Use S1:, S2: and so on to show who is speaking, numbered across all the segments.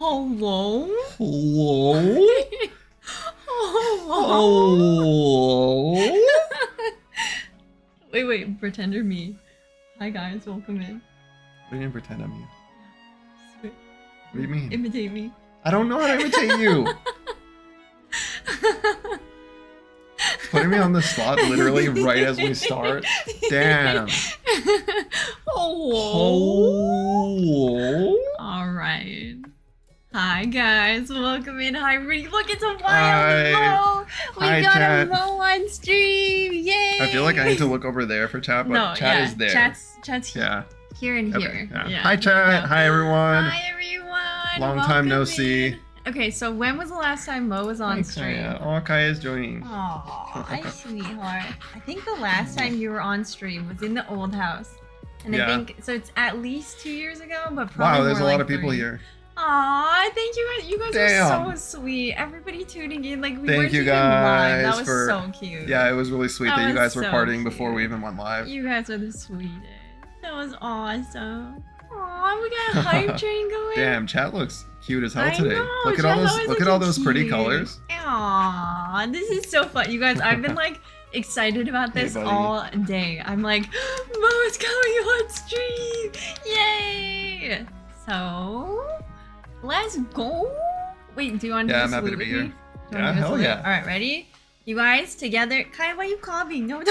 S1: Hello?
S2: Hello?
S1: Hello?
S2: Hello?
S1: Wait, pretender me. Hi guys, welcome in.
S2: What do you mean pretend I'm you?
S1: Sweet.
S2: What do you mean?
S1: Imitate me.
S2: I don't know how to imitate you. Putting me on the spot literally right as we start. Damn.
S1: Hello? Alright. Hi guys, welcome in. Hi, Rick. Look, it's a wild Mo. We
S2: Hi,
S1: got
S2: chat.
S1: a Mo on stream. Yay!
S2: I feel like I need to look over there for chat, but
S1: no,
S2: chat
S1: yeah,
S2: is there.
S1: Chat's
S2: Yeah.
S1: here and
S2: Okay,
S1: here.
S2: yeah.
S1: Yeah,
S2: Hi chat. Hi everyone.
S1: Hi everyone.
S2: Long time no
S1: Welcome
S2: see.
S1: in. Okay, so when was the last time Mo was on stream?
S2: Kaya. Oh, Kaya's joining.
S1: Aw, hi sweetheart. I think the last time you were on stream was in the old house. And I think, so it's at least 2 years ago, but probably
S2: Wow, there's
S1: more
S2: a lot
S1: like
S2: of people
S1: 3.
S2: here.
S1: Aw, thank you. You guys
S2: Damn.
S1: are so sweet. Everybody tuning in. Like, we
S2: Thank
S1: weren't
S2: you
S1: even live.
S2: guys
S1: That was
S2: for-
S1: so cute.
S2: Yeah, it was really sweet
S1: That
S2: that you
S1: was
S2: guys were
S1: so
S2: partying before
S1: cute.
S2: we even went live.
S1: You guys are the sweetest. That was awesome. Aw, we got a hype train going.
S2: Damn, chat looks cute as hell
S1: I
S2: today.
S1: know,
S2: Look at
S1: chat
S2: all those.
S1: always
S2: Look at
S1: looking
S2: all those pretty
S1: cute.
S2: colors.
S1: Aw, this is so fun. You guys, I've been like excited about
S2: Hey,
S1: this
S2: buddy.
S1: all day. I'm like, Mo is coming on stream. Yay! So, let's go. Wait, do you want to
S2: Yeah,
S1: do
S2: I'm happy
S1: salute
S2: to be
S1: with
S2: here.
S1: me? Do you wanna
S2: Yeah,
S1: do a
S2: hell
S1: salute?
S2: yeah.
S1: All right, ready? You guys together. Kai, why are you coughing? No.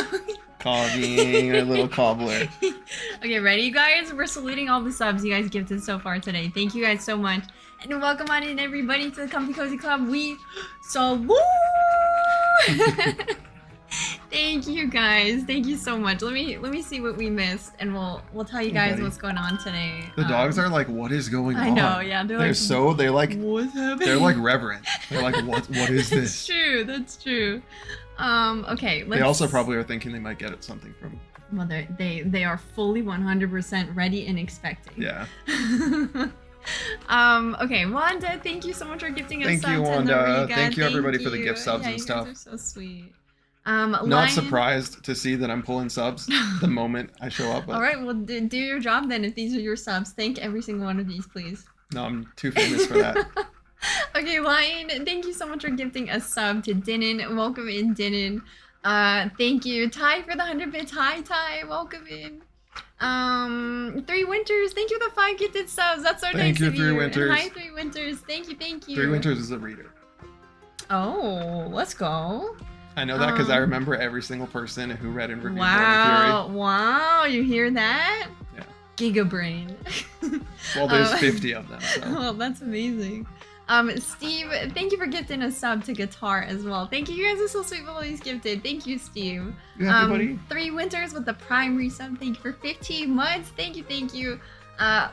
S2: Cobbing, a little cobbler.
S1: Okay, ready, you guys? We're saluting all the subs you guys gifted so far today. Thank you guys so much. And welcome on in, everybody, to the Comfy Cozy Club. We salute! Thank you, guys. Thank you so much. Let me see what we missed, and we'll tell you
S2: Hey,
S1: guys
S2: buddy.
S1: what's going on today.
S2: The dogs are like, what is going on?
S1: I know, yeah. They're like,
S2: they're like,
S1: what's happening?
S2: they're like reverent. They're like, what is
S1: That's
S2: this?
S1: true. That's true. Okay.
S2: They also probably are thinking they might get it something from.
S1: Well, they are fully 100% ready and expecting.
S2: Yeah.
S1: Okay, Wanda, thank you so much for gifting us
S2: Thank
S1: subs
S2: you,
S1: to
S2: Wanda.
S1: Noriga.
S2: Thank you, everybody, for the
S1: you.
S2: gift subs
S1: Yeah,
S2: and
S1: you
S2: stuff.
S1: guys are so sweet.
S2: Not
S1: Lion-
S2: surprised to see that I'm pulling subs the moment I show up. But
S1: All right, well, do your job then. If these are your subs, thank every single one of these, please.
S2: no, I'm too famous for that.
S1: Okay, Lion, thank you so much for gifting a sub to Dinan. Welcome in, Dinan. Thank you, Ty, for the 100 bits. Hi, Ty. Welcome in. 3 Winters, thank you for the 5 gifted subs. That's so
S2: Thank
S1: nice
S2: you,
S1: of
S2: 3
S1: you.
S2: Winters.
S1: Hi, 3 Winters. Thank you.
S2: 3 Winters is a reader.
S1: Oh, let's go.
S2: I know that because I remember every single person who read and reviewed Born
S1: Wow, you hear that?
S2: Yeah.
S1: Gigabrain.
S2: Fury. Well, there's 50 of them, so.
S1: Oh, that's amazing. Steve, thank you for gifting a sub to Guitar as well. Thank you. You guys are so sweet with all these gifted. Thank you, Steve.
S2: You happy, buddy?
S1: 3 Winters with the Prime resub. Thank you for 15 months. Thank you.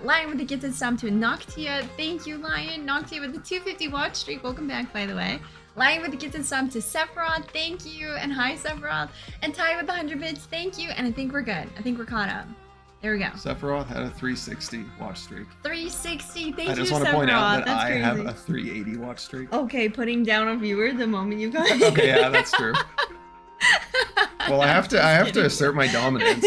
S1: Lion with the gifted sub to Noctia. Thank you, Lion. Noctia with the 250 watch streak. Welcome back, by the way. Lion with the gifted sub to Sephiroth. Thank you. And hi, Sephiroth. And Ty with the 100 bits. Thank you. And I think we're good. I think we're caught up. There we go.
S2: Sephiroth had a 360 watch streak.
S1: 360. Thank you,
S2: I just want to point out that
S1: That's
S2: I
S1: crazy.
S2: have a 380 watch streak.
S1: Okay, putting down a viewer the moment you got
S2: Okay, yeah, that's true. Well, I have to assert my dominance.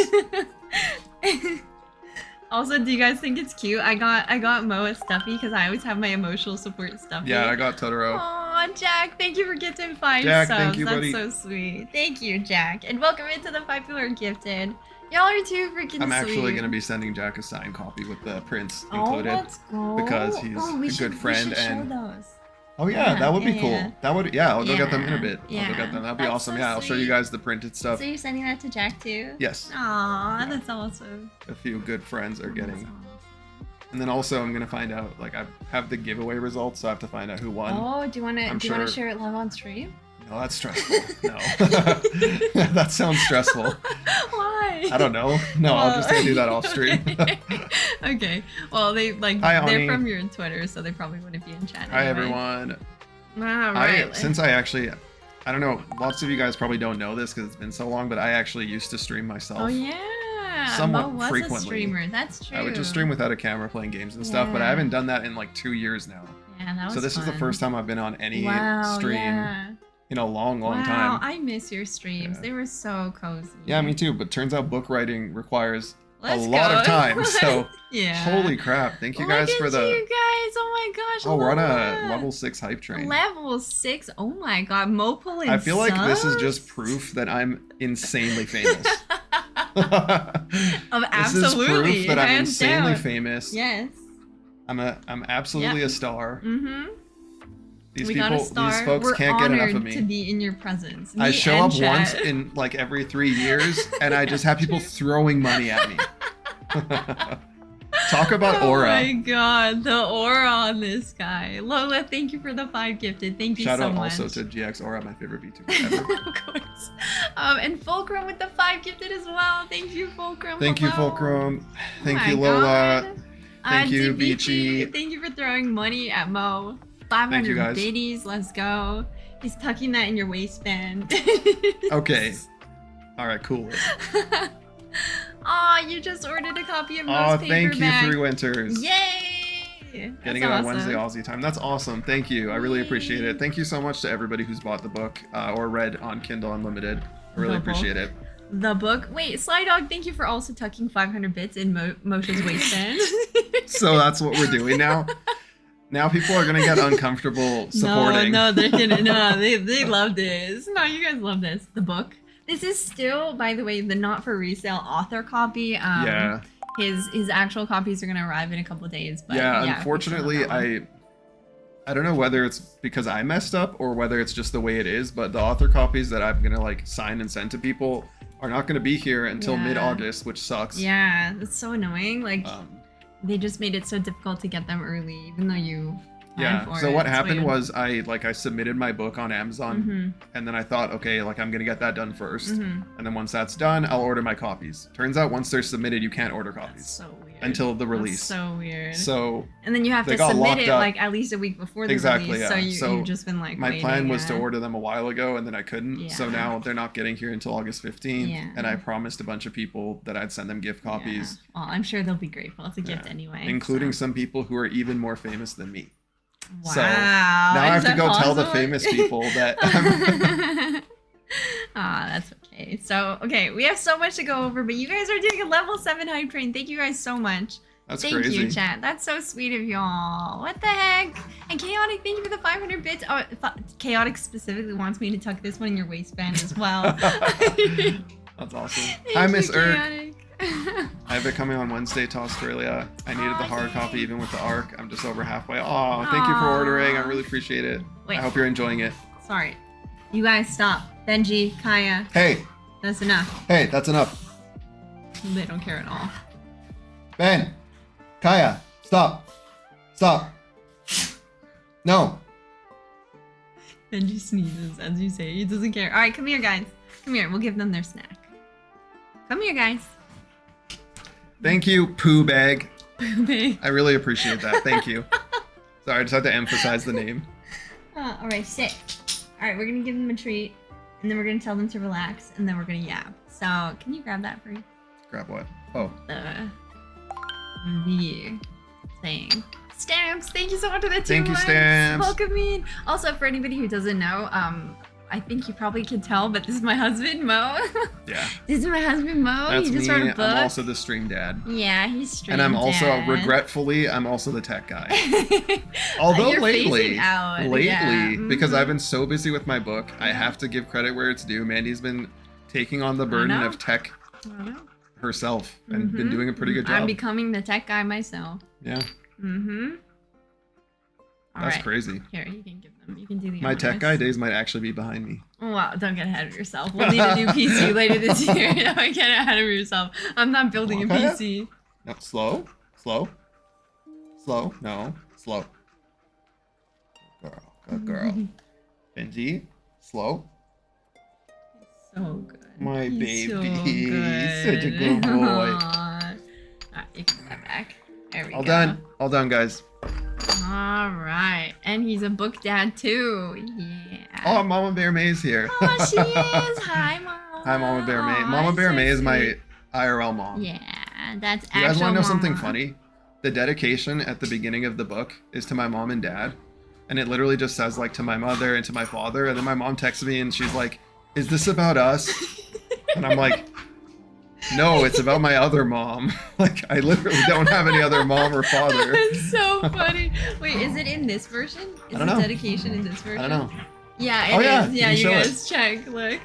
S1: Also, do you guys think it's cute? I got Mo a stuffy because I always have my emotional support stuffy.
S2: Yeah, I got Totoro.
S1: Aw, Jack, thank you for gifting 5
S2: Jack,
S1: subs.
S2: thank you,
S1: That's
S2: buddy.
S1: so sweet. Thank you, Jack. And welcome into the 5 people who are gifted. Y'all are too freaking sweet.
S2: I'm actually going to be sending Jack a signed copy with the prints
S1: Oh,
S2: included.
S1: let's go.
S2: because he's
S1: we
S2: a good friend
S1: we should
S2: and-
S1: show those.
S2: Oh yeah,
S1: Yeah,
S2: that would be
S1: yeah,
S2: cool.
S1: yeah.
S2: That would I'll go get them in a bit.
S1: Yeah,
S2: I'll go get them. That'd be
S1: that's
S2: awesome.
S1: so
S2: Yeah, I'll show you
S1: sweet.
S2: guys the printed stuff.
S1: So you're sending that to Jack too?
S2: Yes.
S1: Aw,
S2: Yeah.
S1: that's awesome.
S2: A few good friends are
S1: That's
S2: getting.
S1: awesome.
S2: And then also I'm gonna find out, like, I have the giveaway results, so I have to find out who won.
S1: Oh, do you wanna
S2: I'm
S1: share
S2: sure-
S1: it live on stream?
S2: No, that's stressful. No. That sounds stressful.
S1: Why?
S2: I don't know. No, I'll just do that off stream.
S1: Okay. Okay. Well, they're
S2: Hi, Ani.
S1: from your Twitter, so they probably wouldn't be in chat.
S2: Hi
S1: anyway.
S2: everyone.
S1: All right.
S2: Since I actually, I don't know, lots of you guys probably don't know this because it's been so long, but I actually used to stream myself.
S1: Oh yeah.
S2: Somewhat
S1: Mo was
S2: frequently.
S1: a streamer. That's true.
S2: I would just stream without a camera playing games and stuff, but I
S1: Yeah.
S2: haven't done that in like 2 years now.
S1: Yeah, that was
S2: So this is the
S1: fun.
S2: first time I've been on any
S1: Wow,
S2: stream
S1: yeah.
S2: in a long
S1: Wow,
S2: time.
S1: I miss your streams.
S2: Yeah.
S1: They were so cozy.
S2: Yeah, me too, but turns out book writing requires
S1: Let's
S2: a lot
S1: go.
S2: of time, so
S1: Yeah.
S2: holy crap. Thank you
S1: Look
S2: guys
S1: at
S2: for the
S1: you guys. Oh my gosh.
S2: Oh, we're on a
S1: Lola.
S2: level 6 hype train.
S1: Level 6. Oh my god. Mopal and
S2: I feel like this is
S1: subs?
S2: just proof that I'm insanely famous.
S1: Absolutely.
S2: This is proof that I'm
S1: hands
S2: insanely
S1: down.
S2: famous.
S1: Yes.
S2: I'm absolutely a star.
S1: Mm-hmm.
S2: These
S1: We got a
S2: people,
S1: star.
S2: these folks
S1: We're
S2: can't get enough of
S1: honored
S2: me.
S1: to be in your presence.
S2: I
S1: Me
S2: show
S1: and
S2: up
S1: Chet.
S2: once in like every 3 years, and I just have people throwing money at me. Talk about aura.
S1: Oh my god, the aura on this guy. Lola, thank you for the 5 gifted. Thank you
S2: Shout
S1: so
S2: out
S1: much.
S2: also to GX Aura, my favorite VTuber ever.
S1: Of course. And Fulcrum with the 5 gifted as well. Thank you, Fulcrum.
S2: Thank you,
S1: Hello.
S2: Fulcrum. Thank
S1: Oh
S2: you,
S1: my
S2: Lola.
S1: God.
S2: Thank you,
S1: Beachy.
S2: Beachy.
S1: Thank you for throwing money at Mo.
S2: Thank you,
S1: 500
S2: guys.
S1: biddies. Let's go. He's tucking that in your waistband.
S2: Okay. All right, cool.
S1: Aw, you just ordered a copy of
S2: Oh,
S1: Mo's
S2: thank you,
S1: paperback.
S2: Three Winters.
S1: Yay!
S2: Getting
S1: That's
S2: it on
S1: awesome.
S2: Wednesday Aussie time. That's awesome. Thank you. I really appreciate it. Thank you so much to everybody who's bought the book or read on Kindle Unlimited. I really
S1: The
S2: appreciate it.
S1: The book. Wait, Sly Dog, thank you for also tucking 500 bits in Moshe's waistband.
S2: So that's what we're doing now. Now people are gonna get uncomfortable supporting.
S1: No, they're gonna. No, they love this. No, you guys love this. The book. This is still, by the way, the not for resale author copy.
S2: Yeah.
S1: His actual copies are gonna arrive in a couple days. But
S2: Yeah.
S1: we still
S2: Unfortunately,
S1: have that one.
S2: I don't know whether it's because I messed up or whether it's just the way it is, but the author copies that I'm gonna like sign and send to people are not gonna be here until
S1: Yeah.
S2: mid-August, which sucks.
S1: Yeah, it's so annoying. Like they just made it so difficult to get them early, even though you. planned
S2: Yeah.
S1: for
S2: So
S1: it.
S2: what
S1: It's
S2: happened
S1: weird.
S2: was I submitted my book on Amazon,
S1: Mhm.
S2: and then I thought, okay, like I'm gonna get that done 1st,
S1: Mhm.
S2: and then once that's done, I'll order my copies. Turns out once they're submitted, you can't order
S1: That's
S2: copies
S1: so weird.
S2: until the
S1: That's
S2: release.
S1: so weird.
S2: So
S1: And then you have
S2: they
S1: to
S2: got
S1: submit
S2: locked
S1: it
S2: up.
S1: like at least a week before the
S2: Exactly,
S1: release.
S2: yeah.
S1: So
S2: So
S1: you've just been like
S2: my
S1: waiting,
S2: plan was to
S1: yeah.
S2: order them a while ago, and then I couldn't. So
S1: Yeah.
S2: now they're not getting here until August 15th,
S1: Yeah.
S2: and I promised a bunch of people that I'd send them gift copies,
S1: Yeah. Well, I'm sure they'll be grateful. It's a gift
S2: Yeah.
S1: anyway.
S2: including
S1: so.
S2: some people who are even more famous than me.
S1: Wow.
S2: So now I have
S1: Is
S2: to
S1: that
S2: go tell the
S1: possible?
S2: famous people that I'm
S1: That's okay. So, okay, we have so much to go over, but you guys are doing a level 7 hype train. Thank you guys so much.
S2: That's
S1: Thank
S2: crazy.
S1: you, chat. That's so sweet of y'all. What the heck? And Chaotic, thank you for the 500 bits. Oh, Chaotic specifically wants me to tuck this one in your waistband as well.
S2: That's awesome.
S1: Thank
S2: Hi,
S1: you,
S2: Miss Irk.
S1: Chaotic.
S2: I have it coming on Wednesday to Australia. I needed the hard copy even with the ARC. I'm just over halfway. Oh, thank you for ordering. I really appreciate it.
S1: Wait.
S2: I hope you're enjoying it.
S1: Sorry. You guys stop. Benji, Kaya,
S2: Hey,
S1: that's enough.
S2: hey, that's enough.
S1: They don't care at all.
S2: Ben, Kaya, stop. Stop. No.
S1: Benji sneezes as you say. He doesn't care. All right, come here, guys. Come here. We'll give them their snack. Come here, guys.
S2: Thank you, Pooh Bag.
S1: Poopy.
S2: I really appreciate that. Thank you. Sorry, I just had to emphasize the name.
S1: All right, sit. All right, we're gonna give them a treat, and then we're gonna tell them to relax, and then we're gonna yap. So, can you grab that for you?
S2: Grab what? Oh.
S1: The thing. Stamps. Thank you so much for the 2
S2: Thank you,
S1: months.
S2: Stamps.
S1: Welcome in. Also, for anybody who doesn't know, I think you probably can tell, but this is my husband, Mo.
S2: Yeah.
S1: This is my husband, Mo.
S2: That's
S1: he just
S2: me.
S1: wrote a book.
S2: I'm also the stream dad.
S1: Yeah, he's stream
S2: And I'm also,
S1: dad.
S2: regretfully, I'm also the tech guy. Although
S1: You're
S2: lately,
S1: phasing out, yeah.
S2: because
S1: Mhm.
S2: I've been so busy with my book, I have to give credit where it's due. Mandy's been taking on the burden
S1: know.
S2: of tech
S1: I don't know.
S2: herself and been
S1: Mhm.
S2: doing a pretty good
S1: I'm
S2: job.
S1: becoming the tech guy myself.
S2: Yeah,
S1: Mm-hmm. All
S2: that's
S1: right.
S2: crazy.
S1: Here, you can give them. You can do the
S2: My tech guy
S1: honors.
S2: days might actually be behind me.
S1: Wow, don't get ahead of yourself. We'll need a new PC later this year. Don't get ahead of yourself. I'm not building a
S2: Okay.
S1: PC.
S2: No, slow, slow, slow. No, slow. Good girl. Benji, slow.
S1: So good.
S2: My
S1: He's so
S2: baby. He's such a good boy.
S1: Alright, you can put that back. There we
S2: All
S1: go.
S2: done. All done, guys.
S1: All right, and he's a book dad too. Yeah.
S2: Oh, Mama Bear May's here.
S1: Oh, she is. Hi, Mama.
S2: Hi, Mama Bear May.
S1: Aw,
S2: Mama Bear
S1: so
S2: May is my
S1: sweet.
S2: IRL mom.
S1: Yeah, that's
S2: You guys
S1: actual
S2: want to know something
S1: mama.
S2: funny? The dedication at the beginning of the book is to my mom and dad. And it literally just says, like, to my mother and to my father. And then my mom texts me and she's like, is this about us? And I'm like, No, it's about my other mom. Like, I literally don't have any other mom or father.
S1: That's so funny. Wait, is it in this version? Is
S2: I don't
S1: the
S2: know.
S1: dedication in this version?
S2: I don't know.
S1: Yeah,
S2: Oh,
S1: it
S2: yeah,
S1: is.
S2: you
S1: Yeah,
S2: can
S1: you
S2: show it.
S1: guys check. Look.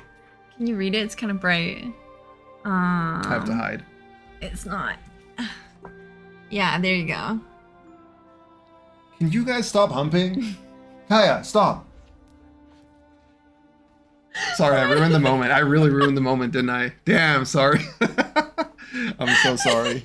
S1: Can you read it? It's kind of bright.
S2: I have to hide.
S1: It's not. Yeah, there you go.
S2: Can you guys stop humping? Kaya, stop. Sorry, I ruined the moment. I really ruined the moment, didn't I? Damn, sorry. I'm so sorry.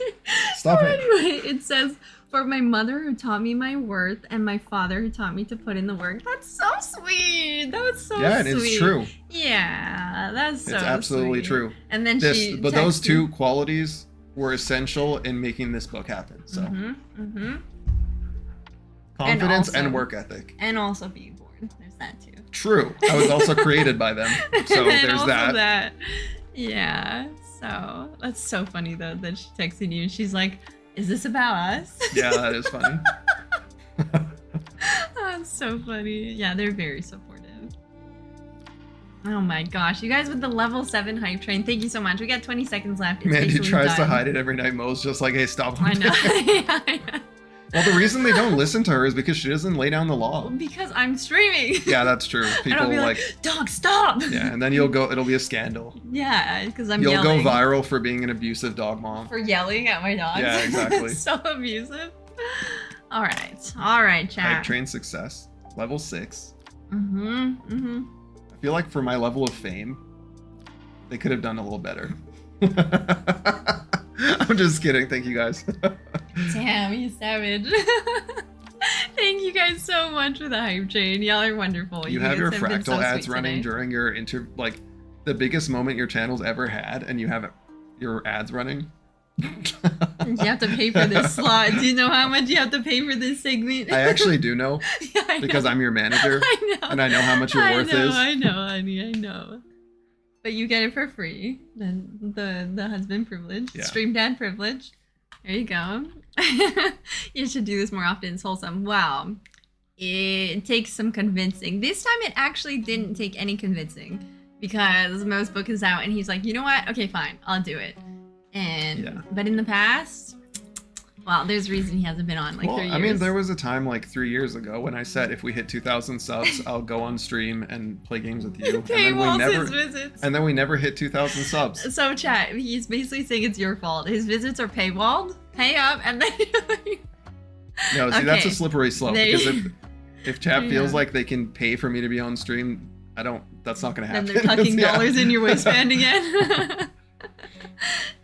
S2: Stop it.
S1: Anyway, it says, for my mother who taught me my worth and my father who taught me to put in the work. That's so sweet. That was so sweet.
S2: Yeah, and it's true.
S1: Yeah, that's so
S2: It's absolutely
S1: sweet.
S2: true.
S1: And then
S2: But those two qualities were essential in making this book happen. So confidence and
S1: also-
S2: work ethic.
S1: And also being born. There's that too.
S2: True. I was also created by them. So
S1: And
S2: there's
S1: also
S2: that.
S1: Yeah. So that's so funny though that she texted you and she's like, "Is this about us?"
S2: Yeah, that is funny.
S1: That's so funny. Yeah, they're very supportive. Oh my gosh, you guys with the level 7 hype train, thank you so much. We got 20 seconds left. It's
S2: Mandy
S1: basically
S2: tries to
S1: done.
S2: hide it every night. Mo's just like, hey, stop.
S1: I know. Yeah, I know.
S2: Well, the reason they don't listen to her is because she doesn't lay down the law.
S1: Because I'm streaming.
S2: Yeah, that's true.
S1: And I'll
S2: People
S1: be
S2: like,
S1: dog, stop.
S2: yeah, and then it'll be a scandal.
S1: Yeah, because I'm
S2: You'll
S1: yelling.
S2: go viral for being an abusive dog mom.
S1: For yelling at my dogs.
S2: Yeah, exactly.
S1: So abusive. All right, chat.
S2: Hype train success. Level 6.
S1: Mm-hmm.
S2: I feel like for my level of fame, they could have done a little better. I'm just kidding. Thank you guys.
S1: Damn, you savage. Thank you guys so much for the hype train. Y'all are wonderful.
S2: You have
S1: guys
S2: your
S1: have been so
S2: Fractal ads
S1: sweet
S2: running
S1: today.
S2: during your the biggest moment your channel's ever had, and you have your ads running.
S1: You have to pay for this slot. Do you know how much you have to pay for this segment?
S2: I actually do know
S1: Yeah, I
S2: because
S1: know.
S2: I'm your manager,
S1: I know.
S2: and I know how much your worth is.
S1: I know, honey. I know. But you get it for free. The husband privilege,
S2: Yeah.
S1: stream dad privilege. There you go. You should do this more often. It's wholesome. Wow. It takes some convincing. This time it actually didn't take any convincing because Mo's book is out and he's like, you know what? Okay, fine. I'll do it. And but in the past, well, there's a reason he hasn't been on 3 years.
S2: I mean, there was a time 3 years ago when I said if we hit 2,000 subs, I'll go on stream and play games with you.
S1: Paywalls his visits.
S2: And then we never hit 2,000 subs.
S1: So chat, he's basically saying it's your fault. His visits are paywalled, pay up, and then
S2: No, see, that's a
S1: Okay.
S2: slippery slope
S1: They-
S2: because if chat feels
S1: Yeah.
S2: like they can pay for me to be on stream, that's not gonna
S1: then
S2: happen.
S1: they're tucking
S2: Yeah.
S1: dollars in your waistband again.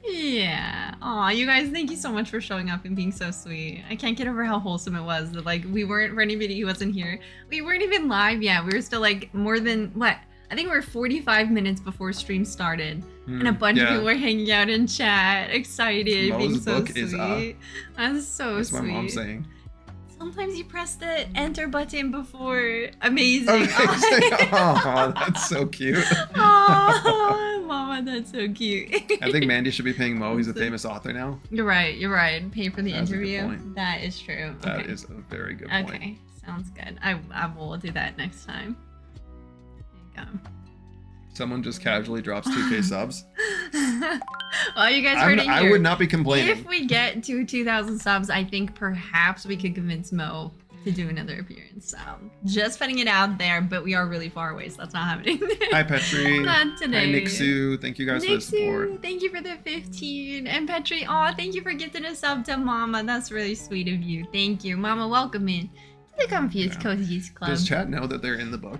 S1: Yeah. Aw, you guys, thank you so much for showing up and being so sweet. I can't get over how wholesome it was. That, we weren't, for anybody who wasn't here, we weren't even live yet. We were still more than, what? I think we were 45 minutes before stream started. And a bunch of people were hanging out in chat, excited,
S2: Mo's
S1: being so
S2: book
S1: sweet.
S2: is up.
S1: That's so
S2: That's
S1: sweet.
S2: my mom saying.
S1: Sometimes you press the enter button before. Amazing.
S2: Oh, that's so cute.
S1: Oh, mama, that's so cute.
S2: I think Mandy should be paying Mo. He's a famous author now.
S1: You're right. Pay for the
S2: That's a good
S1: interview.
S2: point.
S1: That is true.
S2: That is a very good point.
S1: Okay, sounds good. I will do that next time. There you
S2: Someone just casually drops 2K subs.
S1: go. Well, you guys heard it here.
S2: I would not be complaining.
S1: If we get to 2,000 subs, I think perhaps we could convince Mo to do another appearance. So just putting it out there, but we are really far away, so that's not happening.
S2: Hi, Petri.
S1: Not
S2: Hi,
S1: today.
S2: Nixu. Thank you guys for the support.
S1: Nixu, thank you for the 15. And Petri, aw, thank you for gifting a sub to Mama. That's really sweet of you. Thank you. Mama, welcome in to the Confused
S2: Yeah.
S1: Cozies Club.
S2: Does chat know that they're in the book?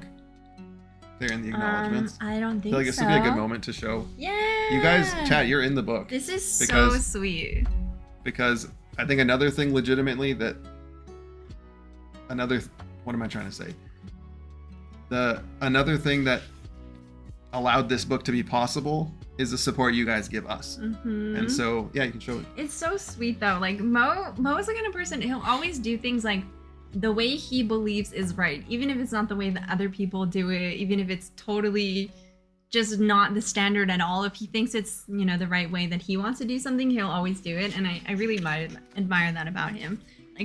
S2: They're in the acknowledgements.
S1: I don't
S2: I
S1: think
S2: feel like this
S1: so.
S2: would be a good moment to show.
S1: Yeah.
S2: You guys, chat, you're in the book.
S1: This is so
S2: because-
S1: sweet.
S2: Because I think another thing legitimately what am I trying to say? Another thing that allowed this book to be possible is the support you guys give us.
S1: Mhm.
S2: And so, yeah, you can show it.
S1: It's so sweet though. Mo is the kind of person, he'll always do things the way he believes is right, even if it's not the way that other people do it, even if it's totally just not the standard at all. If he thinks it's, the right way that he wants to do something, he'll always do it. And I really admire that about him.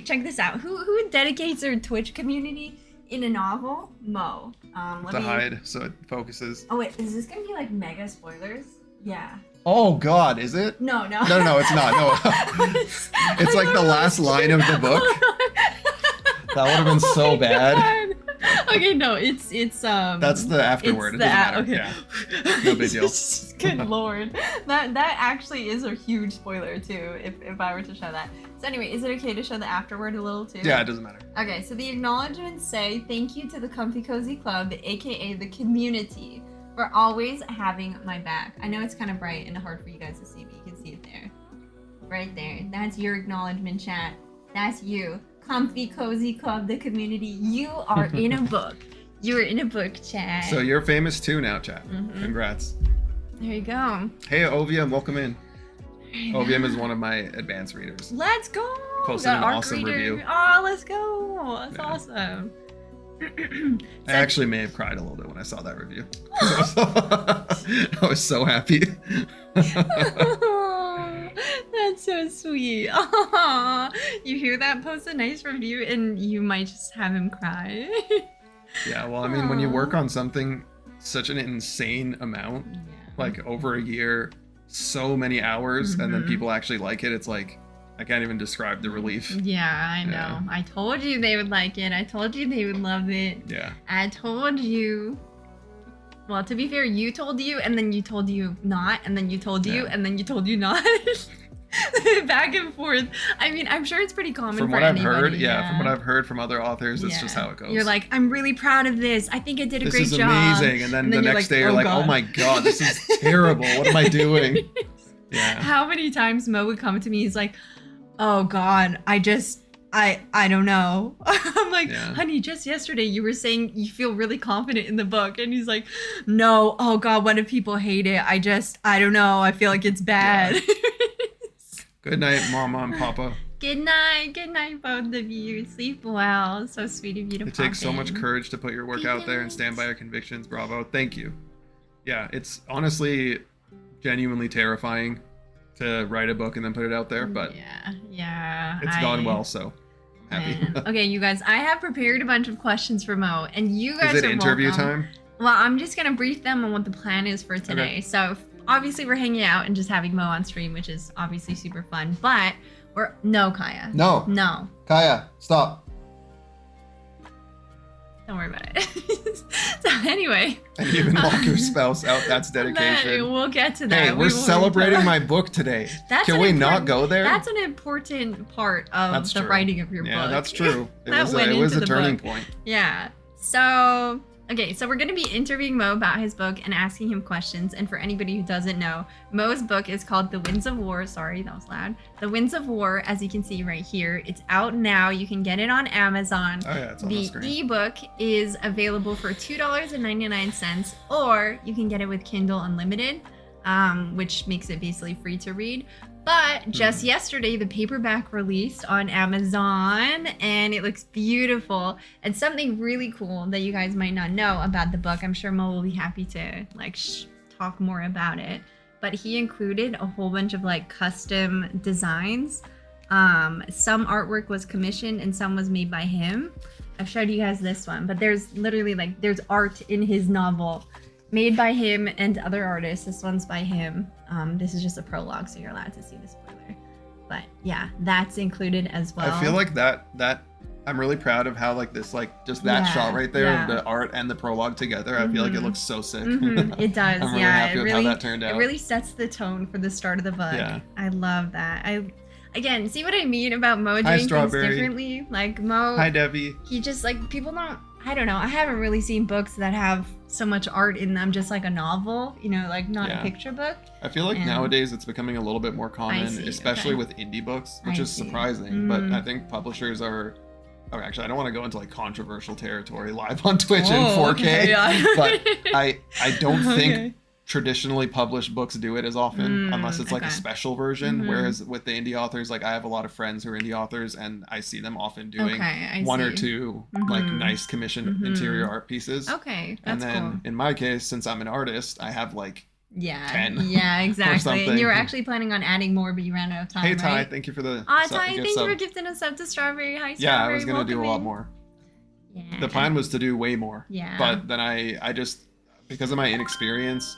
S1: Check this out. Who dedicates their Twitch community in a novel? Mo.
S2: To hide so it focuses.
S1: Oh wait, is this gonna be mega spoilers? Yeah.
S2: Oh God, is it?
S1: No.
S2: No, it's not. No, it's like the last line of the book. That would have been so bad.
S1: Okay, no, it's
S2: That's the afterword. It doesn't matter.
S1: Okay.
S2: Yeah. No big deal.
S1: Good lord. That actually is a huge spoiler too, if I were to show that. So anyway, is it okay to show the afterword a little too?
S2: Yeah, it doesn't matter.
S1: Okay, so the acknowledgements say, thank you to the Comfy Cozy Club, aka the community, for always having my back. I know it's kind of bright and hard for you guys to see, but you can see it there. Right there. That's your acknowledgement, chat. That's you. Comfy Cozy Club, the community. You are in a book. You're in a book, chat.
S2: So you're famous too now, chat. Congrats.
S1: There you go.
S2: Hey, Ovium, welcome in. Ovium is one of my advanced readers.
S1: Let's go.
S2: Posted an
S1: Arc
S2: awesome
S1: reader.
S2: review.
S1: Oh, let's go. That's awesome.
S2: I actually may have cried a little bit when I saw that review. I was so happy.
S1: That's so sweet. Aww. You hear that? Post a nice review and you might just have him cry.
S2: Yeah, well, I mean, when you work on something such an insane amount, like over a year, so many hours, and then people actually like it, it's like, I can't even describe the relief.
S1: Yeah, I know.
S2: Yeah.
S1: I told you they would like it. I told you they would love it.
S2: Yeah.
S1: I told you. Well, to be fair, you told you, and then you told you not, and then you told you, and then you told you not. Back and forth. I mean, I'm sure it's pretty common
S2: From
S1: for
S2: what I've
S1: anybody.
S2: heard, from what I've heard from other authors, it's just how it goes.
S1: You're like, I'm really proud of this. I think I did a
S2: this
S1: great
S2: is
S1: job.
S2: amazing. And then the next day you're like, oh my God, this is terrible. What am I doing? Yeah.
S1: How many times Mo would come to me, he's like, oh God, I don't know. I'm like, honey, just yesterday you were saying you feel really confident in the book. And he's like, no, oh God, what if people hate it? I don't know. I feel like it's bad.
S2: Yeah. Good night, Mama and Papa.
S1: Good night, both of you. Sleep well. So sweet of you to
S2: It takes so much courage to put your work out there and stand by your convictions. Bravo. Thank you. Yeah, it's honestly genuinely terrifying to write a book and then put it out there, but it's gone well, so I'm happy.
S1: Okay, you guys, I have prepared a bunch of questions for Mo, and you guys
S2: Is it
S1: are
S2: interview
S1: welcome.
S2: time?
S1: Well, I'm just gonna brief them on what the plan is for today.
S2: Okay.
S1: So obviously we're hanging out and just having Mo on stream, which is obviously super fun, but no, Kaya. No.
S2: Kaya, stop.
S1: Don't worry about it. So anyway.
S2: And even lock your spouse out. That's dedication.
S1: We'll get to that.
S2: Hey, we're celebrating my book today. Can we not go there?
S1: That's an important part of the writing of your book.
S2: Yeah, that's true.
S1: It
S2: was a turning point.
S1: Yeah. So, okay, so we're going to be interviewing Mo about his book and asking him questions. And for anybody who doesn't know, Mo's book is called The Winds of War. Sorry, that was loud. The Winds of War, as you can see right here. It's out now. You can get it on Amazon.
S2: Oh, yeah, it's on the screen.
S1: The ebook is available for $2.99, or you can get it with Kindle Unlimited, which makes it basically free to read. But just yesterday, the paperback released on Amazon, and it looks beautiful. And something really cool that you guys might not know about the book, I'm sure Mo will be happy to talk more about it. But he included a whole bunch of custom designs. Some artwork was commissioned and some was made by him. I've showed you guys this one, but there's literally there's art in his novel made by him and other artists. This one's by him. This is just a prologue, so you're allowed to see the spoiler. But yeah, that's included as well.
S2: I feel like that I'm really proud of how this just that shot right there of the art and the prologue together. I feel like it looks so sick.
S1: It does.
S2: I'm really happy with how that turned out.
S1: It really sets the tone for the start of the book.
S2: Yeah.
S1: I love that. Again, see what I mean about Mo doing things differently? Mo.
S2: Hi, Debbie.
S1: He just people don't. I don't know. I haven't really seen books that have so much art in them, just like a novel, not a picture book.
S2: I feel like nowadays it's becoming a little bit more common, especially with indie books, which is surprising. But I think publishers are. Oh, actually, I don't want to go into controversial territory live on Twitch in 4K, but I don't think traditionally published books do it as often unless it's a special version. Whereas with the indie authors, I have a lot of friends who are indie authors, and I see them often doing one or two nice commissioned interior art pieces.
S1: Okay, that's
S2: and then
S1: cool.
S2: In my case, since I'm an artist, I have 10.
S1: Yeah, exactly. And you were actually planning on adding more, but you ran out of time.
S2: Hey Ty,
S1: right?
S2: thank you for the
S1: Ty, thank you for gifting us up to Strawberry. Hi, Strawberry.
S2: Yeah, I was gonna do a lot more.
S1: Yeah.
S2: The plan was to do way more.
S1: Yeah.
S2: But then I just, because of my inexperience,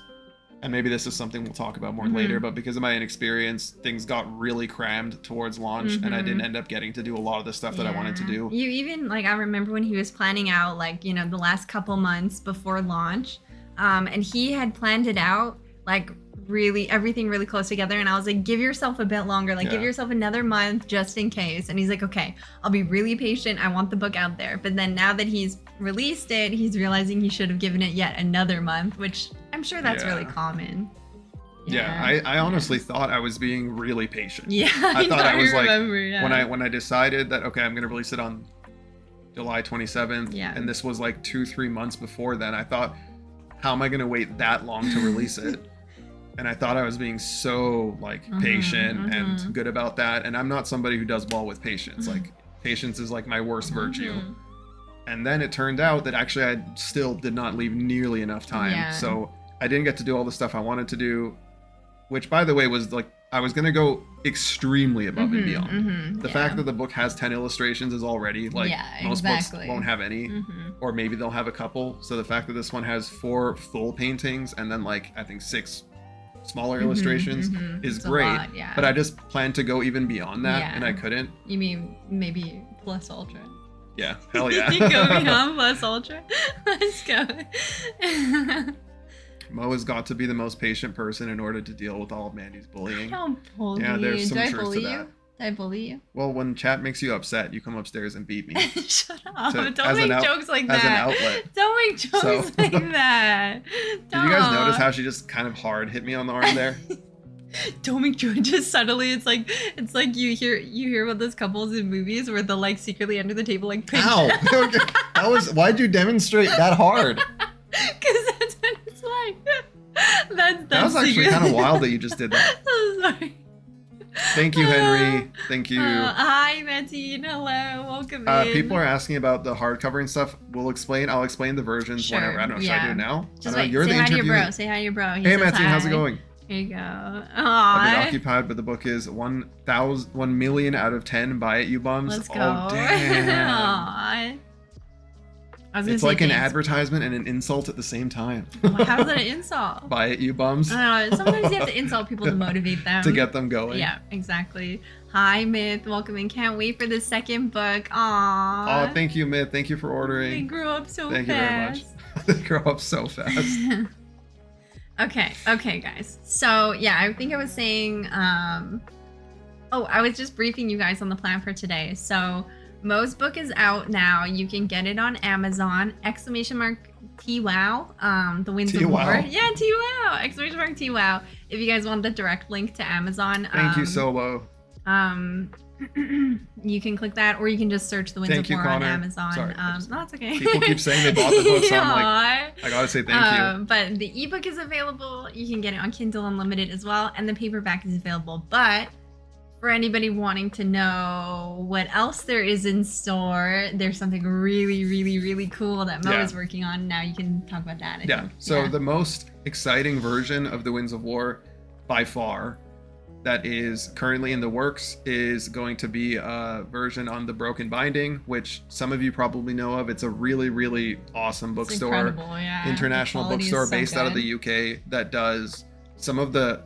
S2: and maybe this is something we'll talk about more later, but because of my inexperience, things got really crammed towards launch, and I didn't end up getting to do a lot of the stuff that I wanted to do.
S1: You even, like, I remember when he was planning out, like, you know, the last couple months before launch, and he had planned it out, like, really everything really close together, and I was like, give yourself a bit longer, like give yourself another month just in case. And he's like, okay, I'll be really patient, I want the book out there. But then now that he's released it, he's realizing he should have given it yet another month, which I'm sure that's really common.
S2: I honestly thought I was being really patient.
S1: I
S2: thought I was like, when I decided that, okay, I'm gonna release it on July 27th, and this was like 2-3 months before then, I thought, how am I gonna wait that long to release it? And I thought I was being so like patient and good about that. And I'm not somebody who does well with patience. Like patience is like my worst virtue. And then it turned out that actually I still did not leave nearly enough time. So I didn't get to do all the stuff I wanted to do, which by the way was like, I was going to go extremely above and beyond. The fact that the book has 10 illustrations is already like most books won't have any, or maybe they'll have a couple. So the fact that this one has 4 full paintings and then like, I think 6 smaller illustrations is it's great, but I just planned to go even beyond that, and I couldn't.
S1: You mean maybe plus ultra?
S2: Yeah, hell yeah.
S1: Go beyond plus ultra. Let's go.
S2: Mo has got to be the most patient person in order to deal with all of Mandy's bullying.
S1: I don't bully you.
S2: Yeah, there's some truth to that.
S1: Did I bully you?
S2: Well, when chat makes you upset, you come upstairs and beat me.
S1: Shut up. Don't make jokes like that.
S2: As an outlet.
S1: Don't make jokes like that.
S2: Did you guys notice how she just kind of hard hit me on the arm there?
S1: Don't make jokes. Just subtly. It's like you hear about those couples in movies where they'll like secretly under the table like pinch.
S2: Ow! Why'd you demonstrate that hard?
S1: Because that's what it's like. That
S2: was actually kind of wild that you just did that.
S1: I'm sorry.
S2: Thank you, Henry. Thank you.
S1: Hi, Mattine. Hello. Welcome in.
S2: People are asking about the hardcover and stuff. I'll explain the versions whenever. I don't know. Should I do it now?
S1: Just wait. Say hi to your bro. Say hi to your bro.
S2: Hey, Mattine. How's it going?
S1: Here you go. Aww.
S2: I've been occupied, but the book is 1 million out of 10. Buy it, you bums.
S1: Let's go.
S2: Oh, damn. It's like an advertisement and an insult at the same time.
S1: How's that an insult?
S2: Buy it, you bums.
S1: I don't know. Sometimes you have to insult people to motivate them.
S2: To get them going.
S1: Yeah, exactly. Hi, Myth. Welcome in. Can't wait for the second book. Aww.
S2: Oh, thank you, Myth. Thank you for ordering.
S1: They grew up so
S2: fast.
S1: Thank you very much.
S2: They grow up so fast.
S1: Okay, guys. So, yeah, I think I was saying... I was just briefing you guys on the plan for today. So... Mo's book is out now. You can get it on Amazon. !TWOW. The Winds of War. Yeah, TWOW. !TWOW. If you guys want the direct link to Amazon.
S2: Thank you, Solo.
S1: You can click that, or you can just search The Winds of War on Amazon.
S2: Sorry,
S1: no, it's okay.
S2: People keep saying they bought the book, so I'm like, I gotta say thank you.
S1: But the ebook is available. You can get it on Kindle Unlimited as well, and the paperback is available. But for anybody wanting to know what else there is in store, there's something really, really, really cool that Mo is working on. Now you can talk about that. I think.
S2: So the most exciting version of The Winds of War, by far, that is currently in the works is going to be a version on the Broken Binding, which some of you probably know of. It's a really, really awesome bookstore, international bookstore based out of the UK that does some of the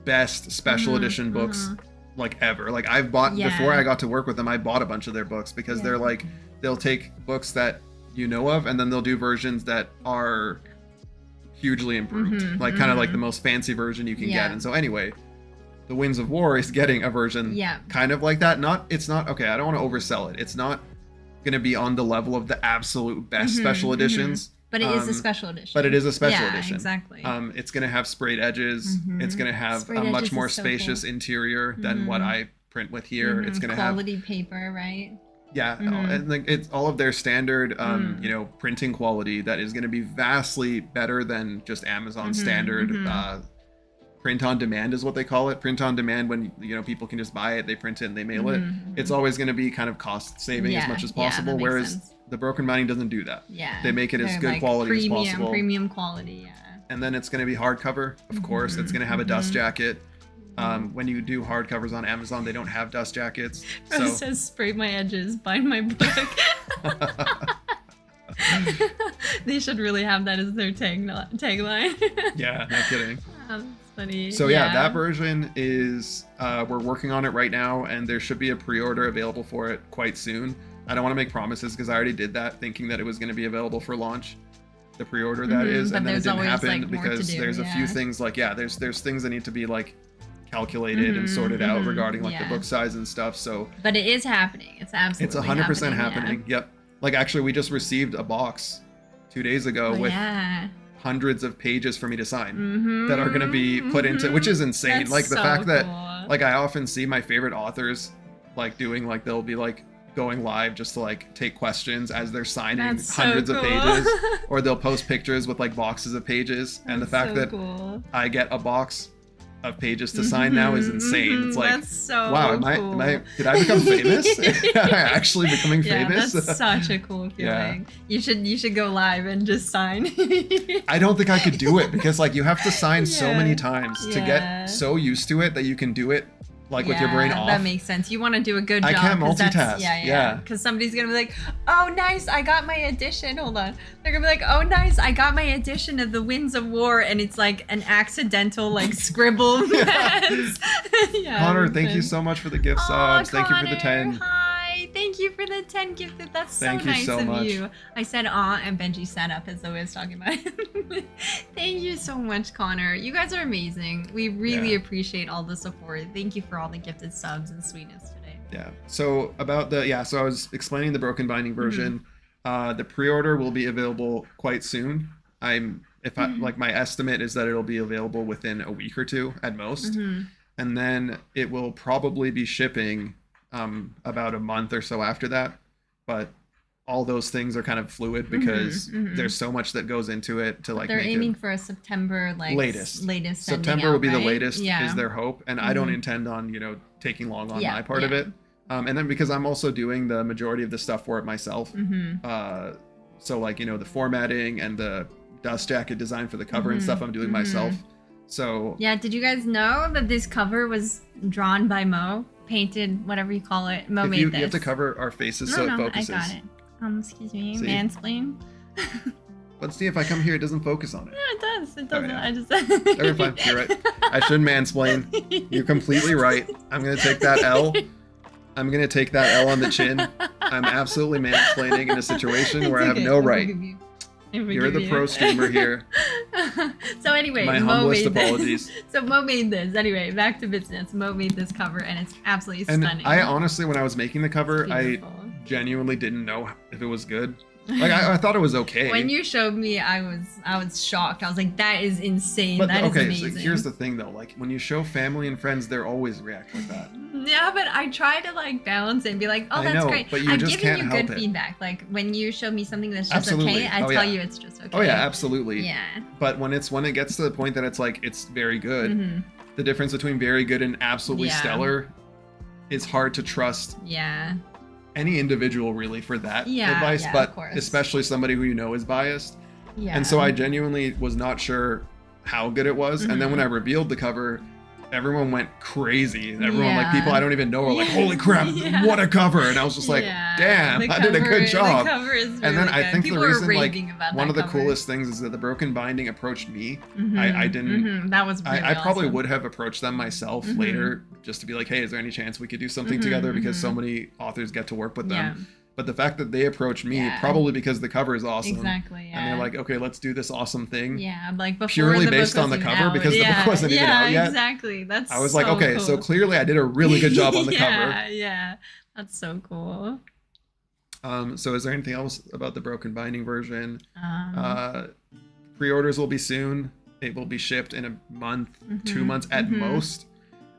S2: best special edition books like ever. Like I've bought before I got to work with them, I bought a bunch of their books because they're like, they'll take books that you know of and then they'll do versions that are hugely improved, like kind of like the most fancy version you can get. And so anyway, The Winds of War is getting a version kind of like that. It's not okay, I don't want to oversell it. It's not going to be on the level of the absolute best special editions.
S1: But it is a special edition.
S2: But it is a special edition.
S1: Exactly.
S2: It's going to have sprayed edges. It's going to have a much more spacious interior than what I print with here. It's going to have
S1: quality paper, right?
S2: Yeah, and like it's all of their standard, printing quality that is going to be vastly better than just Amazon standard. Print on demand is what they call it. Print on demand, when people can just buy it, they print it and they mail it. It's always going to be kind of cost saving as much as possible. Whereas the Broken Binding doesn't do that. Yeah, they make it as good quality as possible. Premium quality. Yeah. And then it's going to be hardcover, of course. It's going to have a dust jacket. When you do hardcovers on Amazon, they don't have dust jackets.
S1: It says spray my edges, bind my book. They should really have that as their tagline.
S2: Yeah, no kidding.
S1: That's funny.
S2: So yeah, that version is we're working on it right now, and there should be a pre-order available for it quite soon. I don't want to make promises because I already did that thinking that it was going to be available for launch. The pre-order that is, and then it didn't happen because there's a few things like there's things that need to be like calculated and sorted out regarding like the book size and stuff. So
S1: but it is happening. It's absolutely
S2: 100% happening. Yep. Like actually we just received a box 2 days ago with hundreds of pages for me to sign that are going to be put into, which is insane.
S1: That's
S2: like the
S1: so
S2: fact that
S1: cool.
S2: like I often see my favorite authors like doing like they'll be like going live just to like take questions as they're signing hundreds of pages, or they'll post pictures with like boxes of pages. And the fact that I get a box of pages to sign now is insane. It's like,
S1: that's so
S2: wow, did I become famous? Am I actually becoming famous?
S1: That's such a cool feeling. You should go live and just sign.
S2: I don't think I could do it because like you have to sign so many times to get so used to it that you can do it like with your brain off.
S1: That makes sense. You want to do a good job.
S2: I can't multitask.
S1: Because somebody's gonna be like, "Oh, nice! I got my edition." Hold on. They're gonna be like, "Oh, nice! I got my edition of the Winds of War," and it's like an accidental like scribble mess.
S2: Connor, thank you so much for the gift subs. Thank you for the 10.
S1: Hi, thank you for the 10 gifted. That's so nice of you. I said and Benji sat up as I was talking about it. Thank you so much, Connor. You guys are amazing. We really appreciate all the support. Thank you for all the gifted subs and sweetness today.
S2: Yeah. So about so I was explaining the broken binding version. The pre-order will be available quite soon. My estimate is that it'll be available within a week or two at most. And then it will probably be shipping about a month or so after that. But all those things are kind of fluid because there's so much that goes into it to like
S1: they're aiming for a September
S2: latest September
S1: out,
S2: will be the
S1: right?
S2: latest is their hope, and I don't intend on taking long on my part of it, and then because I'm also doing the majority of the stuff for it myself, so like the formatting and the dust jacket design for the cover and stuff I'm doing myself. So
S1: did you guys know that this cover was drawn by Mo, painted, whatever you call it? Mo made this.
S2: You have to cover our faces so it focuses.
S1: I got it. Excuse me, mansplain.
S2: Let's see if I come here, it doesn't focus on it.
S1: Yeah, it does. It doesn't.
S2: Yeah.
S1: I just.
S2: Never mind. You're right. I shouldn't mansplain. You're completely right. I'm gonna take that L. I'm gonna take that L on the chin. I'm absolutely mansplaining in a situation where I have no right. You're the pro streamer here.
S1: So anyway,
S2: my humblest apologies.
S1: So Mo made this. Anyway, back to business. Mo made this cover, and it's absolutely stunning.
S2: I honestly, when I was making the cover, I genuinely didn't know if it was good. Like I thought it was okay.
S1: When you showed me, I was shocked. I was like, that is insane.
S2: But
S1: that is amazing.
S2: So here's the thing though, like when you show family and friends, they're always react like that.
S1: Yeah, but I try to like balance it and be like, oh, that's great.
S2: But I've given you good
S1: feedback. Like when you show me something that's just okay, I tell you it's just okay.
S2: Oh yeah, absolutely.
S1: Yeah.
S2: But when it gets to the point that it's like it's very good, the difference between very good and absolutely stellar is hard to trust.
S1: Yeah.
S2: Any individual really for that advice, but especially somebody who is biased. Yeah. And so I genuinely was not sure how good it was. And then when I revealed the cover, everyone went crazy. Everyone, like people I don't even know, were like, "Holy crap, what a cover!" And I was just like, "Damn, I did a good job."
S1: The cover is really
S2: and then I think
S1: people
S2: the reason,
S1: like,
S2: one of the coolest things is that the Broken Binding approached me. I didn't.
S1: That was really
S2: I probably would have approached them myself later, just to be like, "Hey, is there any chance we could do something together?" Because so many authors get to work with them. But the fact that they approached me, probably because the cover is awesome.
S1: Exactly,
S2: and they're like, okay, let's do this awesome thing.
S1: Yeah, like before
S2: purely based on the cover because the book wasn't even out yet.
S1: Yeah, exactly.
S2: I was like, okay, so clearly I did a really good job on the cover.
S1: Yeah, that's so cool.
S2: So is there anything else about the Broken Binding version? Pre-orders will be soon. It will be shipped in a month, 2 months at most.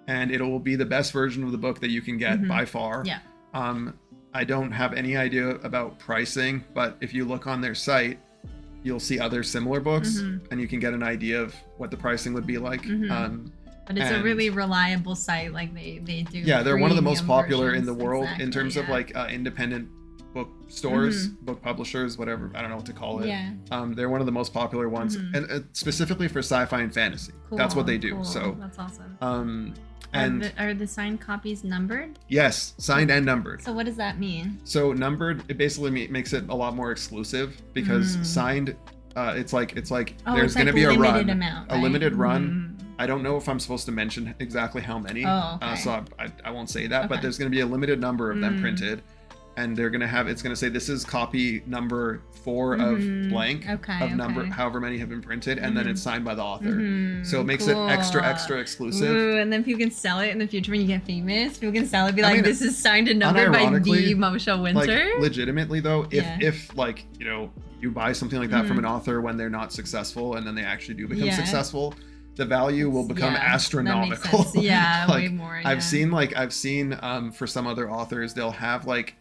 S2: And it will be the best version of the book that you can get by far.
S1: Yeah.
S2: I don't have any idea about pricing, but if you look on their site, you'll see other similar books and you can get an idea of what the pricing would be like.
S1: But it's a really reliable site. Like they do.
S2: Yeah, they're one of the most popular in the world in terms of like independent book stores, book publishers, whatever. I don't know what to call it. Yeah. They're one of the most popular ones, and specifically for sci-fi and fantasy. Cool, that's what they do. Cool. So
S1: that's awesome. And are the signed copies numbered?
S2: Yes, signed and numbered.
S1: So what does that mean?
S2: So numbered, it basically makes it a lot more exclusive because signed, it's like there's going to be a run,
S1: amount, right?
S2: a limited run, I don't know if I'm supposed to mention exactly how many, so I won't say that, but there's going to be a limited number of them printed, and they're going to have, it's going to say this is copy number 4 of blank of number, however many have been printed, and then it's signed by the author. So it makes it extra exclusive.
S1: Ooh, and then people can sell it in the future when you get famous. People can sell it, be like, this is signed and numbered by the Mosho Winter.
S2: Like, legitimately though, if like, you know, you buy something like that from an author when they're not successful and then they actually do become successful, the value will become astronomical.
S1: Yeah,
S2: like,
S1: way more.
S2: I've seen for some other authors, they'll have like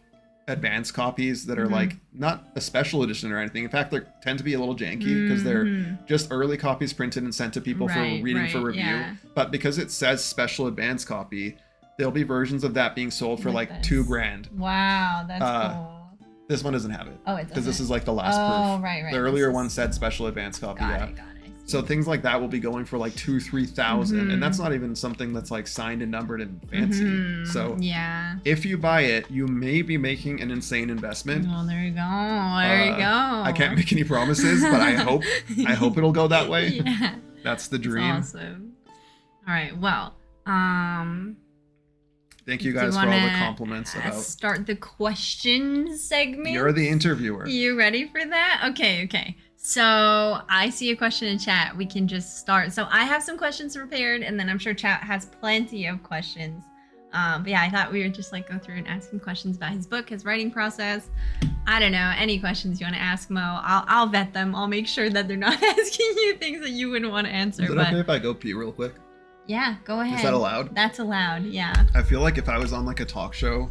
S2: advanced copies that are like not a special edition or anything. In fact, they tend to be a little janky because they're just early copies printed and sent to people for reading for review. Yeah. But because it says special advanced copy, there'll be versions of that being sold for like $2,000.
S1: Wow, that's cool.
S2: This one doesn't have it.
S1: Oh, it doesn't.
S2: Because this is like the last proof. Right. The earlier one said special advanced copy. Got it. So things like that will be going for like $2,000-$3,000, and that's not even something that's like signed and numbered and fancy. So if you buy it, you may be making an insane investment.
S1: Well, there you go. There you go.
S2: I can't make any promises, but I hope it'll go that way. Yeah. That's the dream.
S1: That's awesome. All right. Well,
S2: thank you guys for all the compliments about.
S1: Start the questions segment.
S2: You're the interviewer.
S1: You ready for that? Okay. So I see a question in chat. We can just start. So I have some questions prepared, and then I'm sure chat has plenty of questions. But yeah, I thought we would just like go through and ask him questions about his book, his writing process. I don't know, any questions you want to ask Mo, I'll vet them. I'll make sure that they're not asking you things that you wouldn't want to answer.
S2: Is it okay if I go pee real quick?
S1: Yeah, go ahead.
S2: Is that allowed?
S1: That's allowed, yeah.
S2: I feel like if I was on like a talk show,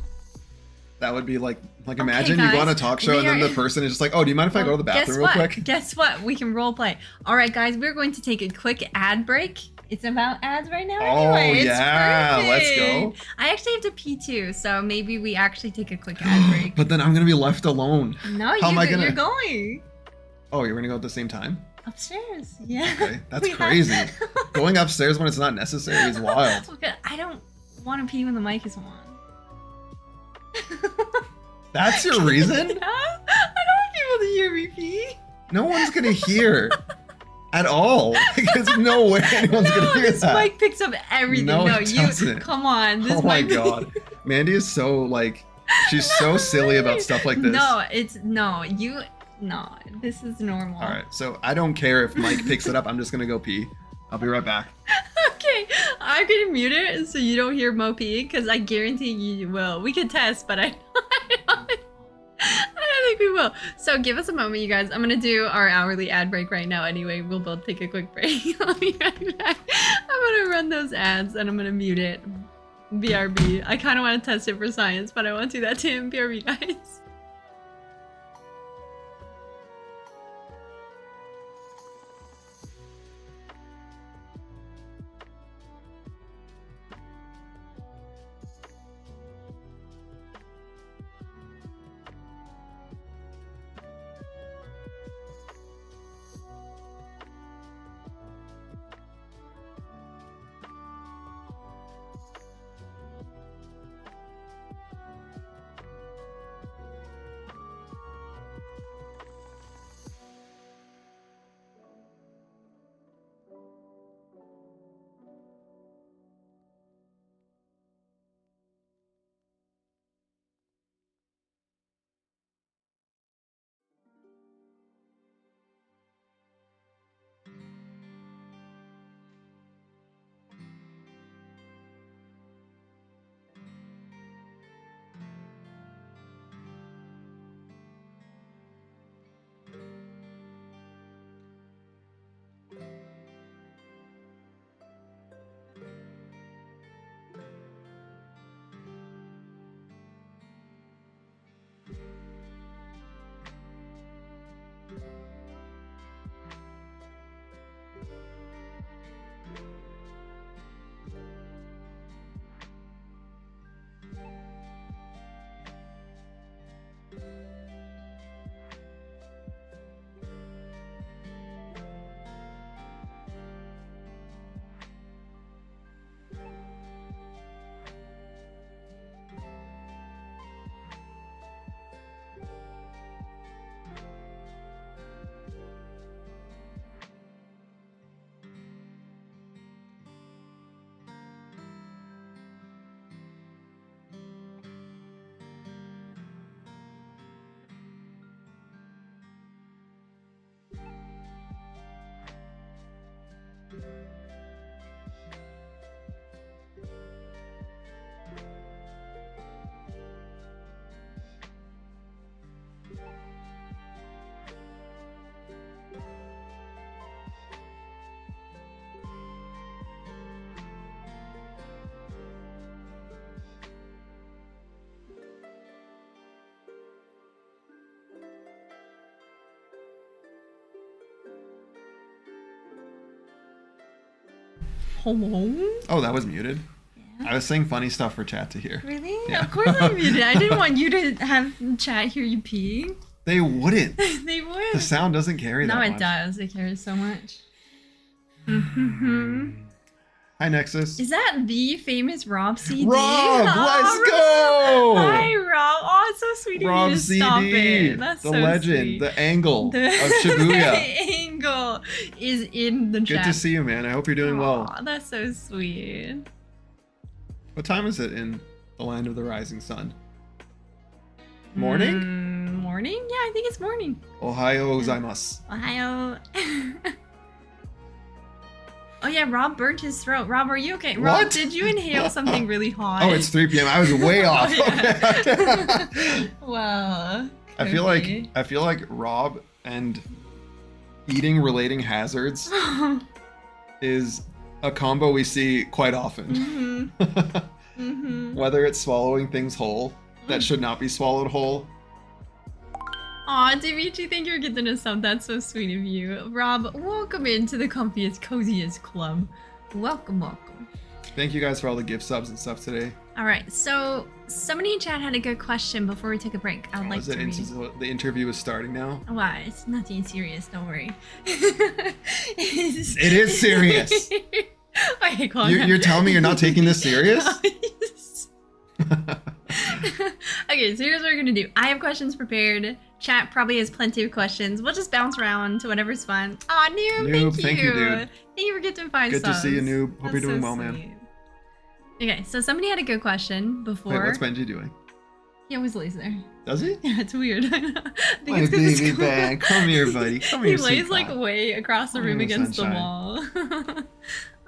S2: that would be like imagine you go on a talk show and then the person is just like, oh, do you mind if I go to the bathroom real quick?
S1: Guess what? We can role play. All right, guys, we're going to take a quick ad break. It's about ads right now anyway.
S2: Yeah, let's go.
S1: I actually have to pee too, so maybe we actually take a quick ad break.
S2: But then I'm going to be left alone.
S1: No, you're going.
S2: Oh, you're going to go at the same time?
S1: Upstairs, yeah.
S2: Okay, that's crazy. Going upstairs when it's not necessary is wild.
S1: Okay, I don't want to pee when the mic is on.
S2: That's your reason?
S1: Yeah, I don't want people to hear me pee.
S2: No one's gonna hear at all. There's no way anyone's gonna hear that.
S1: This mic picks up everything.
S2: No, it doesn't.
S1: Come on. This
S2: my god. Mandy is so like, she's so silly about stuff like this.
S1: No, this is normal.
S2: All right, so I don't care if Mike picks it up. I'm just gonna go pee. I'll be right back.
S1: Okay, I'm gonna mute it so you don't hear Mo pee, because I guarantee you will. We can test, but I don't think we will. So give us a moment, you guys. I'm gonna do our hourly ad break right now anyway. We'll both take a quick break. I'll be right back. I'm gonna run those ads and I'm gonna mute it. BRB. I kind of want to test it for science, but I won't do that to him. BRB, guys. Hello?
S2: Oh, that was muted? Yeah. I was saying funny stuff for chat to hear.
S1: Really?
S2: Yeah.
S1: Of course I muted. I didn't want you to have chat hear you peeing.
S2: They wouldn't.
S1: They would.
S2: The sound doesn't carry that much.
S1: No, it does. It carries so much.
S2: Hi, Nexus.
S1: Is that the famous Rob CD?
S2: Rob, let's go!
S1: Hi, Rob. Oh, it's so sweet
S2: Rob
S1: of you to
S2: CD,
S1: stop it. That's
S2: the
S1: so
S2: legend,
S1: sweet.
S2: the angle of Shibuya.
S1: The angle is in the chat.
S2: Good to see you, man. I hope you're doing well.
S1: That's so sweet.
S2: What time is it in the land of the rising sun? Morning?
S1: Morning? Yeah, I think it's morning.
S2: Ohayo gozaimasu.
S1: Ohio. Oh yeah, Rob burnt his throat. Rob, are you okay?
S2: What?
S1: Rob, did you inhale something really hot?
S2: Oh, it's 3 p.m. I was way off.
S1: Well,
S2: I feel like Rob and eating relating hazards is a combo we see quite often. Whether it's swallowing things whole that should not be swallowed whole.
S1: Aw, Dimitri, thank you for getting us up. That's so sweet of you. Rob, welcome into the comfiest, coziest club. Welcome, welcome.
S2: Thank you guys for all the gift subs and stuff today.
S1: All right, so somebody in chat had a good question before we took a break. I would like to read.
S2: The interview is starting now?
S1: Why? It's nothing serious, don't worry.
S2: It is serious.
S1: Okay,
S2: You're telling me you're not taking this serious?
S1: Okay, so here's what we're gonna do. I have questions prepared. Chat probably has plenty of questions. We'll just bounce around to whatever's fun. Aw, Noob, thank you.
S2: Dude.
S1: Thank you for getting 5
S2: Good
S1: subs.
S2: to see you, Noob. Hope you're doing well,
S1: sweet.
S2: man.
S1: Okay, so somebody had a good question before.
S2: Wait, what's Benji doing?
S1: He always lays there.
S2: Does he?
S1: Yeah, it's weird. I think
S2: My
S1: it's 'cause it's
S2: baby
S1: cool.
S2: bag. Come here, buddy. Come here,
S1: He lays like
S2: sweetheart.
S1: way across the room against the
S2: sunshine.
S1: wall.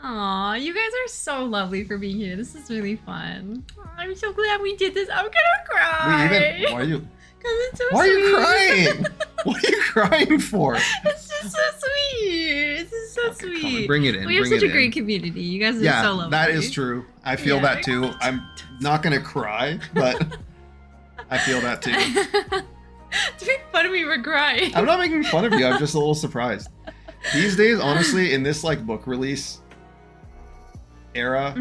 S1: Aw, you guys are so lovely for being here. This is really fun. Aw, I'm so glad we did this. I'm gonna cry.
S2: Why are you?
S1: Because it's so
S2: Why are
S1: sweet.
S2: you crying? What are you crying for?
S1: It's just so sweet. This is so
S2: Okay, come on,
S1: sweet.
S2: bring it in.
S1: We have
S2: bring
S1: such
S2: it
S1: a great
S2: in.
S1: community. You guys are
S2: Yeah,
S1: so lovely.
S2: that is true. I feel
S1: Yeah.
S2: that too. I'm not gonna cry, but I feel that too.
S1: To make fun of me for crying.
S2: I'm not making fun of you. I'm just a little surprised. These days, honestly, in this like book release era,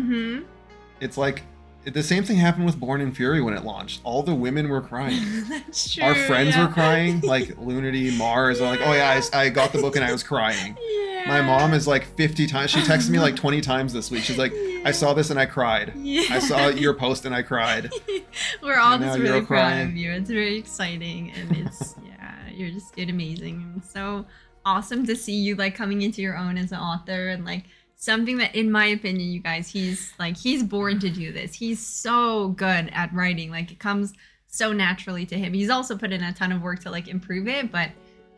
S2: it's like the same thing happened with Born in Fury when it launched. All the women were crying.
S1: That's true.
S2: Our friends
S1: yeah.
S2: were crying, like Lunity, Mars. Are like, oh yeah, I got the book and I was crying.
S1: Yeah.
S2: My mom is like 50 times. She texted me like 20 times this week. She's like, I saw this and I cried.
S1: Yeah.
S2: I saw your post and I cried.
S1: We're all
S2: And now
S1: just
S2: you're
S1: really proud
S2: crying.
S1: of you. It's very exciting, and it's you're just doing amazing. And so awesome to see you like coming into your own as an author, and like something that, in my opinion, you guys, he's born to do this. He's so good at writing. Like it comes so naturally to him. He's also put in a ton of work to like improve it, but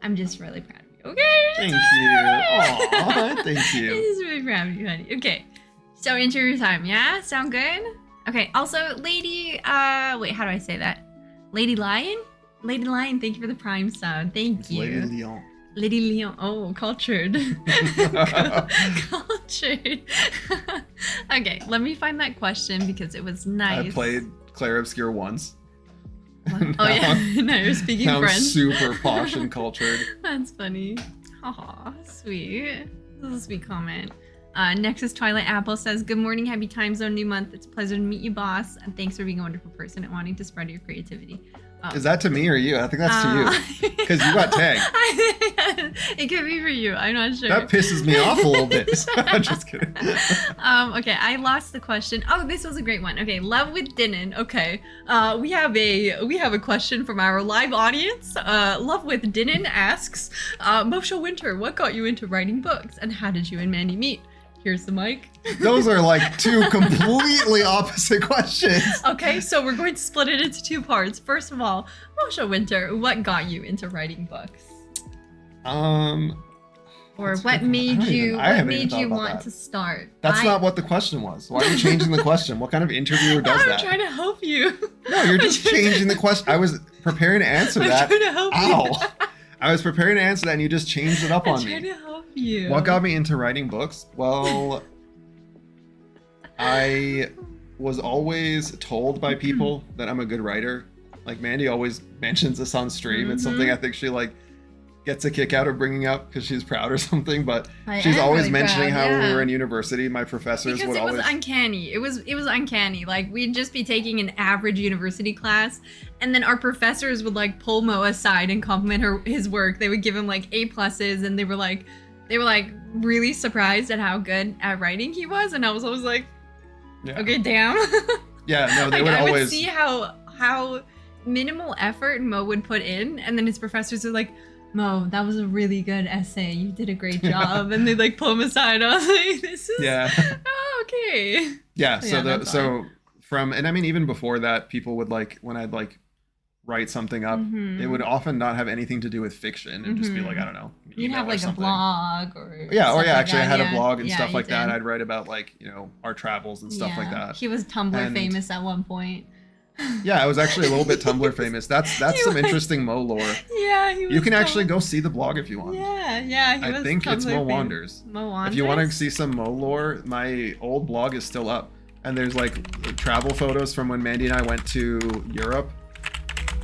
S1: I'm just really proud of you. Okay.
S2: Thank you. Aw, thank
S1: I'm
S2: you.
S1: just really proud of you, honey. Okay. So interview time, yeah? Sound good? Okay, also, Lady, wait, how do I say that? Lady Lion? Lady Lion, thank you for the Prime sub. Thank
S2: It's
S1: you.
S2: Lady Leon.
S1: Lady Leon. Oh, cultured. Cultured. Okay, let me find that question because it was nice.
S2: I played Claire Obscure once.
S1: Oh, yeah. Now you're speaking
S2: Now I'm
S1: French.
S2: super posh and cultured.
S1: That's funny. Aw, sweet. This is a sweet comment. Nexus Twilight Apple says, good morning, happy time zone, new month. It's a pleasure to meet you, boss. And thanks for being a wonderful person and wanting to spread your creativity. Oh.
S2: Is that to me or you? I think that's to you. Because you got tagged.
S1: It could be for you. I'm not sure.
S2: That pisses me off a little bit. Just kidding.
S1: Okay, I lost the question. Oh, this was a great one. Okay, Love with Dinan. Okay, we have a question from our live audience. Love with Dinan asks, Moshe Winter, what got you into writing books, and how did you and Mandy meet? Here's the mic.
S2: Those are like two completely opposite questions.
S1: Okay, so we're going to split it into 2 parts. First of all, Moshe Winter, what got you into writing books? Or what made you want to start?
S2: That's not what the question was. Why are you changing the question? What kind of interviewer does that?
S1: I'm trying to help you.
S2: No, you're just changing the question. I was preparing to answer that.
S1: I'm trying to help you.
S2: I was preparing to answer that and you just changed it up on me.
S1: I'm trying to help you.
S2: What got me into writing books? Well, I was always told by people that I'm a good writer. Like Mandy always mentions this on stream. It's something I think she like gets a kick out of bringing up because she's proud or something, but she's always really mentioning proud, how when we were in university, my professors
S1: because
S2: would always...
S1: It was uncanny. It was uncanny. Like, we'd just be taking an average university class, and then our professors would, like, pull Mo aside and compliment his work. They would give him, like, A+, and they were like really surprised at how good at writing he was, and I was always like, okay, damn.
S2: Yeah, no, they
S1: like,
S2: would
S1: I
S2: always...
S1: would see how minimal effort Mo would put in, and then his professors are like, Mo, that was a really good essay. You did a great job. And they like pull him aside. I was like, this is oh, okay.
S2: Yeah, so from, and I mean, even before that, people would like, when I'd like write something up, it would often not have anything to do with fiction and just be like, I don't know.
S1: You'd have like a blog or
S2: actually I had a blog and stuff like that. I'd write about like, you know, our travels and stuff like that.
S1: He was Tumblr famous at one point.
S2: Yeah, I was actually a little bit Tumblr famous. That's some interesting Mo lore.
S1: Yeah, he was.
S2: You can actually go see the blog if you want.
S1: Yeah.
S2: I think it's Mo Wanders.
S1: Mo Wanders.
S2: If you want to see some Mo lore, my old blog is still up, and there's like travel photos from when Mandy and I went to Europe,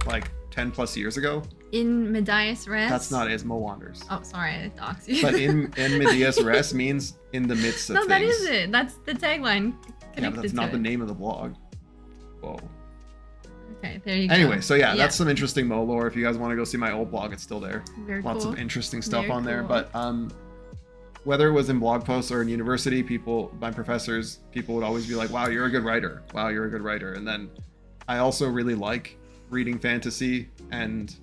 S2: like 10 plus years ago.
S1: In Medias Res.
S2: That's not it. It's Mo Wanders.
S1: Oh, sorry, I doxed you.
S2: But in Medias Res means in the midst of things.
S1: No, that is it. That's the tagline.
S2: Yeah, but that's not the name of the blog. Whoa.
S1: Okay, there you go.
S2: Anyway, so that's some interesting Mo lore. If you guys want to go see my old blog, it's still there.
S1: Very
S2: Lots
S1: cool.
S2: of interesting stuff on there.
S1: Cool.
S2: But whether it was in blog posts or in university, my professors, people would always be like, wow, you're a good writer. Wow, you're a good writer. And then I also really like reading fantasy. And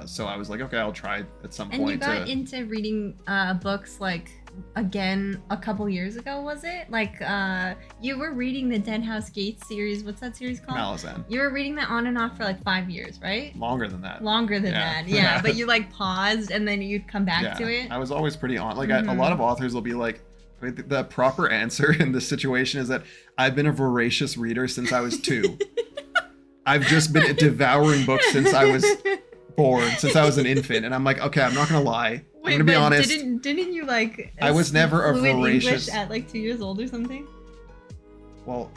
S2: so I was like, okay, I'll try at some point.
S1: And you got into reading books like again a couple years ago, was it? Like you were reading the Dead House Gates series. What's that series called?
S2: Malazan.
S1: You were reading that on and off for like 5 years, right?
S2: Longer than that.
S1: Yeah. But you like paused and then you'd come back to it.
S2: I was always pretty on. Like a lot of authors will be like, the proper answer in this situation is that I've been a voracious reader since I was 2. I've just been devouring books since I was born, since I was an infant. And I'm like, okay, I'm not gonna lie.
S1: Wait,
S2: I'm gonna be honest.
S1: Didn't you like?
S2: I was never a voracious.
S1: English at like 2 years old or something.
S2: Well.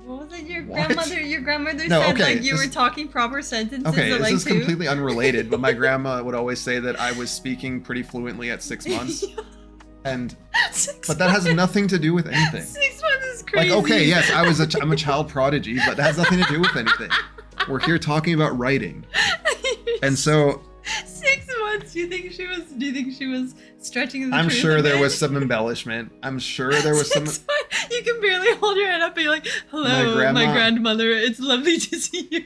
S1: What was it? Your grandmother said like you were talking proper sentences.
S2: Okay,
S1: at, like,
S2: this is
S1: 2?
S2: completely unrelated, but my grandma would always say that I was speaking pretty fluently at 6 months. And but that has nothing to do with anything.
S1: 6 months is crazy.
S2: Like, okay, yes, I'm a child prodigy, but that has nothing to do with anything. We're here talking about writing. And so
S1: 6 months. Do you think she was stretching the
S2: I'm
S1: truth
S2: sure there
S1: bit?
S2: was some embellishment. I'm sure there was some.
S1: You can barely hold your head up and you're like, hello, my grandmother. It's lovely to see you.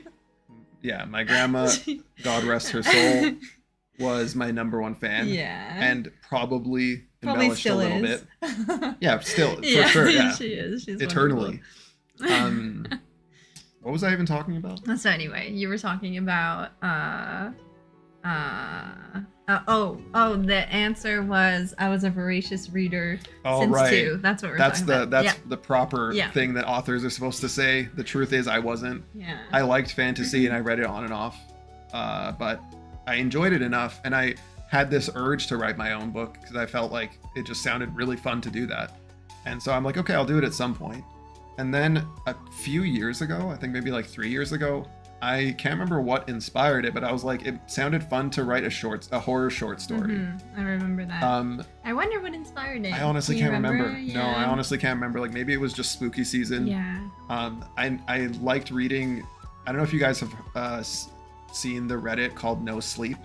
S2: Yeah, my grandma, God rest her soul, was my #1 fan.
S1: Yeah.
S2: And probably embellished
S1: still
S2: a little
S1: is.
S2: bit. Yeah, still, for sure. Yeah.
S1: She is. She's
S2: eternally. What was I even talking about?
S1: So anyway, you were talking about the answer was I was a voracious reader since 2. That's what we're talking about.
S2: That's the proper thing that authors are supposed to say. The truth is I wasn't.
S1: Yeah.
S2: I liked fantasy and I read it on and off. But I enjoyed it enough, and I had this urge to write my own book because I felt like it just sounded really fun to do that. And so I'm like, okay, I'll do it at some point. And then a few years ago, I think maybe like 3 years ago, I can't remember what inspired it, but I was like, it sounded fun to write a horror short story.
S1: I remember that. I wonder what inspired it.
S2: I honestly can't remember.
S1: Yeah.
S2: No, I honestly can't remember. Like maybe it was just spooky season.
S1: Yeah.
S2: I liked reading. I don't know if you guys have seen the Reddit called No Sleep.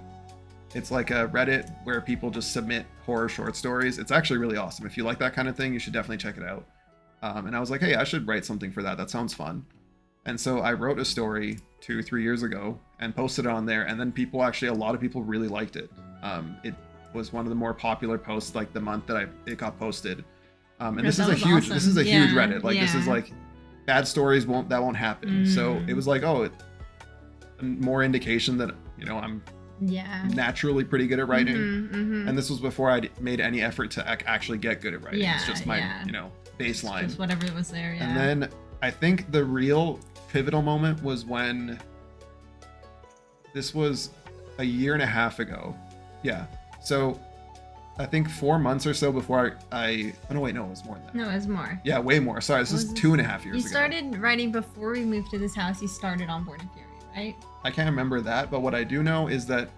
S2: It's like a Reddit where people just submit horror short stories. It's actually really awesome. If you like that kind of thing, you should definitely check it out. And I was like, hey, I should write something for that. That sounds fun. And so I wrote a story 2-3 years ago and posted it on there. And then a lot of people really liked it. It was one of the more popular posts like the month that it got posted. And this is a huge Reddit. Like this is like bad stories won't happen. So it was like, more indication that, I'm naturally pretty good at writing. And this was before I made any effort to actually get good at writing. It's just my, baseline.
S1: Just whatever was there,
S2: And then I think the real pivotal moment was when this was a year and a half ago. Yeah. So I think 4 months or so before it was more than that.
S1: No, it was more.
S2: Yeah, way more. Sorry, this is 2.5 years ago.
S1: You started writing before we moved to this house. You started on Born and Fury, right?
S2: I can't remember that, but what I do know is that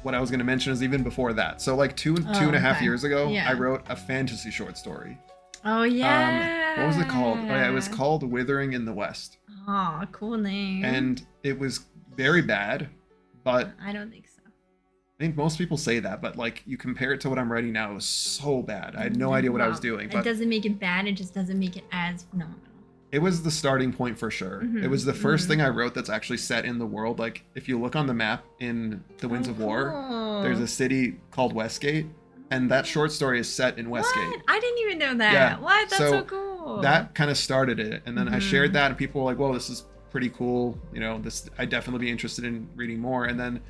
S2: what I was going to mention is even before that. So like two and a half years ago,
S1: Yeah.
S2: I wrote a fantasy short story.
S1: Oh yeah.
S2: What was it called? Oh yeah, it was called Withering in the West.
S1: Oh, cool name.
S2: And it was very bad, but
S1: I don't think so.
S2: I think most people say that, but like you compare it to what I'm writing now, it was so bad. I had no idea what I was doing. But
S1: it doesn't make it bad, it just doesn't make it as phenomenal.
S2: It was the starting point for sure. It was the first thing I wrote that's actually set in the world. Like if you look on the map in The Winds of War, there's a city called Westgate, and that short story is set in Westgate.
S1: What? I didn't even know that.
S2: Yeah.
S1: What? That's so cool.
S2: That kind of started it, and then I shared that, and people were like, "Whoa, this is pretty cool." You know, this I'd definitely be interested in reading more. And then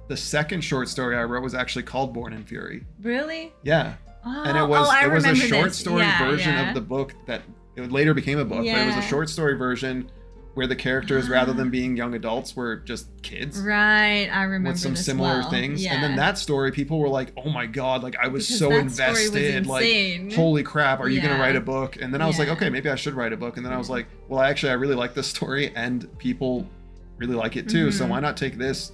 S2: the second short story I wrote was actually called Born in Fury.
S1: Really?
S2: Yeah.
S1: Oh,
S2: And it was a short story version
S1: yeah.
S2: of the book that it later became a book, but it was a short story version where the characters, rather than being young adults, were just kids.
S1: Right, I remember
S2: with some
S1: this
S2: similar
S1: well.
S2: things.
S1: Yeah.
S2: And then that story, people were like, "Oh my god, like I was
S1: Because
S2: so
S1: that story was
S2: invested, like
S1: insane.
S2: holy crap, are you gonna write a book?" And then I was like,
S1: Yeah.
S2: "Okay, maybe I should write a book." And then I was like, "Well, actually, I really like this story, and people really like it too. So why not take this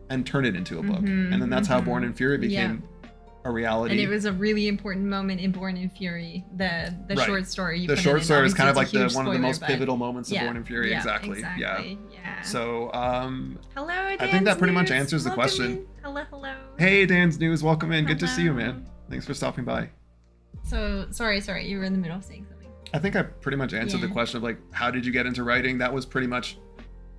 S2: and turn it into a book?" And then that's how Born in Fury became a reality.
S1: And it was a really important moment in Born in Fury, the short story. You
S2: the
S1: put
S2: short
S1: in.
S2: story is kind of
S1: Obviously,
S2: like
S1: it's a
S2: one of the
S1: huge
S2: most
S1: spoiler,
S2: pivotal moments of
S1: but
S2: Born in Fury. Exactly.
S1: Yeah.
S2: So
S1: Hello, Dan.
S2: I think that pretty much answers the question.
S1: Hello.
S2: Hey, Dan's News, welcome in. Good to see you, man. Thanks for stopping by.
S1: So sorry, you were in the middle of saying something.
S2: I think I pretty much answered the question of like, how did you get into writing? That was pretty much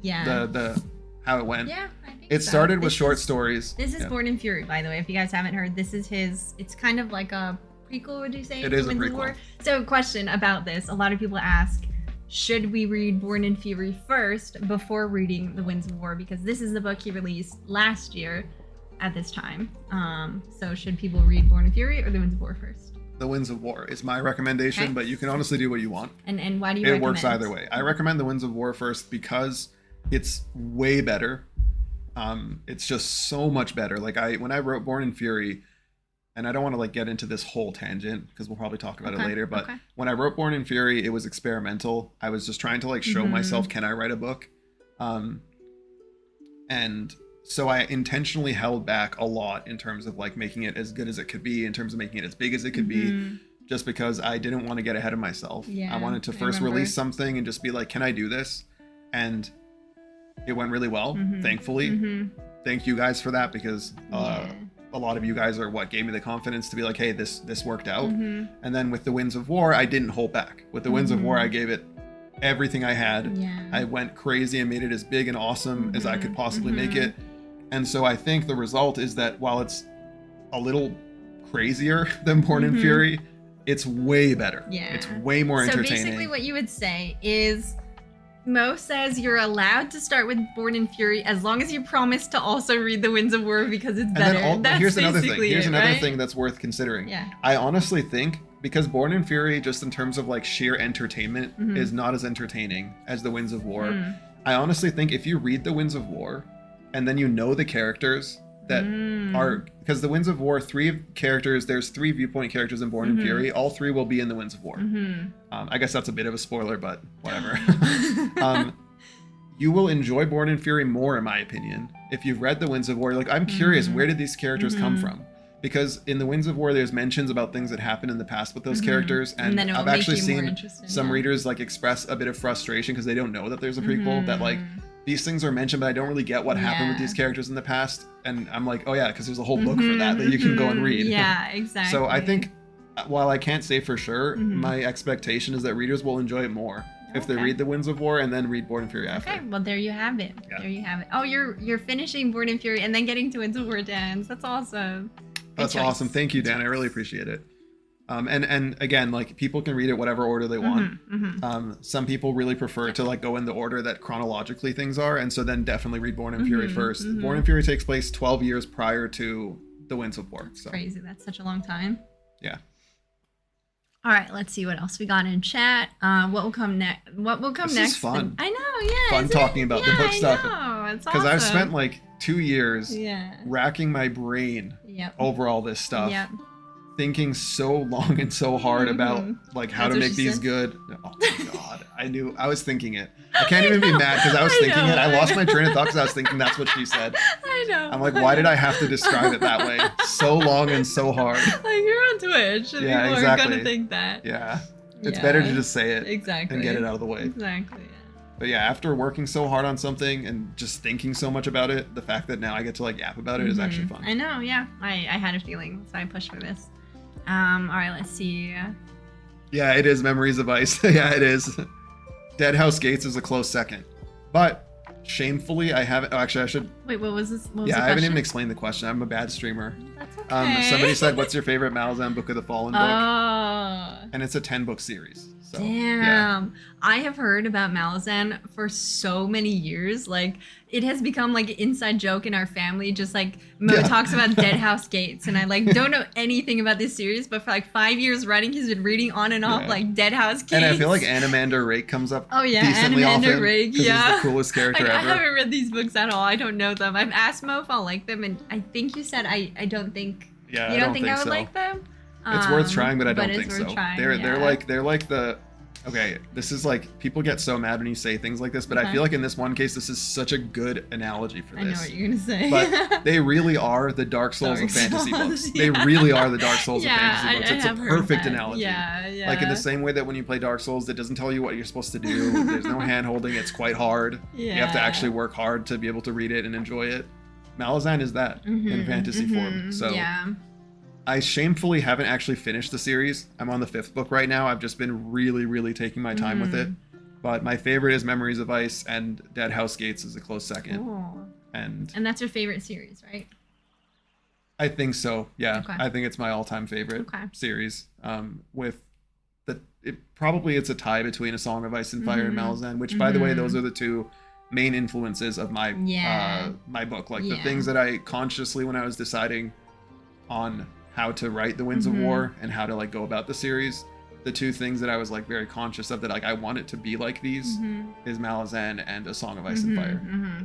S2: the how it went.
S1: Yeah, I think
S2: it started with short stories.
S1: This is Born in Fury, by the way. If you guys haven't heard, this is his. It's kind of like a prequel, would you say?
S2: It is a prequel.
S1: So, question about this: a lot of people ask, should we read Born in Fury first before reading The Winds of War? Because this is the book he released last year at this time. So, should people read Born in Fury or The Winds of War first?
S2: The Winds of War is my recommendation, but you can honestly do what you want.
S1: And why do you?
S2: It works either way. I recommend The Winds of War first because it's way better. It's just so much better. Like when I wrote Born in Fury, and I don't want to like get into this whole tangent because we'll probably talk about it later, but when I wrote Born in Fury, it was experimental. I was just trying to like show myself, can I write a book? And so I intentionally held back a lot in terms of like making it as good as it could be, in terms of making it as big as it could be, just because I didn't want to get ahead of myself. I wanted to first release something and just be like, can I do this? And it went really well, thankfully. Thank you guys for that, because a lot of you guys are what gave me the confidence to be like, hey, this worked out. And then with The Winds of War, I didn't hold back. With The Winds of War, I gave it everything I had. I went crazy and made it as big and awesome as I could possibly make it. And so I think the result is that while it's a little crazier than Born in Fury, it's way better. It's way more entertaining.
S1: So basically what you would say is, Mo says you're allowed to start with Born in Fury as long as you promise to also read The Winds of War because it's better.
S2: And then here's another thing. Here's another thing that's worth considering. I honestly think, because Born in Fury, just in terms of like sheer entertainment, is not as entertaining as The Winds of War. I honestly think if you read The Winds of War and then you know the characters that are, because The Winds of War, there's 3 viewpoint characters in Born in Fury. All 3 will be in The Winds of War. I guess that's a bit of a spoiler, but whatever. You will enjoy Born in Fury more, in my opinion, if you've read The Winds of War. You're like, I'm curious, where did these characters come from? Because in The Winds of War, there's mentions about things that happened in the past with those characters, and I've actually seen some readers like express a bit of frustration because they don't know that there's a prequel, that like these things are mentioned, but I don't really get what happened with these characters in the past. And I'm like, oh yeah, because there's a whole book for that you can go and read.
S1: Yeah, exactly.
S2: So I think, while I can't say for sure, my expectation is that readers will enjoy it more if they read The Winds of War and then read Born in Fury after.
S1: Okay, well there you have it. There you have it. Oh, you're finishing Born in Fury and then getting to Winds of War, Dan. That's awesome.
S2: That's awesome. Thank you, Dan. I really appreciate it. And again, like, people can read it whatever order they want. Some people really prefer to like go in the order that chronologically things are, and so then definitely read Born in Fury first. Born in Fury takes place 12 years prior to The Winds of War. So.
S1: Crazy. That's such a long time.
S2: Yeah.
S1: All right, let's see what else we got in chat. What will come next? What will come next?
S2: Is fun.
S1: I know, yeah.
S2: Fun talking about the book stuff.
S1: It's
S2: because
S1: awesome.
S2: I've spent like 2 years racking my brain over all this stuff. thinking so long and so hard about like how to make these good. Oh my god, I was thinking it. I can't even be mad because I was thinking it. I lost my train of thought because I was thinking that's what she said.
S1: I know.
S2: I'm like, why did I have to describe it that way? So long and so hard.
S1: Like, you're on Twitch and
S2: Yeah,
S1: people
S2: exactly.
S1: are gonna think that.
S2: Yeah. It's better to just say it
S1: exactly
S2: and get it out of the way.
S1: Exactly. Yeah.
S2: But yeah, after working so hard on something and just thinking so much about it, the fact that now I get to like yap about it is actually fun.
S1: I know, yeah. I had a feeling, so I pushed for this. All right, let's see.
S2: Yeah, it is Memories of Ice. Yeah, it is. Dead House Gates is a close second. But shamefully, I haven't. Oh, actually, I should.
S1: Wait, what was this? What was
S2: yeah,
S1: the
S2: I haven't even
S1: question?
S2: explained the question. I'm a bad streamer.
S1: That's okay.
S2: Somebody said, "What's your favorite Malazan Book of the Fallen book?"
S1: Oh.
S2: And it's a 10-book series. So,
S1: Damn.
S2: Yeah.
S1: I have heard about Malazan for so many years. Like, it has become like an inside joke in our family. Just like Mo talks about Dead House Gates, and I like don't know anything about this series, but for like 5 years running, he's been reading on and off like Dead House Gates.
S2: And I feel like Animander Rake comes up.
S1: Oh yeah,
S2: decently
S1: Animander
S2: often,
S1: Rake.
S2: He's
S1: Yeah,
S2: the coolest character
S1: like,
S2: ever.
S1: I haven't read these books at all. I don't know them. I've asked Mo if I'll like them, and I think you said I don't think.
S2: Yeah,
S1: you don't think I would
S2: so.
S1: like them?
S2: It's worth trying, but I don't think so.
S1: Trying,
S2: they're like the. Okay, this is like people get so mad when you say things like this, but I feel like in this one case, this is such a good analogy for this.
S1: I know what you're gonna say.
S2: But they really are the Dark Souls of fantasy books. They really are the Dark Souls of fantasy books. It's a perfect analogy.
S1: Yeah.
S2: Like in the same way that when you play Dark Souls, it doesn't tell you what you're supposed to do. There's no hand holding. It's quite hard. You have to actually work hard to be able to read it and enjoy it. Malazan is that in fantasy form. So I shamefully haven't actually finished the series. I'm on the 5th book right now. I've just been really, really taking my time with it. But my favorite is Memories of Ice, and Dead House Gates is a close second.
S1: Cool.
S2: And
S1: that's your favorite series, right?
S2: I think so. Yeah,
S1: okay.
S2: I think it's my all-time favorite series. With it's a tie between A Song of Ice and Fire and Malazan, which, by the way, those are the two main influences of my my book. Like the things that I consciously, when I was deciding on how to write The Winds of War and how to like go about the series, the two things that I was like very conscious of that like I want it to be like these is Malazan and A Song of Ice and Fire.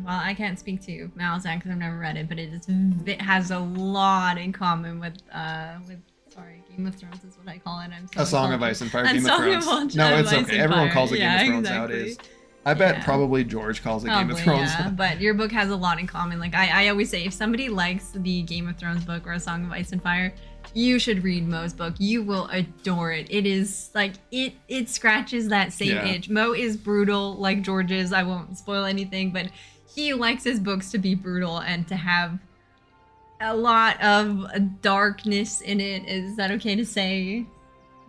S1: Well, I can't speak to Malazan because I've never read it, but it has a lot in common with Game of Thrones is what I call it.
S2: A Song of Ice and Fire, Game of Thrones. No, it's okay. Everyone calls it Game of Thrones nowadays. I bet probably George calls it Game of Thrones.
S1: Yeah, but your book has a lot in common. Like I always say, if somebody likes the Game of Thrones book or A Song of Ice and Fire, you should read Mo's book. You will adore it. It is like it scratches that same itch. Mo is brutal like George is. I won't spoil anything, but he likes his books to be brutal and to have a lot of darkness in it. Is that okay to say?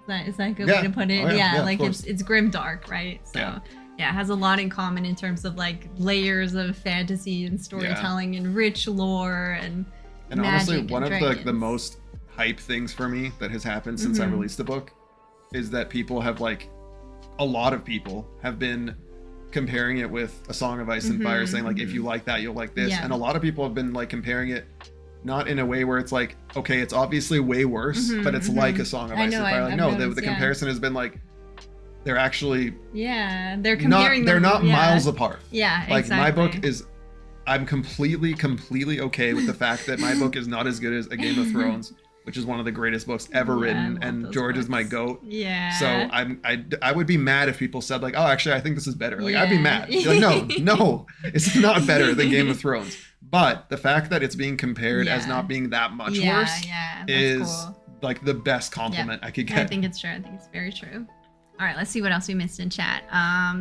S1: Is that a good way to put it?
S2: Oh, yeah,
S1: like it's grim dark, right? So yeah, it has a lot in common in terms of like layers of fantasy and storytelling and rich lore and
S2: honestly, one of the most hype things for me that has happened since I released the book is that people have like a lot of people have been comparing it with A Song of Ice and Fire, saying like if you like that you'll like this, and a lot of people have been like comparing it not in a way where it's like, okay, it's obviously way worse, but it's like A Song of Ice and Fire. Like no, the comparison has been like they're actually
S1: they're comparing
S2: they're not miles apart.
S1: Like exactly.
S2: My book is I'm completely okay with the fact that my book is not as good as A Game of Thrones, which is one of the greatest books ever written, and George is my goat. So I would be mad if people said like, oh, actually I think this is better. Like I'd be mad. Be like, no, it's not better than Game of Thrones. But the fact that it's being compared as not being that much worse is like the best compliment I could get.
S1: I think it's true. I think it's very true. All right, let's see what else we missed in chat.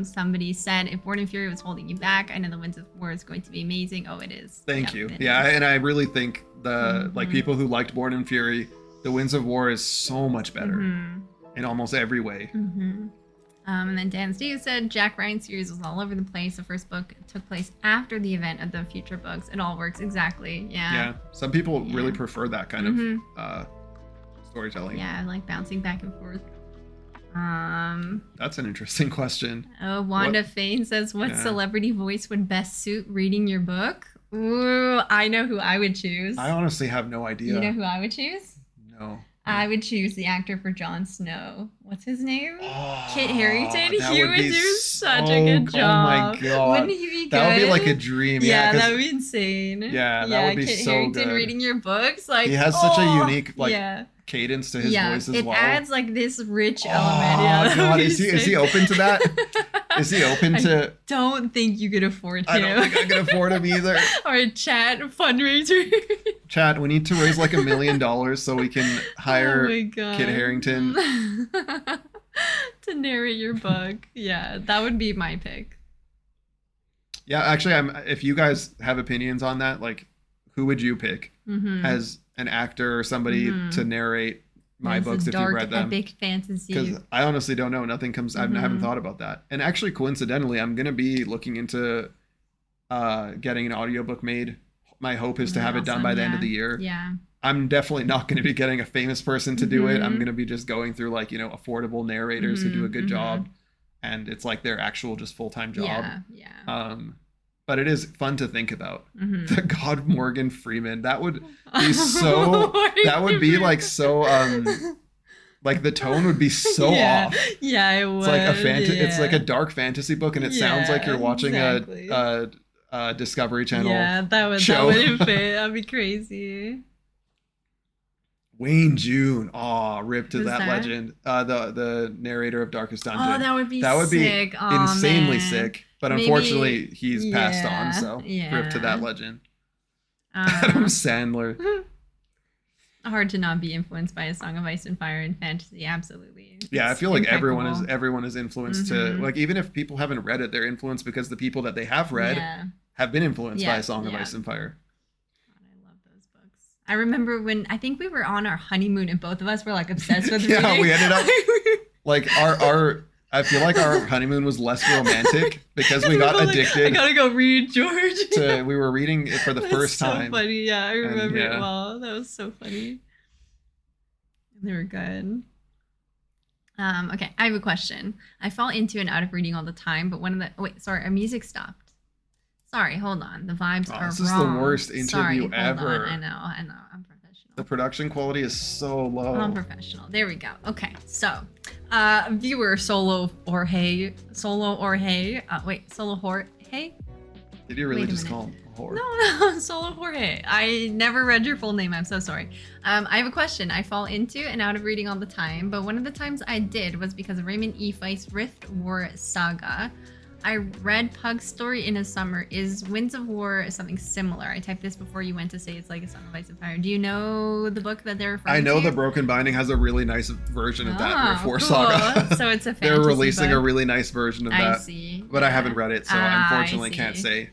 S1: Somebody said, if Born and Fury was holding you back, I know The Winds of War is going to be amazing. Oh, it is. Thank
S2: you. Yeah, and I really think the like people who liked Born and Fury, The Winds of War is so much better in almost every way.
S1: And then Dan Steve said, Jack Ryan's series was all over the place. The first book took place after the event of the future books. It all works exactly. Yeah.
S2: Some people really prefer that kind of storytelling.
S1: Yeah, like bouncing back and forth.
S2: That's an interesting question.
S1: Oh, Wanda Fain says, what celebrity voice would best suit reading your book? Ooh, I know who I would choose.
S2: I honestly have no idea.
S1: You know who I would choose?
S2: No.
S1: I would choose the actor for Jon Snow. What's his name? Kit Harington. He would do such a good job.
S2: Oh my god.
S1: Wouldn't he be good?
S2: That would be like a dream.
S1: Yeah, that would be insane.
S2: Yeah, that would be
S1: Kit
S2: so
S1: Harington
S2: good.
S1: reading your books. Like
S2: he has such a unique cadence to his voice as well.
S1: It adds like this rich element. Yeah,
S2: God, is he open to that? Is he open to?
S1: Don't think you could afford him.
S2: I don't think I can afford him either.
S1: Or a chat fundraiser.
S2: Chat, we need to raise like $1 million so we can hire Kit Harington
S1: to narrate your book. Yeah, that would be my pick.
S2: Yeah, actually, if you guys have opinions on that, like, who would you pick as an actor or somebody to narrate my books if you've read them?
S1: Epic fantasy.
S2: Because I honestly don't know. Nothing comes. I haven't thought about that. And actually, coincidentally, I'm gonna be looking into getting an audiobook made. My hope is to have it done by the end of the year.
S1: Yeah.
S2: I'm definitely not going to be getting a famous person to do it. I'm going to be just going through like, you know, affordable narrators who do a good job, and it's like their actual just full-time job.
S1: Yeah.
S2: But it is fun to think about. The God Morgan Freeman. That would be so. That would be like so. Like the tone would be so off.
S1: Yeah, it would.
S2: It's like It's like a dark fantasy book, and it sounds like you're watching a Discovery Channel.
S1: Yeah, that wouldn't fit. That'd be crazy.
S2: Wayne June. Oh, rip to that legend. The narrator of Darkest Dungeon.
S1: Oh, that would be
S2: sick. Insanely sick. But unfortunately, he's passed on, so rip to that legend. Adam Sandler.
S1: Hard to not be influenced by A Song of Ice and Fire and fantasy, absolutely.
S2: Yeah, I feel like everyone is influenced to, like, even if people haven't read it, they're influenced because the people that they have read have been influenced by A Song of Ice and Fire.
S1: I remember when I think we were on our honeymoon and both of us were like obsessed with reading.
S2: Yeah, we ended up like our I feel like our honeymoon was less romantic because we got addicted.
S1: I gotta go read George.
S2: We were reading it for the first time.
S1: So funny, yeah, I remember it well. That was so funny. They were good. Okay, I have a question. I fall into and out of reading all the time, but our music stopped. Sorry, hold on. The vibes are wrong.
S2: This is the worst interview ever.
S1: I know. I'm professional.
S2: The production quality is so low.
S1: I'm professional. There we go. Okay, so viewer Solo Jorge. Solo Jorge.
S2: Did you really just call him Jorge?
S1: No, Solo Jorge. I never read your full name. I'm so sorry. I have a question. I fall into and out of reading all the time, but one of the times I did was because of Raymond E. Feist's Rift War Saga. I read Pug's story in a summer. Is Winds of War something similar? I typed this before you went to say it's like A Song of Ice and Fire. Do you know the book that they're referring to?
S2: I know the Broken Binding has a really nice version of that Rift War Saga.
S1: So it's a fantasy
S2: They're releasing
S1: book.
S2: a really nice version of that.
S1: I see.
S2: But I haven't read it, so unfortunately can't say.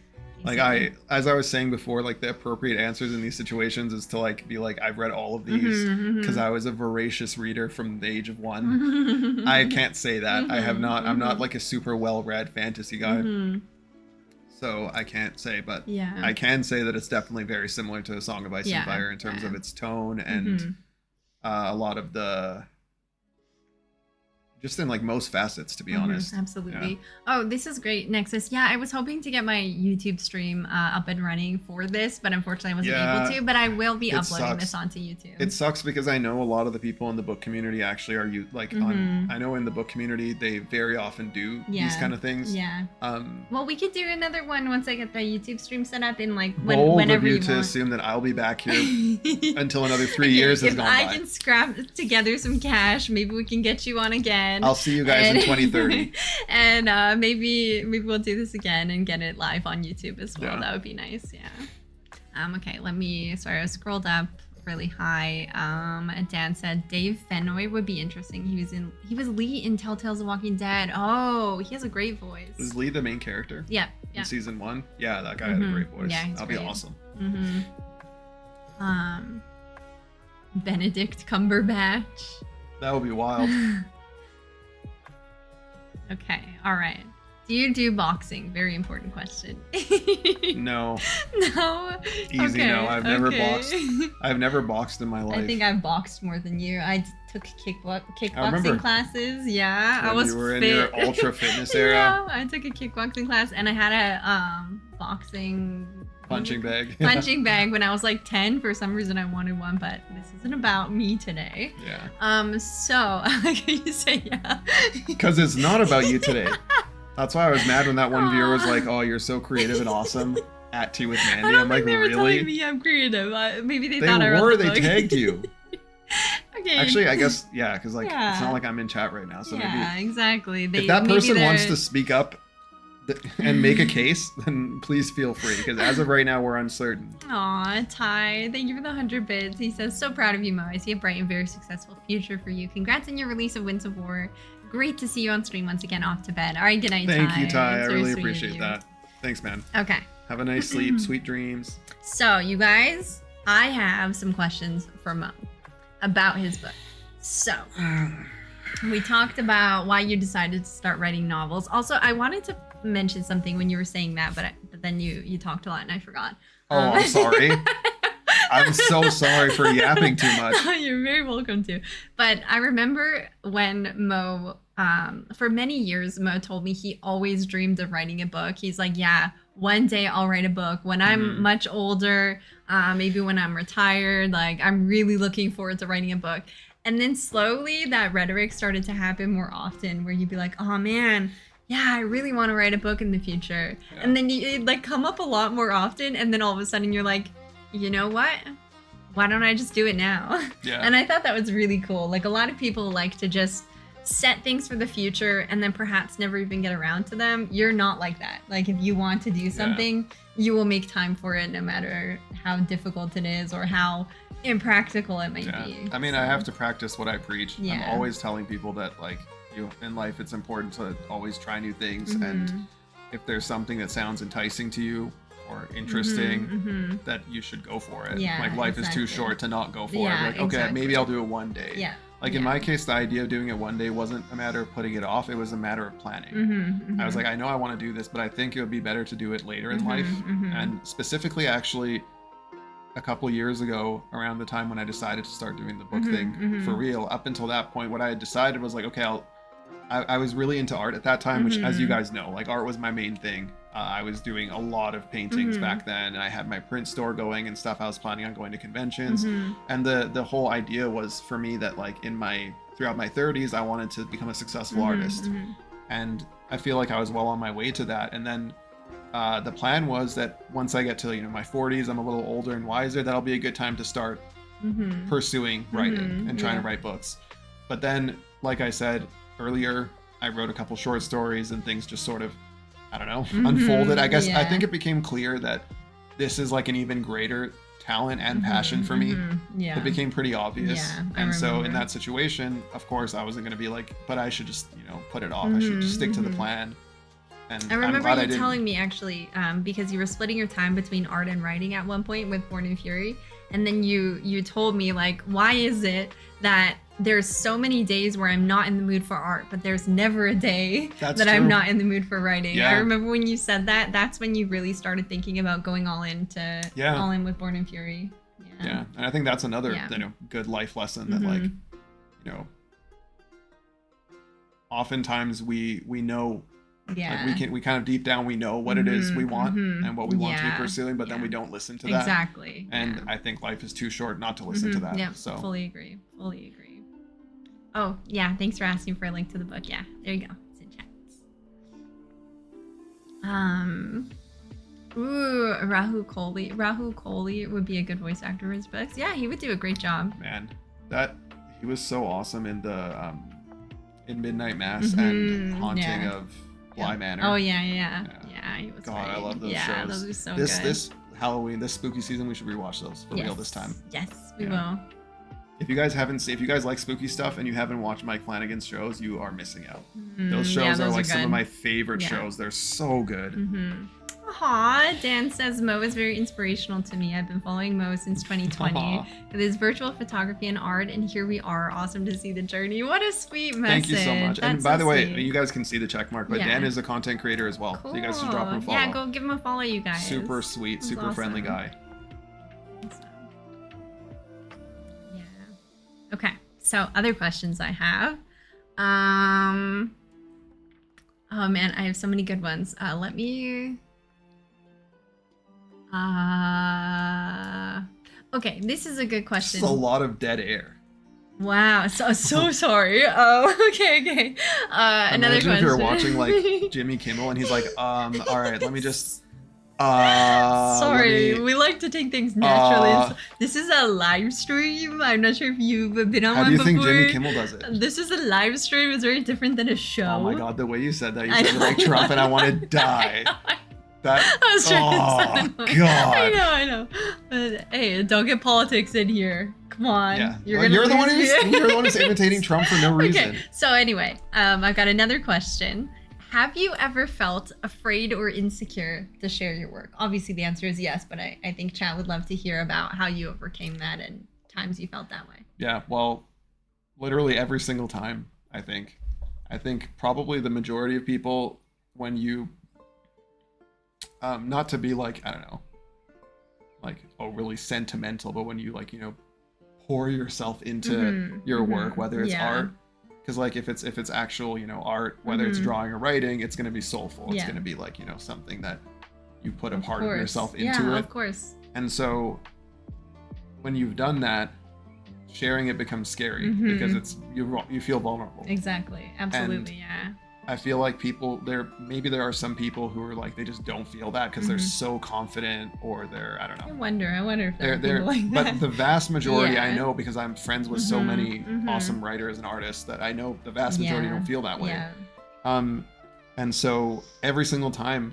S2: Like as I was saying before, like the appropriate answers in these situations is to like be like, I've read all of these because I was a voracious reader from the age of 1. I can't say that. I have not. I'm not like a super well-read fantasy guy, so I can't say. But I can say that it's definitely very similar to A Song of Ice and Fire in terms of its tone and a lot of the. Just in like most facets, to be honest.
S1: Absolutely. Yeah. Oh, this is great, Nexus. Yeah, I was hoping to get my YouTube stream up and running for this, but unfortunately I wasn't able to. But I will be uploading this onto YouTube.
S2: It sucks because I know a lot of the people in the book community actually are I know in the book community they very often do these kind of things.
S1: Yeah. Well, we could do another one once I get the YouTube stream set up in like
S2: whenever
S1: you
S2: want. To assume that I'll be back here until another 3 years has gone by.
S1: If I can scrap together some cash, maybe we can get you on again.
S2: I'll see you guys in 2030.
S1: And maybe we'll do this again and get it live on YouTube as well. That would be nice. Yeah. Okay, sorry, I scrolled up really high. Dan said Dave Fennoy would be interesting. He was Lee in Telltales The Walking Dead. Oh, he has a great voice.
S2: Is Lee the main character?
S1: Yeah.
S2: In season 1? Yeah, that guy had a great voice.
S1: Yeah,
S2: that'll be awesome.
S1: Benedict Cumberbatch.
S2: That would be wild.
S1: Okay, all right. Do you do boxing? Very important question.
S2: No.
S1: No?
S2: Easy no. I've never boxed. I've never boxed in my life.
S1: I think I've boxed more than you. I took kickboxing classes. Yeah, I was
S2: you were
S1: fit.
S2: In your ultra fitness era.
S1: Yeah, I took a kickboxing class and I had a boxing
S2: punching bag.
S1: Punching bag when I was like 10. For some reason I wanted one, but this isn't about me today.
S2: Yeah.
S1: So can you say yeah?
S2: Because it's not about you today. That's why I was mad when that one viewer was like, "Oh, you're so creative and awesome." At Tea with Mandy. I'm like,
S1: they were
S2: really?
S1: Telling me I'm creative. Maybe they thought I wrote the book.
S2: They tagged you.
S1: Okay.
S2: Actually, I guess, yeah, because like it's not like I'm in chat right now, so maybe
S1: exactly.
S2: If that person wants to speak up and make a case, then please feel free, because as of right now, we're uncertain.
S1: Aw, Ty, thank you for the 100 bits. He says, so proud of you, Mo. I see a bright and very successful future for you. Congrats on your release of Winds of War. Great to see you on stream once again. Off to bed. All right, good night, Ty.
S2: Thank you, Ty. I really
S1: sweet
S2: appreciate that. Thanks, man.
S1: Okay.
S2: Have a nice sleep. Sweet dreams.
S1: So, you guys, I have some questions for Mo about his book. So, we talked about why you decided to start writing novels. Also, I wanted to mention something when you were saying that, but then you talked a lot and I forgot.
S2: Oh, I'm sorry. I'm so sorry for yapping too much.
S1: You're very welcome to. But I remember when Mo, for many years, Mo told me he always dreamed of writing a book. He's like, yeah, one day I'll write a book when I'm much older, maybe when I'm retired. Like, I'm really looking forward to writing a book. And then slowly that rhetoric started to happen more often, where you'd be like, oh man, yeah, I really want to write a book in the future. Yeah. And then it'd like come up a lot more often. And then all of a sudden you're like, you know what? Why don't I just do it now? Yeah. And I thought that was really cool. Like, a lot of people like to just set things for the future and then perhaps never even get around to them. You're not like that. Like, if you want to do something, you will make time for it no matter how difficult it is or how impractical it might be.
S2: I mean, I have to practice what I preach. I'm always telling people that, like, in life, it's important to always try new things. And if there's something that sounds enticing to you or interesting, that you should go for it. Yeah, like, life is too short to not go for it. Like, okay, maybe I'll do it one day. Yeah. Like, in my case, the idea of doing it one day wasn't a matter of putting it off. It was a matter of planning. I was like, I know I want to do this, but I think it would be better to do it later in life. And specifically, actually, a couple years ago, around the time when I decided to start doing the book thing for real, up until that point, what I had decided was like, okay, I was really into art at that time, which, as you guys know, like, art was my main thing. I was doing a lot of paintings back then, and I had my print store going and stuff. I was planning on going to conventions, and the whole idea was for me that, like, throughout my 30s, I wanted to become a successful artist, and I feel like I was well on my way to that. And then the plan was that once I get to my 40s, I'm a little older and wiser, that'll be a good time to start pursuing writing and trying to write books. But then, like I said earlier, I wrote a couple short stories and things just sort of, I don't know, unfolded. I guess I think it became clear that this is like an even greater talent and passion for me. It became pretty obvious. And so in that situation, of course, I wasn't going to be like, but I should just, put it off. I should just stick to the plan. And
S1: I remember you telling me, actually, because you were splitting your time between art and writing at one point with Born in Fury. And then you told me, like, why is it that there's so many days where I'm not in the mood for art, but there's never a day that I'm not in the mood for writing. I remember when you said that, that's when you really started thinking about going all in with Born in Fury.
S2: And I think that's another good life lesson that, like, oftentimes we know, like, we kind of deep down we know what it is we want and what we want to be pursuing, but then we don't listen to that.
S1: Exactly.
S2: And I think life is too short not to listen to that.
S1: Yeah, so fully agree. Oh, yeah, thanks for asking for a link to the book. Yeah, there you go. It's in chat. Rahul Kohli would be a good voice actor for his books. Yeah, he would do a great job.
S2: Man, he was so awesome in the in Midnight Mass and Haunting of Bly Manor.
S1: Oh yeah, he was.
S2: God, great. I love those shows.
S1: Yeah, those are so
S2: good. This Halloween, this spooky season, we should rewatch those for real this time.
S1: Yes, we will.
S2: If you guys if you guys like spooky stuff and you haven't watched Mike Flanagan's shows, you are missing out. Those shows are like some of my favorite shows. They're so good.
S1: Aw, Dan says Mo is very inspirational to me. I've been following Mo since 2020 with his virtual photography and art, and here we are. Awesome to see the journey. What a sweet message.
S2: Thank you so much. And by the way, you guys can see the check mark, but Dan is a content creator as well. Cool. So you guys should drop him a follow.
S1: Yeah, go give him a follow, you guys.
S2: Super sweet, super friendly guy.
S1: Okay, so other questions I have. Oh man, I have so many good ones. Let me. Okay, this is a good question.
S2: It's a lot of dead air.
S1: Wow, so sorry. Oh, okay. Another question.
S2: Imagine if you're watching like Jimmy Kimmel and he's like, all right, let me just
S1: Sorry, we like to take things naturally. This is a live stream. I'm not sure if you've been on one before.
S2: How do you think Jimmy Kimmel does it?
S1: This is a live stream. It's very different than a show.
S2: Oh my god, the way you said that, you said it like Trump, and I want to die. That.
S1: I was trying
S2: to God.
S1: I know. But hey, don't get politics in here. Come on.
S2: Yeah. You're the one who's imitating Trump for no reason.
S1: Okay. So anyway, I've got another question. Have you ever felt afraid or insecure to share your work? Obviously, the answer is yes, but I think chat would love to hear about how you overcame that and times you felt that way.
S2: Yeah, well, literally every single time, I think. I think probably the majority of people, when you, not to be like, I don't know, like overly sentimental, but when you like, you know, pour yourself into your work, whether it's art, because like if it's actual, you know, art, whether it's drawing or writing, it's going to be soulful. It's going to be like, you know, something that you put a part of yourself into it.
S1: Yeah, of course.
S2: And so when you've done that, sharing it becomes scary because it's you feel vulnerable.
S1: Exactly. Absolutely.
S2: And I feel like there are some people who are like, they just don't feel that because they're so confident, or they're, I don't know.
S1: I wonder if they're like that.
S2: But the vast majority, I know, because I'm friends with so many awesome writers and artists, that I know the vast majority don't feel that way.
S1: Yeah.
S2: And so every single time,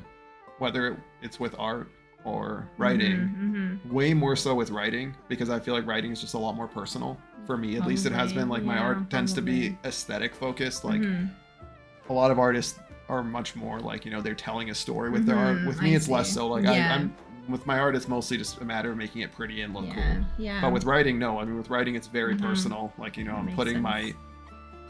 S2: whether it's with art or writing, way more so with writing, because I feel like writing is just a lot more personal for me. At least it has been. Like my art tends to be aesthetic focused. Like a lot of artists are much more like, you know, they're telling a story with their art. With me, it's less so. Like I'm with my art, it's mostly just a matter of making it pretty and look cool. Yeah. But with writing, no. I mean, with writing, it's very personal. Like, you know, I'm putting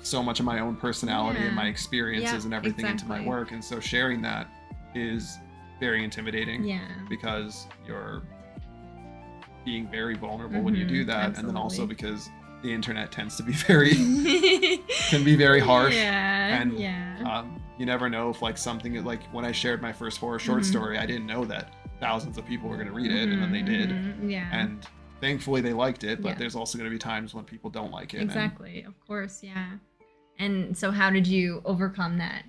S2: so much of my own personality and my experiences and everything into my work, and so sharing that is very intimidating. Yeah. Because you're being very vulnerable when you do that, and then also because the internet tends to be can be very harsh. And you never know if like something, like when I shared my first horror short story, I didn't know that thousands of people were going to read it, and then they did. And thankfully they liked it, but there's also going to be times when people don't like it.
S1: Exactly. Of course. Yeah. And so how did you overcome that?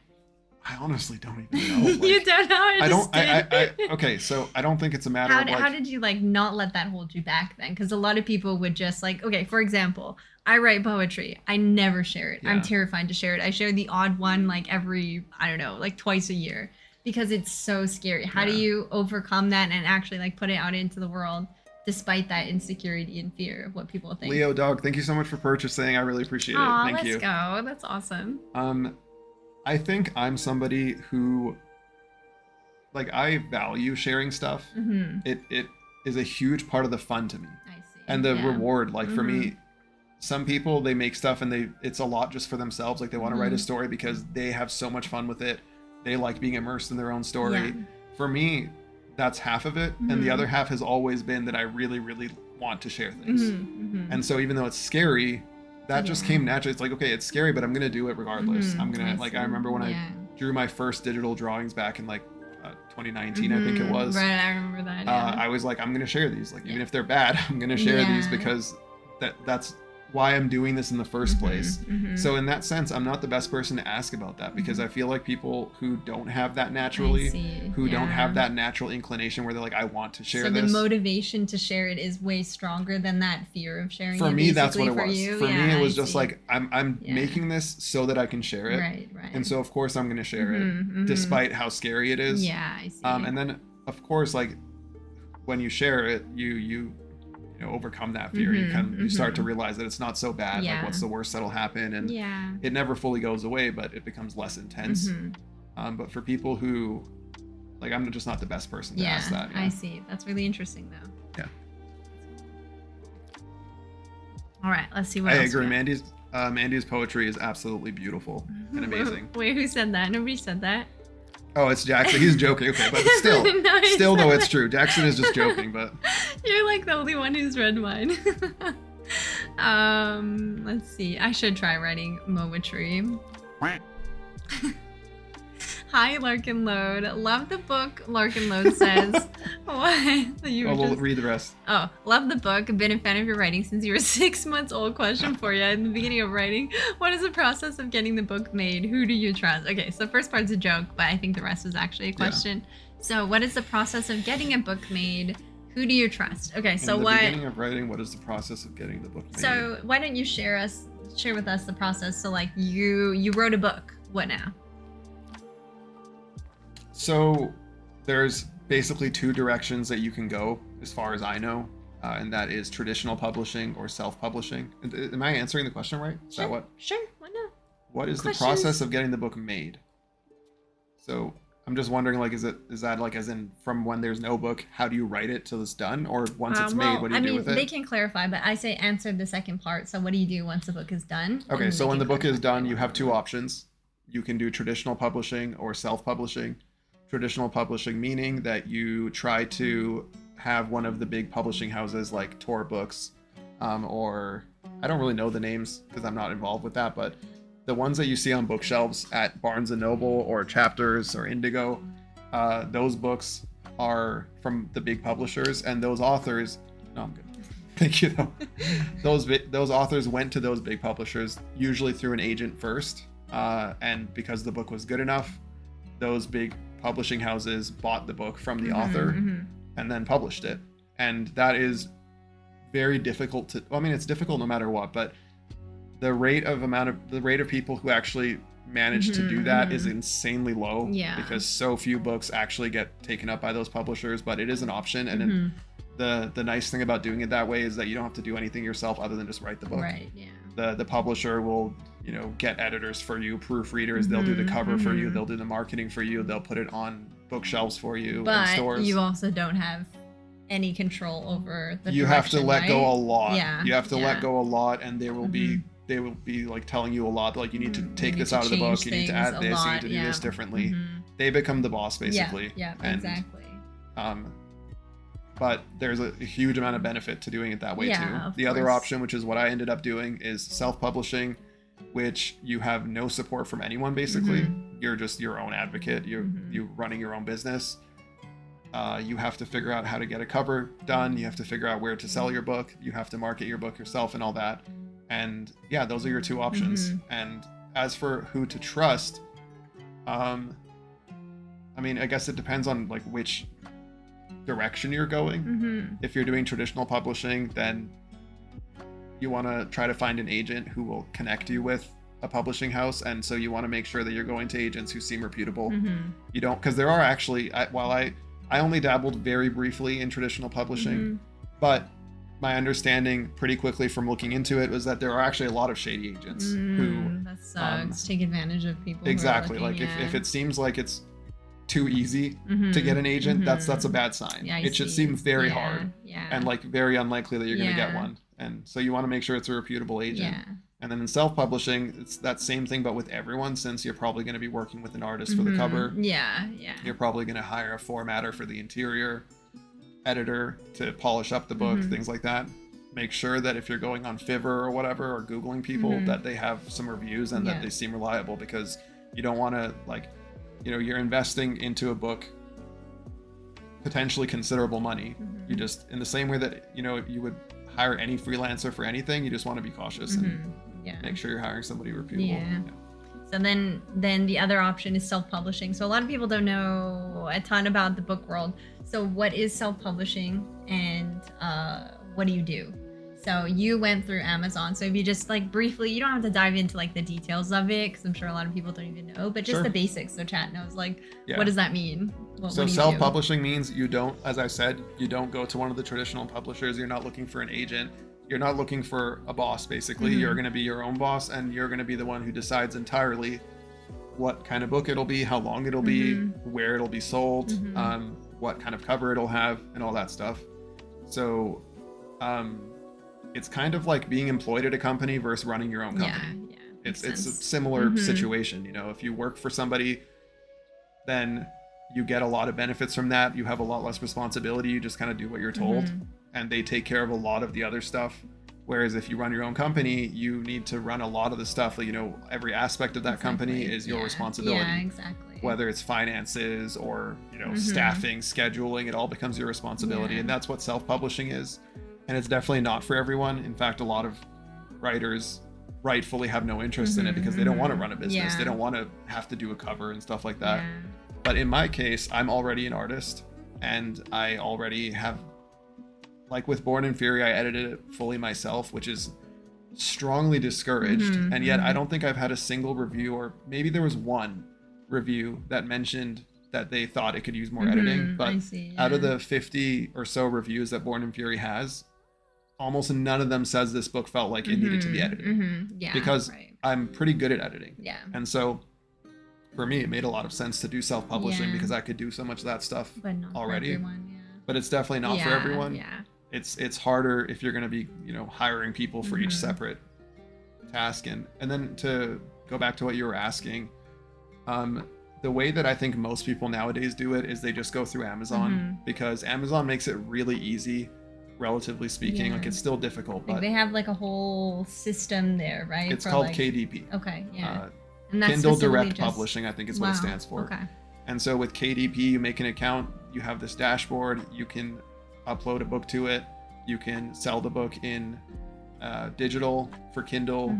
S2: I honestly don't even know. Like,
S1: you don't know?
S2: Okay, so I don't think it's a matter of like...
S1: How did you like not let that hold you back then? Because a lot of people would just like, okay, for example, I write poetry. I never share it. I'm terrified to share it. I share the odd one like every, I don't know, like twice a year, because it's so scary. How do you overcome that and actually like put it out into the world despite that insecurity and fear of what people think?
S2: Leo Dog, thank you so much for purchasing. I really appreciate it. Thank you.
S1: Let's go. That's awesome.
S2: I think I'm somebody who, like, I value sharing stuff. It is a huge part of the fun to me. I see. And the reward, like for me, some people, they make stuff and it's a lot just for themselves. Like they want to write a story because they have so much fun with it. They like being immersed in their own story. Yeah. For me, that's half of it. And the other half has always been that I really, really want to share things. And so even though it's scary, that just came naturally. It's like, okay, it's scary, but I'm going to do it regardless. I'm going to, like, I remember when I drew my first digital drawings back in like 2019, I think it was.
S1: Right, I remember that.
S2: I was like, I'm going to share these. Like, even if they're bad, I'm going to share these because that's why I'm doing this in the first place. So in that sense, I'm not the best person to ask about that, because I feel like people who don't have that naturally, who don't have that natural inclination where they're like, I want to share this.
S1: So the motivation to share it is way stronger than that fear of sharing it.
S2: For me, that's what it was. For me, it was just like, I'm making this so that I can share it.
S1: Right.
S2: And so of course I'm going to share it, despite how scary it is.
S1: Yeah, I see.
S2: And then of course, like when you share it, you overcome that fear. You start to realize that it's not so bad. Like, what's the worst that'll happen? And it never fully goes away, but it becomes less intense. But for people who, like, I'm just not the best person to ask that.
S1: I see. That's really interesting, though.
S2: Yeah.
S1: All right, let's see what
S2: else.
S1: I
S2: agree. Mandy's poetry is absolutely beautiful and amazing.
S1: Wait, who said that? Nobody said that.
S2: Oh, it's Jackson. He's joking. Okay, but still, though, it's true. Jackson is just joking, but...
S1: You're like the only one who's read mine. Let's see. I should try writing poetry. Hi, Larkin Load. Love the book, Larkin Load says. What?
S2: We'll read the rest.
S1: Oh, love the book. Been a fan of your writing since you were 6 months old. Question for you. In the beginning of writing, what is the process of getting the book made? Who do you trust? Okay, so the first part's a joke, but I think the rest is actually a question. So what is the process of getting a book made? Who do you trust? Okay, so
S2: in the beginning of writing, what is the process of getting the book made?
S1: So why don't you share with us the process? So like you wrote a book. What now?
S2: So there's basically two directions that you can go, as far as I know, and that is traditional publishing or self-publishing. Am I answering the question right? Is
S1: Sure.
S2: that what?
S1: Sure. Why not?
S2: What is the process of getting the book made? So I'm just wondering, like, is that like as in from when there's no book, how do you write it till it's done, or once it's made, what do you do with it?
S1: They can clarify, but I say answer the second part. So what do you do once the book is done?
S2: Okay, so when the book is done, you have two options. You can do traditional publishing or self-publishing. Traditional publishing meaning that you try to have one of the big publishing houses like Tor Books, or I don't really know the names because I'm not involved with that, but the ones that you see on bookshelves at Barnes & Noble or Chapters or Indigo, those books are from the big publishers, and those authors, no, I'm good. Thank you though. Those authors went to those big publishers, usually through an agent first, and because the book was good enough, those big publishing houses bought the book from the author and then published it. And that is very difficult to, well, I mean, it's difficult no matter what, but the rate of people who actually manage to do that is insanely low, because so few books actually get taken up by those publishers, but it is an option. And the nice thing about doing it that way is that you don't have to do anything yourself other than just write the book.
S1: Right. Yeah.
S2: The publisher will, get editors for you, proofreaders, they'll do the cover for you, they'll do the marketing for you, they'll put it on bookshelves for you in stores.
S1: But you also don't have any control over the
S2: You have to let go a lot.
S1: Yeah.
S2: You have to let go a lot, and they will be like telling you a lot, like you need to take this out of the book, you need to add this, you need to do this differently. They become the boss basically.
S1: Yeah,
S2: and,
S1: exactly.
S2: But there's a huge amount of benefit to doing it that way too. The other option, which is what I ended up doing, is self-publishing, which you have no support from anyone basically. You're just your own advocate. You're running your own business. You have to figure out how to get a cover done. You have to figure out where to sell your book. You have to market your book yourself and all that. And yeah, those are your two options. And as for who to trust, I mean, I guess it depends on like which direction you're going. If you're doing traditional publishing, then you want to try to find an agent who will connect you with a publishing house, and so you want to make sure that you're going to agents who seem reputable. You don't, because there are actually, while I only dabbled very briefly in traditional publishing, but my understanding pretty quickly from looking into it was that there are actually a lot of shady agents who
S1: that sucks. Take advantage of people.
S2: Exactly. Like if it seems like it's too easy to get an agent, that's a bad sign. It should seem very hard and like very unlikely that you're going to get one. And so you want to make sure it's a reputable agent. And then in self-publishing, it's that same thing, but with everyone, since you're probably going to be working with an artist for the cover. You're probably going to hire a formatter for the interior, editor to polish up the book, things like that. Make sure that if you're going on Fiverr or whatever, or Googling people, that they have some reviews and that they seem reliable, because you don't want to, like, you're investing into a book potentially considerable money. You just, in the same way that, you would hire any freelancer for anything, you just want to be cautious and make sure you're hiring somebody reputable.
S1: So then the other option is self-publishing. So a lot of people don't know a ton about the book world. So what is self-publishing, and what do you do? So you went through Amazon. So if you just like briefly, you don't have to dive into like the details of it, because I'm sure a lot of people don't even know, but just the basics so chat knows, like, what does that mean?
S2: So self-publishing means you don't, as I said, you don't go to one of the traditional publishers. You're not looking for an agent. You're not looking for a boss, basically. You're going to be your own boss, and you're going to be the one who decides entirely what kind of book it'll be, how long it'll be, where it'll be sold, what kind of cover it'll have, and all that stuff. So it's kind of like being employed at a company versus running your own company. It's a similar situation. If you work for somebody, then you get a lot of benefits from that. You have a lot less responsibility. You just kind of do what you're told, and they take care of a lot of the other stuff. Whereas if you run your own company, you need to run a lot of the stuff. Every aspect of that company is your responsibility. Whether it's finances or, staffing, scheduling, it all becomes your responsibility. And that's what self-publishing is. And it's definitely not for everyone. In fact, a lot of writers rightfully have no interest in it because they don't want to run a business. They don't want to have to do a cover and stuff like that. But in my case, I'm already an artist, and I already have, like with Born in Fury, I edited it fully myself, which is strongly discouraged. And yet I don't think I've had a single review, or maybe there was one review that mentioned that they thought it could use more editing. But out of the 50 or so reviews that Born in Fury has, almost none of them says this book felt like it needed to be edited.
S1: Yeah,
S2: because I'm pretty good at editing.
S1: Yeah.
S2: And so for me, it made a lot of sense to do self-publishing because I could do so much of that stuff
S1: but not
S2: already.
S1: For everyone,
S2: But it's definitely not for everyone.
S1: Yeah.
S2: It's harder if you're going to be, hiring people for each separate task. And then to go back to what you were asking, the way that I think most people nowadays do it is they just go through Amazon, because Amazon makes it really easy, relatively speaking. Like, it's still difficult, but
S1: they have like a whole system there, right?
S2: It's called KDP.
S1: Okay, yeah. And that's
S2: Kindle Direct Publishing, I think is what it stands for.
S1: Okay.
S2: And so with KDP, you make an account, you have this dashboard, you can upload a book to it, you can sell the book in digital for Kindle,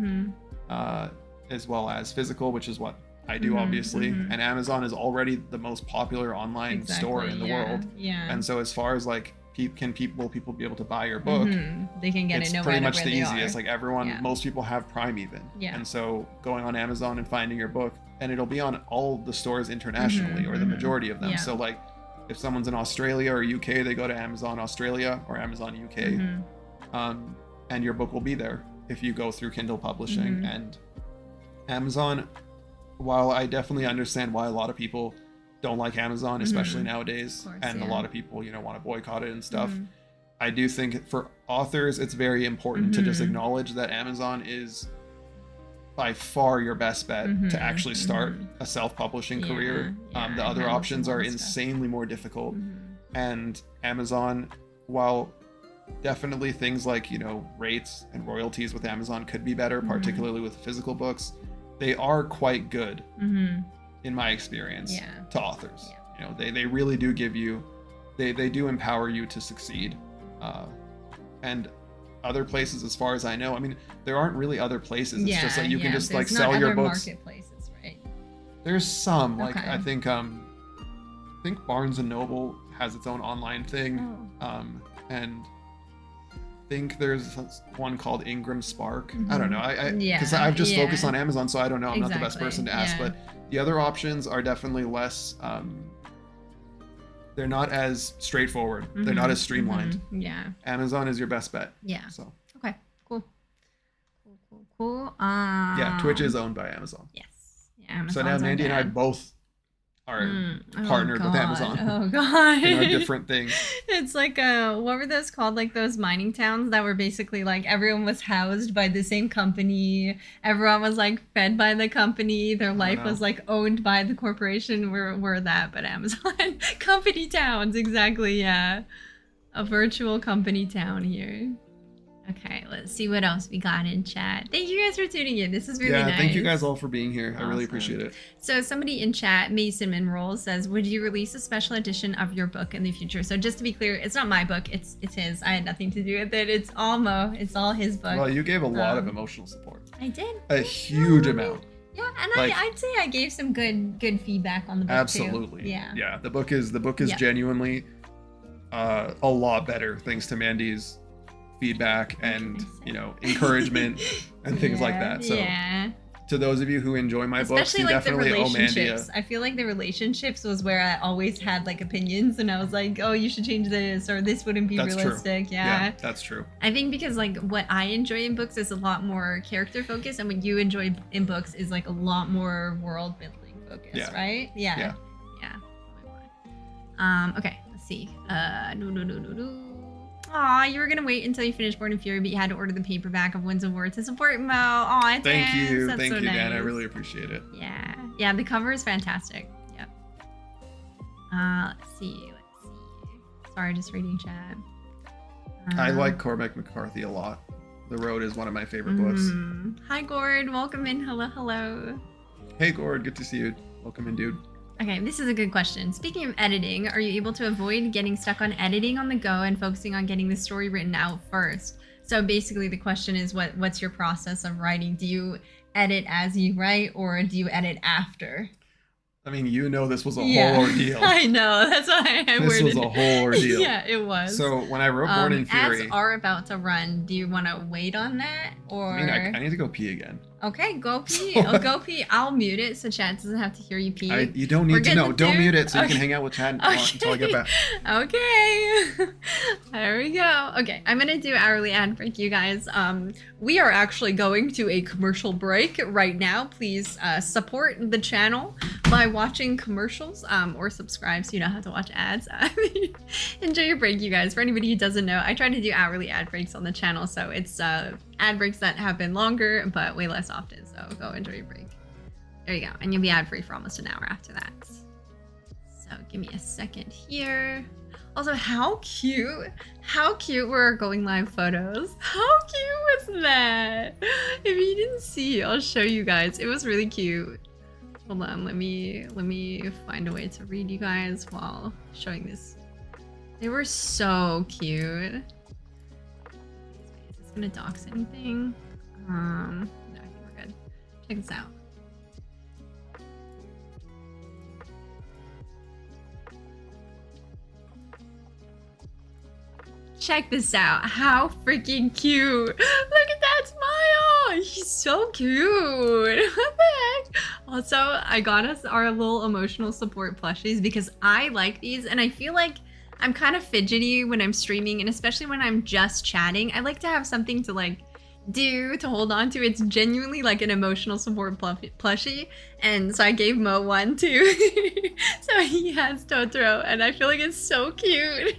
S2: as well as physical, which is what I do, obviously. And Amazon is already the most popular online store in the world. Yeah. And so as far as like, will people be able to buy your book?
S1: They can get it no matter where they are.
S2: It's pretty much the easiest. Like everyone, most people have Prime even.
S1: Yeah.
S2: And so going on Amazon and finding your book, and it'll be on all the stores internationally, or the majority of them. Yeah. So like, if someone's in Australia or UK, they go to Amazon Australia or Amazon UK, and your book will be there if you go through Kindle Publishing. And Amazon, while I definitely understand why a lot of people don't like Amazon, especially nowadays, and a lot of people, want to boycott it and stuff, I do think for authors, it's very important to just acknowledge that Amazon is by far your best bet to actually start a self-publishing career. The other options are insanely more difficult. And Amazon, while definitely things like, rates and royalties with Amazon could be better, particularly with physical books, they are quite good in my experience to authors. They really do give you, they do empower you to succeed. And other places, as far as I know, I mean, there aren't really other places. It's just like you can just like sell your books.
S1: Marketplaces, right?
S2: There's some, like I think Barnes and Noble has its own online thing. And I think there's one called Ingram Spark. I don't know. Because I've just focused on Amazon, so I don't know. I'm not the best person to ask, but the other options are definitely less. They're not as straightforward. They're not as streamlined.
S1: Yeah.
S2: Amazon is your best bet.
S1: Yeah.
S2: So.
S1: Okay. Cool.
S2: Yeah, Twitch is owned by Amazon.
S1: Yes. Yeah. Amazon's
S2: so now Mandy and I both are partnered with Amazon.
S1: Oh god.
S2: In our different things.
S1: It's like what were those called? Like those mining towns that were basically like everyone was housed by the same company. Everyone was like fed by the company. Their life was like owned by the corporation. We're that, but Amazon. Company towns, exactly, yeah. A virtual company town here. Okay, let's see what else we got in chat. Thank you guys for tuning in. This is really nice.
S2: Yeah, thank you guys all for being here. Awesome. I really appreciate it.
S1: So somebody in chat, Mason Minroll, says, would you release a special edition of your book in the future? So just to be clear, it's not my book. It's his. I had nothing to do with it. It's all Mo. It's all his book.
S2: Well, you gave a lot of emotional support.
S1: I did.
S2: A huge amount.
S1: Yeah, and like, I'd say I gave some good feedback on the book
S2: absolutely.
S1: Too. Yeah.
S2: Yeah, the book is genuinely a lot better thanks to Mandy's feedback and encouragement and things like that. So to those of you who enjoy my books, you
S1: like
S2: definitely owe Mandy.
S1: I feel like the relationships was where I always had like opinions, and I was like, oh, you should change this, or this wouldn't be realistic.
S2: True. Yeah, that's true.
S1: I think because like what I enjoy in books is a lot more character focused, and what you enjoy in books is like a lot more world building focused, right? Yeah. Okay, let's see. Aw, you were gonna wait until you finished Born in Fury, but you had to order the paperback of Winds of War to support Mo. Aw,
S2: thank you,
S1: that's
S2: thank
S1: so
S2: you,
S1: nice.
S2: Dan. I really appreciate it.
S1: Yeah. The cover is fantastic. Yep. Let's see. Sorry, just reading chat.
S2: I like Cormac McCarthy a lot. The Road is one of my favorite books.
S1: Hi, Gord. Welcome in. Hello.
S2: Hey, Gord. Good to see you. Welcome in, dude.
S1: Okay, this is a good question. Speaking of editing, are you able to avoid getting stuck on editing on the go and focusing on getting the story written out first? So basically the question is, what's your process of writing? Do you edit as you write, or do you edit after?
S2: I mean, you know, this was a whole ordeal.
S1: I know. That's why I worded
S2: this was a whole ordeal.
S1: Yeah, it was.
S2: So when I wrote Born in Fury,
S1: ads are about to run. Do you want to wait on that, or?
S2: I mean, I need to go pee again.
S1: Okay, go pee. Go pee. I'll mute it so chat doesn't have to hear you pee.
S2: You don't need to know. Don't mute it so you can hang out with chat until I get back.
S1: Okay. There we go. Okay, I'm gonna do hourly ad break, you guys. We are actually going to a commercial break right now. Please support the channel by watching commercials or subscribe so you don't have to watch ads. Enjoy your break, you guys. For anybody who doesn't know, I try to do hourly ad breaks on the channel, so it's ad breaks that have been longer but way less often, so go enjoy your break. There you go, and you'll be ad free for almost an hour after that. So give me a second here. Also, how cute were our going live photos? How cute was that? If you didn't see, I'll show you guys. It was really cute. Hold on, let me find a way to read you guys while showing this. They were so cute. Is this gonna dox anything? No, I think we're good. Check this out. Check this out. How freaking cute. Look at that smile. He's so cute. What the heck? Also, I got us our little emotional support plushies because I like these, and I feel like I'm kind of fidgety when I'm streaming, and especially when I'm just chatting. I like to have something to like do to hold on to. It's genuinely like an emotional support plushie, and so I gave Mo one too. So he has Totoro, and I feel like it's so cute.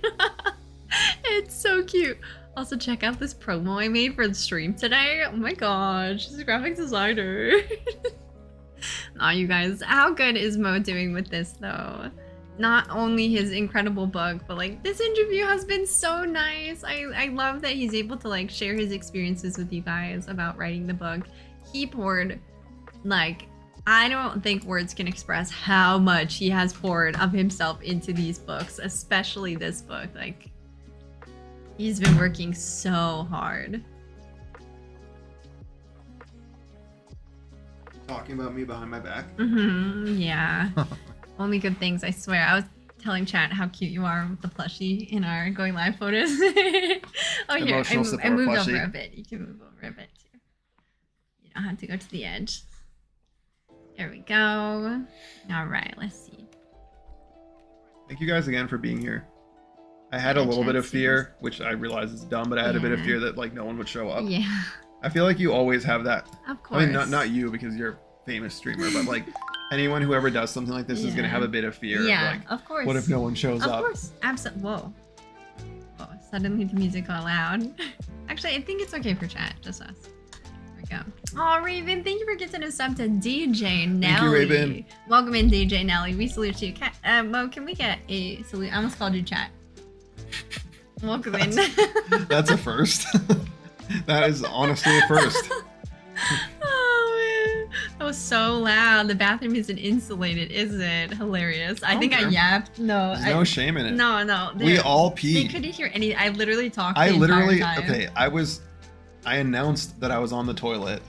S1: It's so cute. Also, check out this promo I made for the stream today. Oh my gosh, she's a graphic designer. Aw, you guys, how good is Mo doing with this though? Not only his incredible book, but like this interview has been so nice. I love that he's able to like share his experiences with you guys about writing the book. He poured, like, I don't think words can express how much he has poured of himself into these books, especially this book. Like, he's been working so hard.
S2: Talking about me behind my back?
S1: Yeah. Only good things, I swear. I was telling chat how cute you are with the plushie in our going live photos. Oh, here, I moved plushie over a bit. You can move over a bit too. You don't have to go to the edge. There we go. All right, let's see.
S2: Thank you guys again for being here. I had a little bit of fear, which I realize is dumb, but I had a bit of fear that like no one would show up.
S1: Yeah.
S2: I feel like you always have that.
S1: Of course.
S2: I mean, not you because you're a famous streamer, but like anyone who ever does something like this is gonna have a bit of fear.
S1: Yeah,
S2: like,
S1: of course.
S2: What if no one shows up?
S1: Of course, absolutely. Whoa. Oh, suddenly the music got loud. Actually, I think it's okay for chat, just us. There we go. Oh, Raven, thank you for getting us up to DJ Nelly.
S2: Thank you, Raven.
S1: Welcome in, DJ Nelly. We salute you. Mo, can we get a salute? I almost called you chat. Welcome in.
S2: That's a first. That is honestly a first.
S1: Oh man, that was so loud. The bathroom isn't insulated, is it? Hilarious. I think I yapped. No,
S2: there's no shame in it.
S1: No.
S2: We all peed.
S1: They couldn't hear any. I literally talked. The entire time.
S2: Okay. I announced that I was on the toilet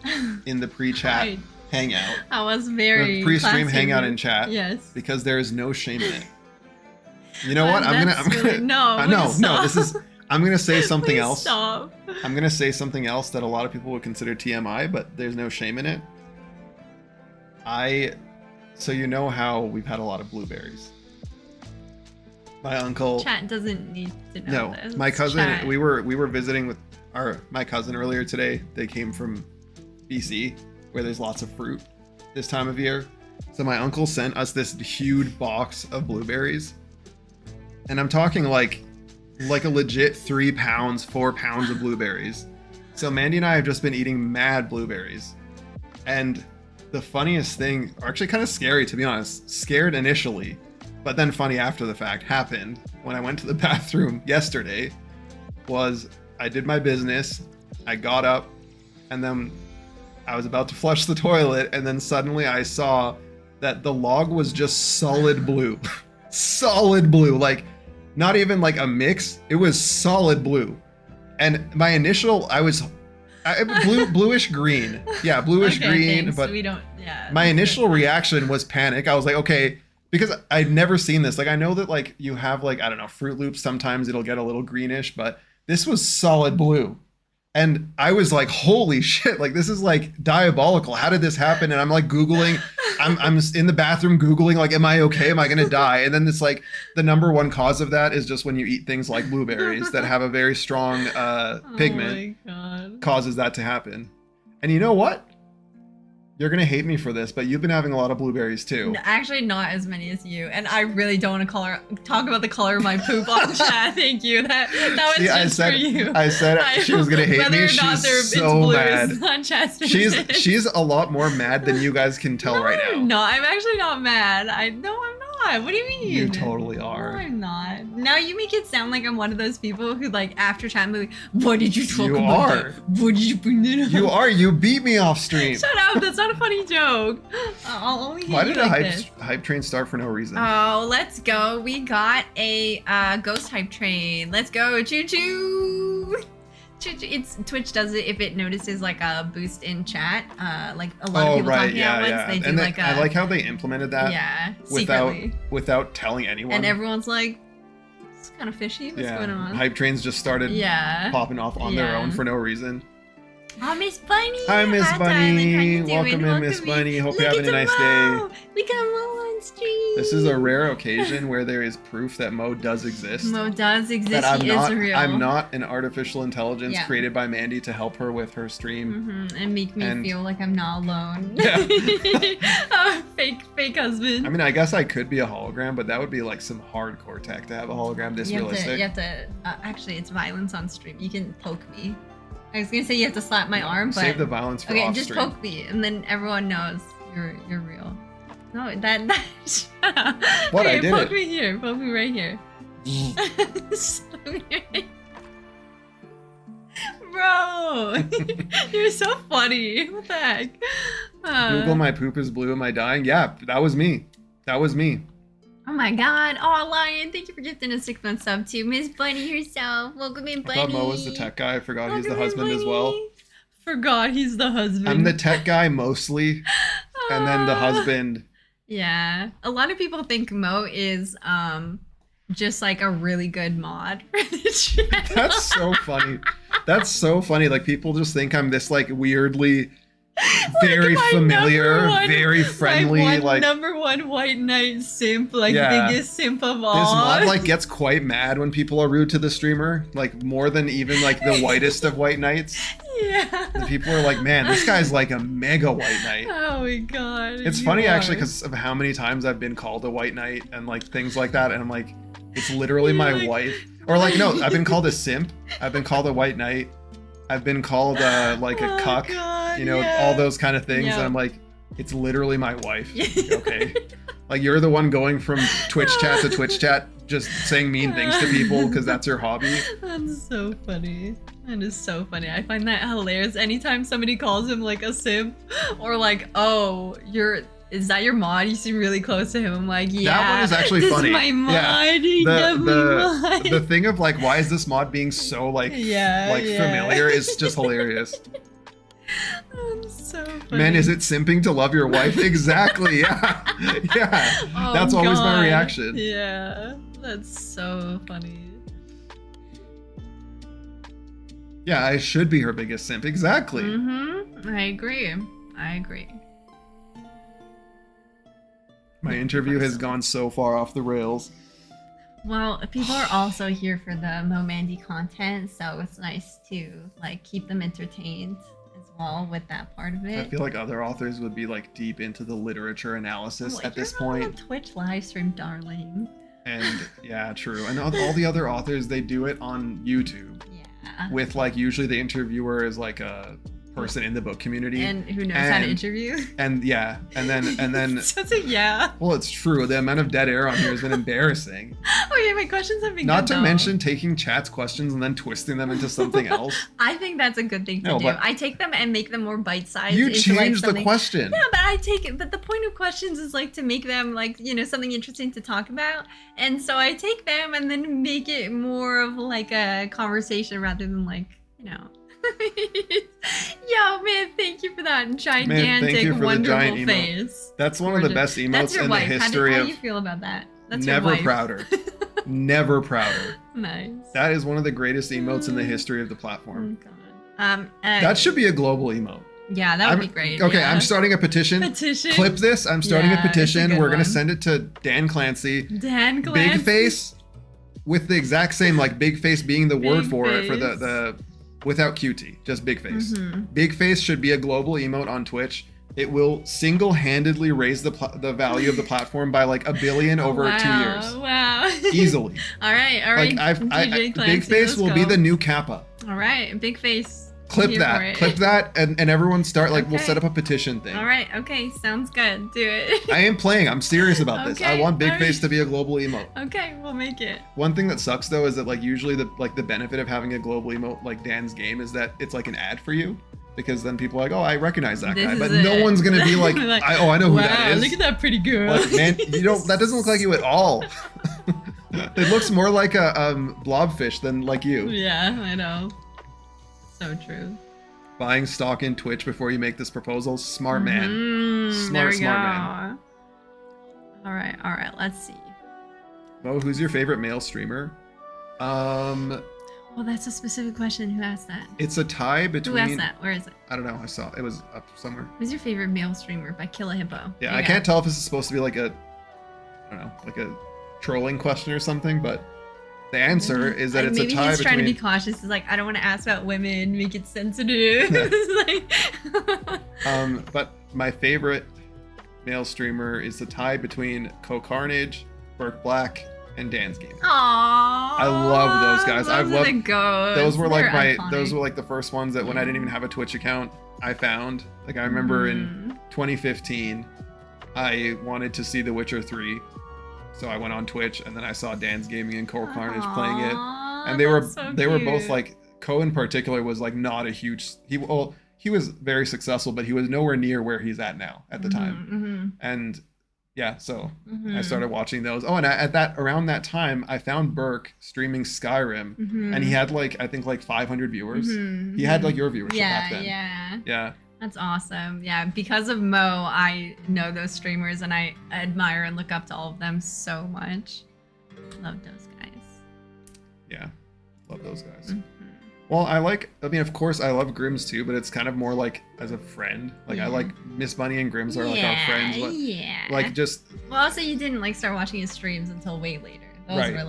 S2: in the pre-chat hangout.
S1: I was very
S2: pre-stream hangout in chat.
S1: Yes.
S2: Because there is no shame in it. You know what? I'm gonna this is I'm gonna say something else.
S1: Stop.
S2: I'm gonna say something else that a lot of people would consider TMI, but there's no shame in it. So you know how we've had a lot of blueberries. My uncle.
S1: Chat doesn't need to know this.
S2: No, my cousin.
S1: Chat.
S2: We were visiting with my cousin earlier today. They came from BC, where there's lots of fruit this time of year. So my uncle sent us this huge box of blueberries. And I'm talking like a legit 3 pounds, 4 pounds of blueberries. So Mandy and I have just been eating mad blueberries. And the funniest thing, or actually kind of scary to be honest, scared initially, but then funny after the fact, happened when I went to the bathroom yesterday, was I did my business, I got up, and then I was about to flush the toilet, and then suddenly I saw that the log was just solid blue. Solid blue, like not even like a mix, it was solid blue. And my initial, I was Bluish green. Yeah, bluish green.
S1: Thanks.
S2: But
S1: we don't. Yeah.
S2: my initial reaction was panic. I was like, okay, because I'd never seen this. Like, I know that like you have like, I don't know, Fruit Loops. Sometimes it'll get a little greenish, but this was solid blue. And I was like, holy shit, like this is like diabolical. How did this happen? And I'm like Googling, I'm in the bathroom Googling, like, am I okay? Am I going to die? And then it's like the number one cause of that is just when you eat things like blueberries that have a very strong pigment, causes that to happen. And you know what? You're going to hate me for this, but you've been having a lot of blueberries too.
S1: No, actually, not as many as you. And I really don't want to talk about the color of my poop on chat. Thank you. That was
S2: See,
S1: just for you.
S2: I said she was going to hate me. She's so mad. She's a lot more mad than you guys can tell right now.
S1: No, I'm actually not mad. I'm not. What do you mean?
S2: You totally are.
S1: No, I'm not. Now you make it sound like I'm one of those people who, like, after chat, like, what did you talk about? You are. What did you bring it up?
S2: You are. You beat me off stream.
S1: Shut up. That's not a funny joke. I'll only hit
S2: Why
S1: you
S2: did
S1: like
S2: a hype train start for no reason?
S1: Oh, let's go. We got a ghost hype train. Let's go. Choo choo. It's Twitch does it if it notices like a boost in chat, like a lot of people talking at once. They do like
S2: I like how they implemented that. Without telling anyone.
S1: And everyone's like, it's kind of fishy. What's going on?
S2: Hype trains just started popping off on their own for no reason.
S1: Oh, Miss Bunny.
S2: Hi, Miss Bunny. Welcome in, Miss Bunny. Hope you're having a nice day.
S1: We got Mo on stream.
S2: This is a rare occasion where there is proof that Mo does exist.
S1: Mo does exist. He is real.
S2: I'm not an artificial intelligence created by Mandy to help her with her stream.
S1: And make me feel like I'm not alone.
S2: Yeah.
S1: Fake husband.
S2: I mean, I guess I could be a hologram, but that would be like some hardcore tech to have a hologram this realistic.
S1: You have to actually, it's violence on stream. You can poke me. I was gonna say you have to slap my arm, but
S2: save the violence for off
S1: just
S2: stream.
S1: poke me, and then everyone knows you're real. No, that
S2: What
S1: okay,
S2: I did
S1: poke me here, poke me right here. Bro, you're so funny. What the heck?
S2: Google my poop is blue. Am I dying? Yeah, that was me. That was me.
S1: Oh my god. Oh, Lion, thank you for gifting a 6-month sub to Miss Bunny herself. Welcome in, Bunny.
S2: I thought Mo was the tech guy. I forgot he's the husband as well.
S1: Forgot he's the husband.
S2: I'm the tech guy mostly, and then the husband.
S1: Yeah. A lot of people think Mo is just like a really good mod for the channel.
S2: That's so funny. That's so funny. Like people just think I'm this like weirdly very familiar, very friendly, like
S1: number one white knight simp, biggest simp of all.
S2: This mod like gets quite mad when people are rude to the streamer, like more than even like the whitest of white knights.
S1: Yeah.
S2: The people are like, man, this guy's like a mega white knight.
S1: Oh my god.
S2: It's funny actually because of how many times I've been called a white knight and like things like that, and I'm like, it's literally my wife. Or like, no, I've been called a simp. I've been called a white knight. I've been called like a cuck.
S1: God,
S2: you know, all those kind of things. And I'm like, it's literally my wife. Okay. Like you're the one going from Twitch chat to Twitch chat, just saying mean things to people because that's your hobby.
S1: That's so funny. That is so funny. I find that hilarious. Anytime somebody calls him like a simp or like, oh, is that your mod? You seem really close to him. I'm like, yeah.
S2: That one is actually funny.
S1: This is my mod.
S2: The thing of like, why is this mod being so like familiar is just hilarious.
S1: That's so funny.
S2: Man, is it simping to love your wife? Exactly. Yeah. Yeah.
S1: Oh,
S2: that's always my reaction.
S1: Yeah. That's so funny.
S2: Yeah, I should be her biggest simp. Exactly.
S1: I agree.
S2: My interview has gone so far off the rails.
S1: Well, people are also here for the Mo Mandy content, so it's nice to like keep them entertained as well with that part of it.
S2: I feel like other authors would be like deep into the literature analysis at this point.
S1: On Twitch live stream, darling.
S2: And yeah, true. And all the other authors, they do it on YouTube.
S1: Yeah.
S2: With like usually the interviewer is like a person in the book community
S1: and who knows how to interview.
S2: And then
S1: Such a yeah.
S2: Well, it's true. The amount of dead air on here has been embarrassing.
S1: Oh yeah, my questions have been
S2: not
S1: good,
S2: to mention taking chat's questions and then twisting them into something else.
S1: I think that's a good thing to do. I take them and make them more bite-sized.
S2: You change the question.
S1: Yeah, but I take it. But the point of questions is like to make them like, you know, something interesting to talk about. And so I take them and then make it more of like a conversation rather than like, you know. Yo, man, thank you for that gigantic, wonderful face.
S2: That's one of the best emotes in the history
S1: How do you feel about that? That's
S2: never
S1: your wife.
S2: prouder. Never prouder.
S1: Nice.
S2: That is one of the greatest emotes in the history of the platform.
S1: Oh, God.
S2: That should be a global emote.
S1: Yeah, that would be great.
S2: Okay,
S1: yeah.
S2: I'm starting a petition. Clip this. I'm starting a petition. We're going to send it to Dan Clancy. Big face with the exact same, like big face being the word for it, for the without QT, just big face. Big face should be a global emote on Twitch. It will single-handedly raise the value of the platform by like 1 billion over 2 years.
S1: Wow.
S2: Easily.
S1: All right.
S2: Like Big face will be the new Kappa.
S1: All right, big face.
S2: Clip that, and everyone start like we'll set up a petition thing.
S1: All right, okay, sounds good. Do it.
S2: I am playing. I'm serious about this. I want big face to be a global emote.
S1: Okay, we'll make it.
S2: One thing that sucks though is that like usually the benefit of having a global emote like Dan's game is that it's like an ad for you. Because then people are like, oh, I recognize that guy, but no one's gonna be like, I know who that is.
S1: Look at that pretty girl.
S2: Like, man, that doesn't look like you at all. It looks more like a blobfish than like you.
S1: Yeah, I know. So true.
S2: Buying stock in Twitch before you make this proposal, smart man. Smart man.
S1: All right. Let's see.
S2: Bo, who's your favorite male streamer?
S1: Well, that's a specific question. Who asked that?
S2: It's a tie between...
S1: Who asked that? Where is it?
S2: I don't know. I saw it. It was up somewhere.
S1: Who's your favorite male streamer by Kill a Hippo?
S2: Yeah, I can't tell if this is supposed to be like a... I don't know, like a trolling question or something, but the answer is that it's a tie between...
S1: Maybe he's trying to be cautious. He's like, I don't want to ask about women, make it sensitive.
S2: But my favorite male streamer is the tie between Carnage, Burke Black, and Dan's game.
S1: Aww,
S2: I love those guys. I've loved
S1: those were
S2: like the first ones that when I didn't even have a Twitch account, I found. Like I remember in 2015, I wanted to see The Witcher 3, so I went on Twitch and then I saw Dan's Gaming and Carnage playing it, and they were both like in particular was like not a huge he was very successful, but he was nowhere near where he's at now at the time, and. Yeah, so I started watching those. Oh, and around that time, I found Burke streaming Skyrim, and he had I think 500 viewers. He had your viewership back then. Yeah.
S1: That's awesome. Yeah, because of Mo, I know those streamers, and I admire and look up to all of them so much. Love those guys.
S2: Yeah, love those guys. Well, of course, I love Grims too, but it's kind of more like as a friend. I like Miss Bunny and Grims are like our friends. But,
S1: Well, also, you didn't start watching his streams until way later. Those were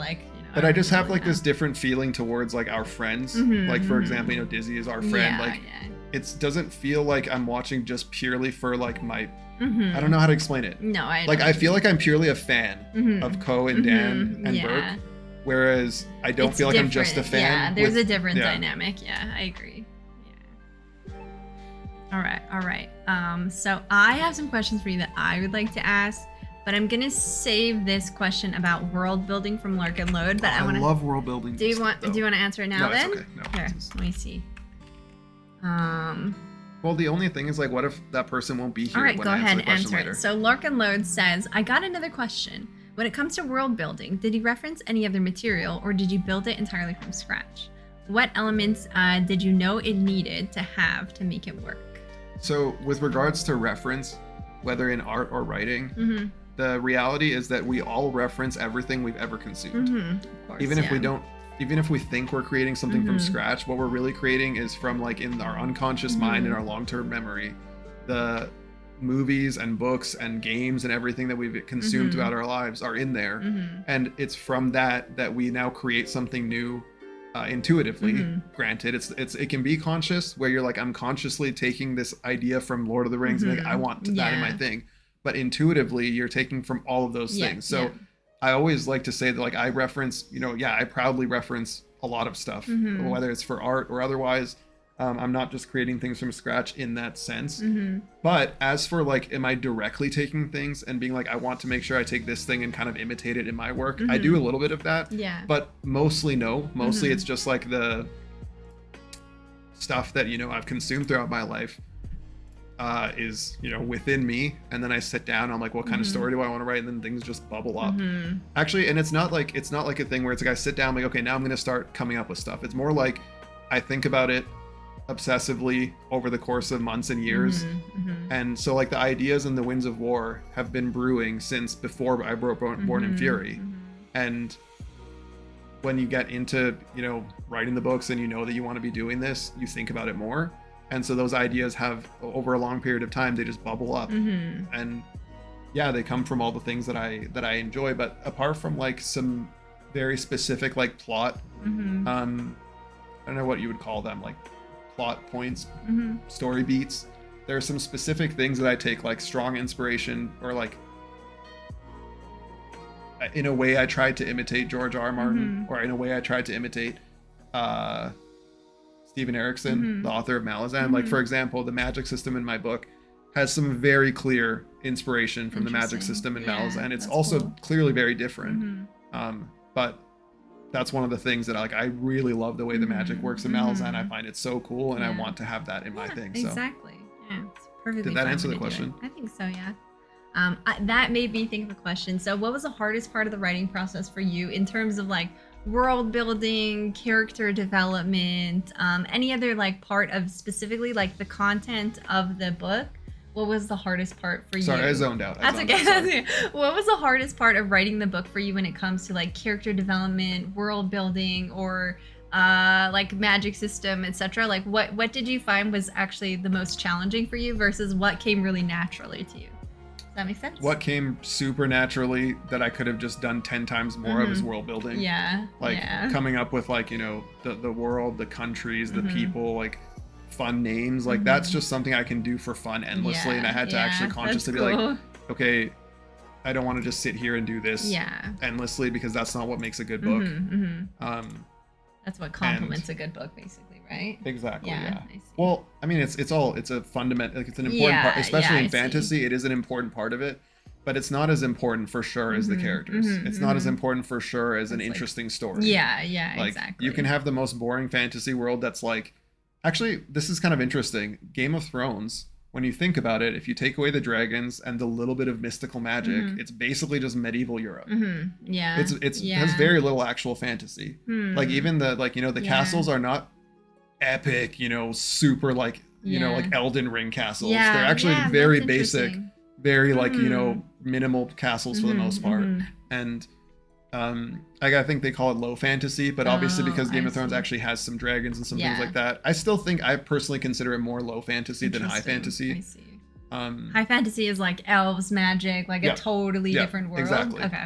S2: But I just have this different feeling towards our friends. For example, Dizzy is our friend. It doesn't feel like I'm watching just purely for my. I don't know how to explain it.
S1: No,
S2: I feel like I'm purely a fan of Ko and Dan and Burke. Whereas I don't feel like I'm just a fan.
S1: Yeah, there's a different dynamic. Yeah, I agree. Yeah. All right. So I have some questions for you that I would like to ask, but I'm gonna save this question about world building from Lark and Load. But I
S2: love world building.
S1: Do you want to answer it now?
S2: No,
S1: then?
S2: It's okay. No,
S1: here, let me see.
S2: Well, the only thing is what if that person won't be here?
S1: All right, go ahead and answer
S2: later?
S1: it. So Lark and Load says, I got another question. When it comes to world building, did you reference any other material or did you build it entirely from scratch? What elements did you know it needed to have to make it work?
S2: So with regards to reference, whether in art or writing, the reality is that we all reference everything we've ever consumed.
S1: Of course,
S2: even if we think we're creating something from scratch, what we're really creating is from in our unconscious mind and our long-term memory, the movies and books and games and everything that we've consumed throughout our lives are in there, and it's from that we now create something new intuitively. Granted, it can be conscious where you're I'm consciously taking this idea from Lord of the Rings and I want that in my thing, but intuitively you're taking from all of those things. So I always like to say that I reference, I proudly reference a lot of stuff, whether it's for art or otherwise. I'm not just creating things from scratch in that sense. But as for am I directly taking things and being I want to make sure I take this thing and kind of imitate it in my work? I do a little bit of that.
S1: Yeah.
S2: But mostly no. Mostly it's just the stuff that, I've consumed throughout my life is, within me. And then I sit down, I'm what kind of story do I want to write? And then things just bubble up. Actually, and it's not like a thing where it's I sit down, okay, now I'm going to start coming up with stuff. It's more I think about it. obsessively over the course of months and years. And so like the ideas in the Winds of War have been brewing since before I wrote Born in Fury. And when you get into, you know, writing the books and you know that you want to be doing this, you think about it more. And so those ideas have, over a long period of time, they just bubble up. And yeah, they come from all the things that I enjoy. But apart from like some very specific like plot, I don't know what you would call them, like plot points, story beats. There are some specific things that I take like strong inspiration, or like in a way I tried to imitate George R. R. Martin, or in a way I tried to imitate Steven Erikson, the author of Malazan. Like for example, the magic system in my book has some very clear inspiration from the magic system in Malazan. It's also clearly very different. But that's one of the things that I really love the way the magic works in Malazan. I find it so cool, and I want to have that in my thing. So.
S1: Exactly. Yeah, it's perfectly.
S2: Did that answer the question?
S1: I think so. Yeah. That made me think of a question. So, what was the hardest part of the writing process for you in terms of like world building, character development, any other like part of specifically like the content of the book? What was the hardest part for you?
S2: Sorry, I zoned out.
S1: That's okay. What was the hardest part of writing the book for you when it comes to like character development, world building, or like magic system, etc.? Like what did you find was actually the most challenging for you versus what came really naturally to you? Does that make sense?
S2: What came super naturally that I could have just done 10 times more of is world building.
S1: Yeah.
S2: Like coming up with like, you know, the world, the countries, the people, like fun names, like that's just something I can do for fun endlessly. And I had to actually consciously be like, okay, I don't want to just sit here and do this endlessly, because that's not what makes a good book.
S1: That's what complements a good book, basically, right?
S2: Exactly. Yeah. Well, I mean, it's a fundamental, like it's an important part, especially in fantasy. It is an important part of it, but it's not as important for sure as the characters. It's not as important for sure as an interesting story.
S1: Yeah,
S2: like,
S1: exactly.
S2: You can have the most boring fantasy world that's like, actually, this is kind of interesting. Game of Thrones, when you think about it, if you take away the dragons and the little bit of mystical magic, it's basically just medieval Europe.
S1: Yeah.
S2: It has very little actual fantasy. Like even the, like, you know, the castles are not epic, you know, super like, you know, like Elden Ring castles. They're actually very basic, very like, you know, minimal castles for the most part. And like I think they call it low fantasy, but obviously because Game of Thrones actually has some dragons and some things like that, I still think, I personally consider it more low fantasy than high fantasy.
S1: I see. High fantasy is like elves, magic, like a totally different world.
S2: Exactly.
S1: Okay.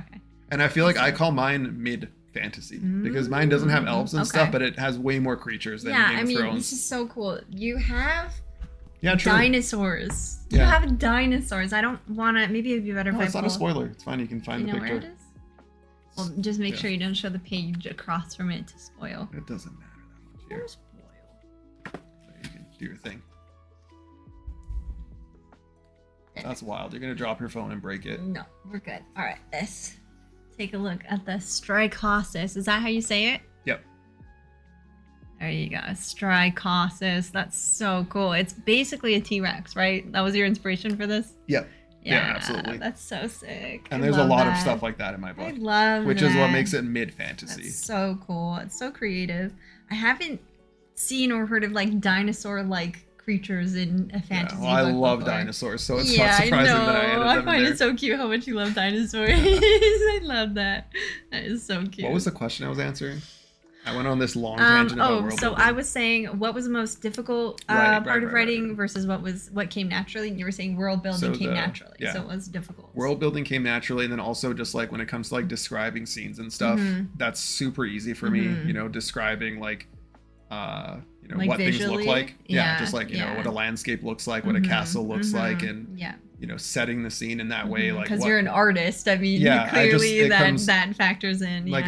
S2: And I feel like I call mine mid fantasy because mine doesn't have elves and stuff, but it has way more creatures than Game of Thrones.
S1: This is so cool. You have
S2: true.
S1: Dinosaurs. You have dinosaurs. I don't want to. Maybe it'd be better if I.
S2: It's not a spoiler. It's fine. You can find the picture.
S1: Where it is? Well, just make sure you don't show the page across from it to spoil.
S2: It doesn't matter that much here. So you can do your thing. That's wild. You're going to drop your phone and break it.
S1: No, we're good. All right, let's take a look at the Stricosis. Is that how you say it?
S2: Yep.
S1: There you go. Stricosis. That's so cool. It's basically a T-Rex, right? That was your inspiration for this?
S2: Yep. Yeah, absolutely.
S1: That's so sick.
S2: And there's a lot of stuff like that in my book.
S1: I love
S2: which is what makes it mid-fantasy.
S1: That's so cool. It's so creative. I haven't seen or heard of like dinosaur-like creatures in a fantasy book
S2: I love
S1: before.
S2: Dinosaurs, so it's not surprising that I ended up
S1: I find it so cute how much you love dinosaurs. I love that. That is so cute.
S2: What was the question I was answering? I went on this long tangent about world building.
S1: I was saying, what was the most difficult part of writing versus what came naturally? And you were saying world building came naturally, so it was difficult.
S2: World building came naturally, and then also just like when it comes to like describing scenes and stuff, that's super easy for me. You know, describing like, you know, like what things look like. Just like, you know, what a landscape looks like, what a castle looks like, and you know, setting the scene in that way, like
S1: because you're an artist. I mean, clearly that factors in.
S2: Like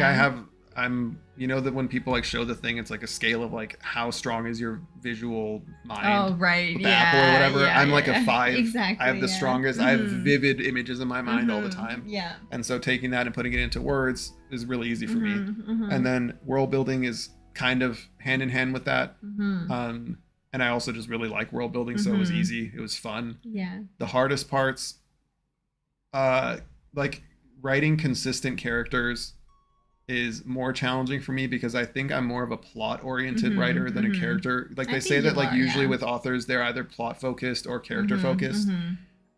S2: I'm, you know, that when people like show the thing, it's like a scale of like how strong is your visual mind.
S1: Oh, right.
S2: With Apple or whatever. I'm like a 5.
S1: Exactly.
S2: I have the strongest. I have vivid images in my mind all the time.
S1: Yeah.
S2: And so taking that and putting it into words is really easy for me. And then world building is kind of hand in hand with that. And I also just really like world building, so it was easy. It was fun.
S1: Yeah.
S2: The hardest parts, like writing consistent characters is more challenging for me because I think I'm more of a plot oriented writer than a character. Like they say that like usually with authors they're either plot focused or character focused.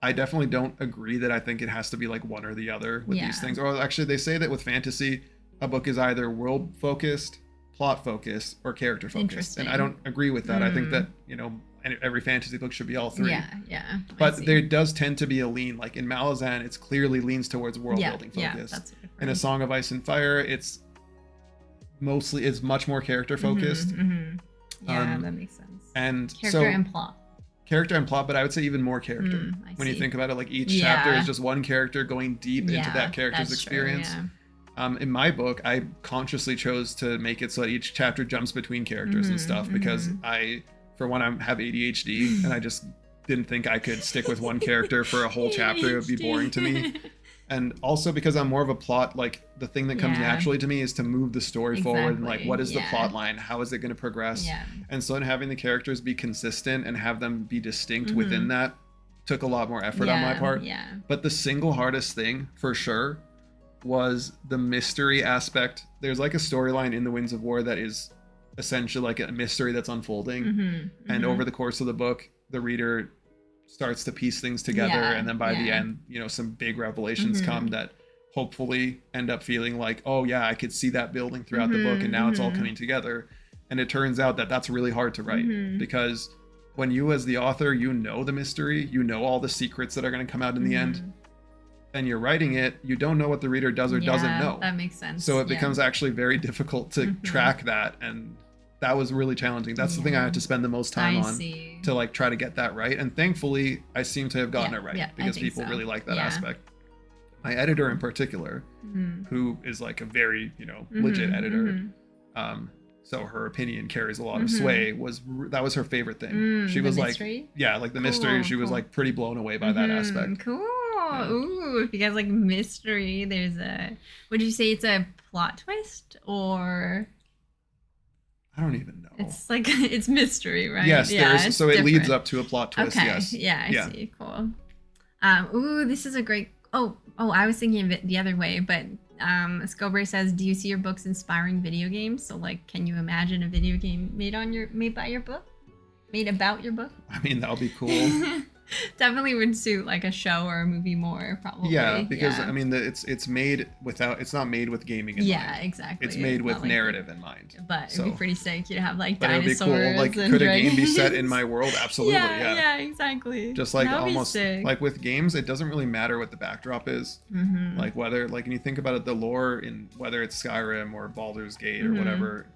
S2: I definitely don't agree that I think it has to be like one or the other with these things. Or actually they say that with fantasy a book is either world focused, plot focused, or character focused. And I don't agree with that. I think that, you know, every fantasy book should be all three.
S1: Yeah.
S2: But there does tend to be a lean. Like in Malazan, it's clearly leans towards world building focus.
S1: That's
S2: in A Song of Ice and Fire, it's much more character focused.
S1: Yeah, that makes sense.
S2: And
S1: character and plot.
S2: Character and plot, but I would say even more character. When you think about it, like each chapter is just one character going deep into that character's experience.
S1: True,
S2: in my book, I consciously chose to make it so that each chapter jumps between characters and stuff because for one, I have ADHD and I just didn't think I could stick with one character for a whole chapter. It would be boring to me. And also because I'm more of a plot, like the thing that comes naturally to me is to move the story forward and like what is the plot line? How is it going to progress? And so in having the characters be consistent and have them be distinct within that took a lot more effort on my part. But the single hardest thing for sure was the mystery aspect. There's like a storyline in The Winds of War that is essentially like a mystery that's unfolding. And over the course of the book, the reader starts to piece things together. And then by the end, you know, some big revelations come that hopefully end up feeling like, oh yeah, I could see that building throughout the book and now it's all coming together. And it turns out that that's really hard to write because when you as the author, you know the mystery, you know all the secrets that are going to come out in the end. And you're writing it, you don't know what the reader does or doesn't know.
S1: That makes sense.
S2: So it becomes actually very difficult to track that. And that was really challenging. That's the thing I had to spend the most time on to like try to get that right. And thankfully, I seem to have gotten it right because people really like that aspect. My editor in particular, who is like a very, you know, legit editor, so her opinion carries a lot of sway, that was her favorite thing. She was like, like the mystery, she was like pretty blown away by that aspect.
S1: Cool. Ooh, if you guys like mystery, would you say it's a plot twist or?
S2: I don't even know.
S1: It's like, it's mystery, right?
S2: Yes, so it leads up to a plot twist, yes.
S1: Yeah, I see, cool. Ooh, this is a great, oh, I was thinking of it the other way, but Scobray says, do you see your books inspiring video games? So like, can you imagine a video game made by your book? Made about your book?
S2: I mean, that would be cool.
S1: Definitely would suit like a show or a movie more, probably.
S2: Yeah, because I mean, it's made without, it's not made with gaming in mind.
S1: Yeah, exactly.
S2: It's made with narrative in mind.
S1: But it'd be pretty sick. You'd have like
S2: dinosaurs.
S1: But it'd be
S2: cool. Like, could a game be set in my world? Absolutely. Yeah,
S1: exactly.
S2: Just like almost like with games, it doesn't really matter what the backdrop is. Like whether, like, when you think about it, the lore in whether it's Skyrim or Baldur's Gate or whatever.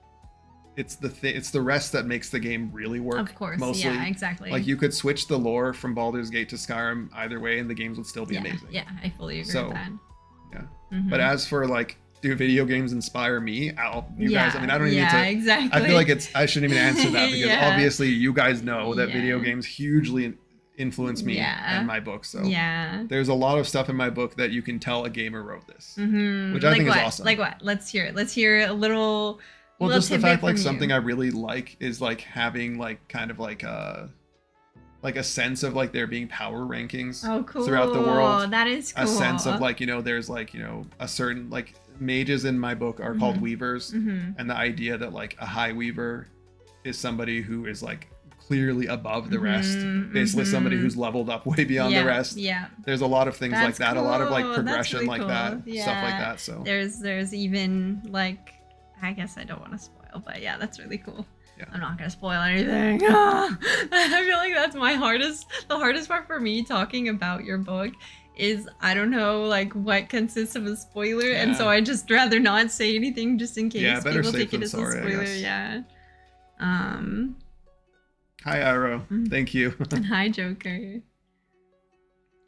S2: It's the rest that makes the game really work.
S1: Of course,
S2: mostly.
S1: Yeah, exactly.
S2: Like you could switch the lore from Baldur's Gate to Skyrim either way, and the games would still be amazing.
S1: Yeah, I fully agree with that.
S2: Yeah, but as for like, do video games inspire me? You guys, I mean, I don't even need to.
S1: Exactly.
S2: I feel like I shouldn't even answer that because obviously you guys know that video games hugely influence me and my book. So there's a lot of stuff in my book that you can tell a gamer wrote this, which I think is awesome.
S1: Like what? Let's hear it. Let's hear a little.
S2: Well, just the fact, like, something I really like is like having like kind of like a sense of like there being power rankings throughout the world.
S1: That is cool.
S2: A sense of like, you know, there's like, you know, a certain like mages in my book are called weavers, and the idea that like a high weaver is somebody who is like clearly above the rest, basically somebody who's leveled up way beyond the rest. There's a lot of things like that, a lot of like progression really like that, stuff like that. So
S1: there's even like, I guess I don't want to spoil, but yeah, that's really cool. I'm not gonna spoil anything. I feel like that's the hardest part for me talking about your book is I don't know like what consists of a spoiler, and so I just rather not say anything just in case people take it as a spoiler.
S2: Hi Arrow, thank you.
S1: And hi Joker.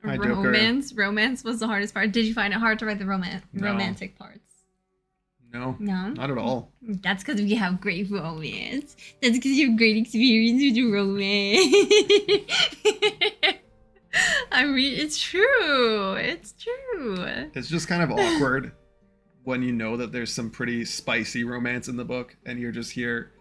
S2: Hi Joker.
S1: Romance was the hardest part. Did you find it hard to write the romantic parts?
S2: No, not at all.
S1: That's because we have great romance. That's because you have great experience with romance. I mean, it's true. It's true.
S2: It's just kind of awkward when you know that there's some pretty spicy romance in the book and you're just here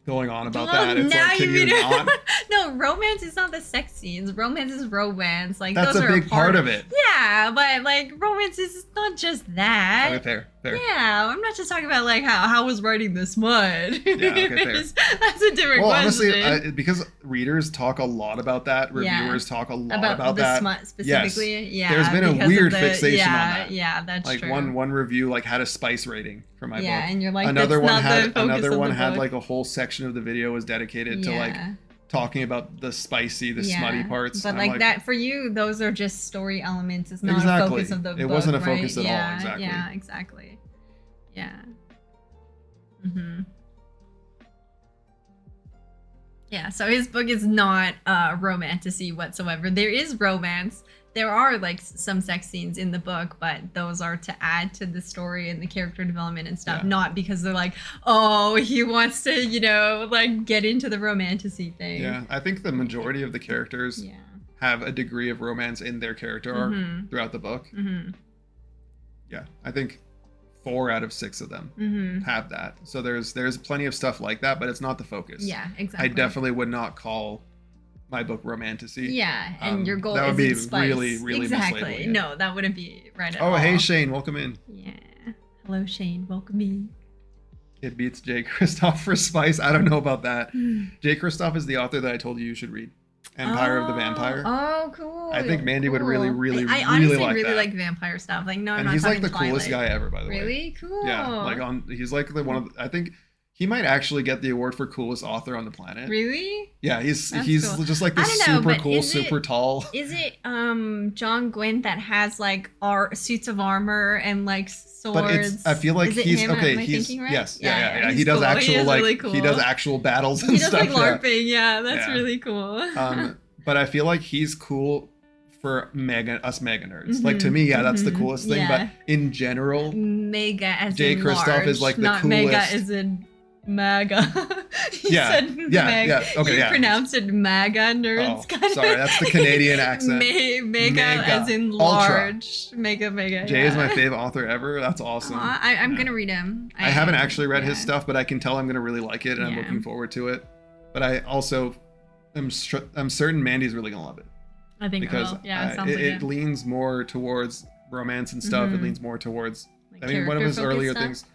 S2: going on about that. It's like, can you not?
S1: No, romance is not the sex scenes. Romance is romance. Like
S2: that's
S1: those
S2: a
S1: are
S2: big part of it.
S1: Yeah, but like romance is not just that.
S2: Okay, fair.
S1: Yeah, I'm not just talking about like how was writing the smut.
S2: Yeah, okay, fair.
S1: That's a different question.
S2: Honestly, because readers talk a lot about that, reviewers talk a lot about
S1: the
S2: that.
S1: Smut specifically.
S2: Yes.
S1: Yeah,
S2: there's been a weird fixation on that.
S1: Yeah, that's
S2: like
S1: true.
S2: one review like had a spice rating for my book.
S1: Yeah, and you're like,
S2: another one
S1: had
S2: had like a whole section of the video was dedicated to like talking about the spicy, smutty parts.
S1: But like that for you, those are just story elements. It's not
S2: exactly.
S1: a focus of the book.
S2: It wasn't a
S1: right?
S2: focus at all. Exactly.
S1: Yeah, exactly. Yeah. Mm-hmm. Yeah, so his book is not romantasy whatsoever. There is romance. There are like some sex scenes in the book, but those are to add to the story and the character development and stuff, not because they're like, oh, he wants to, like get into the romantasy thing.
S2: Yeah, I think the majority of the characters have a degree of romance in their character arc throughout the book. Mm-hmm. Yeah, I think 4 out of 6 of them have that. So there's plenty of stuff like that, but it's not the focus.
S1: Yeah, exactly.
S2: I definitely would not call my book romantasy.
S1: Yeah, and your goal
S2: that would be
S1: spice.
S2: really
S1: exactly. No, that wouldn't be right at
S2: all.
S1: all.
S2: Hey Shane, welcome in.
S1: Yeah. Hello Shane, welcome in.
S2: It beats Jay Kristoff for spice. I don't know about that. Jay Kristoff is the author that I told you should read. Empire of the Vampire.
S1: Oh, cool.
S2: I think Mandy would really
S1: I honestly
S2: like
S1: really
S2: that.
S1: like vampire stuff. Like, no, I'm
S2: and
S1: not
S2: he's
S1: talking
S2: like the coolest
S1: Twilight.
S2: guy ever, by the way.
S1: Really cool.
S2: Yeah, like he's like the one of I think he might actually get the award for coolest author on the planet.
S1: Really?
S2: Yeah, he's
S1: cool.
S2: just like this super cool, super tall.
S1: Is it John Gwynne that has like suits of armor and like swords?
S2: But I feel like he's
S1: him?
S2: okay.
S1: Am I
S2: he's
S1: thinking right?
S2: yes,
S1: He
S2: He does
S1: cool.
S2: actual like
S1: really cool.
S2: he does actual battles and
S1: he does
S2: stuff.
S1: Like LARPing. Yeah, that's really cool.
S2: But I feel like he's cool for us mega nerds. Like to me, that's the coolest thing. But in general,
S1: mega as
S2: Jay
S1: in
S2: Kristoff
S1: large,
S2: is like the
S1: not
S2: coolest.
S1: Mega as in MAGA.
S2: Said
S1: mega.
S2: Okay,
S1: you pronounced it MAGA, nerds.
S2: Oh, sorry, that's the Canadian accent.
S1: Mega as in large. Ultra. Mega.
S2: Jay is my favorite author ever. That's awesome.
S1: I'm gonna read him.
S2: I haven't actually read his stuff, but I can tell I'm gonna really like it, and I'm looking forward to it. But I also I'm certain Mandy's really gonna love it.
S1: I think
S2: because it leans more towards romance and stuff. It leans more towards like one of his earlier things.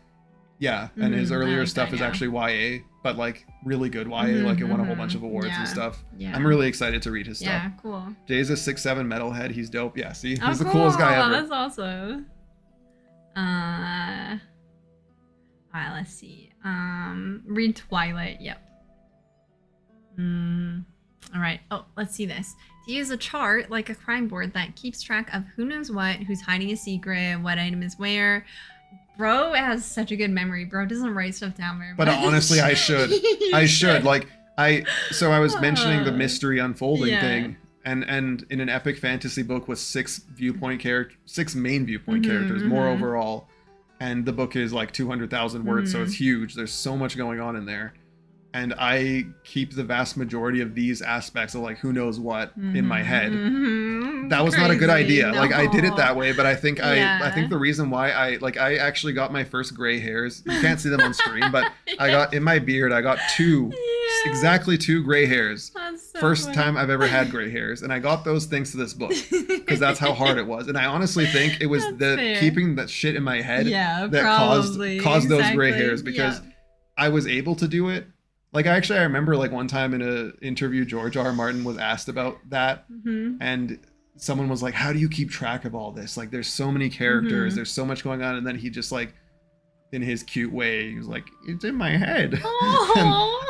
S2: Yeah, and his earlier stuff is actually YA, but like really good YA. Like it won a whole bunch of awards and stuff. Yeah. I'm really excited to read his stuff.
S1: Yeah, cool.
S2: Jay's a 6'7" metalhead. He's dope. Yeah, see, he's the coolest guy ever.
S1: That's awesome. Alright, let's see. Read Twilight. Yep. All right. Oh, let's see this. To use a chart like a crime board that keeps track of who knows what, who's hiding a secret, what item is where. Bro has such a good memory. Bro doesn't write stuff down very much.
S2: But honestly, I should. I should. Like So I was mentioning the mystery unfolding thing, and in an epic fantasy book with 6 main viewpoint characters, more overall, and the book is like 200,000 words, so it's huge. There's so much going on in there. And I keep the vast majority of these aspects of like who knows what in my head. That was not a good idea. No. Like I did it that way, but I think I think the reason why I actually got my first gray hairs. You can't see them on screen, but I got in my beard. I got exactly 2 gray hairs. So first time I've ever had gray hairs, and I got those thanks to this book because that's how hard it was. And I honestly think it was keeping that shit in my head that caused those gray hairs because I was able to do it. Like I remember like one time in an interview, George R. Martin was asked about that, and someone was like, "How do you keep track of all this? Like, there's so many characters, there's so much going on." And then he just like, in his cute way, he was like, "It's in my head,"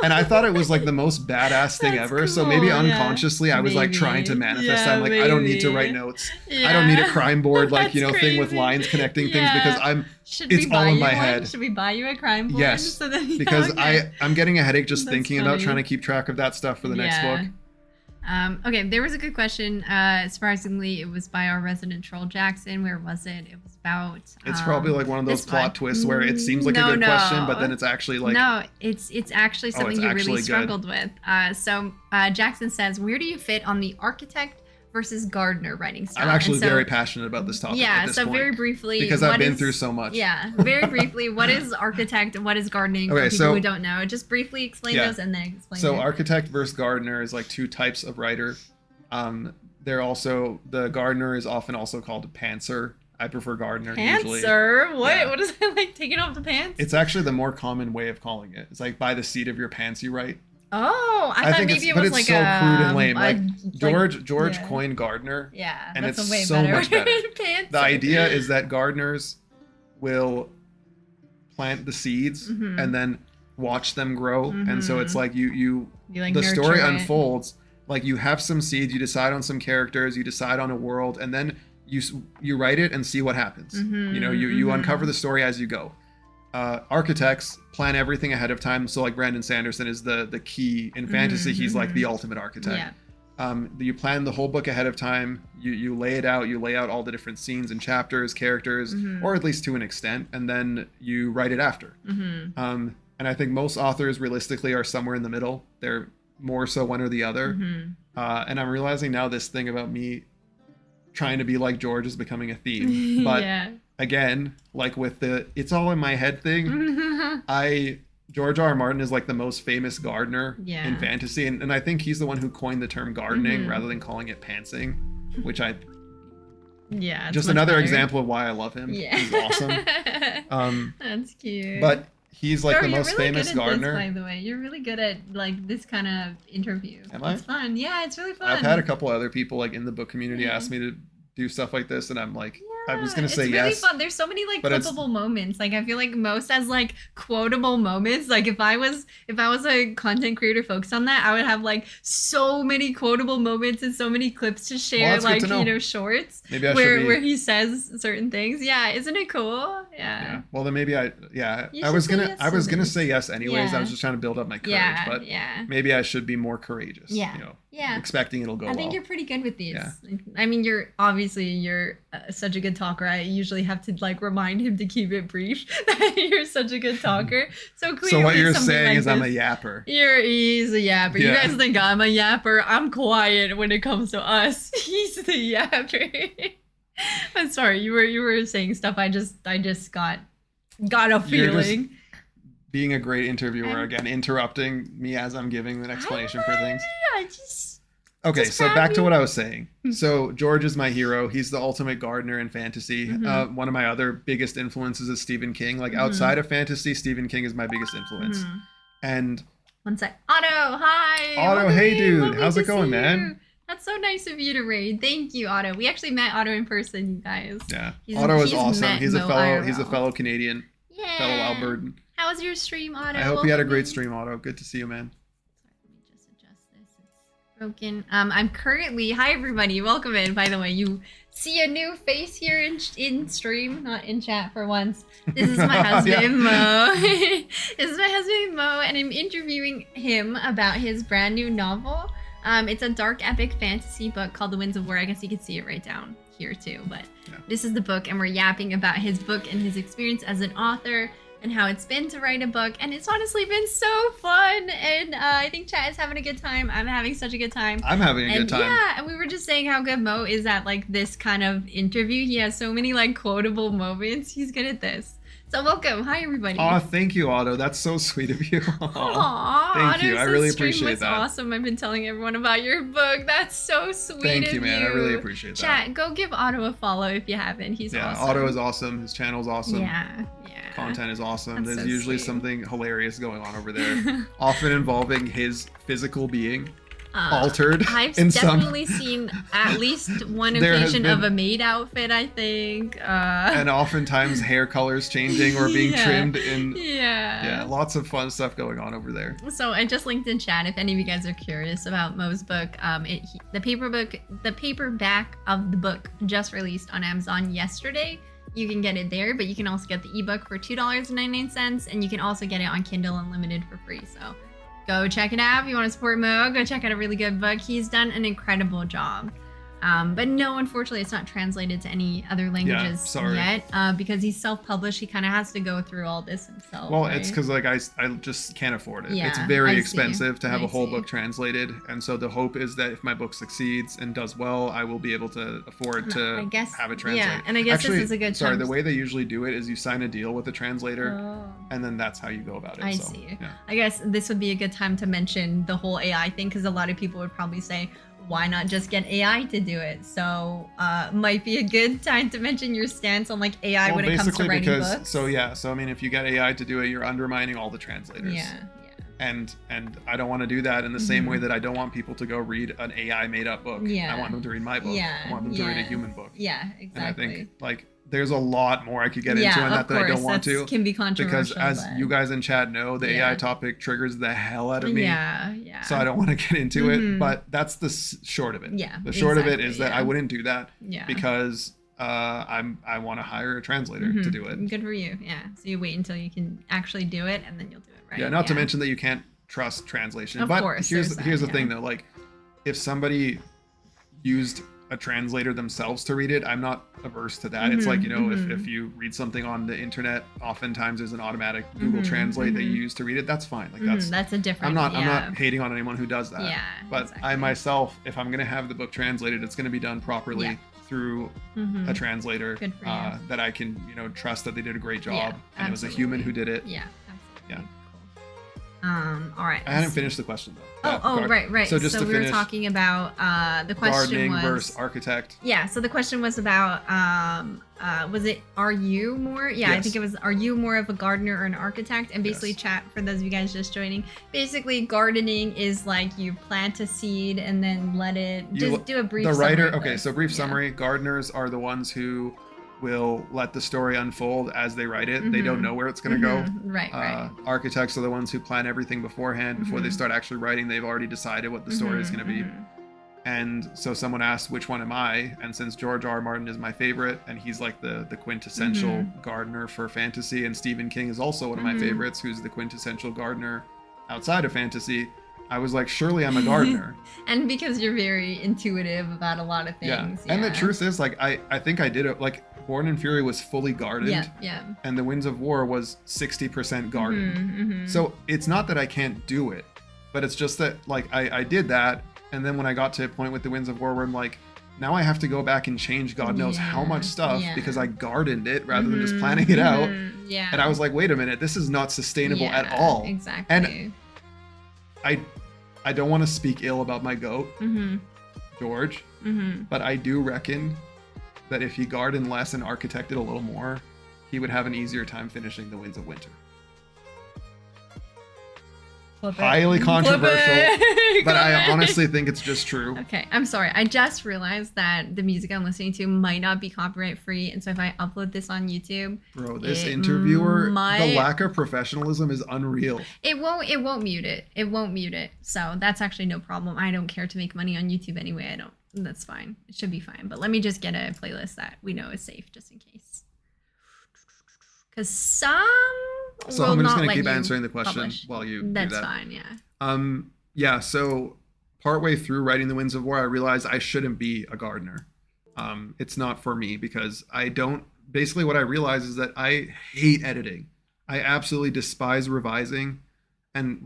S2: and I thought it was like the most badass thing ever. Cool, so maybe unconsciously, I was like trying to manifest. I'm like, I don't need to write notes. I don't need a crime board, like thing with lines connecting things because it's all in my head.
S1: Should we buy you a crime board?
S2: Yes, so because I'm getting a headache just thinking about trying to keep track of that stuff for the next book.
S1: Okay, there was a good question. Surprisingly, it was by our resident troll Jackson. Where was it? It was about.
S2: It's probably like one of those plot twists where it seems like a good question, but then it's actually like.
S1: No, it's actually something you really struggled with. So Jackson says, where do you fit on the architect versus gardener writing style.
S2: I'm actually very passionate about this topic.
S1: Yeah,
S2: at this
S1: so
S2: point,
S1: very briefly,
S2: because I've been through so much.
S1: Yeah, very briefly, what is architect and what is gardening for people who don't know? Just briefly explain those and then explain.
S2: So architect versus gardener is like two types of writer. They're also, the gardener is often also called a pantser. I prefer gardener usually.
S1: Pantser? What? Yeah. What is that, like taking off the pants?
S2: It's actually the more common way of calling it. It's like by the seat of your pants you write.
S1: Oh, I thought maybe it was like
S2: so crude and lame. Like George coined gardener.
S1: Yeah,
S2: and it's way so much better. The idea is that gardeners will plant the seeds and then watch them grow, and so it's like you like the story unfolds. Like you have some seeds, you decide on some characters, you decide on a world, and then you write it and see what happens. You know, you uncover the story as you go. Architects plan everything ahead of time. So like Brandon Sanderson is the key in fantasy. He's like the ultimate architect. Yeah. You plan the whole book ahead of time. You lay it out. You lay out all the different scenes and chapters, characters, or at least to an extent, and then you write it after. And I think most authors realistically are somewhere in the middle. They're more so one or the other. And I'm realizing now this thing about me trying to be like George is becoming a theme. But again, like with the it's all in my head thing, George R. R. Martin is like the most famous gardener in fantasy, and I think he's the one who coined the term gardening rather than calling it pantsing, which just another example of why I love him. He's awesome.
S1: That's cute.
S2: But he's like the most famous gardener.
S1: By the way, you're really good at like this kind of interview.
S2: Am I?
S1: It's fun. Yeah, it's really fun.
S2: I've had a couple other people like in the book community ask me to do stuff like this, and I'm like, I was gonna say yes.
S1: It's really fun. There's so many like clippable moments. Like I feel like most as like quotable moments. Like if I was a content creator focused on that, I would have like so many quotable moments and so many clips to share, like shorts.
S2: Maybe
S1: where he says certain things. Yeah, isn't it cool? Yeah.
S2: Well then maybe I was gonna say yes anyways. I was just trying to build up my courage, but maybe I should be more courageous.
S1: Yeah.
S2: You know, expecting it'll go well.
S1: I think you're pretty good with these. Yeah. I mean, you're such a good talker. I usually have to like remind him to keep it brief. You're such a good talker. So clearly,
S2: so what you're saying is I'm a yapper.
S1: He's a yapper. Yeah. You guys think I'm a yapper. I'm quiet when it comes to us. He's the yapper. I'm sorry. You were saying stuff. I just got a feeling.
S2: You're just being a great interviewer again, interrupting me as I'm giving an explanation for things. Okay, so back to what I was saying. So George is my hero. He's the ultimate gardener in fantasy. One of my other biggest influences is Stephen King. Like outside of fantasy, Stephen King is my biggest influence. And
S1: one sec. Otto, hi.
S2: Otto, hey dude. How's it going, man?
S1: That's so nice of you to raid. Thank you, Otto. We actually met Otto in person, you guys.
S2: Yeah. Otto is awesome. He's a fellow Canadian. Yeah. Fellow Albertan.
S1: How was your stream, Otto?
S2: I hope you had a great stream, Otto. Good to see you, man.
S1: Broken. I'm currently, hi everybody, welcome in. By the way, you see a new face here in stream, not in chat for once. This is my husband Mo. This is my husband Mo, and I'm interviewing him about his brand new novel. It's a dark epic fantasy book called The Winds of War. I guess you can see it right down here too, but this is the book, and we're yapping about his book and his experience as an author and how it's been to write a book, and it's honestly been so fun, and I think chat is having a good time. I'm having such a good time.
S2: I'm having a good time.
S1: Yeah, and we were just saying how good Mo is at like this kind of interview. He has so many like quotable moments. He's good at this. So welcome. Hi everybody.
S2: Oh, thank you, Otto. That's so sweet of you.
S1: Aww,
S2: thank you. I really appreciate that.
S1: Awesome. I've been telling everyone about your book. That's so sweet.
S2: Thank you, man. I really appreciate that.
S1: Chat, go give Otto a follow if you haven't. He's awesome.
S2: Otto is awesome. His channel's awesome.
S1: Yeah.
S2: Content is awesome. There's usually something hilarious going on over there, often involving his physical being altered.
S1: I've definitely seen at least one occasion of a maid outfit, I think.
S2: And oftentimes hair colors changing or being trimmed in.
S1: Yeah,
S2: lots of fun stuff going on over there.
S1: So I just linked in chat if any of you guys are curious about Mo's book. The paperback of the book just released on Amazon yesterday. You can get it there, but you can also get the ebook for $2.99, and you can also get it on Kindle Unlimited for free. So go check it out if you want to support Mo. Go check out a really good book. He's done an incredible job. But no, unfortunately, it's not translated to any other languages yet. Because he's self-published, he kind of has to go through all this himself.
S2: Well,
S1: right?
S2: It's because like I just can't afford it.
S1: Yeah,
S2: it's very expensive to have a whole book translated, and so the hope is that if my book succeeds and does well, I will be able to afford to have it translated.
S1: Yeah, and I guess this is a good time.
S2: Sorry, the way they usually do it is you sign a deal with a translator, and then that's how you go about it.
S1: I see. Yeah. I guess this would be a good time to mention the whole AI thing, because a lot of people would probably say, why not just get AI to do it? So might be a good time to mention your stance on like AI when it comes to writing books.
S2: So I mean, if you get AI to do it, you're undermining all the translators.
S1: Yeah.
S2: And I don't want to do that in the same way that I don't want people to go read an AI made up book.
S1: Yeah.
S2: I want them to read my book.
S1: Yeah.
S2: I want them to read a human book.
S1: Yeah, exactly.
S2: And I think like there's a lot more I could get into in that I don't want to.
S1: Can be controversial.
S2: Because as you guys in chat know, the AI topic triggers the hell out of me.
S1: Yeah.
S2: So I don't want to get into it, but that's the short of it.
S1: Yeah.
S2: The short of it is that I wouldn't do that because I want to hire a translator to do it.
S1: Good for you. Yeah. So you wait until you can actually do it, and then you'll do it, right?
S2: Yeah. Not to mention that you can't trust translation.
S1: Of course,
S2: here's the thing though, like if somebody used a translator themselves to read it, I'm not averse to that. It's like, you know, if you read something on the internet, oftentimes there's an automatic Google Translate that you use to read it. That's fine. Like
S1: that's a different.
S2: I'm not hating on anyone who does that.
S1: Yeah.
S2: But
S1: exactly.
S2: I myself, if I'm gonna have the book translated, it's gonna be done properly through a translator that I can, you know, trust that they did a great job and it was a human who did it.
S1: Yeah. Absolutely.
S2: Yeah.
S1: All right.
S2: I hadn't finished the question though.
S1: Right.
S2: So just to
S1: we
S2: finish,
S1: were talking about the question
S2: gardening
S1: was
S2: versus architect.
S1: Yeah. So the question was about was it are you more? Yeah, yes. I think it was are you more of a gardener or an architect? And basically, chat for those of you guys just joining. Basically, gardening is like you plant a seed and then let it just do a brief.
S2: The writer.
S1: Summary
S2: Okay, so brief summary. Gardeners are the ones who will let the story unfold as they write it. They don't know where it's going to go.
S1: Right.
S2: Architects are the ones who plan everything beforehand. Before they start actually writing, they've already decided what the story is going to be. And so someone asked, which one am I? And since George R. R. Martin is my favorite, and he's like the quintessential gardener for fantasy, and Stephen King is also one of my favorites, who's the quintessential gardener outside of fantasy, I was like, surely I'm a gardener.
S1: And because you're very intuitive about a lot of things.
S2: Yeah. And the truth is, like, I think I did it, like, Born in Fury was fully gardened.
S1: Yeah.
S2: And The Winds of War was 60% gardened. So it's not that I can't do it, but it's just that, like, I did that. And then when I got to a point with The Winds of War where I'm like, now I have to go back and change God knows how much stuff because I gardened it rather than just planning it out.
S1: Yeah.
S2: And I was like, wait a minute, this is not sustainable at all.
S1: Exactly.
S2: And I don't want to speak ill about my goat, George, but I do reckon that if he gardened less and architected a little more, he would have an easier time finishing The Winds of Winter. Highly controversial, but I honestly think it's just true.
S1: Okay, I'm sorry. I just realized that the music I'm listening to might not be copyright free, and so if I upload this on YouTube,
S2: bro, this interviewer, the lack of professionalism is unreal.
S1: It won't mute it. It won't mute it. So that's actually no problem. I don't care to make money on YouTube anyway. That's fine. It should be fine. But let me just get a playlist that we know is safe, just in case. Because some.
S2: So I'm just going to keep answering the question while you do that.
S1: That's fine, yeah.
S2: Yeah, so partway through writing The Winds of War, I realized I shouldn't be a gardener. It's not for me because basically what I realized is that I hate editing. I absolutely despise revising, and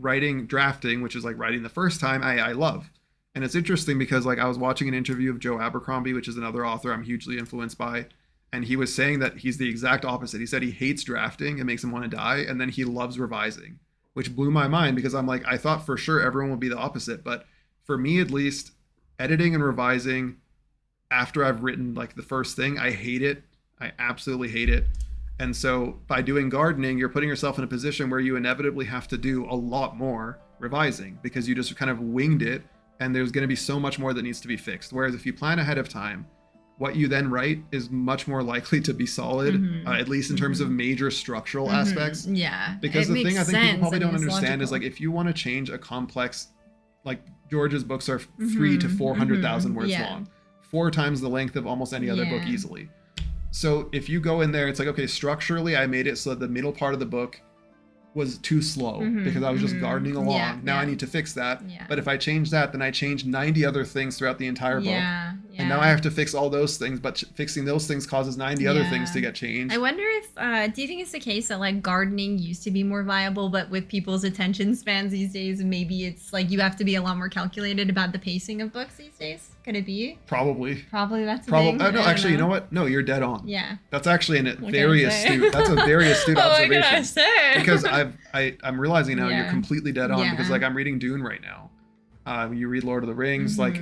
S2: drafting, which is like writing the first time, I love. And it's interesting because like I was watching an interview of Joe Abercrombie, which is another author I'm hugely influenced by. And he was saying that he's the exact opposite. He said he hates drafting. It makes him want to die. And then he loves revising, which blew my mind because I'm like, I thought for sure everyone would be the opposite. But for me, at least, editing and revising after I've written like the first thing, I hate it. I absolutely hate it. And so by doing gardening, you're putting yourself in a position where you inevitably have to do a lot more revising because you just kind of winged it. And there's going to be so much more that needs to be fixed. Whereas if you plan ahead of time, what you then write is much more likely to be solid, at least in terms of major structural aspects.
S1: Yeah.
S2: Because the thing I think people probably don't understand is like if you want to change a complex, like George's books are 300,000 to 400,000 words long, 4 times the length of almost any other book easily. So if you go in there, it's like, okay, structurally I made it so that the middle part of the book was too slow because I was just gardening along. Now I need to fix that. But if I change that, then I change 90 other things throughout the entire book. And now I have to fix all those things, but fixing those things causes 90 other things to get changed.
S1: I wonder if, do you think it's the case that like gardening used to be more viable, but with people's attention spans these days, maybe it's like you have to be a lot more calculated about the pacing of books these days? Could it be?
S2: Probably
S1: that's a thing.
S2: No, actually, you know what? No, you're dead on.
S1: Yeah.
S2: That's actually a very astute. That's a very astute observation.
S1: What can I say?
S2: Because I'm realizing now you're completely dead on because like I'm reading Dune right now. You read Lord of the Rings, like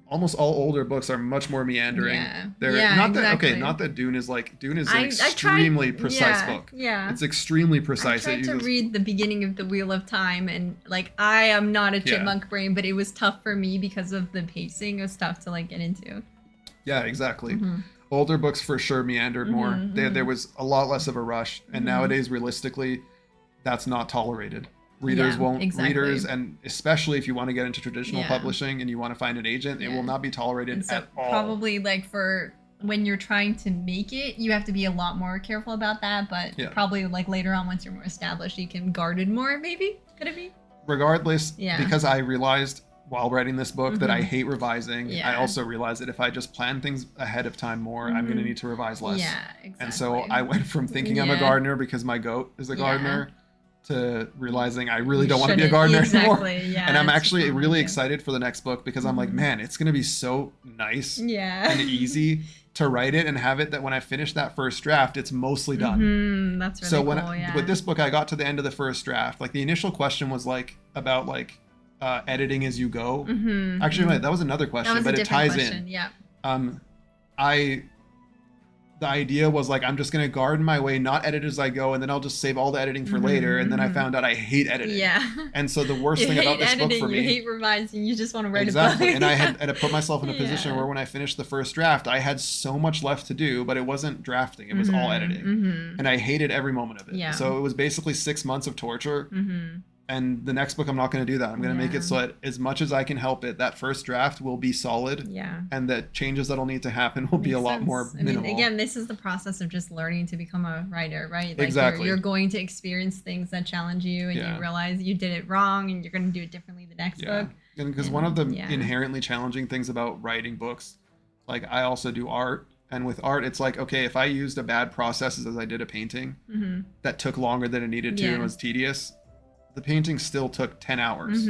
S2: almost all older books are much more meandering. They're not that Dune is an extremely precise book.
S1: Yeah.
S2: It's extremely precise.
S1: I tried to read the beginning of The Wheel of Time, and like I am not a chipmunk brain, but it was tough for me because of the pacing of stuff to like get into.
S2: Yeah, exactly. Older books for sure meandered more. There was a lot less of a rush, and nowadays realistically that's not tolerated. Readers readers, and especially if you want to get into traditional publishing and you want to find an agent, it will not be tolerated at all.
S1: Probably like for when you're trying to make it, you have to be a lot more careful about that, but probably like later on once you're more established, you can guard it more, maybe? Could it be?
S2: Regardless, because I realized while writing this book that I hate revising, I also realized that if I just plan things ahead of time more, I'm going to need to revise less.
S1: Yeah, exactly.
S2: And so I went from thinking I'm a gardener because my goat is a gardener to realizing I really don't want to be a gardener anymore. And I'm actually really excited for the next book because I'm like, man, it's going to be so nice and easy to write it and have it that when I finish that first draft, it's mostly done.
S1: That's really cool,
S2: with this book, I got to the end of the first draft. Like the initial question was like about like editing as you go. Actually, wait, that was another question, but it ties in. The idea was like, I'm just going to garden my way, not edit as I go, and then I'll just save all the editing for later. And then I found out I hate editing. And so the worst thing about this book for me...
S1: You hate revising, you just want to write a book.
S2: Exactly. And I had put myself in a position where when I finished the first draft, I had so much left to do, but it wasn't drafting. It was all editing. And I hated every moment of it. So it was basically 6 months of torture. And the next book, I'm not going to do that. I'm going to make it so that as much as I can help it, that first draft will be solid. And the changes that'll need to happen will be a lot more minimal.
S1: I mean, again, this is the process of just learning to become a writer, right? Like you're going to experience things that challenge you and you realize you did it wrong and you're going to do it differently the next book.
S2: And because one of the inherently challenging things about writing books, like I also do art. And with art, it's like, okay, if I used a bad process as I did a painting that took longer than it needed to and was tedious, the painting still took 10 hours.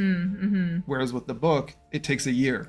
S2: Whereas with the book, it takes a year.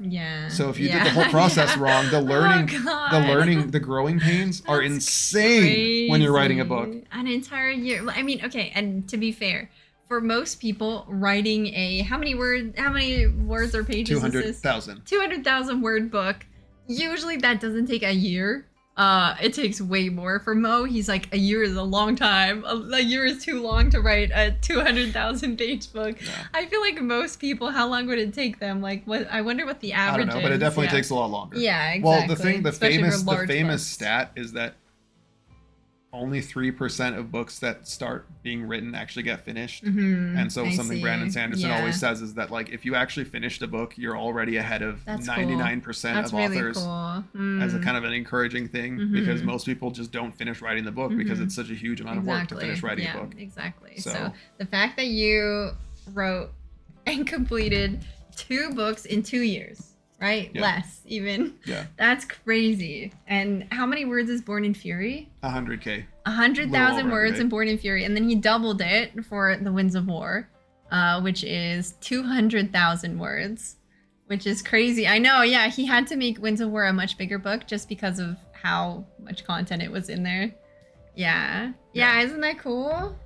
S2: So if you did the whole process wrong, the growing pains are insane when you're writing a book.
S1: An entire year. I mean, okay, and to be fair, for most people, writing how many words or pages
S2: 200,000.
S1: 200,000 word book, usually that doesn't take a year. It takes way more. For Mo, he's like, a year is a long time. A year is too long to write a 200,000 page book. I feel like most people, how long would it take them? Like, what? I wonder what the average is.
S2: I don't know, but it definitely takes a lot longer.
S1: Yeah, exactly.
S2: Well, the famous stat is that only 3% of books that start being written actually get finished. And so something Brandon Sanderson always says is that like if you actually finished a book, you're already ahead of 99% of authors. As a kind of an encouraging thing because most people just don't finish writing the book because it's such a huge amount of work to finish writing a book.
S1: So the fact that you wrote and completed 2 books in 2 years, right? Less even. That's crazy. And how many words is Born in Fury?
S2: 100K.
S1: 100,000 words in Born in Fury. And then he doubled it for The Winds of War, which is 200,000 words, which is crazy. I know, he had to make Winds of War a much bigger book just because of how much content it was in there. Yeah, isn't that cool?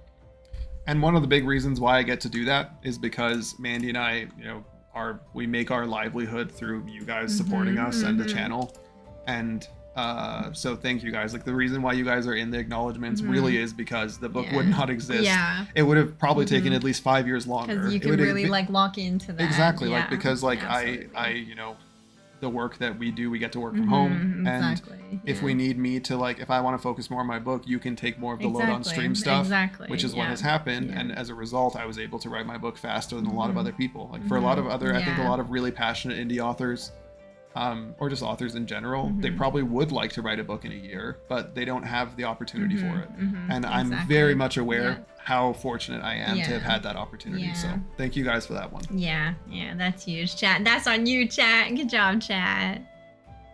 S2: And one of the big reasons why I get to do that is because Mandy and I, we make our livelihood through you guys supporting us and the channel. And so thank you guys. Like the reason why you guys are in the acknowledgements really is because the book would not exist. It would have probably taken at least 5 years longer.
S1: Because you can really like lock into that.
S2: Exactly. Like because like I the work that we do, we get to work from home. And if we need me to like, if I want to focus more on my book, you can take more of the load on stream stuff, which is what has happened. And as a result, I was able to write my book faster than a lot of other people. Like for a lot of other, I think a lot of really passionate indie authors, or just authors in general, they probably would like to write a book in a year, but they don't have the opportunity for it. And I'm very much aware how fortunate I am to have had that opportunity. So thank you guys for that one.
S1: Yeah, that's huge. Chat, that's on you, chat. Good job, chat.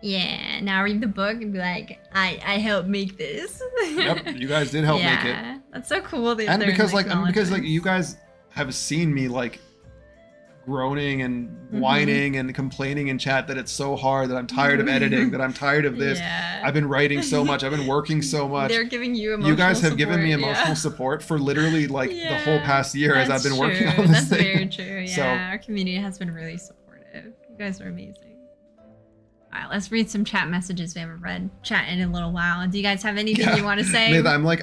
S1: Yeah, now read the book and be like, I helped make this.
S2: Yep, you guys did help make it.
S1: Yeah, that's so cool.
S2: And because like you guys have seen me like groaning and whining and complaining in chat that it's so hard, that I'm tired of editing, that I'm tired of this.
S1: Yeah.
S2: I've been writing so much. I've been working so much.
S1: They're giving you emotional
S2: You guys have
S1: support,
S2: given me emotional support for literally like the whole past year as I've been working on this thing.
S1: That's very true. Yeah, our community has been really supportive. You guys are amazing. All right, let's read some chat messages we haven't read chat in a little while. Do you guys have anything you want to say?
S2: I'm like,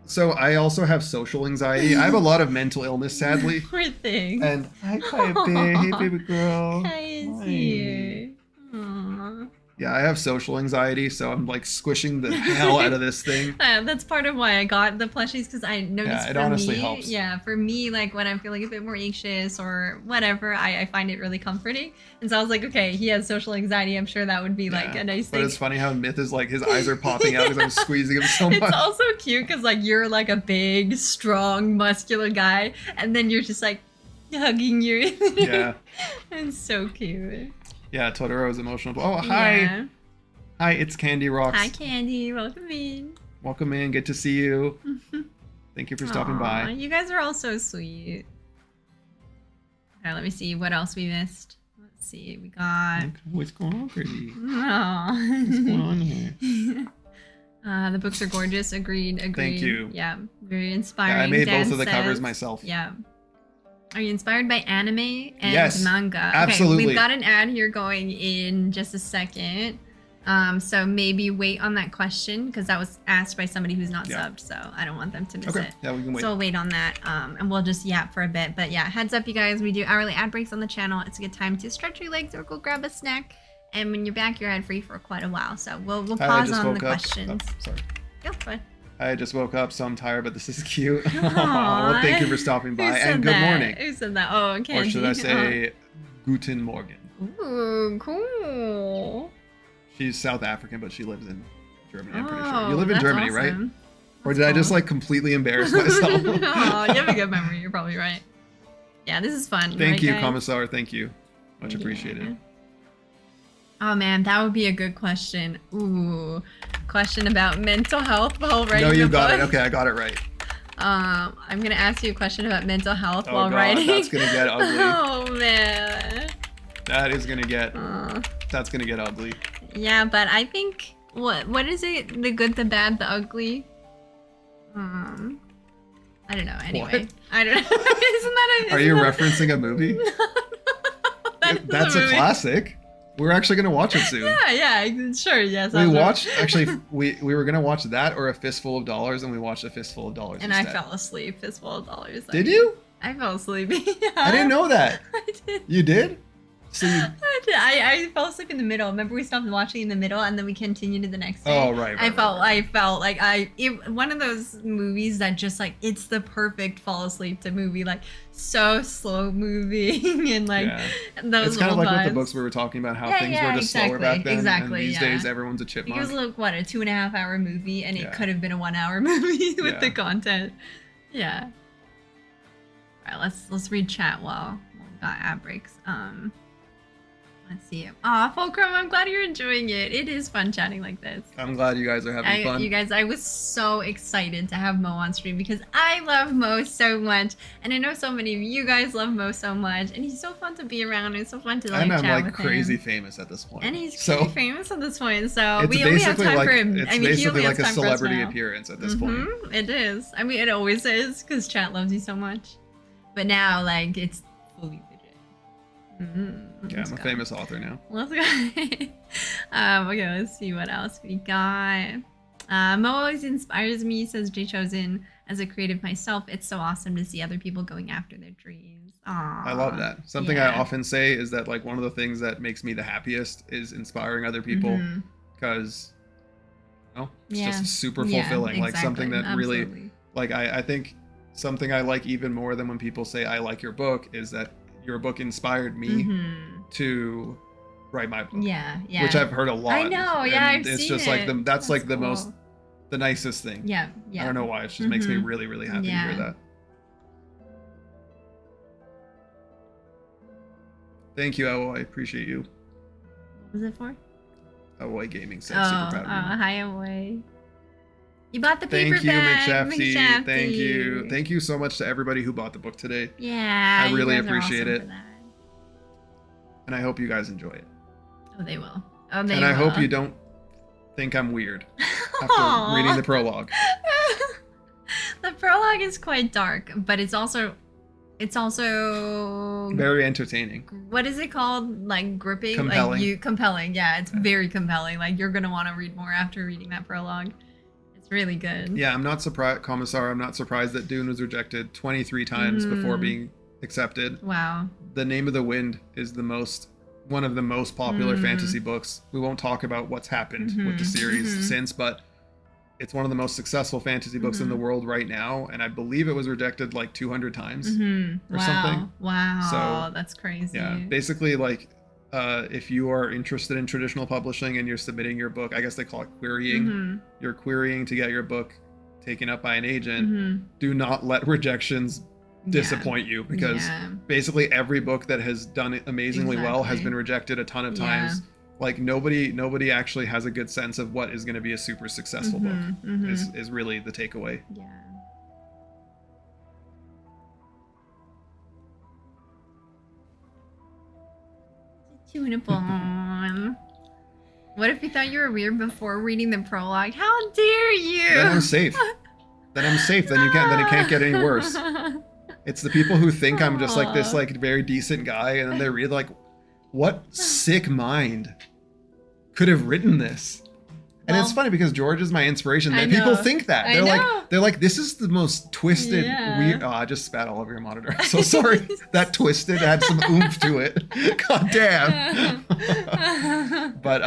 S2: So I also have social anxiety. I have a lot of mental illness, sadly.
S1: Poor thing.
S2: And hi, Pepe. Hey, baby girl.
S1: Kai is here. Aww.
S2: Yeah, I have social anxiety, so I'm like squishing the hell out of this thing.
S1: That's part of why I got the plushies, because I noticed
S2: it honestly helps.
S1: Yeah, for me, like when I'm feeling a bit more anxious or whatever, I find it really comforting. And so I was like, okay, he has social anxiety. I'm sure that would be like a nice thing.
S2: But it's funny how Myth is like, his eyes are popping out because I'm squeezing him so much.
S1: It's also cute because like you're like a big, strong, muscular guy, and then you're just like hugging your.
S2: Yeah.
S1: It's so cute.
S2: Yeah, Totoro's emotional. Oh, hi. Yeah. Hi, it's Candy Rocks.
S1: Hi, Candy. Welcome in.
S2: Welcome in. Good to see you. Thank you for stopping by.
S1: You guys are all so sweet. All right, let me see what else we missed. Let's see. We got...
S2: Okay, what's going on, Crazy?
S1: Oh.
S2: What's going on here?
S1: The books are gorgeous. Agreed.
S2: Thank you.
S1: Yeah, very inspiring.
S2: Yeah, I made both of the covers myself.
S1: Yeah. Are you inspired by anime and
S2: yes,
S1: manga?
S2: Absolutely.
S1: Okay, we've got an ad here going in just a second. So maybe wait on that question because that was asked by somebody who's not subbed, so I don't want them to miss it.
S2: Yeah, we can wait.
S1: So we'll wait on that, and we'll just yap for a bit. But yeah, heads up, you guys, we do hourly ad breaks on the channel. It's a good time to stretch your legs or go grab a snack. And when you're back, you're ad free for quite a while. So we'll pause on the questions.
S2: Oh, sorry.
S1: Go for it.
S2: I just woke up, so I'm tired, but this is cute. Well, thank you for stopping by, and good morning.
S1: Who said that? Oh, Candy.
S2: Or should I say, Guten Morgen?
S1: Ooh, cool.
S2: She's South African, but she lives in Germany, I'm pretty sure. You live in Germany,
S1: awesome.
S2: Right? Or did I just like completely embarrass myself?
S1: No, you have a good memory. You're probably right. Yeah, this is fun.
S2: Thank you,
S1: guys?
S2: Commissar. Thank you. Much appreciated.
S1: Oh man, that would be a good question. Ooh, question about mental health while writing.
S2: No, you got it. Okay, I got it right.
S1: I'm gonna ask you a question about mental health
S2: oh,
S1: while
S2: God,
S1: writing.
S2: That's gonna get ugly.
S1: Oh man.
S2: That is gonna get. That's gonna get ugly.
S1: Yeah, but I think what is it? The good, the bad, the ugly. I don't know. Anyway,
S2: what?
S1: I don't know. Isn't that a?
S2: Are you referencing a movie? That's a classic. We're actually gonna watch it soon.
S1: Yeah, sure, yes.
S2: We watched actually. We were gonna watch that or A Fistful of Dollars, and we watched A Fistful of Dollars.
S1: And
S2: instead.
S1: I fell asleep. Fistful of Dollars.
S2: Did you?
S1: I fell asleep. Yeah.
S2: I didn't know that.
S1: I did.
S2: You did? So
S1: I fell asleep in the middle. Remember, we stopped watching in the middle, and then we continued to the next day.
S2: Oh right.
S1: I felt like one of those movies that just like it's the perfect fall asleep to movie, like so slow moving and like those.
S2: It's kind of like with the books we were talking about, how things were just slower back then.
S1: Exactly.
S2: And these days, everyone's a chipmunk.
S1: It was like what, a 2.5 hour movie, and it could have been a 1 hour movie with the content. Yeah. All right, let's read chat while we got ad breaks. Let's see it. Aw, Fulcrum, I'm glad you're enjoying it. It is fun chatting like this.
S2: I'm glad you guys are having fun.
S1: You guys, I was so excited to have Mo on stream because I love Mo so much. And I know so many of you guys love Mo so much. And he's so fun to be around. And it's so fun to like chat with him.
S2: And I'm like crazy famous at this point.
S1: And he's crazy famous at this point. So we
S2: only
S1: have time for him.
S2: It's basically like a celebrity appearance at this point.
S1: It is. I mean, it always is because chat loves you so much. But now, like, it's fully
S2: yeah, I'm a famous author now.
S1: Let's go. Okay, let's see what else we got. Mo always inspires me, says J Chosen. As a creative myself, it's so awesome to see other people going after their dreams. Aww.
S2: I love that. Something I often say is that like one of the things that makes me the happiest is inspiring other people because it's just super fulfilling. Like something that really like I think something I like even more than when people say I like your book is that your book inspired me to write my book. Yeah. Which I've heard a lot.
S1: I know. Yeah, I've seen it.
S2: It's just like that's like the most, the nicest thing.
S1: Yeah.
S2: I don't know why. It just makes me really, really happy to hear that. Thank you, Owl. I appreciate you.
S1: What was it for?
S2: Away Gaming said. Super proud of you.
S1: Hi Away. You bought the paperback.
S2: Thank you, McShafty. Thank you. Thank you so much to everybody who bought the book today.
S1: Yeah.
S2: I really appreciate it. And I hope you guys enjoy it.
S1: Oh, they will.
S2: And I hope you don't think I'm weird after reading the prologue.
S1: The prologue is quite dark, but it's also
S2: very entertaining.
S1: What is it called? Like gripping?
S2: Compelling.
S1: Like compelling. Yeah, it's very compelling. Like you're gonna want to read more after reading that prologue. It's really good.
S2: Yeah, I'm not surprised, Commissar. I'm not surprised that Dune was rejected 23 times before being accepted.
S1: Wow.
S2: The Name of the Wind is one of the most popular fantasy books. We won't talk about what's happened with the series since, but it's one of the most successful fantasy books in the world right now, and I believe it was rejected like 200 times or something.
S1: Wow,
S2: so,
S1: that's crazy.
S2: Yeah, basically, like, if you are interested in traditional publishing and you're submitting your book, I guess they call it querying. You're querying to get your book taken up by an agent. Do not let rejections disappoint you, because basically every book that has done it amazingly well has been rejected a ton of times. Like nobody actually has a good sense of what is going to be a super successful book is really the takeaway.
S1: Yeah. Tunable. What if you thought you were weird before reading the prologue? How dare you?
S2: Then I'm safe. Then it can't get any worse. It's the people who think I'm just like this like very decent guy, and then they read like, what sick mind could have written this? And it's funny because George is my inspiration. People think that. They're like, this is the most twisted, weird. Oh, I just spat all over your monitor. I'm so sorry. That twisted had some oomph to it. God damn. But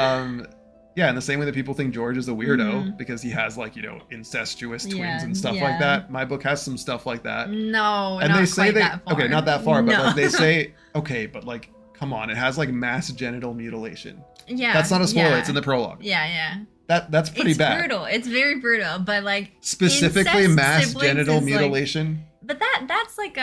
S2: yeah, in the same way that people think George is a weirdo because he has like, incestuous twins and stuff like that. My book has some stuff like that.
S1: No,
S2: and
S1: not
S2: they say
S1: quite that far.
S2: Okay, not that far, but like they say, okay, but like, come on, it has like mass genital mutilation.
S1: Yeah.
S2: That's not a spoiler, it's in the prologue.
S1: Yeah.
S2: That's pretty bad.
S1: It's brutal. It's very brutal, but like
S2: specifically mass genital mutilation.
S1: But that's like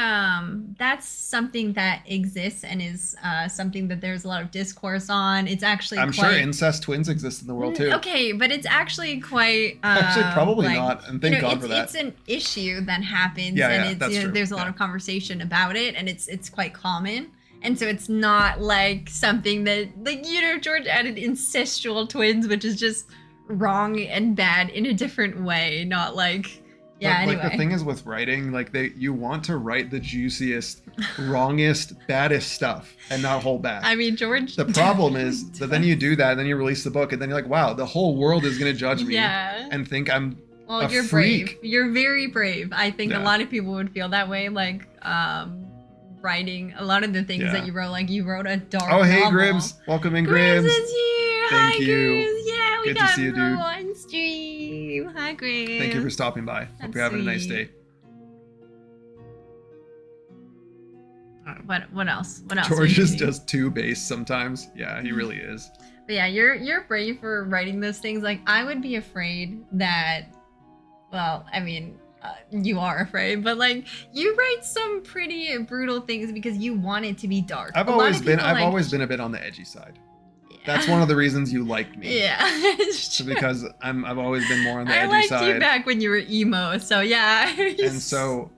S1: that's something that exists and is something that there's a lot of discourse on. It's actually
S2: I'm sure incest twins exist in the world too.
S1: Okay, but it's actually quite
S2: actually probably not, and thank God for that.
S1: It's an issue that happens,
S2: and
S1: it's there's a lot of conversation about it, and it's quite common. And so it's not like something that like George added incestual twins, which is just wrong and bad in a different way, not like anyway.
S2: Like the thing is with writing, like you want to write the juiciest, wrongest, baddest stuff and not hold back.
S1: I mean, George.
S2: The problem is that then you do that, and then you release the book, and then you're like, wow, the whole world is gonna judge me and think I'm a
S1: you're
S2: freak.
S1: Brave. You're very brave. I think a lot of people would feel that way. Like writing a lot of the things that you wrote, like you wrote a dark novel.
S2: Hey Gribbs, welcome in Gribbs.
S1: Gribbs is here.
S2: Thank
S1: Hi,
S2: you.
S1: Gribbs. Yeah, we
S2: Good
S1: got
S2: to see you, dude.
S1: on stream. Hi, Gribbs.
S2: Thank you for stopping by. Hope you're having a nice day.
S1: What else? What else?
S2: George is just too base sometimes. Yeah, he really is.
S1: But yeah, you're brave for writing those things. Like I would be afraid that. Well, I mean. You are afraid, but like you write some pretty brutal things because you want it to be dark.
S2: I've always been a bit on the edgy side. Yeah. That's one of the reasons you liked me.
S1: Yeah, it's true.
S2: Because I've always been more on the edgy side.
S1: I liked you back when you were emo, so yeah.
S2: And so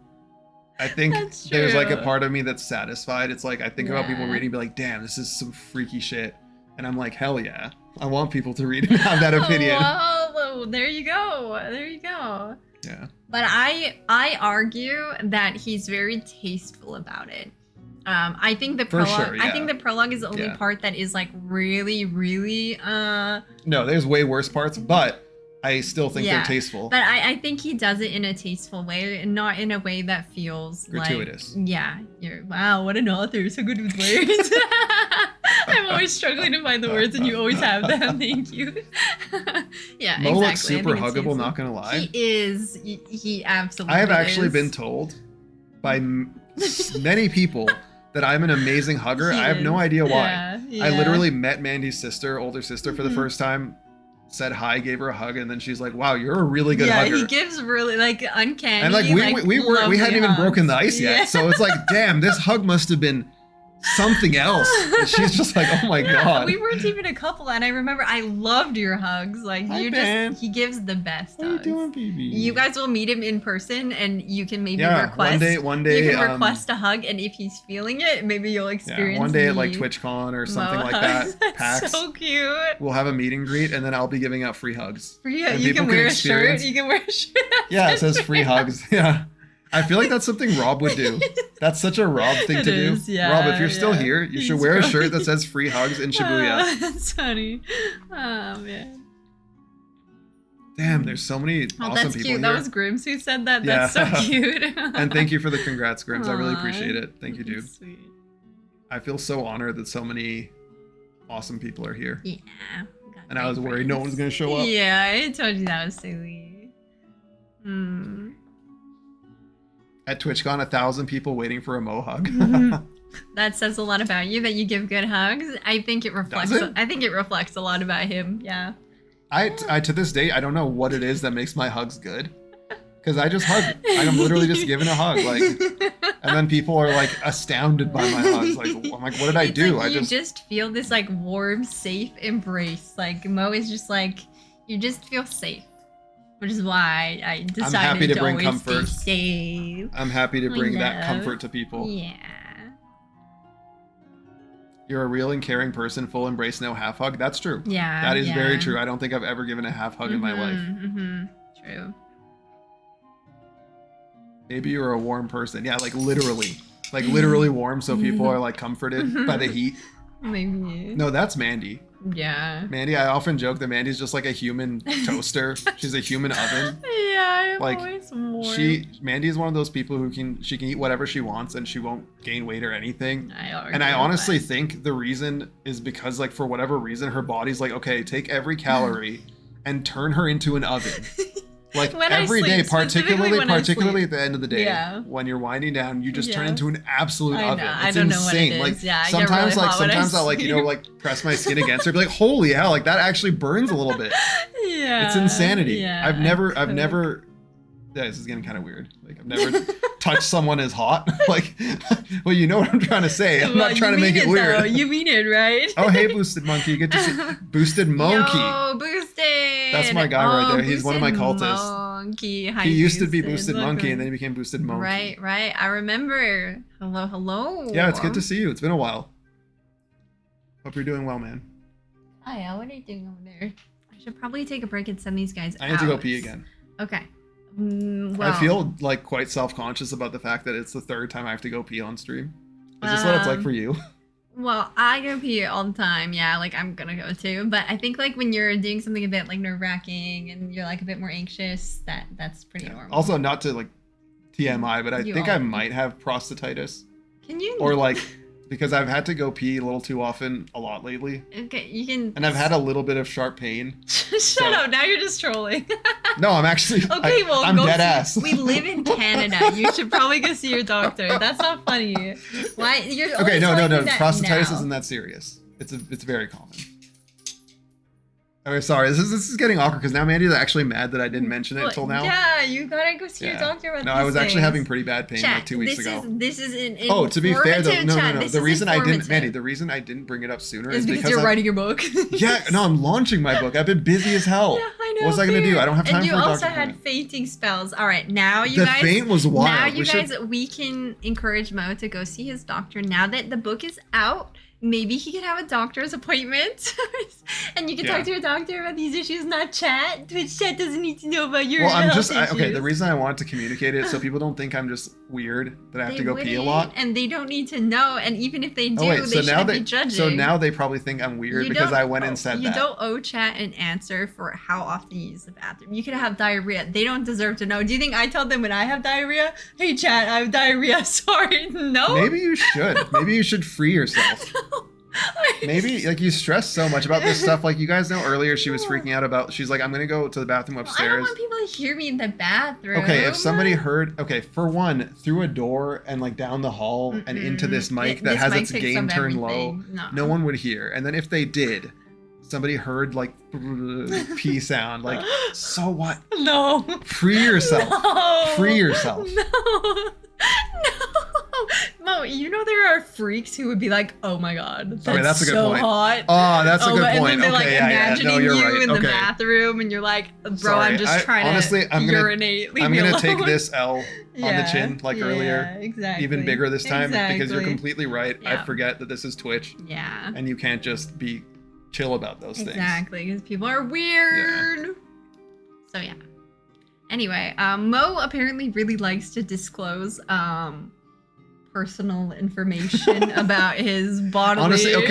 S2: I think there's like a part of me that's satisfied. It's like I think about people reading and be like, damn, this is some freaky shit. And I'm like, hell yeah. I want people to read and have that opinion.
S1: Well, there you go. There you go.
S2: Yeah.
S1: But I argue that he's very tasteful about it. I think the prologue. I think the prologue is the only part that is like really, really.
S2: No, there's way worse parts, but I still think they're tasteful.
S1: But I think he does it in a tasteful way, and not in a way that feels
S2: gratuitous.
S1: Like, wow, what an author! So good with words. I'm always struggling to find the words, and you always have them. Thank you. Yeah,
S2: Mo looks super huggable. Not gonna lie,
S1: he is. He absolutely.
S2: I have actually been told by many people that I'm an amazing hugger. I have no idea why. I literally met Mandy's older sister, for the first time. Said hi, gave her a hug, and then she's like, "Wow, you're a really good hugger." Yeah,
S1: he gives really like uncanny.
S2: And like we hadn't even broken the ice yet, so it's like, damn, this hug must have been something else. And she's just like, oh my God.
S1: We weren't even a couple, and I remember I loved your hugs. Like, he gives the best hugs.
S2: How you doing, baby?
S1: You guys will meet him in person, and you can maybe request.
S2: One day.
S1: You can request a hug, and if he's feeling it, maybe you'll experience.
S2: One day at like TwitchCon or something like that.
S1: That's
S2: PAX.
S1: So cute.
S2: We'll have a meet and greet, and then I'll be giving out free hugs.
S1: You can wear a shirt. You can wear a shirt.
S2: Yeah, it says free hugs. Yeah. I feel like that's something Rob would do. That's such a Rob thing to do.
S1: Yeah,
S2: Rob, if you're still here, you should wear a shirt that says free hugs in Shibuya.
S1: That's funny. Oh, man.
S2: Damn, there's so many awesome people
S1: cute. That was Grims who said that. That's so cute.
S2: And thank you for the congrats, Grims. I really appreciate it. Thank you, dude.
S1: Sweet.
S2: I feel so honored that so many awesome people are here.
S1: Yeah.
S2: And I was worried no one's going to show up.
S1: Yeah, I told you that was silly.
S2: At TwitchCon, 1,000 people waiting for a Mo hug.
S1: That says a lot about you, that you give good hugs. I think it reflects. I think it reflects a lot about him. Yeah.
S2: I to this day, I don't know what it is that makes my hugs good. Because I just hug. I'm literally just giving a hug. Like, and then people are like astounded by my hugs. Like, I'm like, what did I do?
S1: Like you just feel this like warm, safe embrace. Like Mo is just like, you just feel safe. Which is why I decided
S2: I'm happy to bring
S1: always
S2: comfort.
S1: Stay safe.
S2: I'm happy to bring that comfort to people.
S1: Yeah.
S2: You're a real and caring person, full embrace, no half hug. That's true.
S1: Yeah.
S2: That is very true. I don't think I've ever given a half hug in my life.
S1: True.
S2: Maybe you're a warm person. Yeah, like literally warm, so people are like comforted by the heat.
S1: Maybe.
S2: No, that's Mandy.
S1: Yeah.
S2: Mandy, I often joke that Mandy's just like a human toaster. She's a human oven.
S1: Yeah, I'm
S2: like,
S1: always warm.
S2: Mandy is one of those people who can eat whatever she wants and she won't gain weight or anything. I honestly think the reason is because like for whatever reason her body's like, okay, take every calorie and turn her into an oven. Like every day, particularly at the end of the day, when you're winding down, you just turn into an absolute oven. It's insane. Like sometimes I'll like like press my skin against her, be like, holy hell, like that actually burns a little bit.
S1: Yeah,
S2: it's insanity.
S1: Yeah,
S2: I've never. Yeah, this is getting kind of weird. Like I've never touched someone as hot. Like, well, you know what I'm trying to say. I'm not trying to make it weird.
S1: Though. You mean it, right?
S2: Oh, hey, Boosted Monkey. Good to see Boosted Monkey.
S1: Yo, Boosted.
S2: That's my guy right there. He's one of my cultists.
S1: Monkey. Hi,
S2: he used to be Boosted Monkey, and then he became Boosted Monkey.
S1: Right. I remember. Hello.
S2: Yeah, it's good to see you. It's been a while. Hope you're doing well, man.
S1: Hiya, what are you doing over there? I should probably take a break and send these guys out.
S2: I need to go pee again.
S1: Okay.
S2: I feel like quite self-conscious about the fact that it's the third time I have to go pee on stream. Is this what it's like for you?
S1: Well, I go pee all the time. Yeah, like I'm gonna go too. But I think like when you're doing something a bit like nerve-wracking and you're like a bit more anxious, that's pretty normal.
S2: Also, not to like TMI, but I think I might have prostatitis.
S1: Can you?
S2: Or like because I've had to go pee a little too often a lot lately.
S1: Okay, you can.
S2: And I've had a little bit of sharp pain.
S1: Shut up! Now you're just trolling.
S2: No, I'm actually.
S1: Okay, well,
S2: I'm dead ass.
S1: We live in Canada. You should probably go see your doctor. That's not funny. Why? You're
S2: okay, no. Prostatitis isn't that serious. It's very common. Okay, sorry. This is getting awkward because now Mandy's actually mad that I didn't mention it until now.
S1: Yeah, you gotta go see your doctor about
S2: No, I was actually having pretty bad pain like 2 weeks ago.
S1: This is an
S2: Oh, to be fair though, no.
S1: The reason
S2: I didn't bring it up sooner is because
S1: you're writing your book.
S2: Yeah, no, I'm launching my book. I've been busy as hell.
S1: Yeah, I know.
S2: What's I gonna do? I don't have time for a doctor.
S1: And you also had fainting spells. All right, now you guys.
S2: The faint was wild.
S1: Now you guys, we can encourage Mo to go see his doctor now that the book is out. Maybe he could have a doctor's appointment and you can talk to your doctor about these issues, not chat. Twitch chat doesn't need to know about your issues.
S2: Okay, the reason I wanted to communicate it so people don't think I'm just weird that I have to go pee a lot.
S1: And they don't need to know. And even if they do, they shouldn't be judging.
S2: So now they probably think I'm weird because I went and said that.
S1: You don't owe chat an answer for how often you use the bathroom. You could have diarrhea. They don't deserve to know. Do you think I tell them when I have diarrhea? Hey chat, I have diarrhea. Sorry. No?
S2: Maybe you should. Maybe you should free yourself. Maybe like you stress so much about this stuff. Like you guys know earlier she was freaking out about, she's like, I'm gonna go to the bathroom upstairs.
S1: I don't want people to hear me in the bathroom.
S2: Okay, if somebody heard, for one, through a door and like down the hall and into this mic that has its gain turned low, no one would hear. And then if they did, somebody heard like pee sound, like, so what?
S1: No.
S2: Free yourself.
S1: No.
S2: Free yourself.
S1: No. No. Mo, there are freaks who would be like, oh my god, that's
S2: a good
S1: so
S2: point.
S1: hot.
S2: Oh, that's a good point.
S1: And then they're like
S2: Okay,
S1: imagining
S2: you're
S1: you
S2: right.
S1: in the
S2: Okay.
S1: bathroom, and you're like, bro,
S2: Sorry.
S1: I'm just trying
S2: honestly,
S1: to
S2: I'm gonna,
S1: urinate. Leave
S2: I'm
S1: me
S2: gonna
S1: alone.
S2: take this L on the chin like earlier.
S1: Exactly.
S2: Even bigger this time because you're
S1: Exactly.
S2: completely right.
S1: Yeah.
S2: I forget that this is Twitch.
S1: Yeah.
S2: And you can't just be chill about those things.
S1: Exactly, because people are weird.
S2: Yeah.
S1: So yeah. Anyway, Mo apparently really likes to disclose personal information about his bodily.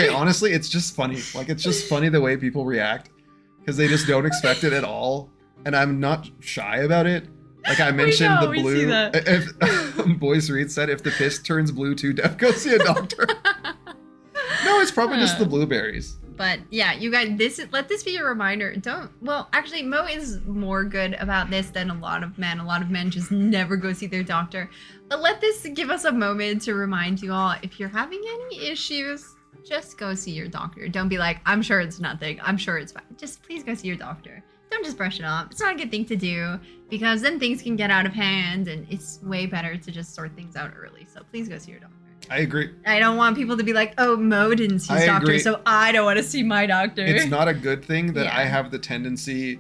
S2: Honestly, it's just funny. Like, it's just funny the way people react because they just don't expect it at all. And I'm not shy about it. Like I mentioned, the blue. If Boys Reed said, if the piss turns blue too, Def, go see a doctor. No, it's probably just the blueberries.
S1: But yeah, you guys, let this be a reminder. Actually, Mo is more good about this than a lot of men. A lot of men just never go see their doctor. But let this give us a moment to remind you all, if you're having any issues, just go see your doctor. Don't be like, I'm sure it's nothing. I'm sure it's fine. Just please go see your doctor. Don't just brush it off. It's not a good thing to do because then things can get out of hand and it's way better to just sort things out early. So please go see your doctor.
S2: I agree.
S1: I don't want people to be like, oh, Mo didn't see his doctor, so I don't want to see my doctor.
S2: It's not a good thing that I have the tendency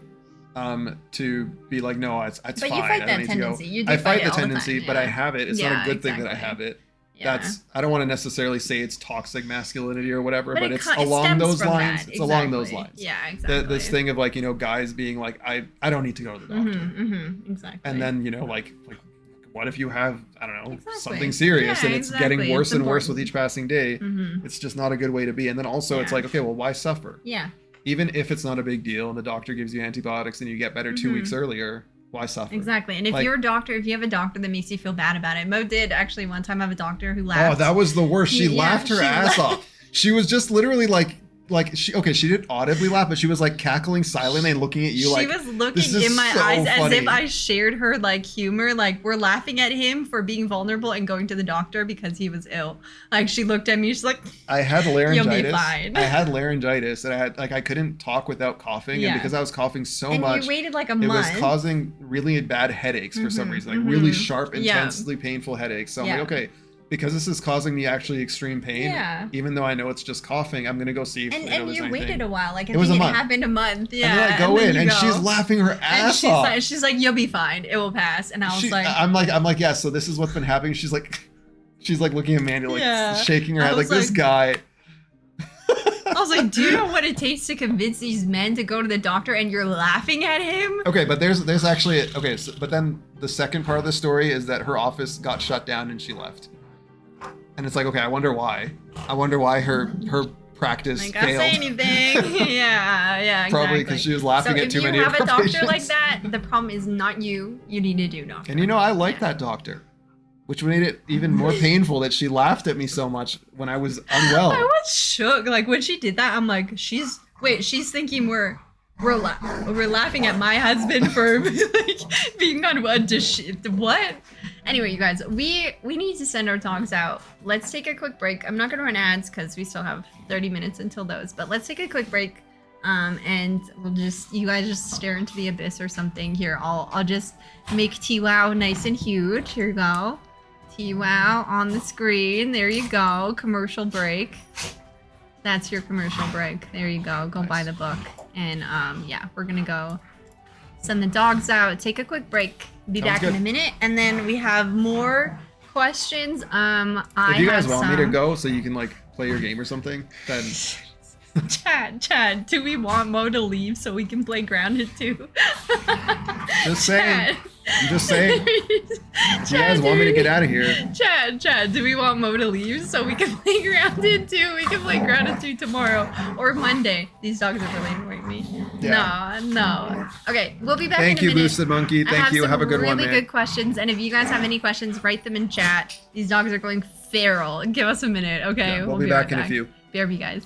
S2: to be like, no, it's fine.
S1: But you fight that tendency.
S2: I fight the tendency, but I have it. It's not a good thing that I have it.
S1: Yeah.
S2: I don't want to necessarily say it's toxic masculinity or whatever, but it's along those lines. It's along those lines.
S1: Yeah, exactly.
S2: This thing of like, guys being like, I don't need to go to the doctor.
S1: Exactly.
S2: And then, like what if you have, I don't know, something serious and it's getting worse and worse with each passing day? It's just not a good way to be. And then also it's like, okay, well, why suffer?
S1: Yeah.
S2: Even if it's not a big deal and the doctor gives you antibiotics and you get better 2 weeks earlier, why suffer?
S1: Exactly. And if you have a doctor that makes you feel bad about it. Mo did actually one time have a doctor who laughed.
S2: Oh, that was the worst. She laughed her ass off. She was just literally like she didn't audibly laugh, but she was like cackling silently and looking at you
S1: she was looking in my eyes as if I shared her like humor. Like, we're laughing at him for being vulnerable and going to the doctor because he was ill. Like, she looked at me, she's like,
S2: I had laryngitis.
S1: You'll be fine.
S2: I had laryngitis and I couldn't talk without coughing. And because I was coughing so much,
S1: and you waited like a month.
S2: It was causing really bad headaches for some reason, like really sharp, intensely painful headaches. So I'm like, okay, because this is causing me actually extreme pain, even though I know it's just coughing, I'm gonna go see if
S1: and you waited a while. Like, I
S2: think
S1: it happened a month. Yeah.
S2: And then I go in and she's laughing her ass off.
S1: She's like, you'll be fine. It will pass. And I was like,
S2: I'm like, yeah, so this is what's been happening. She's like looking at Mandy, like shaking her head, like this guy.
S1: I was like, do you know what it takes to convince these men to go to the doctor and you're laughing at him?
S2: Okay, but there's actually, but then the second part of the story is that her office got shut down and she left. And it's like, okay, I wonder why. I wonder why her practice failed. I can't say
S1: anything. yeah, exactly.
S2: Probably because she was laughing at too many of her patients.
S1: If you have a doctor like that, the problem is not you. You need to do doctor.
S2: And I like that doctor, which made it even more painful that she laughed at me so much when I was unwell.
S1: I was shook. Like, when she did that, I'm like, she's thinking we're laughing at my husband for like being on what? Anyway, you guys, we need to send our dogs out. Let's take a quick break. I'm not gonna run ads because we still have 30 minutes until those, but let's take a quick break. And you guys just stare into the abyss or something. Here, I'll just make TWOW nice and huge. Here you go. TWOW on the screen. There you go. Commercial break. That's your commercial break. There you go. Go buy the book. And yeah, we're gonna go send the dogs out, take a quick break, be back in a minute, and then we have more questions.
S2: If you guys want me to go so you can like play your game or something, then
S1: Chad, do we want Mo to leave so we can play Grounded too?
S2: Just saying. I'm just saying. You guys want me to get out of here?
S1: Chad, do we want Mo to leave so we can play Grounded 2? We can play Grounded 2 tomorrow or Monday. These dogs are really annoying me. Yeah. No. Okay, we'll be back in a minute.
S2: Thank you, Boosted Monkey. Thank you. Have a good one, man.
S1: Really good questions. And if you guys have any questions, write them in chat. These dogs are going feral. Give us a minute, okay?
S2: Yeah, we'll be back in a few.
S1: BRB, guys.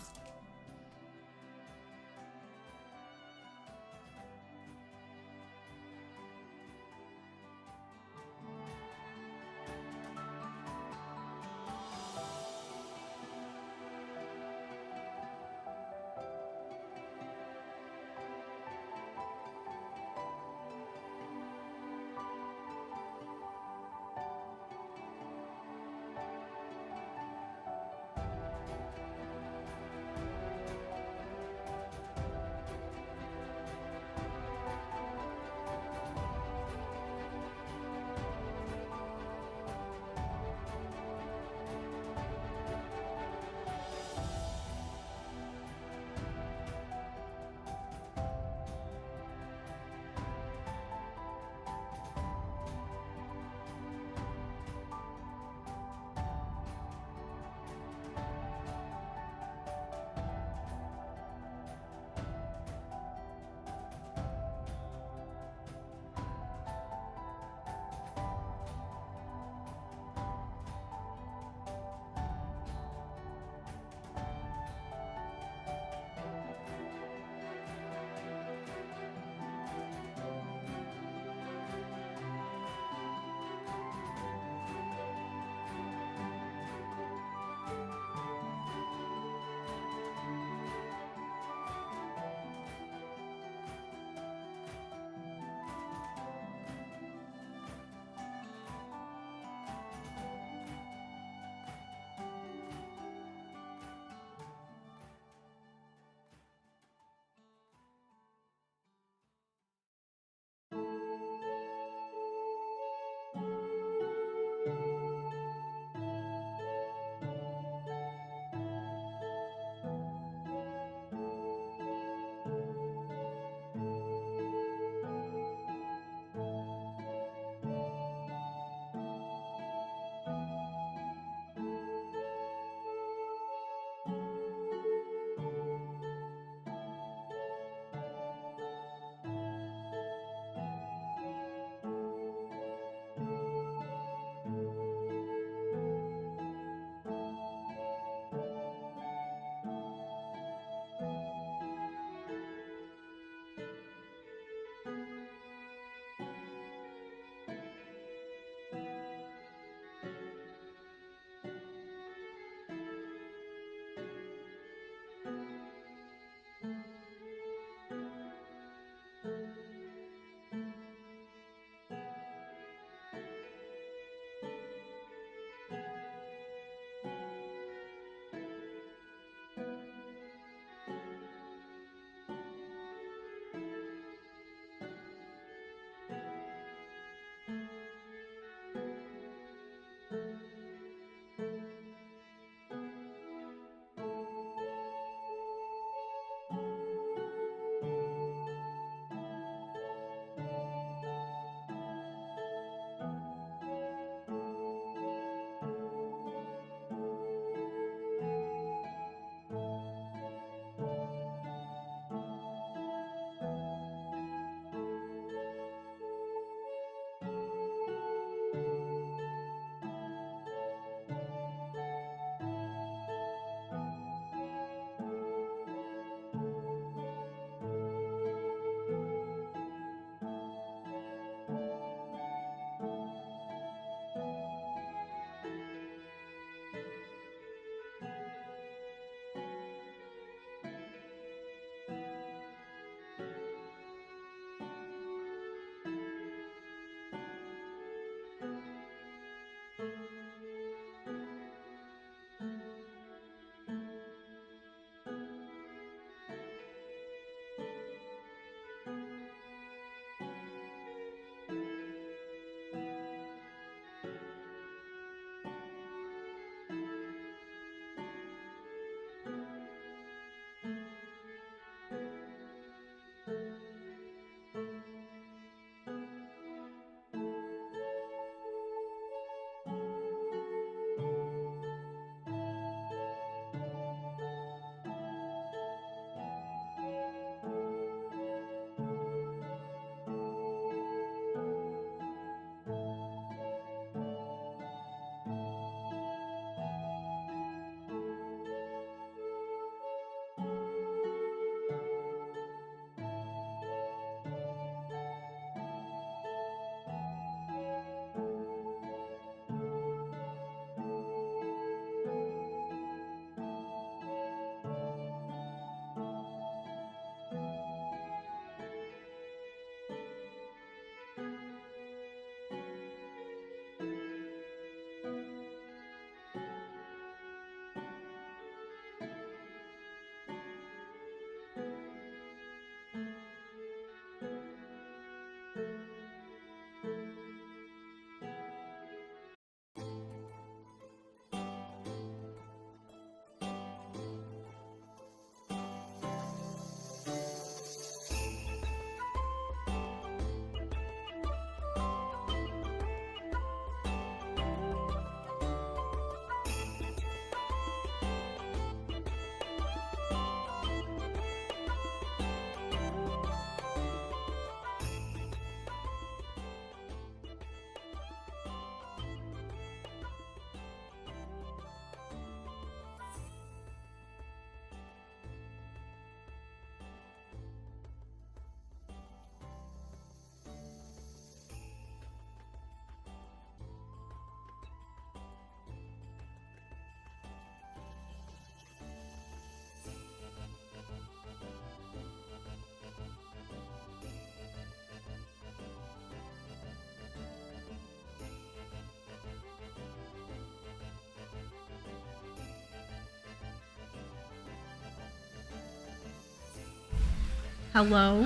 S1: Hello,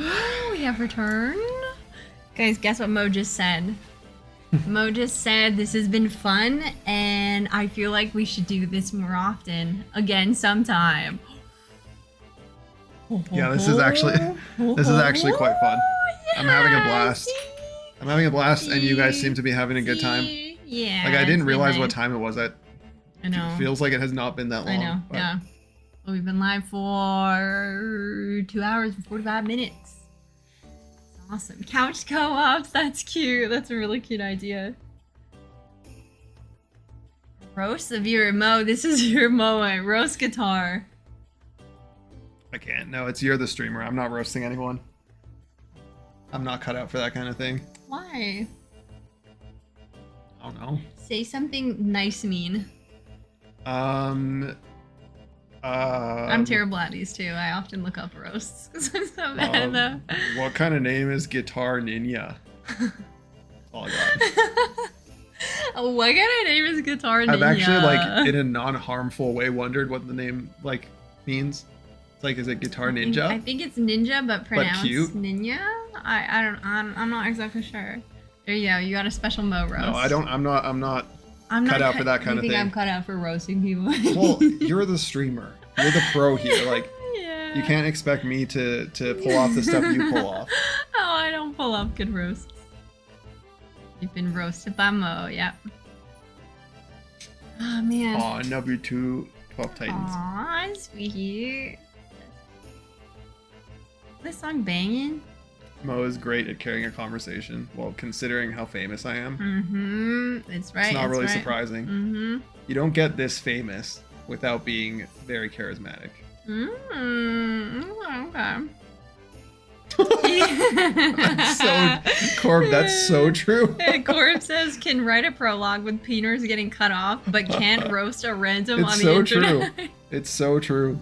S1: we have returned. Guys, guess what Mo just said? Mo just said this has been fun, and I feel like we should do this more often. Again, sometime.
S2: Yeah, this is actually quite fun. I'm having a blast. I'm having a blast, and you guys seem to be having a good time.
S1: Yeah.
S2: Like, I didn't realize what time it was. I
S1: know.
S2: It feels like it has not been that long.
S1: I know,
S2: but...
S1: yeah. Well, we've been live for 2 hours and 45 minutes. Awesome. Couch co-ops, that's cute. That's a really cute idea. Roast the viewer. Mo, this is your moment. Roast guitar.
S2: I can't. No, you're the streamer. I'm not roasting anyone. I'm not cut out for that kind of thing.
S1: Why?
S2: I don't know.
S1: Say something nice, mean. I'm terrible at these too. I often look up roasts because I'm so bad at them.
S2: What kind of name is Guitar Ninja? That's all I got.
S1: What kind of name is Guitar Ninja?
S2: I've actually, like, in a non-harmful way, wondered what the name, like, means. It's like, is it Guitar Ninja?
S1: I think it's ninja, but pronounced
S2: cute.
S1: Ninja. I'm not exactly sure. There you go. You got a special Mo roast.
S2: No, I'm not cut out for that kind of thing.
S1: I'm cut out for roasting people.
S2: Well, you're the streamer. You're the pro here. Like,
S1: yeah.
S2: You can't expect me to pull off the stuff you pull off.
S1: Oh, I don't pull off good roasts. You've been roasted by Mo, yep. Oh, man.
S2: Aw, NW2 12 Titans.
S1: Aw, sweet. This song banging?
S2: Mo is great at carrying a conversation. Well, considering how famous I am.
S1: Mm-hmm. It's right.
S2: It's not really surprising.
S1: Mm-hmm.
S2: You don't get this famous without being very charismatic.
S1: Okay.
S2: Corb, that's so true.
S1: Corb says, can write a prologue with peeners getting cut off, but can't roast a random on the
S2: so
S1: internet.
S2: True. It's so true.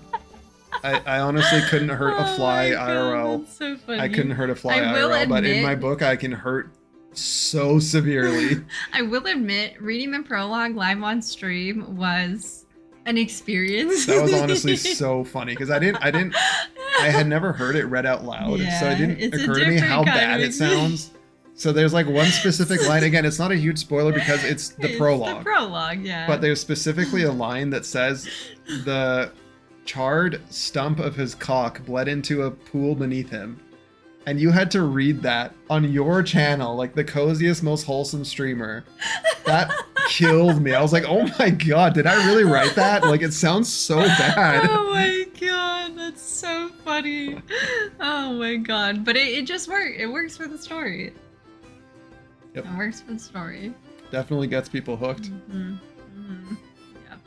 S2: I honestly couldn't hurt a fly IRL.
S1: That's so funny.
S2: I couldn't hurt a fly IRL, but in my book, I can hurt so severely.
S1: I will admit, reading the prologue live on stream was an experience.
S2: That was honestly so funny because I had never heard it read out loud, so it didn't occur to me how bad it sounds. So there's like one specific line. Again, it's not a huge spoiler because it's the prologue.
S1: The prologue, yeah.
S2: But there's specifically a line that says the charred stump of his cock bled into a pool beneath him. And you had to read that on your channel, like the coziest, most wholesome streamer. That killed me. I was like, oh my god, did I really write that? Like, it sounds so bad.
S1: Oh my god, that's so funny. Oh my god. But it just works. It works for the story.
S2: Yep.
S1: It works for the story.
S2: Definitely gets people hooked.
S1: Mm-hmm. Mm-hmm. Yep.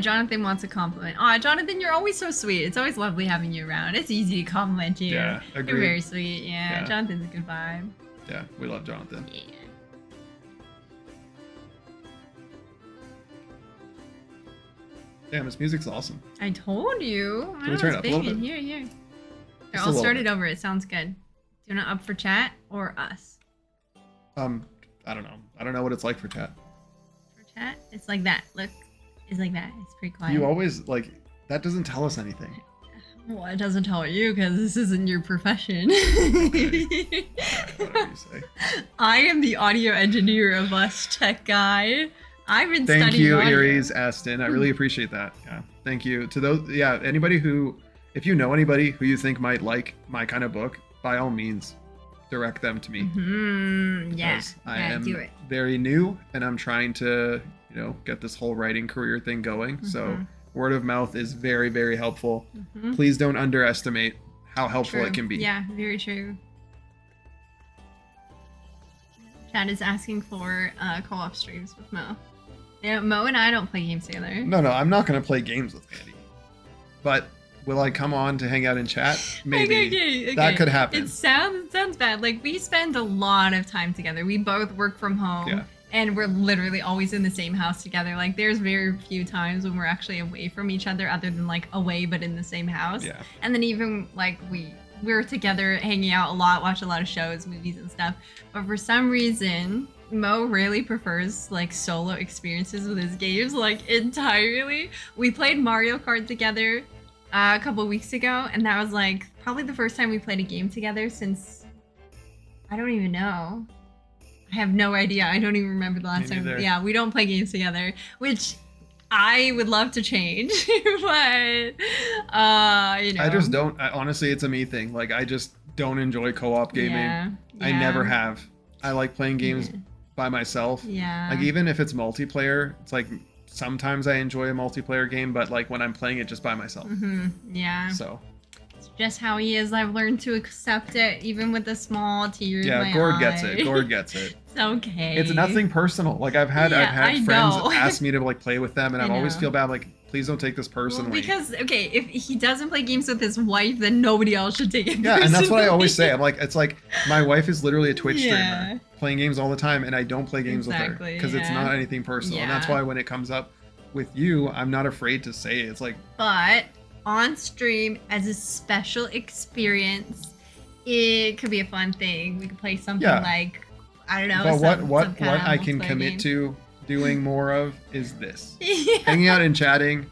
S1: Jonathan wants a compliment. Aw, Jonathan, you're always so sweet. It's always lovely having you around. It's easy to compliment you.
S2: Yeah, agreed.
S1: You're very sweet. Yeah, Jonathan's a good vibe.
S2: Yeah, we love Jonathan.
S1: Yeah.
S2: Damn, his music's awesome.
S1: I told you.
S2: Can we turn it up a little bit?
S1: Here. Here, I'll start it over. It sounds good. Do you want it up for chat or us?
S2: I don't know. I don't know what it's like for chat.
S1: For chat? It's like that. Look. It's like that. It's pretty quiet.
S2: You always, like, that doesn't tell us anything.
S1: Well, it doesn't tell you because this isn't your profession.
S2: Okay. Whatever you say.
S1: I am the audio engineer of us, tech guy. I've been
S2: Thank
S1: studying
S2: you,
S1: audio.
S2: Aries Aston. I really appreciate that. Yeah. Thank you to those. Yeah. Anybody who, if you know anybody who you think might like my kind of book, by all means, direct them to me.
S1: Mm-hmm. Yeah.
S2: I am very new and I'm trying to, get this whole writing career thing going. Mm-hmm. So word of mouth is very, very helpful. Mm-hmm. Please don't underestimate how helpful it can be.
S1: Yeah, very true. Chad is asking for co-op streams with Mo. Yeah, Mo and I don't play games together.
S2: No, I'm not going to play games with Mandy. But will I come on to hang out and chat? Maybe. Okay. That could happen.
S1: It sounds bad. Like, we spend a lot of time together. We both work from home.
S2: Yeah.
S1: And we're literally always in the same house together. Like, there's very few times when we're actually away from each other other than, like, away but in the same house.
S2: Yeah.
S1: And then even, like, we're together hanging out a lot, watch a lot of shows, movies, and stuff. But for some reason, Mo really prefers, like, solo experiences with his games, like, entirely. We played Mario Kart together. a couple weeks ago, and that was like probably the first time we played a game together since I don't even know. I have no idea. I don't even remember the last time. Yeah, we don't play games together, which I would love to change, but
S2: I just don't. Honestly, it's a me thing. Like I just don't enjoy co-op gaming.
S1: Yeah.
S2: I never have. I like playing games by myself.
S1: Yeah.
S2: Like even if it's multiplayer, it's like sometimes I enjoy a multiplayer game, but like when I'm playing it just by myself.
S1: Yeah.
S2: So.
S1: It's just how he is. I've learned to accept it, even with the small tears.
S2: Yeah, Gord gets it. Gord gets it.
S1: It's okay.
S2: It's nothing personal. Like I've had friends ask me to like play with them, and I always feel bad. Like, please don't take this personally.
S1: Well, because if he doesn't play games with his wife, then nobody else should take it.
S2: Yeah, and that's what I always say. I'm like, it's like my wife is literally a Twitch streamer, playing games all the time, and I don't play games with her because it's not anything personal. And that's why when it comes up with you, I'm not afraid to say it. It's like,
S1: but on stream as a special experience, it could be a fun thing. We could play something like, I don't know.
S2: But what I can commit to doing more of is this. Hanging out and chatting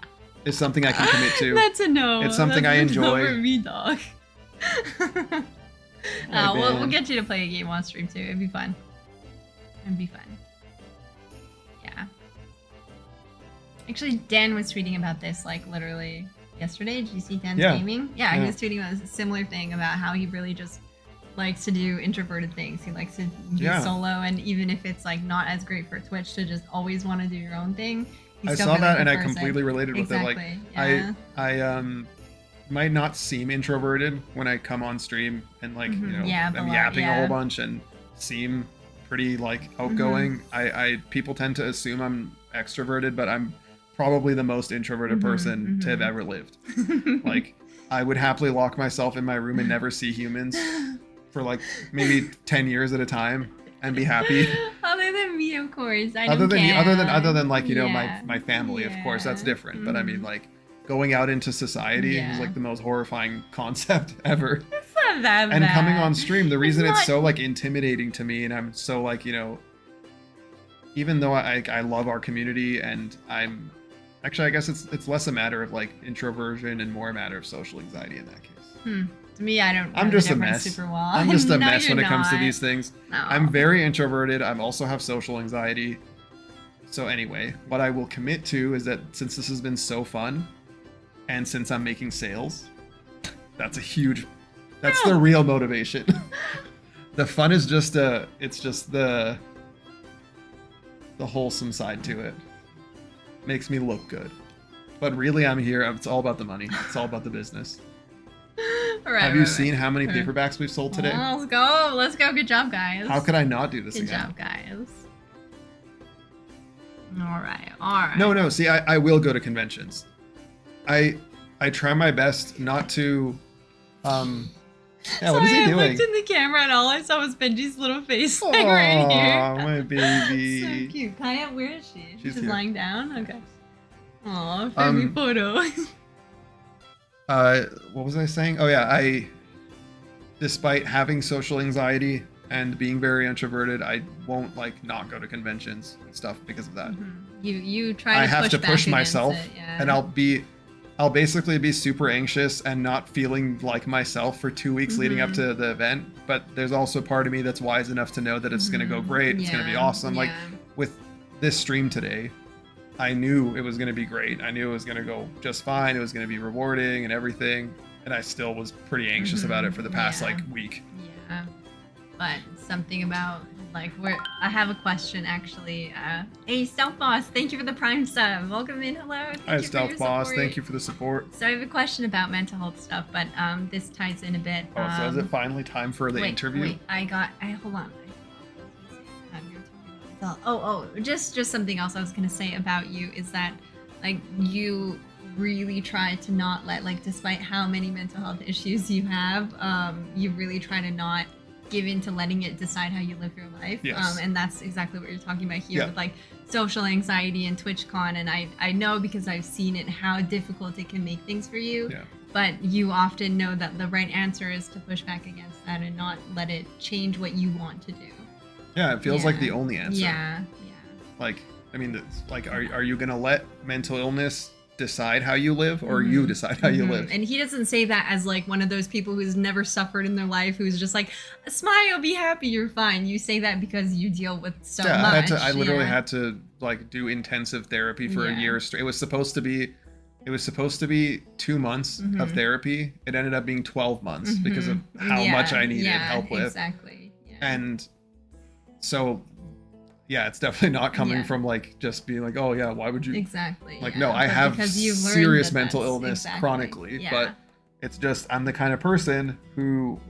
S2: is something I can commit to.
S1: That's a no.
S2: It's something I enjoy.
S1: For me, dog. We'll get you to play a game on stream too. It'd be fun. Yeah. Actually, Dan was tweeting about this like literally yesterday. Did you see Dan's gaming? Yeah, he was tweeting about a similar thing about how he really just likes to do introverted things. He likes to do solo, and even if it's like not as great for Twitch, to just always want to do your own thing.
S2: I saw that and I completely related with it. Like I might not seem introverted when I come on stream and like I'm yapping a whole bunch and seem pretty like outgoing. I people tend to assume I'm extroverted, but I'm probably the most introverted person to have ever lived. Like I would happily lock myself in my room and never see humans for like maybe 10 years at a time and be happy.
S1: Other than me, of course.
S2: Other than like, my family, of course, that's different. But I mean, like going out into society is like the most horrifying concept ever.
S1: It's not that
S2: and
S1: bad.
S2: Coming on stream, the reason it's so like intimidating to me, and I'm so like, even though I love our community, and I'm actually, I guess it's less a matter of like introversion and more a matter of social anxiety in that case.
S1: To me, I don't know
S2: I'm just a mess.
S1: Super well.
S2: I'm just a mess when it comes to these things.
S1: No.
S2: I'm very introverted. I also have social anxiety. So anyway, what I will commit to is that since this has been so fun, and since I'm making sales, that's the real motivation. The fun is just the wholesome side to it. Makes me look good. But really I'm here, it's all about the money. It's all about the business. Have you seen how many paperbacks we've sold today?
S1: Let's go. Good job, guys.
S2: How could I not do this again?
S1: Good job, guys. All right.
S2: No, see, I will go to conventions. I try my best not to what is he doing?
S1: I looked in the camera and all I saw was Benji's little face like right here.
S2: Oh, my baby.
S1: So cute. Kaya, where is she?
S2: She's
S1: here. Lying down? Okay. Aw, family photo.
S2: What was I saying? Oh yeah, despite having social anxiety and being very introverted, I won't like not go to conventions and stuff because of that.
S1: You try to
S2: I have to push myself, and I'll basically be super anxious and not feeling like myself for 2 weeks leading up to the event. But there's also part of me that's wise enough to know that it's going to go great. It's going to be awesome. Like with this stream today, I knew it was going to be great. I knew it was going to go just fine. It was going to be rewarding and everything. And I still was pretty anxious about it for the past like week.
S1: Yeah. But something about like I have a question actually. Hey, Stealth Boss, thank you for the Prime sub. Welcome in. Hello.
S2: Hi, Stealth Boss. Thank you for the support.
S1: So I have a question about mental health stuff, but this ties in a bit.
S2: So is it finally time for the interview?
S1: Wait, hold on. Just something else I was gonna say about you is that like you really try to not let, like, despite how many mental health issues you have, you really try to not give in to letting it decide how you live your life.
S2: Yes.
S1: And that's exactly what you're talking about here with like social anxiety and TwitchCon, and I know because I've seen it how difficult it can make things for you. But you often know that the right answer is to push back against that and not let it change what you want to do.
S2: Yeah, it feels like the only answer.
S1: Yeah.
S2: Like, I mean, it's like, are you gonna let mental illness decide how you live, or you decide how you live.
S1: And he doesn't say that as like one of those people who's never suffered in their life, who's just like, smile, be happy, you're fine. You say that because you deal with so much.
S2: I literally had to like do intensive therapy for a year straight. It was supposed to be 2 months of therapy. It ended up being 12 months because of how much I needed help with.
S1: Exactly. Yeah.
S2: And so it's definitely not coming from like just being like, oh yeah, why would you?
S1: Exactly.
S2: Like, no, I have serious mental illness chronically, but it's just, I'm the kind of person who,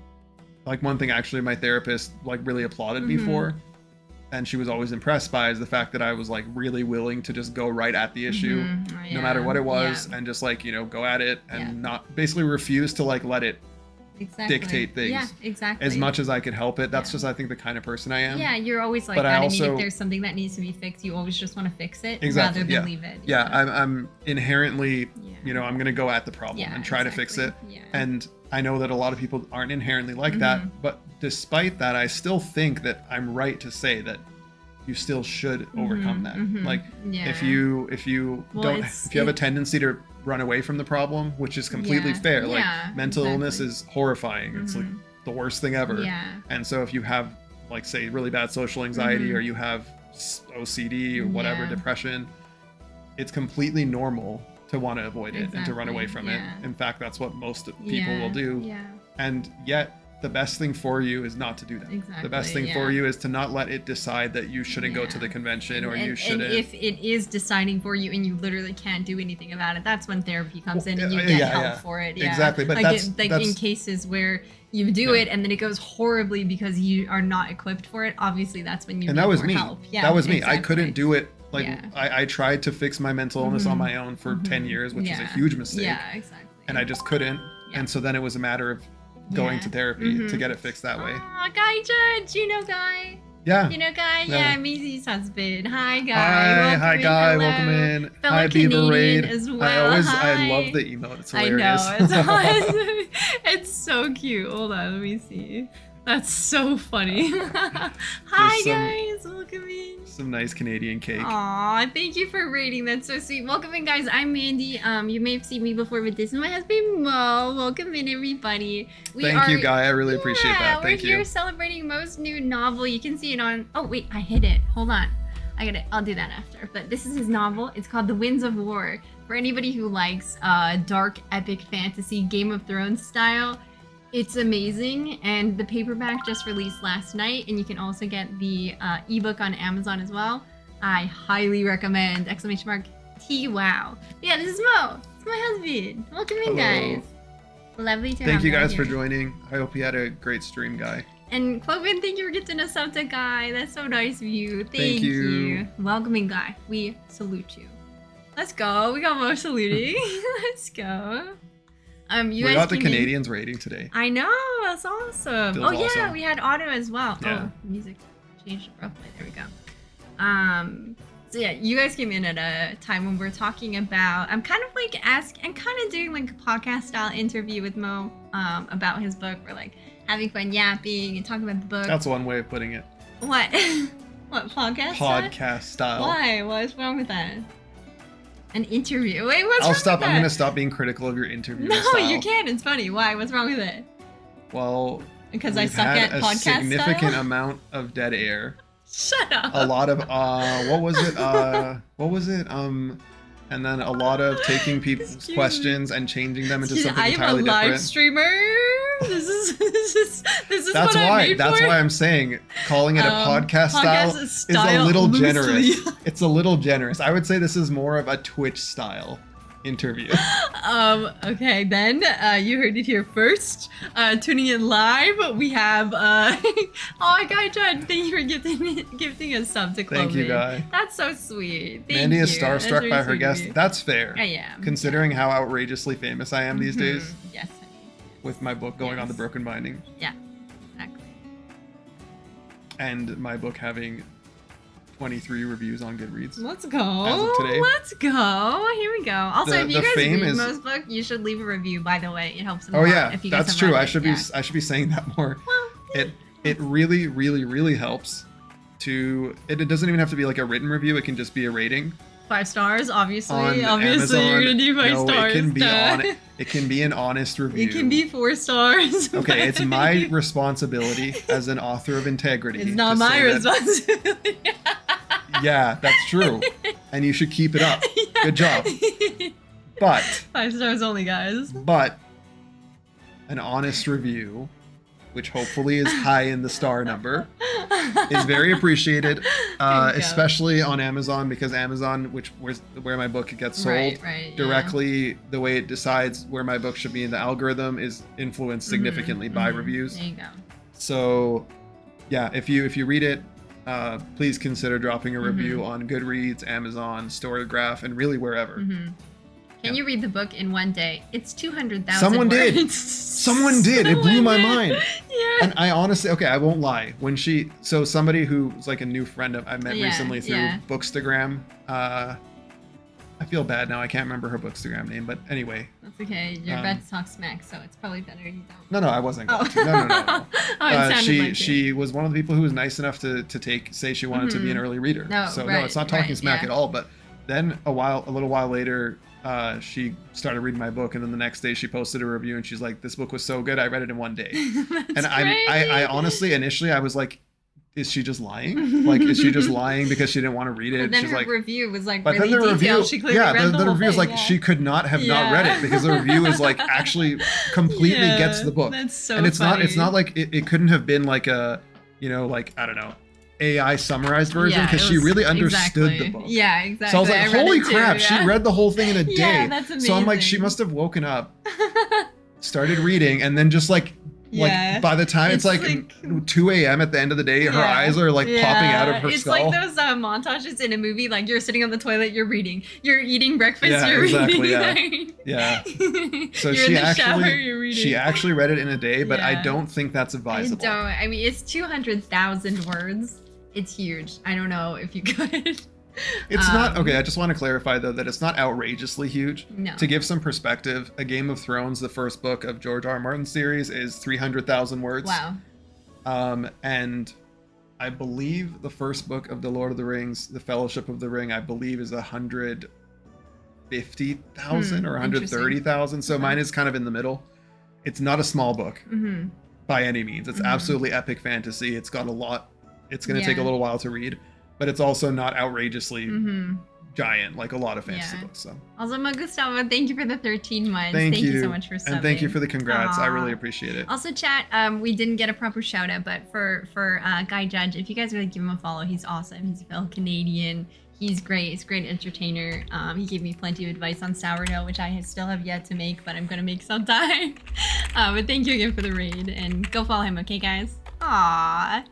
S2: like, one thing actually my therapist like really applauded me for, and she was always impressed by, is the fact that I was like really willing to just go right at the issue, no matter what it was, and just like, go at it and not basically refuse to like let it dictate things.
S1: Yeah, exactly.
S2: As much as I could help it. That's just, I think, the kind of person I am.
S1: Yeah, you're always like that. I mean, if there's something that needs to be fixed, you always just want to fix it rather than leave it.
S2: Yeah, I'm inherently, I'm going to go at the problem and try to fix it. Yeah. And I know that a lot of people aren't inherently like that, but despite that, I still think that I'm right to say that you still should overcome that. Like, if you have a tendency to run away from the problem, which is completely fair. Like, mental illness is horrifying. It's like the worst thing ever. And so if you have, like, say, really bad social anxiety, or you have OCD or whatever, depression, it's completely normal to want to avoid it and to run away from it. In fact, that's what most people will do. And yet the best thing for you is not to do that. The best thing for you is to not let it decide that you shouldn't go to the convention, or you shouldn't. And if it is deciding for you and you literally can't do anything about it, that's when therapy comes in and you get help for it. Exactly. But
S1: like, that's in cases where you do it and then it goes horribly because you are not equipped for it, obviously that's when you need more help.
S2: That was me. I couldn't do it. Like, I tried to fix my mental illness on my own for 10 years, which is a huge mistake. Yeah, exactly. And I just couldn't. And so then it was a matter of going to therapy to get it fixed that way.
S1: Guy Judge, Guy?
S2: Yeah.
S1: Guy? Yeah, Maisie's husband. Hi, Guy.
S2: Hi, Guy. Welcome in.
S1: Fellow
S2: Hi,
S1: Canadian
S2: Beaver Raid.
S1: As well.
S2: I love the emote. It's hilarious.
S1: I know. It's awesome. It's so cute. Hold on, let me see. That's so funny. Hi, guys. Welcome in.
S2: Some nice Canadian cake.
S1: Aw, thank you for rating. That's so sweet. Welcome in, guys. I'm Mandy. You may have seen me before, but this is my husband, Mo. Welcome in, everybody.
S2: Thank you, Guy. I really appreciate that. Thank you.
S1: We're here celebrating Mo's new novel. You can see it on... Oh, wait. I hid it. Hold on. I'll do that after. But this is his novel. It's called The Winds of War. For anybody who likes dark, epic fantasy, Game of Thrones style, it's amazing. And the paperback just released last night, and you can also get the ebook on Amazon as well. I highly recommend! !TWOW. Yeah, this is Mo. It's my husband. Welcome in, guys. Lovely to have you.
S2: Thank you guys for joining. I hope you had a great stream, Guy.
S1: And Cloven, thank you for getting us up to Guy. That's so nice of you. Thank you. Welcoming, Guy. We salute you. Let's go. We got Mo saluting. Let's go.
S2: We got the Canadians rating today.
S1: I know, that's awesome.
S2: Feels awesome.
S1: We had auto as well.
S2: Yeah.
S1: Oh, music changed abruptly. There we go. So yeah, you guys came in at a time when we're talking about. I'm kind of doing like a podcast style interview with Mo about his book. We're like having fun yapping and talking about the book.
S2: That's one way of putting it.
S1: What? What, podcast
S2: style?
S1: Why? What's wrong with that? An interview. Wait, what's wrong with that?
S2: I'm gonna stop being critical of your interview style.
S1: No, you can't. It's funny. Why? What's wrong with it?
S2: Well,
S1: because I suck at podcast style.
S2: A significant amount of dead air.
S1: Shut up.
S2: A lot of what was it? And then a lot of taking people's questions and changing them into something entirely different. I am a live streamer. This is that's
S1: what
S2: why.
S1: I'm made
S2: That's
S1: for.
S2: why I'm saying calling it a podcast style is a little generous. It's a little generous. I would say this is more of a Twitch style interview.
S1: Okay, then you heard it here first. Tuning in live, we have oh, Guy Judd, thank you for gifting a sub to Cloven.
S2: Thank you, Guy.
S1: That's so sweet. Thank
S2: Mandy
S1: you.
S2: is starstruck by her guest. That's fair.
S1: I am.
S2: Considering how outrageously famous I am these days.
S1: Yes.
S2: With my book going on the Broken Binding.
S1: Yeah, exactly.
S2: And my book having 23 reviews on Goodreads.
S1: Let's go.
S2: As of today.
S1: Let's go. Here we go. Also, if you guys read Mo's book, you should leave a review, by the way. It helps him a lot.
S2: Yeah,
S1: if you guys
S2: that's true. I should
S1: be
S2: saying that more.
S1: Well,
S2: it really, really, really helps to it doesn't even have to be like a written review, it can just be a rating.
S1: 5 stars, obviously.
S2: On
S1: Obviously,
S2: Amazon,
S1: you're gonna do 5 stars.
S2: It can be an honest review.
S1: It can be 4 stars.
S2: Okay, it's my responsibility as an author of integrity.
S1: It's not my responsibility.
S2: Yeah, that's true. And you should keep it up. Yeah. Good job. But
S1: 5 stars only, guys.
S2: But an honest review, which hopefully is high in the star number, is very appreciated, especially on Amazon, because Amazon, where my book gets sold, directly the way it decides where my book should be in the algorithm is influenced significantly by reviews.
S1: There you go.
S2: So, yeah, if you read it, please consider dropping a review on Goodreads, Amazon, Storygraph, and really wherever.
S1: Can you read the book in one day? It's 200,000
S2: Someone
S1: words.
S2: did. Someone did. It blew my mind.
S1: Yeah.
S2: And I honestly, okay, I won't lie. Somebody who's like a new friend I met recently through Bookstagram. I feel bad now. I can't remember her Bookstagram name, but anyway.
S1: That's okay. You're about to talk smack, so it's probably better you don't.
S2: No, I wasn't going to. No.
S1: It
S2: she was one of the people who was nice enough to say she wanted to be an early reader. No, it's not talking smack at all. But then a little while later, she started reading my book, and then the next day she posted a review, and she's like, "This book was so good, I read it in one day." And I honestly, initially, I was like, "Is she just lying? Like, is she just lying because she didn't want to read it?"
S1: But then
S2: she's
S1: her
S2: like,
S1: review was like
S2: but
S1: really
S2: then the
S1: detailed.
S2: review,
S1: She clearly read the whole
S2: review is
S1: thing,
S2: like she could not have not read it, because the review is like actually completely gets the book.
S1: That's so
S2: and it's
S1: funny.
S2: not like it couldn't have been like a, like, I don't know, AI summarized version, because she really understood the book.
S1: Yeah, exactly.
S2: So I was like, holy crap, she read the whole thing in a day.
S1: Yeah, that's amazing.
S2: So I'm like, she must have woken up, started reading, and then just like by the time it's like 2 a.m. at the end of the day, her eyes are like popping out of her skull.
S1: It's like those montages in a movie, like you're sitting on the toilet, you're reading, you're eating breakfast, you're reading.
S2: Yeah. So
S1: you're in the shower, you're reading.
S2: She actually read it in a day, but I don't think that's advisable.
S1: I mean, it's 200,000 words. It's huge. I don't know if you could.
S2: It's not okay. I just want to clarify though that it's not outrageously huge.
S1: No.
S2: To give some perspective, A Game of Thrones, the first book of George R. R. Martin's series, is 300,000 words.
S1: Wow.
S2: And I believe the first book of The Lord of the Rings, The Fellowship of the Ring, I believe is 150,000 or 130,000. So mine is kind of in the middle. It's not a small book by any means. It's absolutely epic fantasy. It's got a lot. It's going to take a little while to read, but it's also not outrageously giant like a lot of fantasy books. So. Also,
S1: Gustavo, thank you for the 13 months. Thank you so much for subbing.
S2: And thank you for the congrats. I really appreciate it.
S1: Also, chat, we didn't get a proper shout out, but for Guy Judge, if you guys really give him a follow, he's awesome. He's a fellow Canadian. He's great. He's a great entertainer. He gave me plenty of advice on sourdough, which I still have yet to make, but I'm going to make sometime. But thank you again for the raid, and go follow him, okay, guys? Aww.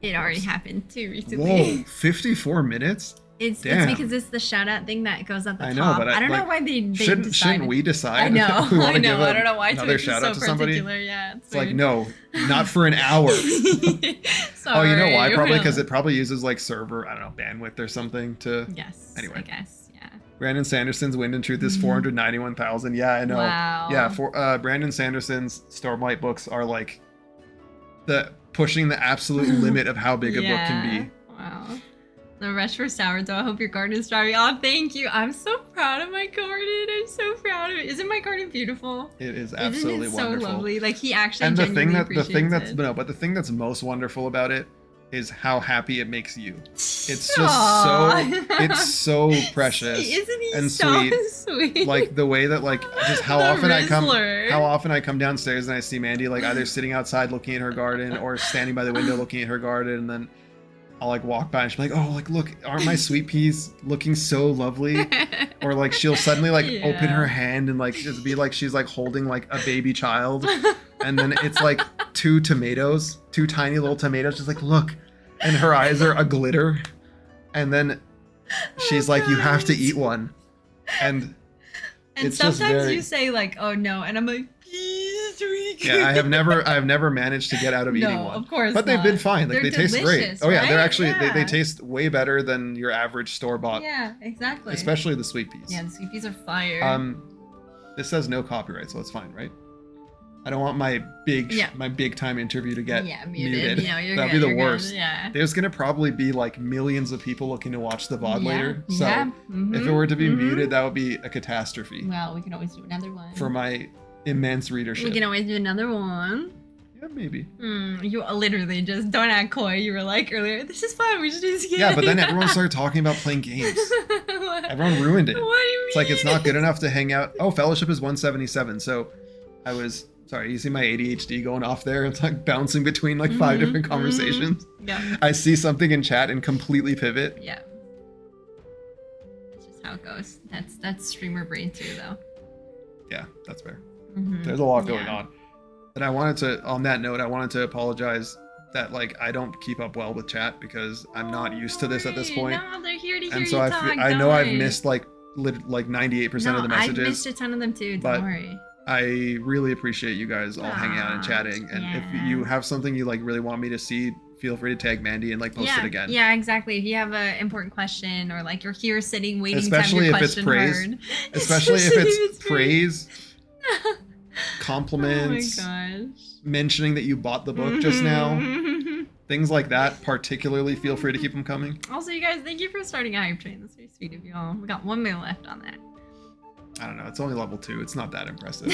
S1: It already happened too recently.
S2: Whoa, 54 minutes?
S1: It's because it's the shout out thing that goes at the top.
S2: I know, but
S1: I don't know why they decided.
S2: Shouldn't we decide?
S1: I know.
S2: We want to
S1: give
S2: I
S1: don't know why
S2: another shout out to somebody.
S1: Yeah,
S2: it's like, no, not for an hour. Oh, you know why? Probably because it probably uses like server, I don't know, bandwidth or something to.
S1: Yes.
S2: Anyway.
S1: I guess. Yeah.
S2: Brandon Sanderson's Wind and Truth is 491,000. Yeah, I know.
S1: Wow.
S2: Yeah, Brandon Sanderson's Stormlight books are like pushing the absolute limit of how big a book can be.
S1: Wow. The rush for sourdough. I hope your garden is thriving. Oh, thank you. I'm so proud of my garden. I'm so proud of it. Isn't my garden beautiful?
S2: It is absolutely
S1: Isn't it
S2: wonderful.
S1: so lovely. Like he actually
S2: and
S1: the
S2: thing that's most wonderful about it is how happy it makes you. It's just so precious.
S1: Isn't he
S2: and
S1: so sweet?
S2: Like the way that like just how often I come downstairs and I see Mandy like either sitting outside looking at her garden or standing by the window looking at her garden, and then I'll like walk by and she'll be like, oh, like look, aren't my sweet peas looking so lovely? Or like she'll suddenly like open her hand and like just be like she's like holding like a baby child, and then it's like two tiny little tomatoes, just like look, and her eyes are a glitter, and then she's like, you have to eat one, and it's
S1: sometimes you say like, oh no, and I'm like,
S2: yeah, I have never managed to get out of eating one.
S1: Of course,
S2: but they've been fine. Like they taste great. Oh yeah,
S1: right?
S2: They're actually they taste way better than your average store bought.
S1: Yeah, exactly.
S2: Especially the sweet peas.
S1: Yeah, the sweet peas are fire.
S2: This says no copyright, so it's fine, right? I don't want my big time interview to get muted.
S1: Yeah,
S2: That'd be the worst.
S1: Good. Yeah.
S2: There's gonna probably be like millions of people looking to watch the VOD later. So
S1: Mm-hmm.
S2: if it were to be muted, that would be a catastrophe.
S1: Well, we can always do another one.
S2: For my immense readership.
S1: We can always do another one.
S2: Yeah, maybe.
S1: You literally just don't act coy. You were like earlier, this is fun. We should do this again.
S2: Yeah, but then everyone started talking about playing games. Everyone ruined it.
S1: What do you mean?
S2: It's like it's not good enough to hang out. Oh, Fellowship is 177. So I was sorry. You see my ADHD going off there? It's like bouncing between like 5 different conversations.
S1: Yeah.
S2: I see something in chat and completely pivot.
S1: Yeah. That's just how it goes. That's streamer brain too, though.
S2: Yeah, that's fair. There's a lot going on. But on that note, I wanted to apologize that like I don't keep up well with chat because I'm not used to this at this point.
S1: No, they're here to hear
S2: and so
S1: you talk.
S2: I know I've missed like 98% of the messages.
S1: I've missed a ton of them too. Don't worry.
S2: I really appreciate you guys all hanging out and chatting. And if you have something you like really want me to see, feel free to tag Mandy and like post it again.
S1: Yeah, exactly. If you have an important question or like you're here sitting waiting
S2: especially
S1: to have your
S2: if
S1: question
S2: it's praise.
S1: heard.
S2: Especially if it's praise. Compliments.
S1: Oh my gosh.
S2: Mentioning that you bought the book just now. Things like that, particularly, feel free to keep them coming.
S1: Also, you guys, thank you for starting a hype train. That's very sweet of y'all. We got 1 minute left on that.
S2: I don't know. It's only level 2. It's not that impressive.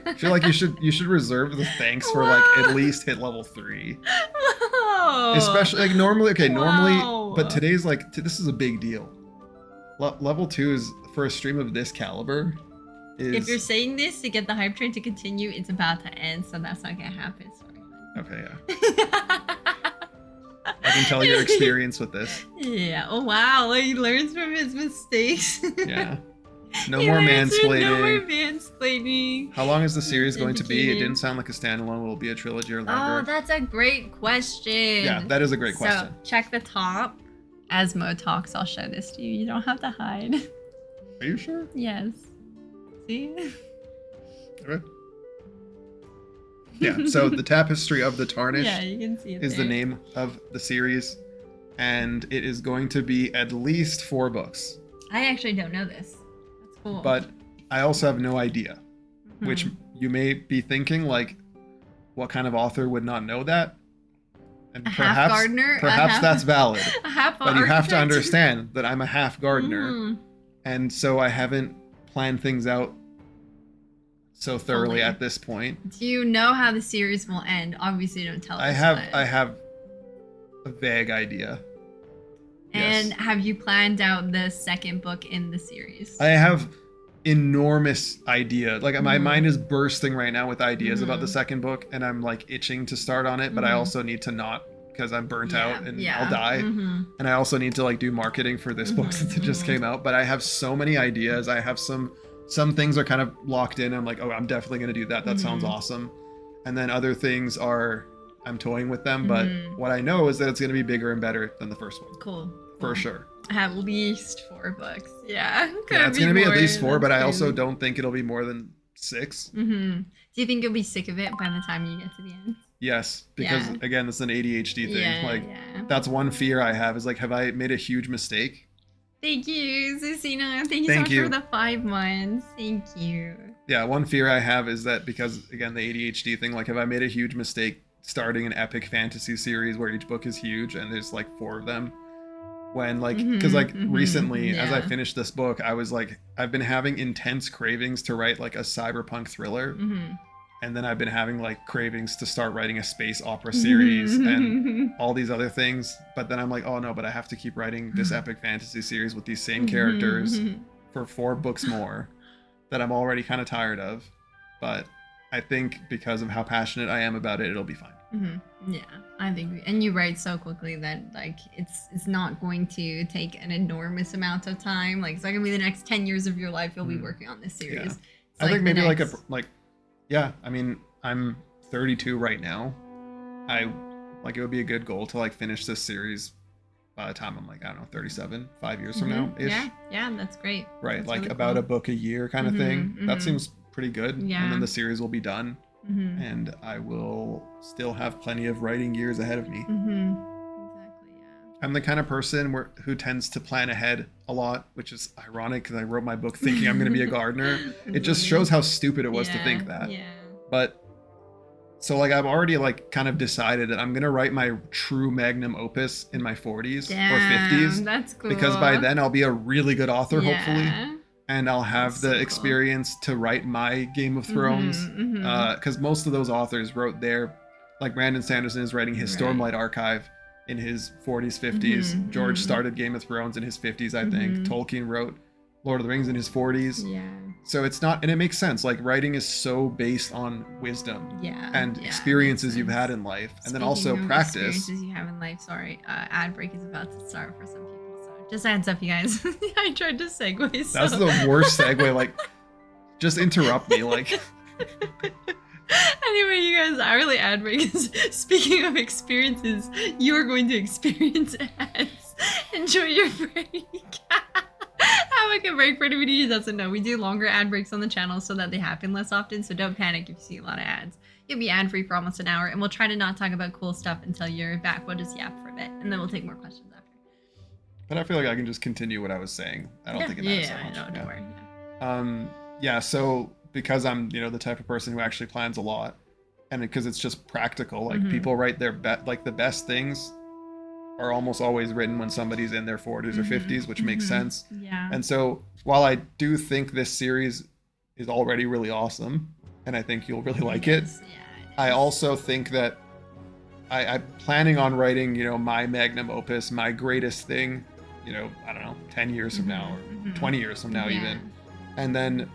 S2: I feel like you should reserve the thanks for like at least hit level 3.
S1: Whoa.
S2: Especially like normally, but today's like this is a big deal. Level 2 is for a stream of this caliber.
S1: If you're saying this to get the hype train to continue, it's about to end, so that's not gonna happen. Sorry.
S2: Okay, yeah. I can tell your experience with this.
S1: Yeah. Oh wow, like he learns from his mistakes.
S2: Yeah. No more mansplaining.
S1: No more mansplaining.
S2: How long is the series going to be? It didn't sound like a standalone. Will it be a trilogy or longer?
S1: Oh, that's a great question.
S2: Yeah, that is a great question.
S1: So check the top. As Mo talks, I'll show this to you. You don't have to hide.
S2: Are you sure?
S1: Yes. See?
S2: Okay. Yeah, so the Tapestry of the Tarnished
S1: you can see it
S2: is the name of the series, and it is going to be at least 4 books.
S1: I actually don't know this. That's cool.
S2: But I also have no idea, which you may be thinking, like, what kind of author would not know that? And
S1: half gardener?
S2: Perhaps that's valid.
S1: But
S2: you have to understand that I'm a half gardener, and so I haven't planned things out so thoroughly at this point.
S1: Do you know how the series will end? Obviously, don't tell us.
S2: I have a vague idea.
S1: And
S2: yes.
S1: Have you planned out the second book in the series?
S2: I have enormous idea. Like my mind is bursting right now with ideas about the second book, and I'm like itching to start on it, but I also need to not because I'm burnt out and I'll die. And I also need to like do marketing for this book since it just came out. But I have so many ideas. I have some things are kind of locked in. I'm like, oh, I'm definitely going to do that. That sounds awesome. And then other things are, I'm toying with them. But what I know is that it's going to be bigger and better than the first one.
S1: Cool.
S2: For sure.
S1: At least 4 books. Yeah.
S2: It's going to be at least 4, but I also don't think it'll be more than 6.
S1: Do you think you'll be sick of it by the time you get to the end?
S2: Yes, because again, it's an ADHD thing. That's one fear I have is like, have I made a huge mistake?
S1: Thank you, Susina. Thank you so much for the 5 months. Thank you.
S2: Yeah, one fear I have is that because, again, the ADHD thing, like, have I made a huge mistake starting an epic fantasy series where each book is huge and there's, like, 4 of them? When, like, because, like, recently, as I finished this book, I was, like, I've been having intense cravings to write, like, a cyberpunk thriller. And then I've been having like cravings to start writing a space opera series and all these other things. But then I'm like, oh no, but I have to keep writing this epic fantasy series with these same characters for 4 books more that I'm already kind of tired of. But I think because of how passionate I am about it, it'll be fine.
S1: Yeah, I think, and you write so quickly that like it's not going to take an enormous amount of time. Like it's not gonna be the next 10 years of your life you'll be working on this series.
S2: Yeah. I think maybe yeah, I mean, I'm 32 right now. It would be a good goal to like finish this series by the time I'm like, I don't know, 37, 5 years from now ish.
S1: Yeah, that's great.
S2: Right,
S1: that's
S2: like
S1: really
S2: about
S1: cool.
S2: a book a year kind of thing. That seems pretty good.
S1: Yeah.
S2: And then the series will be done. And I will still have plenty of writing years ahead of me.
S1: Exactly, yeah.
S2: I'm the kind of person who tends to plan ahead a lot, which is ironic because I wrote my book thinking I'm going to be a gardener. It just shows how stupid it was to think that.
S1: Yeah.
S2: But So like I've already like kind of decided that I'm gonna write my true magnum opus in my 40s or 50s.
S1: That's cool.
S2: Because by then I'll be a really good author, hopefully, and I'll have
S1: That's
S2: the
S1: so
S2: experience to write my Game of Thrones. Because most of those authors wrote their, like Brandon Sanderson is writing his Stormlight archive in his 40s, 50s. George started Game of Thrones in his 50s, I think. Tolkien wrote Lord of the Rings in his 40s.
S1: Yeah.
S2: So it's not, and it makes sense. Like writing is so based on wisdom and experiences you've had in life, and then also practice.
S1: Experiences you have in life. Sorry, ad break is about to start for some people. So just adds up, you guys. I tried to segue. So.
S2: That's the worst segue. Like, just interrupt me. Like.
S1: Anyway, you guys, hourly ad break is speaking of experiences. You are going to experience ads. Enjoy your break. Have a good break. For anybody who doesn't know, we do longer ad breaks on the channel so that they happen less often, so don't panic if you see a lot of ads. You'll be ad free for almost an hour, and we'll try to not talk about cool stuff until you're back. We'll just yap for a bit, and then we'll take more questions after.
S2: But I feel like I can just continue what I was saying. I don't think it matters so much.
S1: I know, don't
S2: worry. So because I'm the type of person who actually plans a lot, and because it's just practical, like people write their the best things are almost always written when somebody's in their 40s or 50s, which makes sense.
S1: Yeah.
S2: And so while I do think this series is already really awesome, and I think you'll really like it, I also think that I'm planning on writing, my magnum opus, my greatest thing, I don't know, 10 years from now or 20 years from now even. And then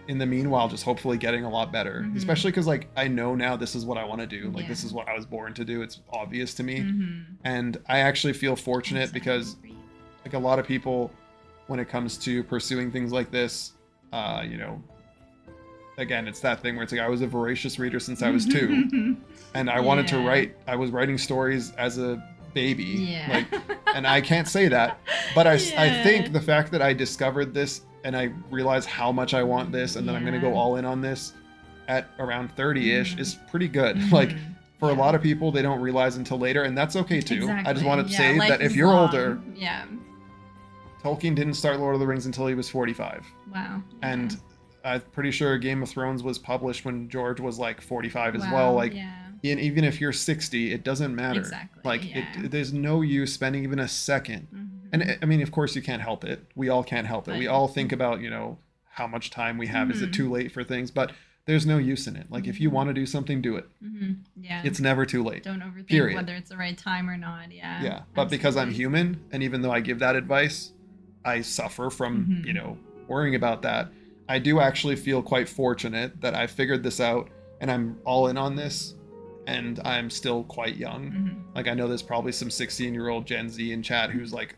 S2: in the meanwhile, just hopefully getting a lot better, especially because like I know now this is what I want to do. Like this is what I was born to do. It's obvious to me. And I actually feel fortunate because like a lot of people, when it comes to pursuing things like this, again, it's that thing where it's like I was a voracious reader since I was 2 and I wanted to write. I was writing stories as a baby, and I can't say that, but I think the fact that I discovered this and I realized how much I want this, and then I'm going to go all in on this at around 30-ish is pretty good. Like for a lot of people, they don't realize until later, and that's okay too.
S1: Exactly.
S2: I just wanted to say that if you're older, Tolkien didn't start Lord of the Rings until he was 45.
S1: Wow.
S2: And I'm pretty sure Game of Thrones was published when George was like 45 as well. Like, even if you're 60, it doesn't matter.
S1: Exactly.
S2: Like, there's no use spending even a second. And I mean, of course, you can't help it. We all can't help it. We all think about, how much time we have. Is it too late for things? But there's no use in it. Like, if you want to do something, do it.
S1: Yeah.
S2: It's never too late.
S1: Don't overthink whether it's the right time or not. Yeah.
S2: Yeah. But because I'm human, and even though I give that advice, I suffer from, worrying about that. I do actually feel quite fortunate that I figured this out and I'm all in on this. And I'm still quite young. Like, I know there's probably some 16-year-old Gen Z in chat who's like,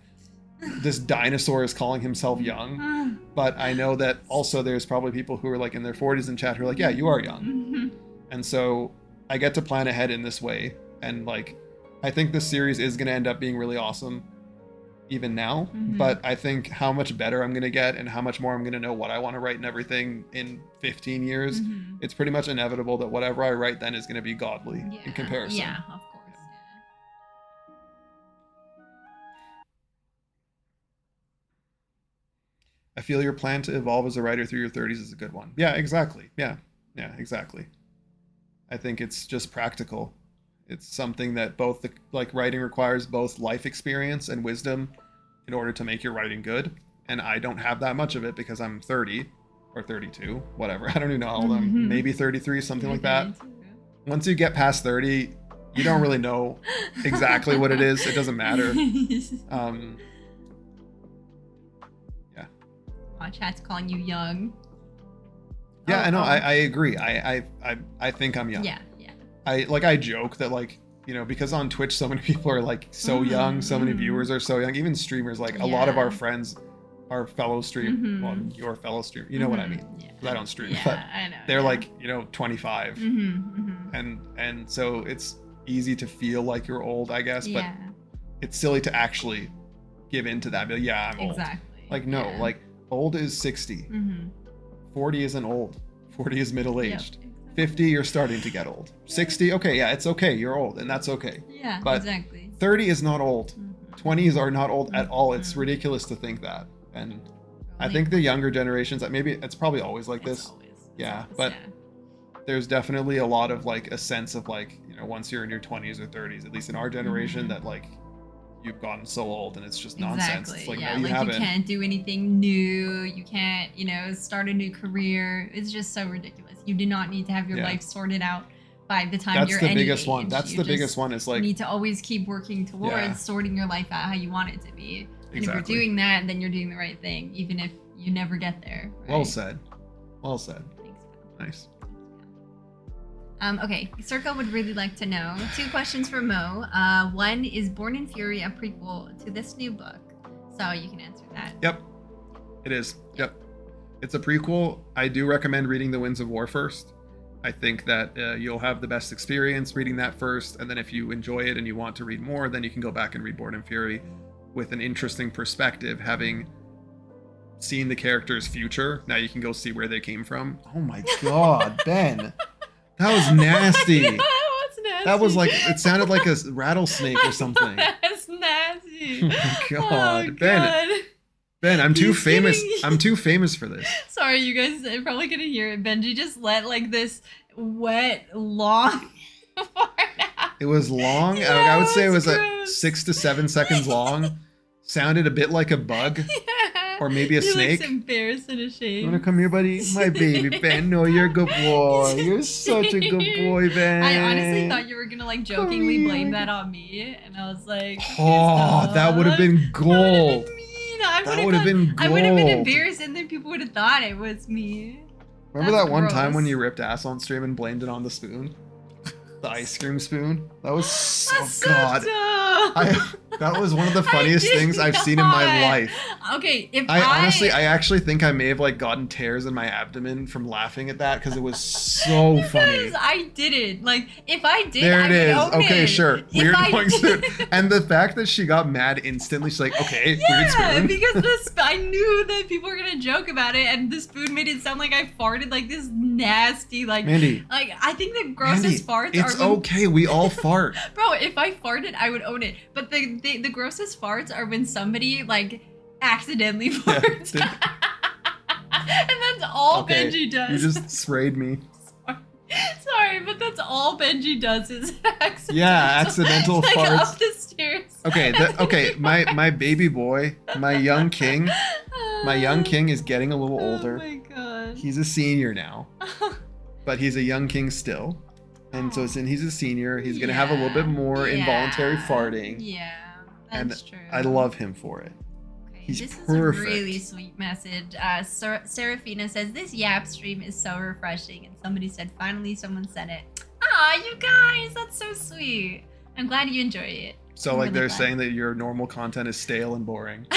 S2: this dinosaur is calling himself young. But I know that also there's probably people who are like in their 40s in chat who are like, yeah, you are young. And so I get to plan ahead in this way. And like, I think this series is going to end up being really awesome even now. But I think how much better I'm going to get and how much more I'm going to know what I want to write and everything in 15 years, it's pretty much inevitable that whatever I write then is going to be godly in comparison.
S1: Yeah, of course.
S2: I feel your plan to evolve as a writer through your 30s is a good one. Yeah, exactly. Yeah, exactly. I think it's just practical. It's something that both writing requires both life experience and wisdom in order to make your writing good. And I don't have that much of it because I'm 30 or 32, whatever. I don't even know how old I'm. Maybe 33, something like that. Once you get past 30, you don't really know exactly what it is. It doesn't matter.
S1: Chat's calling you young.
S2: Yeah, I know. I agree. I think I'm young.
S1: Yeah.
S2: I joke that because on Twitch so many people are like so young, so many viewers are so young, even streamers, like a lot of our friends are fellow stream, well, your fellow stream, you know what I mean? I don't stream, but
S1: I know,
S2: they're 25. And so it's easy to feel like you're old, I guess, but it's silly to actually give into that. But yeah, I'm old.
S1: Exactly.
S2: Like, no, like old is 60. 40 isn't old. 40 is middle-aged. 50, you're starting to get old. 60, okay, yeah, it's okay, you're old, and that's okay.
S1: Yeah,
S2: but
S1: exactly.
S2: 30 is not old. 20s are not old at all. It's ridiculous to think that. And I think the younger generations, maybe it's probably always like this.
S1: Always.
S2: Yeah, but there's definitely a lot of like a sense of like, you know, once you're in your 20s or 30s, at least in our generation, that like you've gotten so old and it's just nonsense. It's like,
S1: yeah,
S2: no, you
S1: like
S2: haven't.
S1: You can't do anything new. You can't, you know, start a new career. It's just so ridiculous. You do not need to have your life sorted out by the time you're
S2: That's the biggest
S1: age.
S2: one. That's the biggest one. Is like
S1: you need to always keep working towards sorting your life out how you want it to be. And if you're doing that, then you're doing the right thing, even if you never get there. Right?
S2: Well said. Well said.
S1: Thanks, Phil.
S2: Nice.
S1: Okay, Circle would really like to know 2 questions for Mo. One, is Born in Fury a prequel to this new book? So you can answer that.
S2: Yep, it is. Yep, it's a prequel. I do recommend reading The Winds of War first. I think that you'll have the best experience reading that first, and then if you enjoy it and you want to read more, then you can go back and read Born in Fury with an interesting perspective, having seen the character's future. Now you can go see where they came from. Oh my god, Ben. That was nasty.
S1: That was nasty.
S2: That was like, it sounded like a rattlesnake or something.
S1: That's nasty.
S2: Oh my god, Ben. Ben, I'm too famous. I'm too famous for this.
S1: Sorry, you guys are probably gonna hear it. Benji just let like this wet, long fart out.
S2: It was long.
S1: Yeah,
S2: I would say it was
S1: gross.
S2: 6 to 7 seconds long. Sounded a bit like a bug.
S1: Yeah.
S2: Or maybe a snake.
S1: Looks embarrassed and ashamed.
S2: You wanna come here, buddy? My baby, Ben. No, you're a good boy. You're such a good boy, Ben.
S1: I honestly thought you were gonna like jokingly blame that on me, and I was like,
S2: oh, that would have been gold.
S1: That would have been gold. I would have been embarrassed, and then people would have thought it was me.
S2: Remember that one time when you ripped ass on stream and blamed it on the spoon? The ice cream spoon? That was so god. That was one of the funniest things I've seen in my life.
S1: Okay,
S2: I actually think I may have like gotten tears in my abdomen from laughing at that because it was so funny.
S1: I didn't. Like, if I did,
S2: there it is. Okay,
S1: it.
S2: sure. Weird going spoon. And the fact that she got mad instantly, she's like, okay, weird spoon.
S1: Because I knew that people were gonna joke about it, and the spoon made it sound like I farted like this nasty, like
S2: Mandy.
S1: Like I think the grossest farts are.
S2: It's okay. We all fart.
S1: Bro, if I farted, I would own it. But the grossest farts are when somebody like accidentally farts.
S2: Yeah,
S1: and that's all Benji does.
S2: You just sprayed me.
S1: Sorry, but that's all Benji does is accidental.
S2: Yeah, accidental
S1: like
S2: farts.
S1: Up the stairs.
S2: Okay, my baby boy, my young king is getting a little older.
S1: Oh my god.
S2: He's a senior now. But he's a young king still. And so since he's a senior, he's gonna have a little bit more involuntary farting.
S1: Yeah,
S2: that's
S1: true.
S2: I love him for it.
S1: Okay,
S2: he's
S1: this
S2: perfect.
S1: is a really sweet message. Serafina says, this Yap stream is so refreshing. And somebody said, finally someone said it. Aw, you guys, that's so sweet. I'm glad you enjoy it.
S2: So like they're saying that your normal content is stale and boring.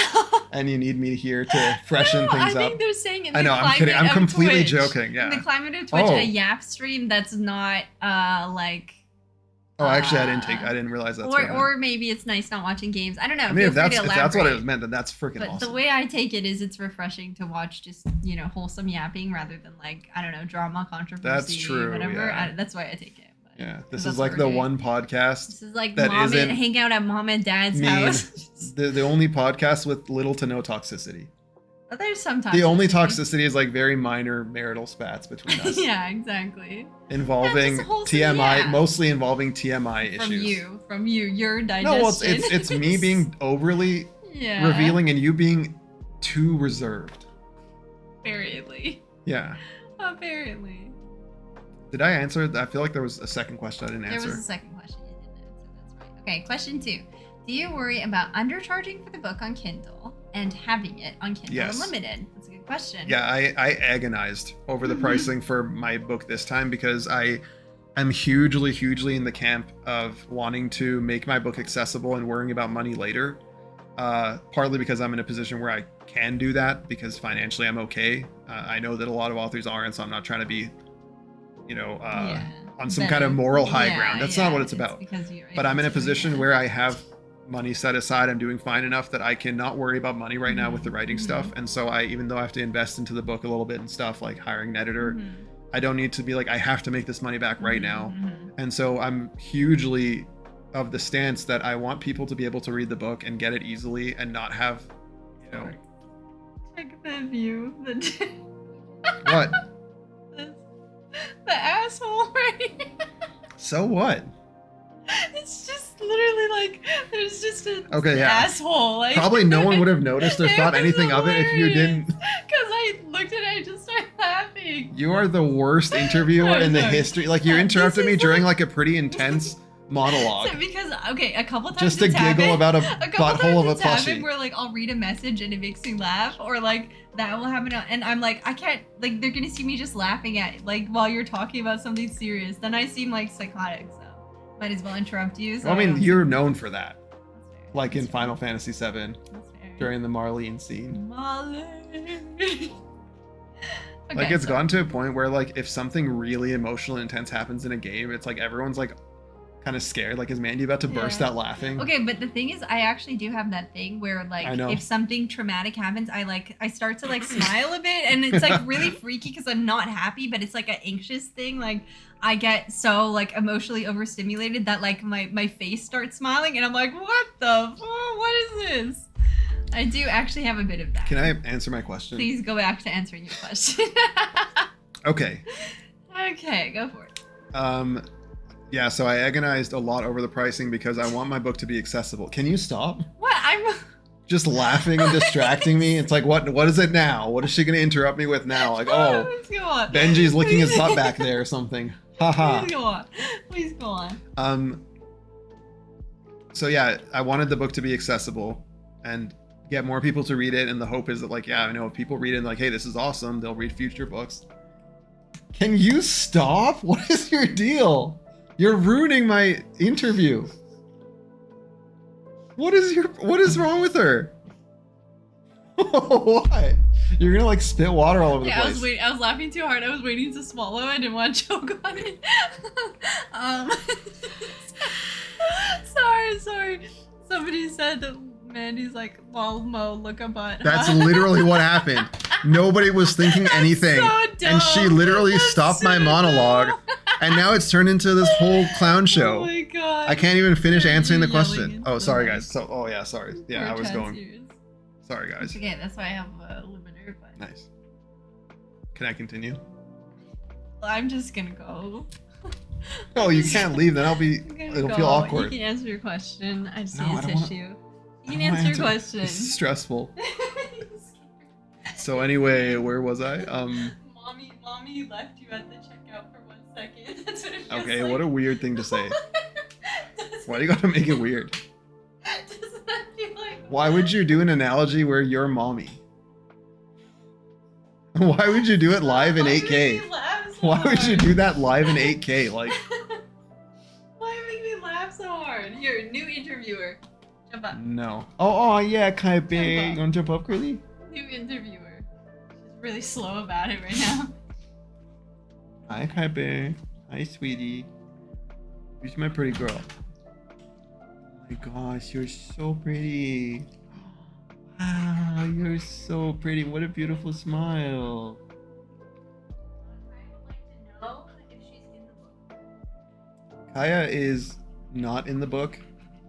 S2: And you need me here to freshen things up.
S1: I think they're saying in
S2: I know, I'm kidding. I'm completely joking. Yeah.
S1: In the climate of Twitch, a Yap stream that's not like.
S2: Oh, actually, I didn't realize that's.
S1: Or maybe it's nice not watching games. I don't know.
S2: I mean, if that's what it meant, then that's freaking awesome.
S1: But the way I take it is, it's refreshing to watch just wholesome yapping rather than like I don't know, drama, controversy.
S2: That's true.
S1: Whatever.
S2: Yeah.
S1: That's why I take it.
S2: Yeah, this is like the one podcast.
S1: This is like
S2: that
S1: hang out at mom and dad's house.
S2: the only podcast with little to no toxicity.
S1: But there's some toxicity.
S2: The only toxicity is like very minor marital spats between us.
S1: Yeah, exactly.
S2: Involving TMI, mostly involving TMI issues.
S1: From you, your digestion.
S2: No, well, it's me being overly revealing and you being too reserved.
S1: Apparently.
S2: Yeah.
S1: Apparently.
S2: Did I answer? I feel like there was a second question I didn't answer.
S1: There was a second question you didn't answer. That's right. Okay, question 2. Do you worry about undercharging for the book on Kindle and having it on Kindle Unlimited? That's a good question.
S2: Yeah, I agonized over the pricing for my book this time because I am hugely in the camp of wanting to make my book accessible and worrying about money later. Partly because I'm in a position where I can do that because financially I'm okay. I know that a lot of authors aren't, so I'm not trying to be on some kind of moral high ground. That's not what it's about. But I'm in a position where I have money set aside. I'm doing fine enough that I cannot worry about money right now with the writing stuff. And so even though I have to invest into the book a little bit and stuff like hiring an editor, I don't need to be like, I have to make this money back right now. And so I'm hugely of the stance that I want people to be able to read the book and get it easily and not have,
S1: Check the view.
S2: What?
S1: The asshole
S2: So what?
S1: It's just literally like there's just an
S2: okay, yeah.
S1: asshole. Like,
S2: probably no one would have noticed or thought anything
S1: hilarious.
S2: of it if you didn't.
S1: Because I looked at it, I just started laughing.
S2: You are the worst interviewer in the history. Like you interrupted me during like a pretty intense monologue.
S1: So because a couple times
S2: just to giggle about a butthole of a plushie.
S1: Where like I'll read a message and it makes me laugh, or like that will happen, and I'm like I can't, like they're gonna see me just laughing at it, like while you're talking about something serious. Then I seem like psychotic, so might as well interrupt you. So
S2: well, I mean, you're known for that.
S1: That's fair.
S2: Like in Final Fantasy VII during the Marlene scene.
S1: Marlene. Okay,
S2: like it's gotten to a point where like if something really emotional and intense happens in a game, it's like everyone's like kind of scared. Like is Mandy about to burst out laughing?
S1: Okay, but the thing is, I actually do have that thing where like if something traumatic happens, I start to like smile a bit, and it's like really freaky because I'm not happy, but it's like an anxious thing. Like I get so like emotionally overstimulated that like my face starts smiling, and I'm like, what the? What is this? I do actually have a bit of that.
S2: Can I answer my question?
S1: Please go back to answering your question.
S2: Okay.
S1: Okay, go for it.
S2: Yeah, so I agonized a lot over the pricing because I want my book to be accessible. Can you stop?
S1: What? I'm
S2: just laughing and distracting me. It's like, what is it now? What is she going to interrupt me with now? Like, oh, Benji's licking his butt back there or something. Haha.
S1: Please go on. Please go on.
S2: So yeah, I wanted the book to be accessible and get more people to read it, and the hope is that like, yeah, I know if people read it and like, hey, this is awesome, they'll read future books. Can you stop? What is your deal? You're ruining my interview. What is wrong with her? What? You're gonna like spit water all over the place.
S1: I was laughing too hard. I was waiting to swallow. I didn't want to choke on it. Sorry. Somebody said that Mandy's like, lol, Mo, look a butt.
S2: That's literally what happened. Nobody was thinking anything.
S1: So dumb.
S2: And she literally stopped my monologue. And now it's turned into this whole clown show.
S1: Oh my god.
S2: I can't even finish answering the question. Oh, sorry guys. Sorry. Yeah, I was going.
S1: Years.
S2: Sorry guys.
S1: It's okay, that's why I have a limiter. But
S2: nice. Can I continue?
S1: I'm just gonna go.
S2: Oh, you can't leave. Then it'll feel awkward.
S1: You can answer your question. I just need a tissue. You can answer your question.
S2: This is stressful. So anyway, where was I?
S1: Mommy left you at the checkout for 1 second. That's what it feels
S2: okay,
S1: like.
S2: what a weird thing to say. Why do you gotta make it weird?
S1: Doesn't that feel like...
S2: Why would you do an analogy where you're mommy? Why would you do it live in 8K? Why would you do that live in 8K? Like,
S1: why make me laugh so hard? Here, new interviewer. Jump up.
S2: No. Oh yeah, kind of big. You want to jump up, Curly?
S1: New interviewer. She's really slow about it right now.
S2: Hi, Kaibe. Hi, sweetie. Who's my pretty girl? Oh my gosh, you're so pretty. Wow, you're so pretty. What a beautiful smile.
S1: I would like to know if she's in the book.
S2: Kaya is not in the book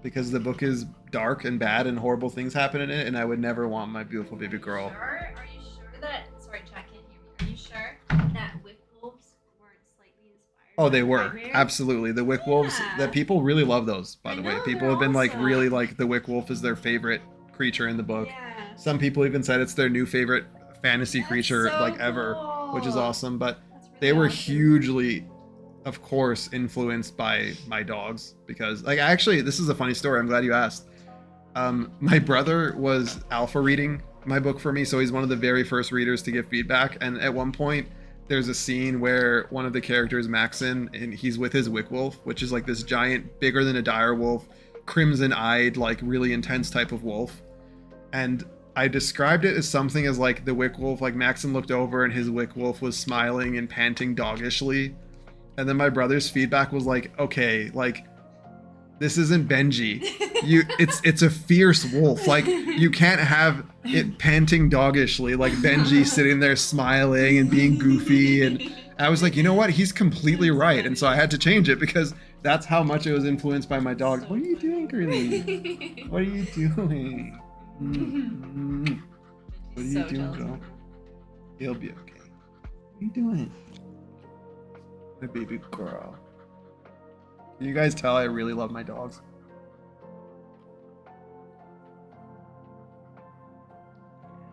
S2: because the book is dark and bad and horrible things happen in it, and I would never want my beautiful baby girl.
S1: Are you sure that... Sorry, Jack can't hear me. Are you sure that Wick Wolves weren't slightly inspired?
S2: Oh, they were. Absolutely. The Wick Wolves, that people really love those, by the way. People have been like really like the Wick Wolf is their favorite creature in the book.
S1: Yeah.
S2: Some people even said it's their new favorite fantasy creature like ever, which is awesome. But really they were hugely, of course, influenced by my dogs because like actually this is a funny story. I'm glad you asked. My brother was alpha reading my book for me, so he's one of the very first readers to give feedback. And at one point, there's a scene where one of the characters, Maxon, and he's with his Wick Wolf, which is like this giant, bigger than a dire wolf, crimson-eyed, like really intense type of wolf. And I described it as something as like the Wick Wolf, like Maxon looked over and his Wick Wolf was smiling and panting doggishly. And then my brother's feedback was like, okay, like this isn't Benji. It's a fierce wolf. Like you can't have it panting doggishly like Benji sitting there smiling and being goofy. And I was like, you know what? He's completely right. And so I had to change it because that's how much it was influenced by my dog. What are you doing, Curly? What are you doing? What are you doing, girl? He'll be okay. What are you doing? My baby girl. Can you guys tell I really love my dogs?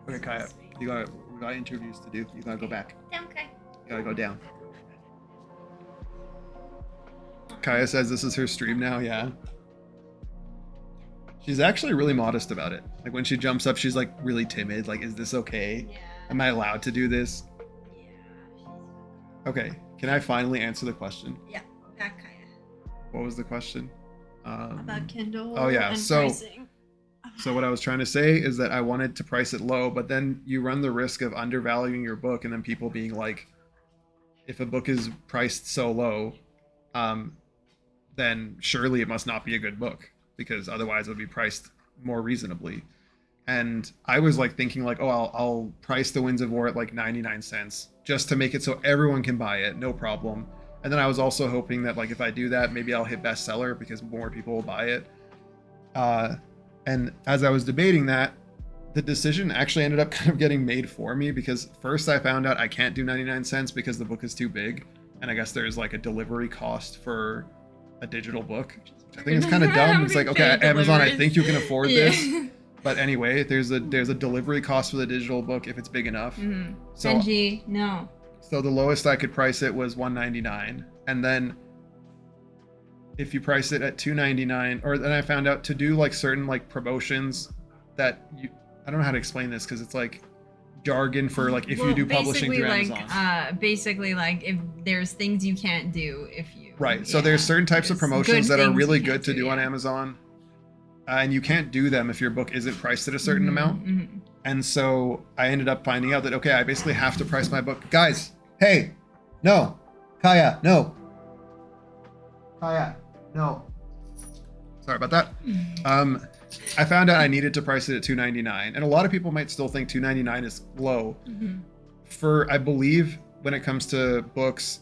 S2: Okay, Kaya, we got interviews to do. You gotta go back.
S1: Okay.
S2: You gotta go down. Kaya says this is her stream now. Yeah. She's actually really modest about it. Like when she jumps up, she's like really timid. Like, is this okay?
S1: Yeah.
S2: Am I allowed to do this?
S1: Yeah.
S2: Okay. Can I finally answer the question?
S1: Yeah. Back Kaya.
S2: What was the question?
S1: About Kindle.
S2: Oh yeah.
S1: And
S2: So.
S1: pricing.
S2: So what I was trying to say is that I wanted to price it low, but then you run the risk of undervaluing your book and then people being like, if a book is priced so low, then surely it must not be a good book because otherwise it would be priced more reasonably. And I was like thinking like, oh, I'll price The Winds of War at like 99 cents just to make it so everyone can buy it, no problem. And then I was also hoping that like if I do that, maybe I'll hit bestseller because more people will buy it. And as I was debating that, the decision actually ended up kind of getting made for me because first I found out I can't do 99 cents because the book is too big. And I guess there's like a delivery cost for a digital book, which I think is kind of dumb. It's like, okay, Amazon, I think you can afford this. But anyway, there's a delivery cost for the digital book if it's big enough.
S1: Mm-hmm.
S2: So,
S1: Benji, no.
S2: So the lowest I could price it was $1.99. And then if you price it at $2.99, or then I found out to do like certain like promotions that I don't know how to explain this because it's like jargon for like if you do publishing through Amazon.
S1: Basically like if there's things you can't do if you.
S2: Right. So there's certain types of promotions that are really good to do on Amazon. And you can't do them if your book isn't priced at a certain amount. Mm-hmm. And so I ended up finding out that, okay, I basically have to price my book. Guys, hey, no, Kaya, no. Kaya, no. Sorry about that. I found out I needed to price it at $2.99, and a lot of people might still think $2.99 is low. Mm-hmm. For I believe when it comes to books,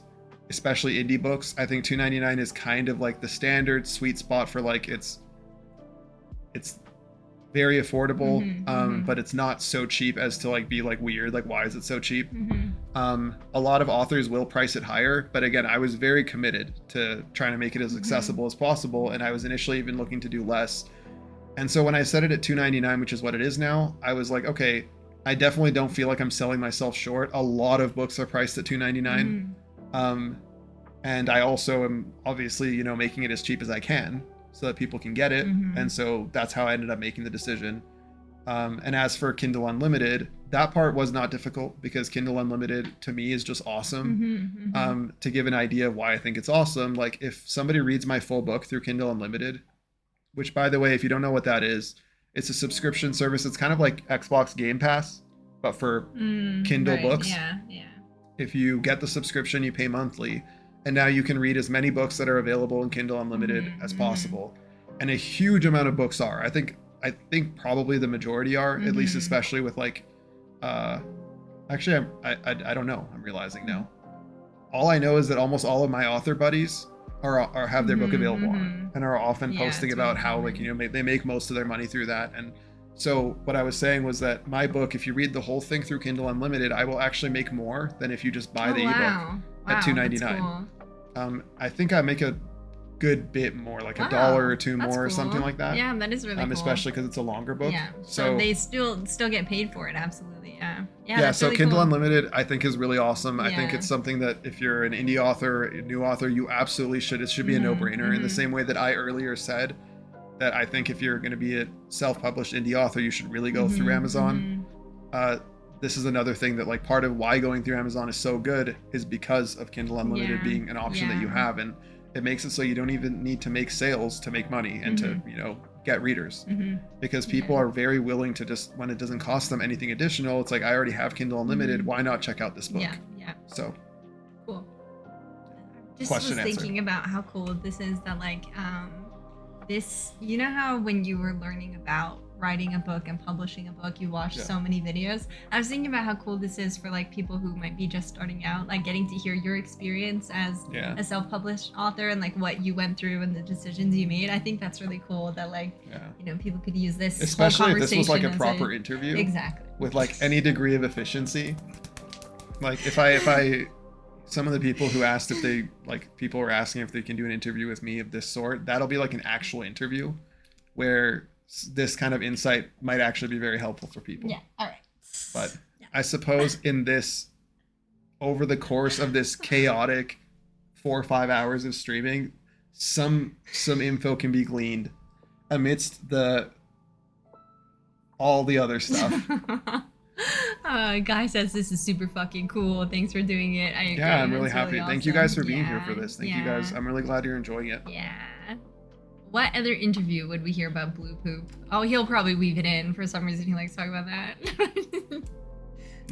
S2: especially indie books, I think $2.99 is kind of like the standard sweet spot for like it's very affordable, but it's not so cheap as to like be like weird. Like, why is it so cheap? Mm-hmm. A lot of authors will price it higher, but again, I was very committed to trying to make it as accessible as possible, and I was initially even looking to do less. And so when I set it at $2.99, which is what it is now, I was like, okay, I definitely don't feel like I'm selling myself short. A lot of books are priced at $2.99, and I also am obviously, making it as cheap as I can so that people can get it. And so that's how I ended up making the decision. And as for Kindle Unlimited, that part was not difficult because Kindle Unlimited to me is just awesome. To give an idea of why I think it's awesome, like if somebody reads my full book through Kindle Unlimited, which by the way, if you don't know what that is, it's a subscription service. It's kind of like Xbox Game Pass, but for Kindle books.
S1: Yeah.
S2: If you get the subscription, you pay monthly. And now you can read as many books that are available in Kindle Unlimited as possible. And a huge amount of books are. I think probably the majority are, at least especially with like, actually, I don't know. I'm realizing now. All I know is that almost all of my author buddies are have their book available on and are often posting about how like, they make most of their money through that. And so what I was saying was that my book, if you read the whole thing through Kindle Unlimited, I will actually make more than if you just buy the ebook at $2.99. Cool. I think I make a good bit more, like $1 or $2 more, or something like that.
S1: Yeah, that is really cool.
S2: Especially because it's a longer book.
S1: Yeah. So they still get paid for it. Absolutely. Yeah.
S2: Yeah. So really Kindle Unlimited, I think, is really awesome. I think it's something that if you're an indie author, a new author, you absolutely should. It should be a no-brainer. In the same way that I earlier said that I think if you're going to be a self-published indie author, you should really go through Amazon. This is another thing that like part of why going through Amazon is so good is because of Kindle Unlimited being an option that you have, and it makes it so you don't even need to make sales to make money and to get readers, because people are very willing to just, when it doesn't cost them anything additional, it's like, I already have Kindle Unlimited, why not check out this book? So
S1: cool. Just was thinking about how cool this is that like this, how when you were learning about writing a book and publishing a book, you watched so many videos. I was thinking about how cool this is for like people who might be just starting out, like getting to hear your experience as a self-published author and like what you went through and the decisions you made. I think that's really cool that like people could use this,
S2: especially if this was like a proper interview,
S1: exactly,
S2: with like any degree of efficiency. Like if I some of the people who asked if they people were asking if they can do an interview with me of this sort. That'll be like an actual interview where this kind of insight might actually be very helpful for people.
S1: Yeah. All right.
S2: But I suppose over the course of this chaotic 4 or 5 hours of streaming, some info can be gleaned amidst all the other stuff.
S1: Guy says this is super fucking cool. Thanks for doing it. I agree.
S2: Yeah, I'm really
S1: That's
S2: happy.
S1: really
S2: Thank you
S1: awesome.
S2: guys for being here for this. Thank you guys. I'm really glad you're enjoying it.
S1: Yeah. What other interview would we hear about blue poop? Oh, he'll probably weave it in. For some reason, he likes talking about that.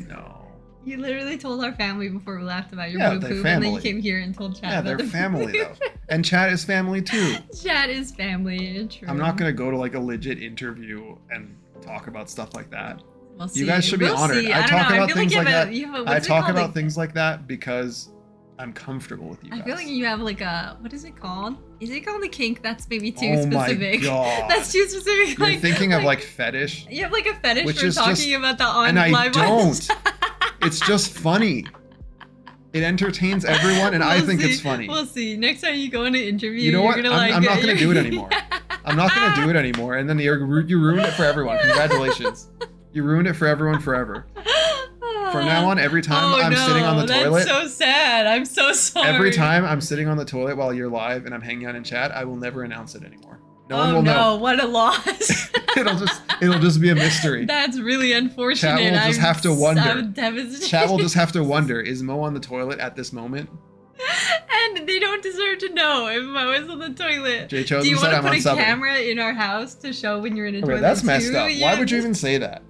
S2: No.
S1: You literally told our family before we laughed about your blue poop,
S2: family.
S1: and then you came here and told Chad.
S2: Yeah,
S1: about
S2: they're
S1: the
S2: family though, and Chad is family too.
S1: Chad is family. True.
S2: I'm not gonna go to like a legit interview and talk about stuff like that.
S1: We'll see.
S2: You guys should be honored.
S1: See.
S2: I talk about things like that. I talk about
S1: like,
S2: things like that because I'm comfortable with you guys.
S1: I feel like you have like what is it called? Is it called a kink? That's maybe too specific.
S2: My God.
S1: That's too specific.
S2: You're thinking of like fetish.
S1: You have like a fetish
S2: which
S1: for
S2: is
S1: talking about the on
S2: and I
S1: live
S2: don't. It's just funny. It entertains everyone, and I think it's funny.
S1: We'll see. Next time you go in an interview,
S2: you know what?
S1: You're gonna
S2: I'm not going to do it anymore. I'm not going to do it anymore. And then you ruined it for everyone. Congratulations. You ruined it for everyone forever. From now on, every time I'm sitting on the toilet.
S1: That's so sad. I'm so sorry.
S2: Every time I'm sitting on the toilet while you're live and I'm hanging out in chat, I will never announce it anymore. No one will know.
S1: What a loss.
S2: it'll just be a mystery.
S1: That's really unfortunate.
S2: Chat will just have to wonder.
S1: I'm devastated.
S2: Chat will just have to wonder, is Mo on the toilet at this moment?
S1: And they don't deserve to know if Mo is on the toilet.
S2: Jay Chosen
S1: Do you want to put a
S2: subbing.
S1: camera in our house to show when you're in a toilet?
S2: That's messed up.
S1: Yeah.
S2: Why would you even say that?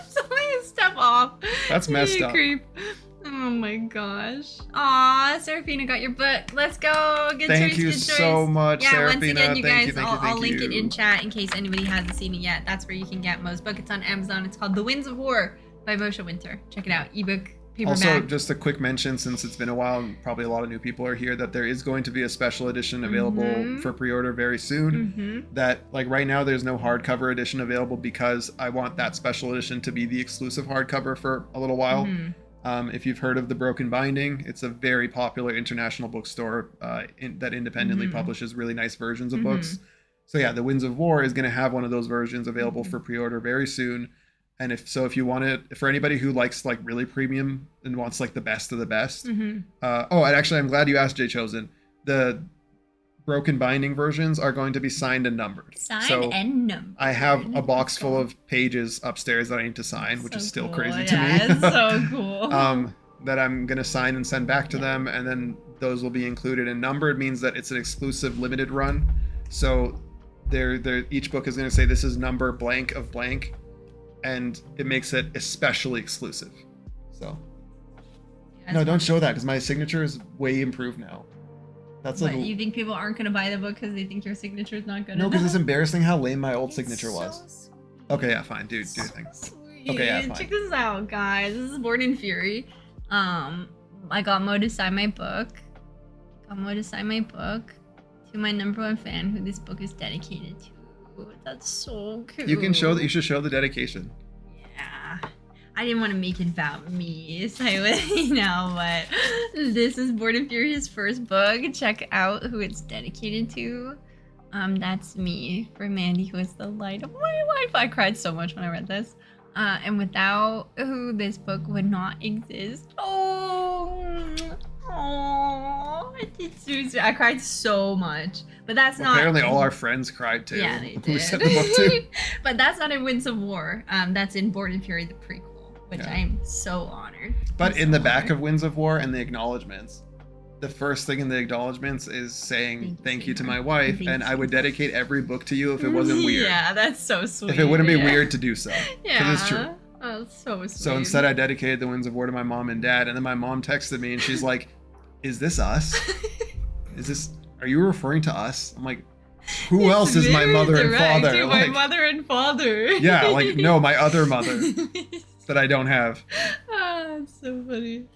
S1: Somebody step off.
S2: That's messed up.
S1: Creep. Oh my gosh. Aw, Serafina got your book. Let's go. Good choice.
S2: Thank you so much,
S1: yeah,
S2: Serafina.
S1: Once again, you guys, I'll link
S2: you.
S1: it in chat in case anybody hasn't seen it yet. That's where you can get Mo's book. It's on Amazon. It's called The Winds of War by Moshe Winter. Check it out. Ebook, paperback.
S2: Also, just a quick mention, since it's been a while and probably a lot of new people are here, that there is going to be a special edition available for pre-order very soon. That, like, right now there's no hardcover edition available because I want that special edition to be the exclusive hardcover for a little while. If you've heard of The Broken Binding, it's a very popular international bookstore that independently publishes really nice versions of books. So yeah, The Winds of War is going to have one of those versions available for pre-order very soon. And if you want it, for anybody who likes like really premium and wants like the best of the best. And actually, I'm glad you asked, Jay Chosen. The Broken Binding versions are going to be signed and numbered.
S1: Signed and numbered.
S2: I have a box full of pages upstairs that I need to sign, which is still crazy to me.
S1: It's so cool.
S2: That I'm going to sign and send back to them, and then those will be included. And numbered means that it's an exclusive limited run. So each book is going to say this is number blank of blank, and it makes it especially exclusive. So no, don't show that because my signature is way improved now. That's
S1: what, you think people aren't going to buy the book because they think your signature is not good enough?
S2: No, because it's embarrassing how lame my old signature was. Okay, yeah, fine, dude, do your thing. Okay, yeah, fine.
S1: Check this out, guys. This is Born in Fury. I got Mo to sign my book. To my #1 fan, who this book is dedicated to. That's so cool.
S2: You should show the dedication.
S1: Yeah. I didn't want to make it about me, so I would, but this is Born in Fury's first book. Check out who it's dedicated to. That's me, for Mandy, who is the light of my life. I cried so much when I read this. And without who, this book would not exist. I cried so much. But that's not...
S2: Apparently all our friends cried too.
S1: Yeah, they did.
S2: Who sent the book to.
S1: But that's not in Winds of War. That's in Born in Fury, the prequel, which I'm so honored.
S2: But in the back of Winds of War and the acknowledgements, the first thing in the acknowledgements is saying thank you to my wife, and I would dedicate every book to you if it wasn't weird.
S1: Yeah, that's so sweet.
S2: If it wouldn't be weird to do so. Yeah. Because it's true.
S1: Oh, so sweet.
S2: So instead I dedicated the Winds of War to my mom and dad, and then my mom texted me and she's like, is this us? Are you referring to us? I'm like, who else is my mother and father?
S1: My mother and father.
S2: Yeah, like, no, my other mother that I don't have.
S1: It's so funny.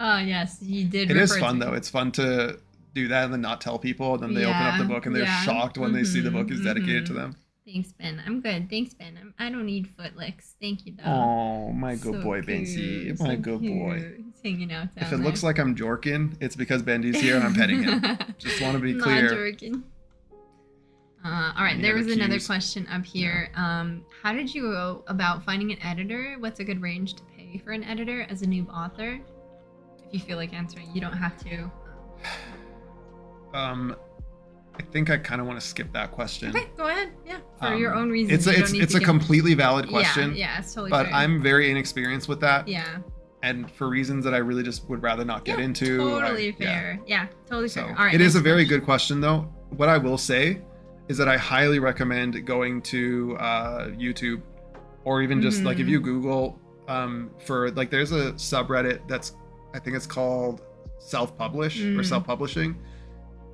S1: Yes, you did.
S2: It is fun though. It's fun to do that and then not tell people, and then they open up the book and they're shocked when they see the book is dedicated to them.
S1: Thanks, Ben. I'm good. Thanks, Ben. I don't need foot licks. Thank you, though.
S2: Oh, my good boy, Benzie. My good boy.
S1: It's hanging out down
S2: If it looks like I'm jorking, it's because Bendy's here and I'm petting him. Just want to be clear.
S1: Not jorking. All right, there was another question up here. Yeah. How did you go about finding an editor? What's a good range to pay for an editor as a new author? If you feel like answering, you don't have to.
S2: I think I kind of want to skip that question.
S1: Okay, go ahead. Yeah, for your own reasons.
S2: It's a completely valid question.
S1: Yeah, it's totally
S2: but
S1: fair.
S2: I'm very inexperienced with that.
S1: Yeah.
S2: And for reasons that I really just would rather not get into.
S1: Totally fair. Yeah, totally fair. All right.
S2: It is a very good question, though. What I will say is that I highly recommend going to YouTube, or even just like if you Google for like there's a subreddit that's, I think it's called self-publish or self-publishing.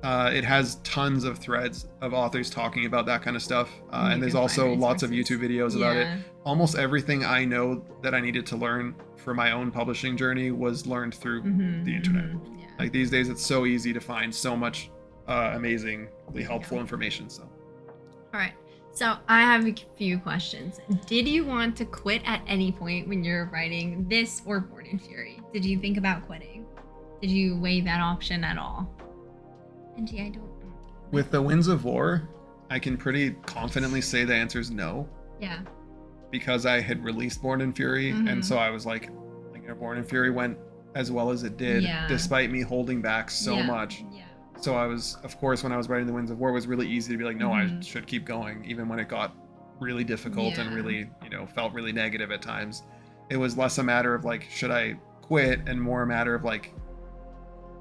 S2: It has tons of threads of authors talking about that kind of stuff. And there's also lots of YouTube videos about it. Almost everything I know that I needed to learn for my own publishing journey was learned through the internet. Yeah. Like these days, it's so easy to find so much amazingly helpful information. So,
S1: all right. So I have a few questions. Did you want to quit at any point when you're writing this or Born in Fury? Did you think about quitting? Did you weigh that option at all? And I don't.
S2: With the Winds of War, I can pretty confidently say the answer is no.
S1: Yeah.
S2: Because I had released Born in Fury, and so I was like, Born in Fury went as well as it did, despite me holding back so much. Yeah. So I was, of course, when I was writing the Winds of War, it was really easy to be like, no, I should keep going, even when it got really difficult and really, felt really negative at times. It was less a matter of like, should I quit, and more a matter of like,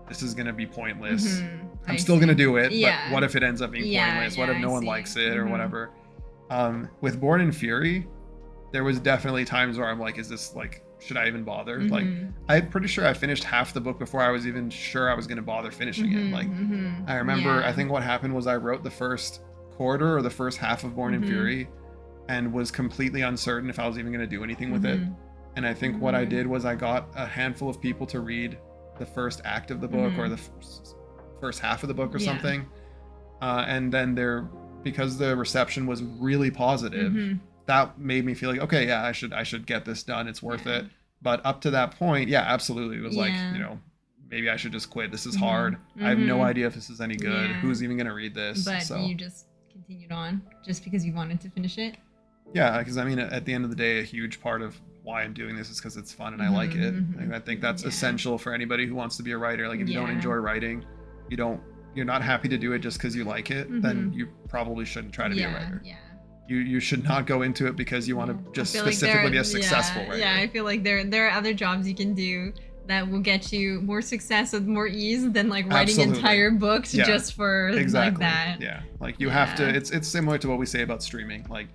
S2: this is going to be pointless. I'm still going to do it, but what if it ends up being pointless? What if no one likes it or whatever? With Born in Fury, there was definitely times where I'm like, is this like, should I even bother? Like, I'm pretty sure I finished half the book before I was even sure I was going to bother finishing it. Like, I remember, I think what happened was I wrote the first quarter or the first half of Born in Fury and was completely uncertain if I was even going to do anything with it. And I think what I did was I got a handful of people to read the first act of the book or the first half of the book or something. And then because the reception was really positive, that made me feel like, okay, yeah, I should get this done. It's worth it. But up to that point, yeah, absolutely. It was like, maybe I should just quit. This is hard. I have no idea if this is any good. Who's even going to read this?
S1: But you just continued on just because you wanted to finish it?
S2: Yeah, because I mean, at the end of the day, a huge part of why I'm doing this is because it's fun and I like it. I think that's essential for anybody who wants to be a writer. Like if you don't enjoy writing, you're not happy to do it just because you like it, then you probably shouldn't try to be a writer. You should not go into it because you want to just specifically be a successful writer.
S1: Yeah, I feel like there are other jobs you can do that will get you more success with more ease than like writing entire books just for like that.
S2: Yeah, like you have to. It's similar to what we say about streaming. Like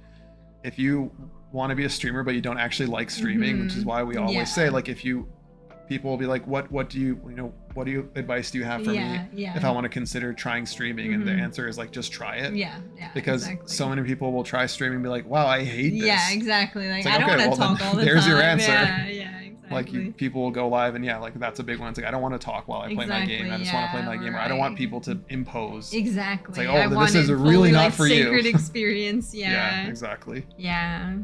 S2: if you want to be a streamer but you don't actually like streaming, which is why we always say like people will be like, what advice do you have for me if I want to consider trying streaming? And the answer is like, just try it. Because so many people will try streaming and be like, wow, I hate this.
S1: Yeah, exactly. Like I don't want to talk all the time.
S2: There's your answer.
S1: Yeah, exactly.
S2: Like people will go live and like that's a big one. It's like, I don't want to talk while I play my game. I just want to play my game. Or I don't want people to impose.
S1: Exactly.
S2: It's like, this is really not for you.
S1: Sacred experience.
S2: Yeah, exactly.
S1: Yeah.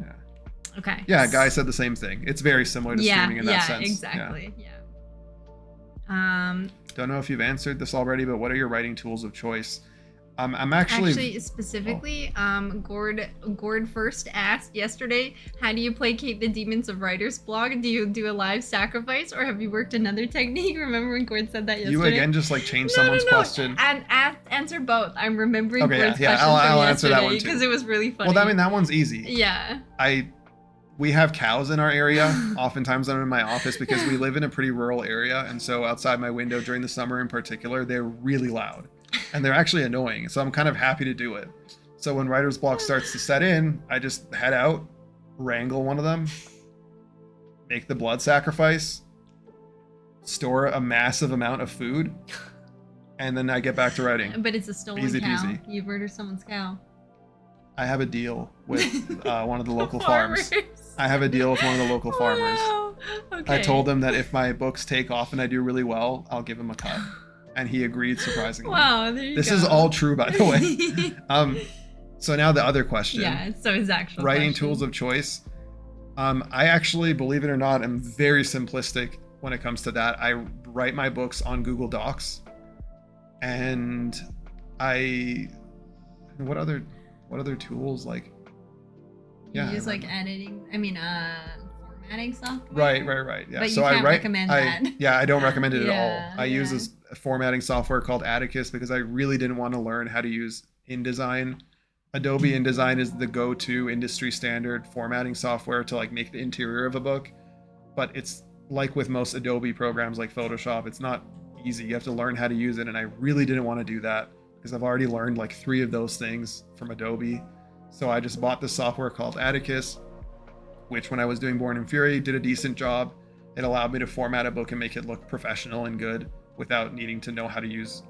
S1: Okay.
S2: Yeah, Guy said the same thing. It's very similar to streaming in that sense.
S1: Exactly. Yeah.
S2: Don't know if you've answered this already, but what are your writing tools of choice? I'm actually
S1: specifically, Gord first asked yesterday, how do you placate the demons of writer's block? Do you do a live sacrifice, or have you worked another technique? Remember when Gord said that yesterday?
S2: You again just like changed someone's question.
S1: And answer both. I'm remembering Gord's question
S2: I'll
S1: from
S2: answer that one too
S1: because it was really funny.
S2: Well, I mean that one's easy.
S1: Yeah.
S2: We have cows in our area. Oftentimes I'm in my office because we live in a pretty rural area. And so outside my window during the summer in particular, they're really loud and they're actually annoying. So I'm kind of happy to do it. So when writer's block starts to set in, I just head out, wrangle one of them, make the blood sacrifice, store a massive amount of food, and then I get back to writing.
S1: But it's a stolen
S2: Easy
S1: cow.
S2: peasy.
S1: You murdered someone's cow.
S2: I have a deal with one of the local farms. I have a deal with one of the local farmers. Okay. I told him that if my books take off and I do really well, I'll give him a cut. And he agreed, surprisingly.
S1: Wow, there you go.
S2: This is all true, by the way. So now the other question.
S1: Yeah, so his actual
S2: writing
S1: question.
S2: Tools of choice. I actually, believe it or not, am very simplistic when it comes to that. I write my books on Google Docs, and what other tools like?
S1: You use like editing. Formatting software.
S2: Right. Yeah.
S1: But
S2: so
S1: you can't
S2: I
S1: recommend that.
S2: Yeah, I don't recommend it at all. I use
S1: yeah.
S2: this formatting software called Atticus because I really didn't want to learn how to use InDesign. Adobe InDesign is the go-to industry standard formatting software to like make the interior of a book, but it's like with most Adobe programs like Photoshop, it's not easy. You have to learn how to use it, and I really didn't want to do that because I've already learned like 3 of those things from Adobe. So I just bought this software called Atticus, which when I was doing Born in Fury did a decent job. It allowed me to format a book and make it look professional and good without needing to know how to use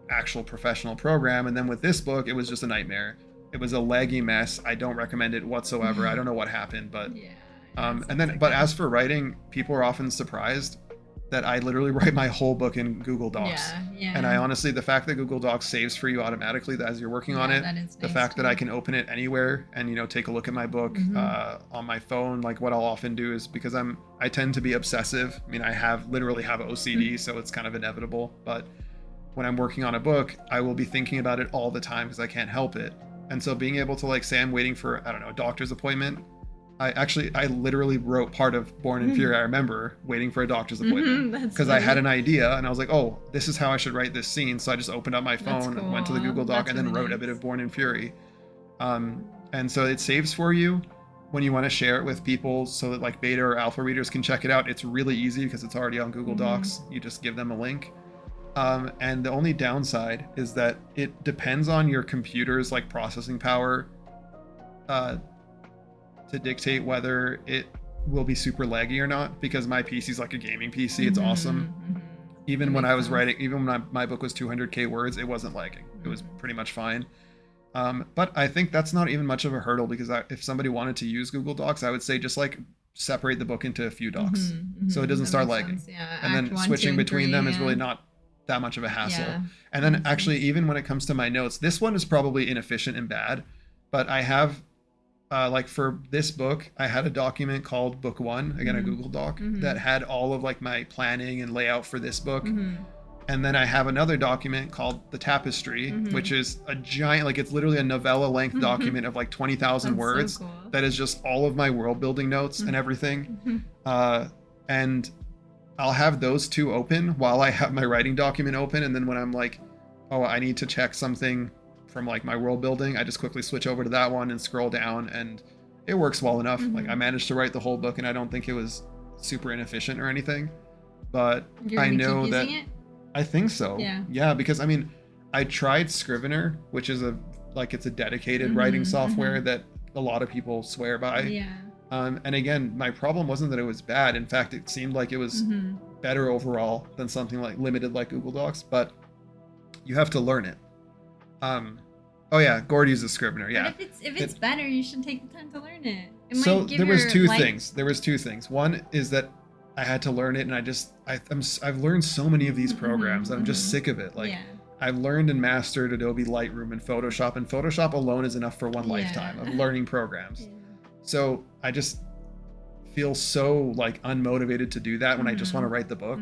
S2: actual professional program. And then with this book, it was just a nightmare. It was a laggy mess. I don't recommend it whatsoever. I don't know what happened, but but as for writing, people are often surprised that I literally write my whole book in Google Docs.
S1: Yeah.
S2: And I honestly, the fact that Google Docs saves for you automatically as you're working on it, the fact that I can open it anywhere and, you know, take a look at my book on my phone, like what I'll often do is because I tend to be obsessive. I mean, I literally have OCD, so it's kind of inevitable. But when I'm working on a book, I will be thinking about it all the time because I can't help it. And so being able to like say I'm waiting for, I don't know, a doctor's appointment, I literally wrote part of Born in Fury. I remember waiting for a doctor's appointment because I had an idea and I was like, oh, this is how I should write this scene. So I just opened up my phone, went to the Google Doc, and then wrote a bit of Born in Fury. And so it saves for you when you want to share it with people so that like beta or alpha readers can check it out. It's really easy because it's already on Google Docs. You just give them a link. And the only downside is that it depends on your computer's like processing power to dictate whether it will be super laggy or not, because my PC is like a gaming PC. It's awesome. Even when I was writing, even when my book was 200k words, it wasn't lagging. It was pretty much fine. But I think that's not even much of a hurdle because if somebody wanted to use Google Docs, I would say just like separate the book into a few docs so it doesn't start lagging. And then switching between them is really not that much of a hassle. And then actually, even when it comes to my notes, this one is probably inefficient and bad, but I have like for this book, I had a document called Book 1, again, a Google Doc that had all of like my planning and layout for this book. And then I have another document called The Tapestry, which is a giant, like it's literally a novella length document of like 20,000 words. So cool. That is just all of my world building notes and everything. And I'll have those 2 open while I have my writing document open. And then when I'm like, oh, I need to check something from like my world building, I just quickly switch over to that one and scroll down, and it works well enough. Like I managed to write the whole book and I don't think it was super inefficient or anything, but I know that I think so. Yeah, because I mean, I tried Scrivener, which is it's a dedicated writing software that a lot of people swear by. And again, my problem wasn't that it was bad. In fact, it seemed like it was better overall than something like limited like Google Docs, but you have to learn it. Oh yeah, Gord uses Scrivener. Yeah.
S1: But if it's better, you should take the time to learn it.
S2: So there was 2 things. There was 2 things. One is that I had to learn it, and I've learned so many of these programs that I'm just sick of it. Like I've learned and mastered Adobe Lightroom and Photoshop alone is enough for one lifetime of learning programs. So I just feel so like unmotivated to do that when I just want to write the book.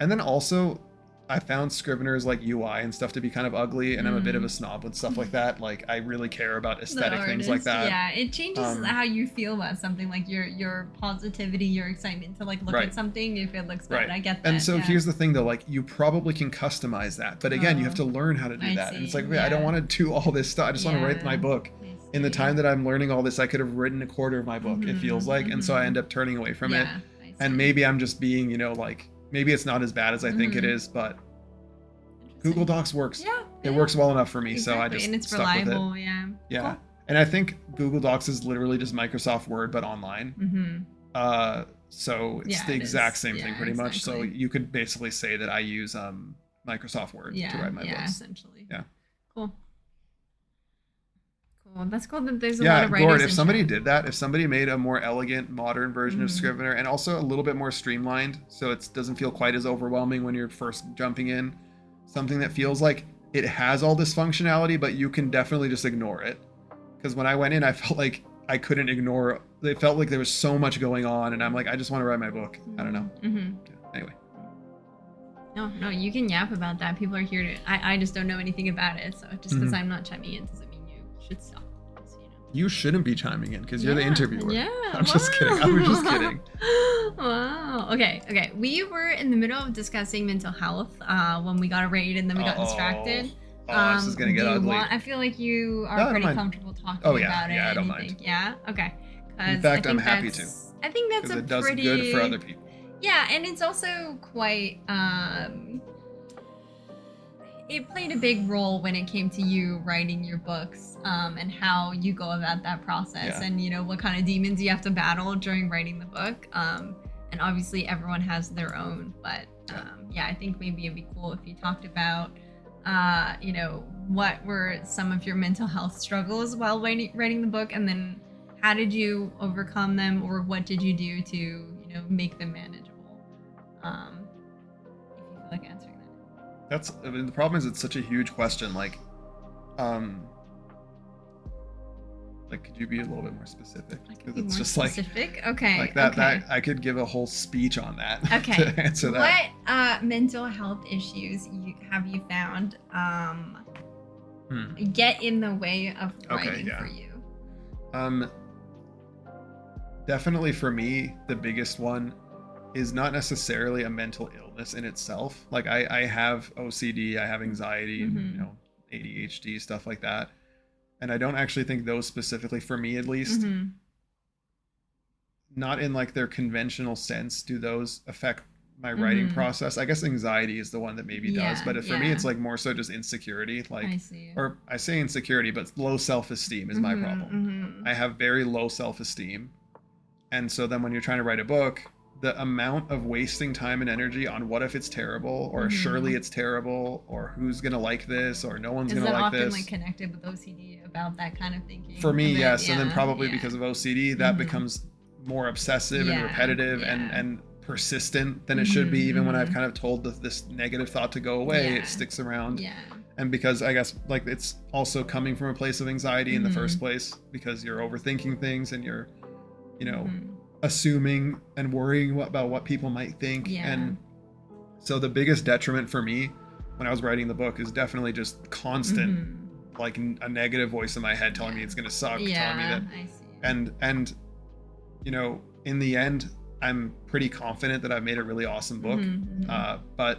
S2: And then also I found Scrivener's like UI and stuff to be kind of ugly, and I'm a bit of a snob with stuff like that. Like I really care about aesthetic things like that.
S1: Yeah, it changes how you feel about something, like your positivity, your excitement to like look at something if it looks good. I get that.
S2: And so here's the thing though, like you probably can customize that, but again, you have to learn how to do that. And it's like, I don't want to do all this stuff. I just want to write my book. In the time that I'm learning all this, I could have written a quarter of my book, it feels like. And so I end up turning away from it. And maybe I'm just being, you know, like maybe it's not as bad as I think it is, but Google Docs works. It works well enough for me, so I just
S1: it's
S2: stuck
S1: reliable,
S2: with it. Cool. And I think Google Docs is literally just Microsoft Word but online. So it's the exact same thing pretty much. So you could basically say that I use Microsoft Word to write my books.
S1: Essentially.
S2: Cool.
S1: That's cool that there's a lot of writers.
S2: Gord, if somebody did that, if somebody made a more elegant, modern version of Scrivener and also a little bit more streamlined, so it doesn't feel quite as overwhelming when you're first jumping in, something that feels like it has all this functionality, but you can definitely just ignore it. Because when I went in, I felt like I couldn't ignore it. It felt like there was so much going on, and I'm like, I just want to write my book. I don't know. Anyway.
S1: No, you can yap about that. People are here to. I just don't know anything about it. So just because I'm not chiming in doesn't mean you should stop. So,
S2: you shouldn't be chiming in because you're the interviewer.
S1: Yeah.
S2: I'm just kidding. I was just kidding.
S1: Wow. Okay. We were in the middle of discussing mental health when we got a raid and then we got distracted.
S2: This is gonna get ugly.
S1: I feel like you are pretty comfortable talking about it.
S2: Yeah, I don't mind.
S1: Yeah. Okay.
S2: In fact, I'm happy to.
S1: I think that's
S2: it does good for other people.
S1: Yeah, and it's also quite it played a big role when it came to you writing your books and how you go about that process and what kind of demons you have to battle during writing the book. And obviously everyone has their own, but I think maybe it'd be cool if you talked about what were some of your mental health struggles while writing the book, and then how did you overcome them, or what did you do to make them manageable? If you feel like answering that.
S2: The problem is it's such a huge question. Like could you be a little bit more specific?
S1: Because it's just specific? Okay.
S2: Like that I could give a whole speech on that.
S1: Okay.
S2: To answer that.
S1: What mental health issues have you found get in the way of writing for you?
S2: Definitely for me, the biggest one is not necessarily a mental illness in itself. Like I have OCD, I have anxiety, and, ADHD, stuff like that. And I don't actually think those specifically, for me at least, not in like their conventional sense, do those affect my writing process. I guess anxiety is the one that maybe does, but for me, it's like more so just insecurity. Like, or I say insecurity, but low self-esteem is my problem. I have very low self-esteem. And so then when you're trying to write a book, the amount of wasting time and energy on what if it's terrible, or surely it's terrible, or who's gonna like this, or no one's gonna like this. Is it often
S1: like connected with OCD about that kind of thinking?
S2: For me, yes. And then probably because of OCD, that becomes more obsessive and repetitive and persistent than it should be. Even when I've kind of told this negative thought to go away, it sticks around. And because I guess like it's also coming from a place of anxiety in the first place, because you're overthinking things and you're assuming and worrying about what people might think. And so the biggest detriment for me when I was writing the book is definitely just constant like a negative voice in my head telling me it's gonna suck, telling me that
S1: I see.
S2: and in the end I'm pretty confident that I've made a really awesome book. But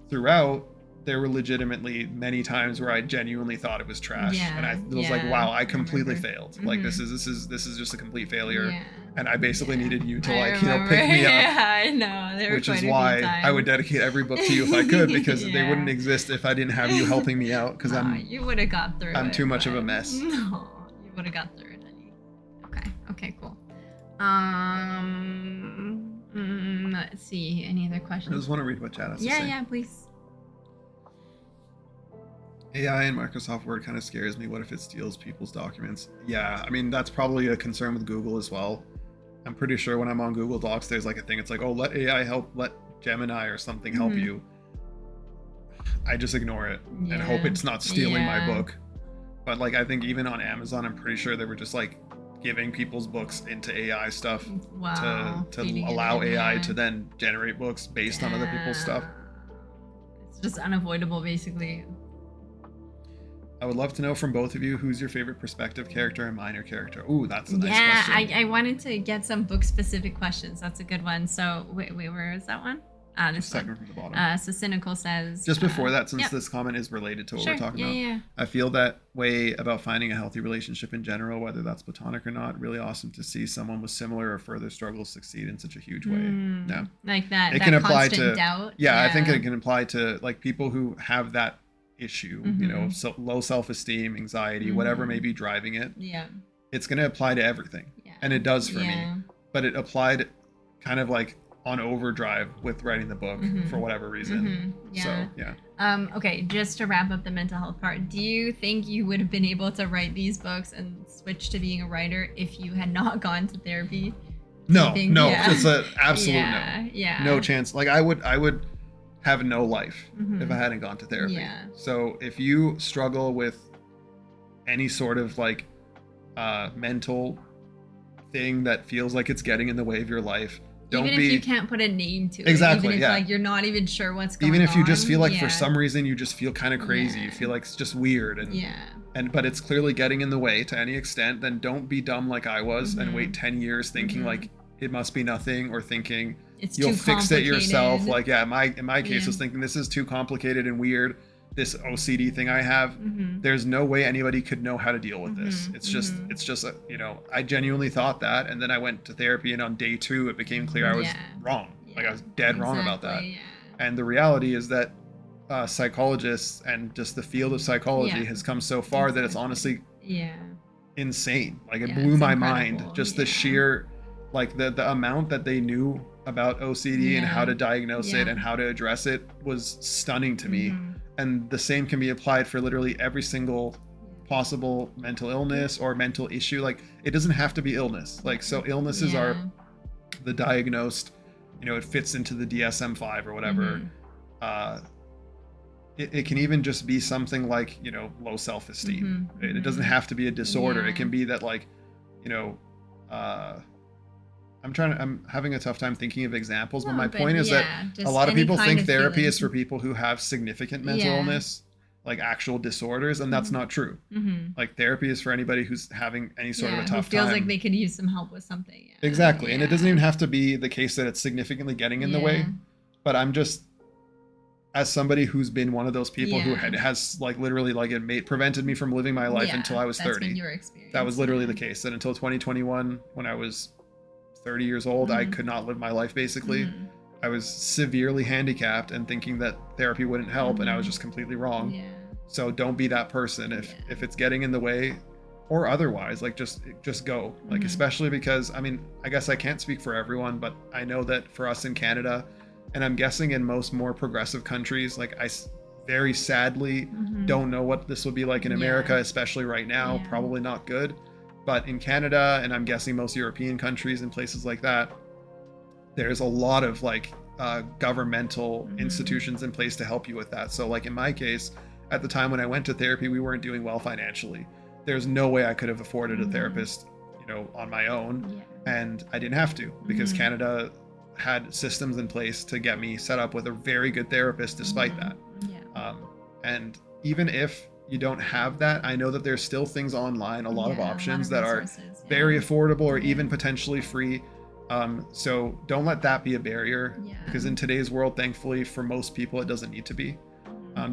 S2: throughout there were legitimately many times where I genuinely thought it was trash, and I was like, wow, I completely failed. Like this is just a complete failure. And I basically needed you to pick me up.
S1: Yeah, I know.
S2: Which is why I would dedicate every book to you if I could, because they wouldn't exist if I didn't have you helping me out. Because
S1: you would have got through.
S2: I'm too much of a mess.
S1: No, you would have got through it, honey. Okay, cool. Let's see. Any other questions?
S2: I just want to read what Chad has to say.
S1: Yeah, please.
S2: AI in Microsoft Word kind of scares me. What if it steals people's documents? Yeah, I mean, that's probably a concern with Google as well. I'm pretty sure when I'm on Google Docs, there's like a thing. It's like, oh, let AI help, let Gemini or something help you. I just ignore it and hope it's not stealing my book. But like, I think even on Amazon, I'm pretty sure they were just like giving people's books into AI stuff to allow AI to then generate books based on other people's stuff.
S1: It's just unavoidable, basically.
S2: I would love to know from both of you who's your favorite perspective character and minor character. Ooh, that's a nice question.
S1: I wanted to get some book specific questions. That's a good one. So wait, where is that one? This
S2: second from the bottom.
S1: So Cynical says.
S2: Just before that, since this comment is related to what we're talking about, I feel that way about finding a healthy relationship in general, whether that's platonic or not. Really awesome to see someone with similar or further struggles succeed in such a huge way. Yeah,
S1: like that.
S2: It
S1: that
S2: can apply
S1: to
S2: doubt. Yeah, I think it can apply to like people who have that issue, so low self-esteem, anxiety, whatever may be driving it. It's going to apply to everything, and it does for me. But it applied kind of like on overdrive with writing the book for whatever reason. Okay,
S1: just to wrap up the mental health part, do you think you would have been able to write these books and switch to being a writer if you had not gone to therapy?
S2: No, it's an absolute no chance. Like I would have no life if I hadn't gone to therapy. So if you struggle with any sort of like mental thing that feels like it's getting in the way of your life,
S1: Even if you can't put a name to it.
S2: Exactly,
S1: Even if
S2: yeah.
S1: like you're not even sure what's going on.
S2: Even if you just feel like for some reason you just feel kind of crazy, you feel like it's just weird, but it's clearly getting in the way to any extent, then don't be dumb like I was and wait 10 years thinking like it must be nothing, or thinking you'll fix it yourself. Like, in my case, was thinking this is too complicated and weird. This OCD thing I have, there's no way anybody could know how to deal with this. It's just, I genuinely thought that. And then I went to therapy, and on day 2, it became clear I was wrong. Like I was dead wrong about that. And the reality is that psychologists and just the field of psychology has come so far that it's honestly insane. Like it blew my mind. Just the sheer, like the amount that they knew about OCD and how to diagnose it and how to address it was stunning to me. And the same can be applied for literally every single possible mental illness or mental issue. Like it doesn't have to be illness. Like, so illnesses are the diagnosed, it fits into the DSM-5 or whatever. It can even just be something like, low self-esteem. It doesn't have to be a disorder. It can be that like, I'm having a tough time thinking of examples, but my point is that a lot of people think therapy is for people who have significant mental illness, like actual disorders, and that's not true. Like therapy is for anybody who's having any sort of a tough time.
S1: Who feels like they could use some help with something.
S2: Exactly. And it doesn't even have to be the case that it's significantly getting in the way, but I'm just, as somebody who's been one of those people who has like literally like prevented me from living my life until I was 30.
S1: That's been your experience.
S2: That was literally the case. That until 2021, when I was 30 years old, I could not live my life basically. I was severely handicapped and thinking that therapy wouldn't help, and I was just completely wrong. So don't be that person if it's getting in the way or otherwise. Like just go. Like especially because I guess I can't speak for everyone, but I know that for us in Canada, and I'm guessing in most more progressive countries, like I very sadly don't know what this will be like in America, especially right now. Probably not good. But in Canada, and I'm guessing most European countries and places like that, there's a lot of like governmental institutions in place to help you with that. So like in my case, at the time when I went to therapy, we weren't doing well financially. There's no way I could have afforded a therapist, on my own. And I didn't have to, because Canada had systems in place to get me set up with a very good therapist despite that. And even if you don't have that, I know that there's still things online, a lot of options that are very affordable or even potentially free. So don't let that be a barrier, because in today's world, thankfully for most people, it doesn't need to be.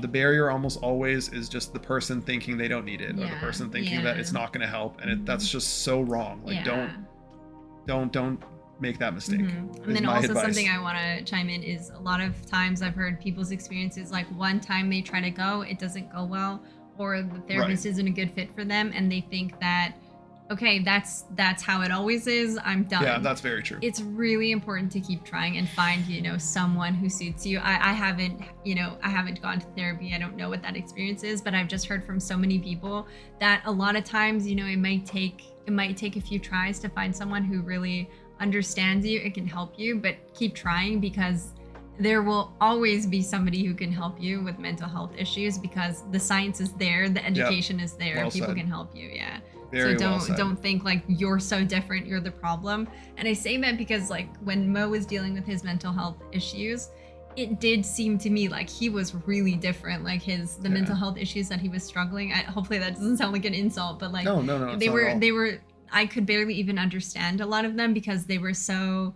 S2: The barrier almost always is just the person thinking they don't need it, or the person thinking that it's not going to help, and that's just so wrong. Like don't make that mistake.
S1: And then also something I want to chime in is, a lot of times I've heard people's experiences, like one time they try to go, it doesn't go well, or the therapist isn't a good fit for them, and they think that, okay, that's how it always is, I'm done.
S2: Yeah, that's very true.
S1: It's really important to keep trying and find, someone who suits you. I haven't gone to therapy. I don't know what that experience is, but I've just heard from so many people that a lot of times, it might take a few tries to find someone who really understands you. It can help you, but keep trying, because there will always be somebody who can help you with mental health issues, because the science is there, the education is there,
S2: well
S1: people
S2: said.
S1: can help you.
S2: Very
S1: So don't think like you're so different, you're the problem. And I say that because like when Mo was dealing with his mental health issues, it did seem to me like he was really different. Like the mental health issues that he was struggling. Hopefully that doesn't sound like an insult, but like
S2: no,
S1: they were. I could barely even understand a lot of them, because they were so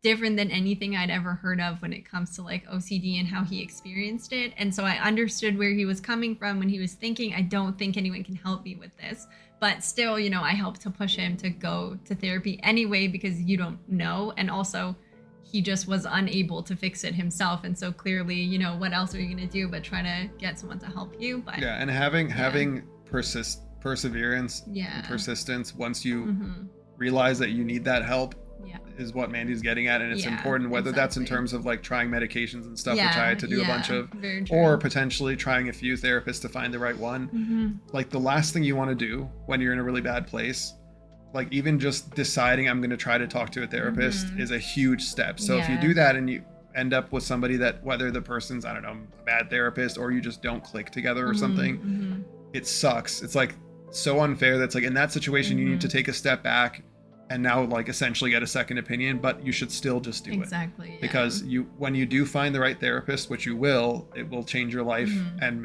S1: different than anything I'd ever heard of when it comes to like OCD and how he experienced it. And so I understood where he was coming from when he was thinking, I don't think anyone can help me with this. But still, I helped to push him to go to therapy anyway, because you don't know. And also he just was unable to fix it himself. And so clearly, what else are you going to do but try to get someone to help you? But
S2: and having perseverance and persistence, once you realize that you need that help, is what Mandy's getting at. And it's important, whether that's in terms of like trying medications and stuff, which I had to do a bunch of, or potentially trying a few therapists to find the right one. Like the last thing you want to do when you're in a really bad place, like even just deciding I'm going to try to talk to a therapist is a huge step. So if you do that and you end up with somebody that, whether the person's, I don't know, a bad therapist, or you just don't click together or something, it sucks. It's like so unfair. That's like, in that situation, you need to take a step back and now like essentially get a second opinion, but you should still just do it.
S1: Exactly.
S2: Because when you do find the right therapist, which you will, it will change your life and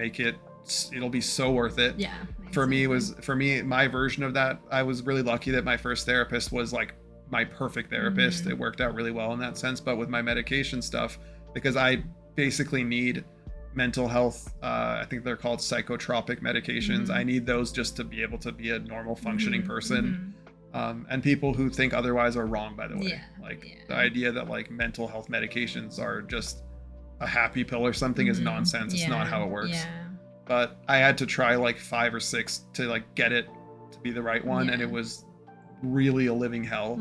S2: it'll be so worth it.
S1: Yeah.
S2: Exactly. For me, my version of that, I was really lucky that my first therapist was like my perfect therapist. It worked out really well in that sense. But with my medication stuff, because I basically need mental health, I think they're called psychotropic medications. I need those just to be able to be a normal functioning person. And people who think otherwise are wrong, by the way. The idea that like mental health medications are just a happy pill or something is nonsense. It's not how it works. But I had to try like 5 or 6 to like get it to be the right one, and it was really a living hell.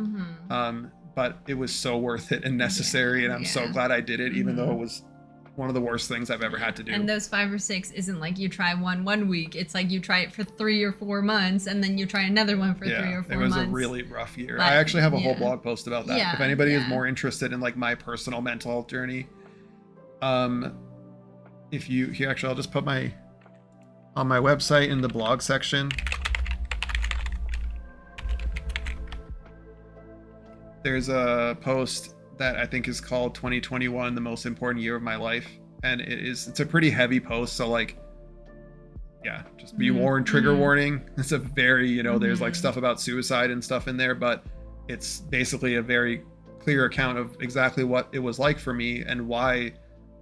S2: But it was so worth it and necessary, and I'm so glad I did it, even though it was one of the worst things I've ever had to do.
S1: And those 5 or 6 isn't like you try one week. It's like you try it for 3 or 4 months, and then you try another one for 3 or 4 months.
S2: It was a really rough year. But I actually have a whole blog post about that. If anybody is more interested in like my personal mental health journey, if you here, actually, I'll just put on my website in the blog section. There's a post that I think is called 2021, the most important year of my life. And it's a pretty heavy post. So like, yeah, just be warned, trigger warning. It's a very, there's like stuff about suicide and stuff in there, but it's basically a very clear account of exactly what it was like for me and why,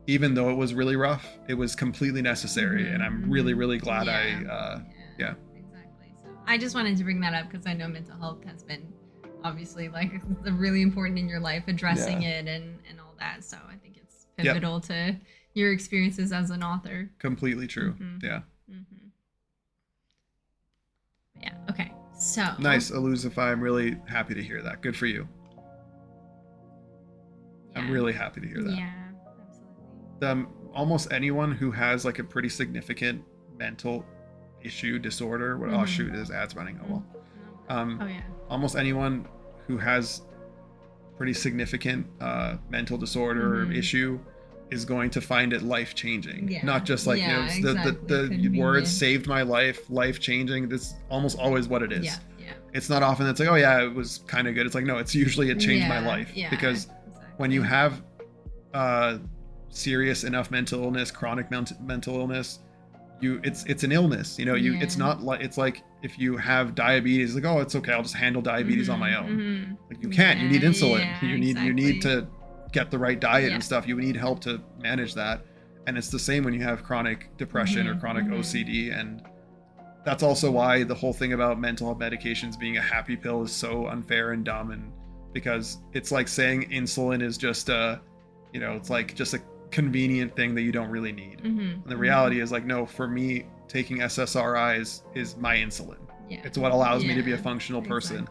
S2: even though it was really rough, it was completely necessary. And I'm really, really glad
S1: Exactly. So I just wanted to bring that up because I know mental health has been obviously like really important in your life, addressing it and all that. So I think it's pivotal to your experiences as an author.
S2: Completely true.
S1: Yeah. Okay. So
S2: nice, Elusify. I'm really happy to hear that. Good for you. I'm really happy to hear that.
S1: Yeah, absolutely.
S2: Almost anyone who has like a pretty significant mental issue, disorder. Oh shoot, there's ads running. Oh well. Almost anyone who has pretty significant mental disorder or issue is going to find it life-changing. Not just like the words saved my life, life-changing. That's almost always what it is. It's not often that's like, oh yeah, it was kind of good. It's like, no, it's usually it changed my life. Because when you have serious enough mental illness, chronic mental illness, it's an illness. It's not like, it's like if you have diabetes, like, oh, it's okay, I'll just handle diabetes on my own. Like you can't. You need insulin. You need to get the right diet and stuff. You need help to manage that. And it's the same when you have chronic depression or chronic OCD. And that's also why the whole thing about mental health medications being a happy pill is so unfair and dumb. And because it's like saying insulin is just it's like just a convenient thing that you don't really need. And the reality is like, no, for me, taking SSRIs is my insulin. It's what allows me to be a functional person.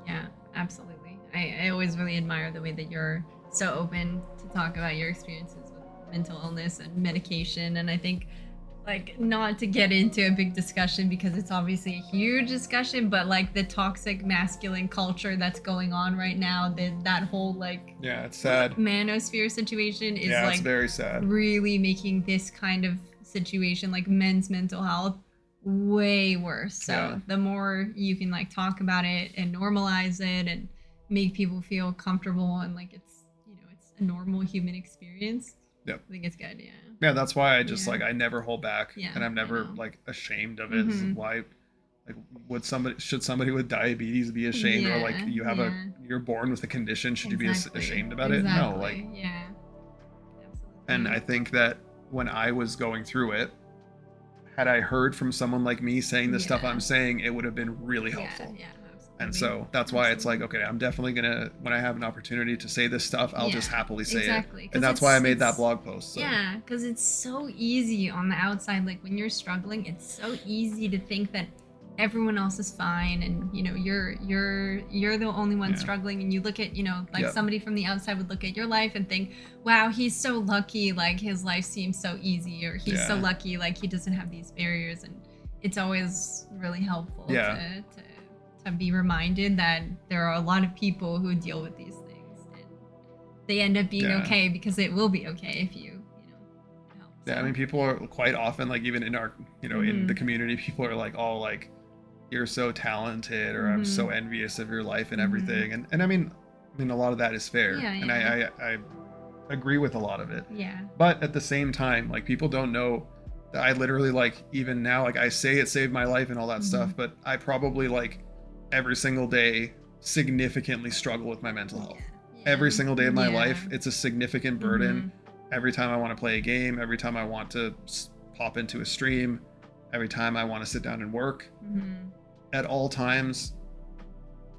S1: Yeah, absolutely. I always really admire the way that you're so open to talk about your experiences with mental illness and medication. And I think, like, not to get into a big discussion because it's obviously a huge discussion, but like the toxic masculine culture that's going on right now, that whole like
S2: it's sad
S1: manosphere situation is like
S2: it's very sad,
S1: really making this kind of situation, like men's mental health, way worse. So the more you can like talk about it and normalize it and make people feel comfortable and like it's it's a normal human experience. I think it's good.
S2: Yeah, that's why I just like I never hold back, and I'm never like ashamed of it. Why, like, should somebody with diabetes be ashamed, or like you're born with a condition, should you be ashamed about it? No, like
S1: absolutely.
S2: And I think that when I was going through it, had I heard from someone like me saying the stuff I'm saying, it would have been really helpful. And so that's why it's like, okay, I'm definitely gonna, when I have an opportunity to say this stuff, I'll just happily say it. And that's why I made that blog post. So.
S1: Yeah, because it's so easy on the outside. Like when you're struggling, it's so easy to think that everyone else is fine, and you're the only one struggling. And you look at somebody from the outside would look at your life and think, wow, he's so lucky. Like his life seems so easy, or he's so lucky. Like he doesn't have these barriers. And it's always really helpful to be reminded that there are a lot of people who deal with these things, and they end up being okay because it will be okay if you help.
S2: I mean, people are quite often, like, even in our in the community, people are like all like, you're so talented, or I'm so envious of your life and everything. And I mean a lot of that is fair.
S1: Yeah,
S2: and
S1: yeah.
S2: I agree with a lot of it.
S1: Yeah.
S2: But at the same time, like, people don't know that I literally, like, even now, like, I say it saved my life and all that stuff, but I probably, like, every single day significantly struggle with my mental health. Every single day of my life, it's a significant burden. Every time I want to play a game, every time I want to pop into a stream, every time I want to sit down and work, at all times,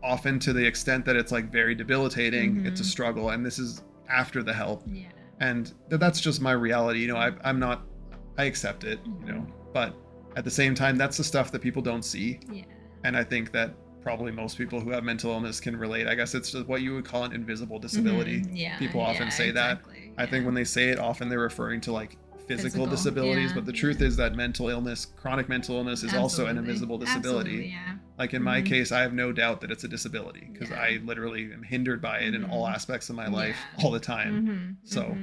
S2: often to the extent that it's, like, very debilitating. It's a struggle, and this is after the help. And that's just my reality. You know, I accept it, you know, but at the same time, that's the stuff that people don't see. And I think that probably most people who have mental illness can relate. I guess it's just what you would call an invisible disability. People often say that. I think when they say it, often they're referring to, like, physical disabilities, but the truth is that mental illness, chronic mental illness, is also an invisible disability. Like, in my case, I have no doubt that it's a disability, because I literally am hindered by it in all aspects of my life all the time. So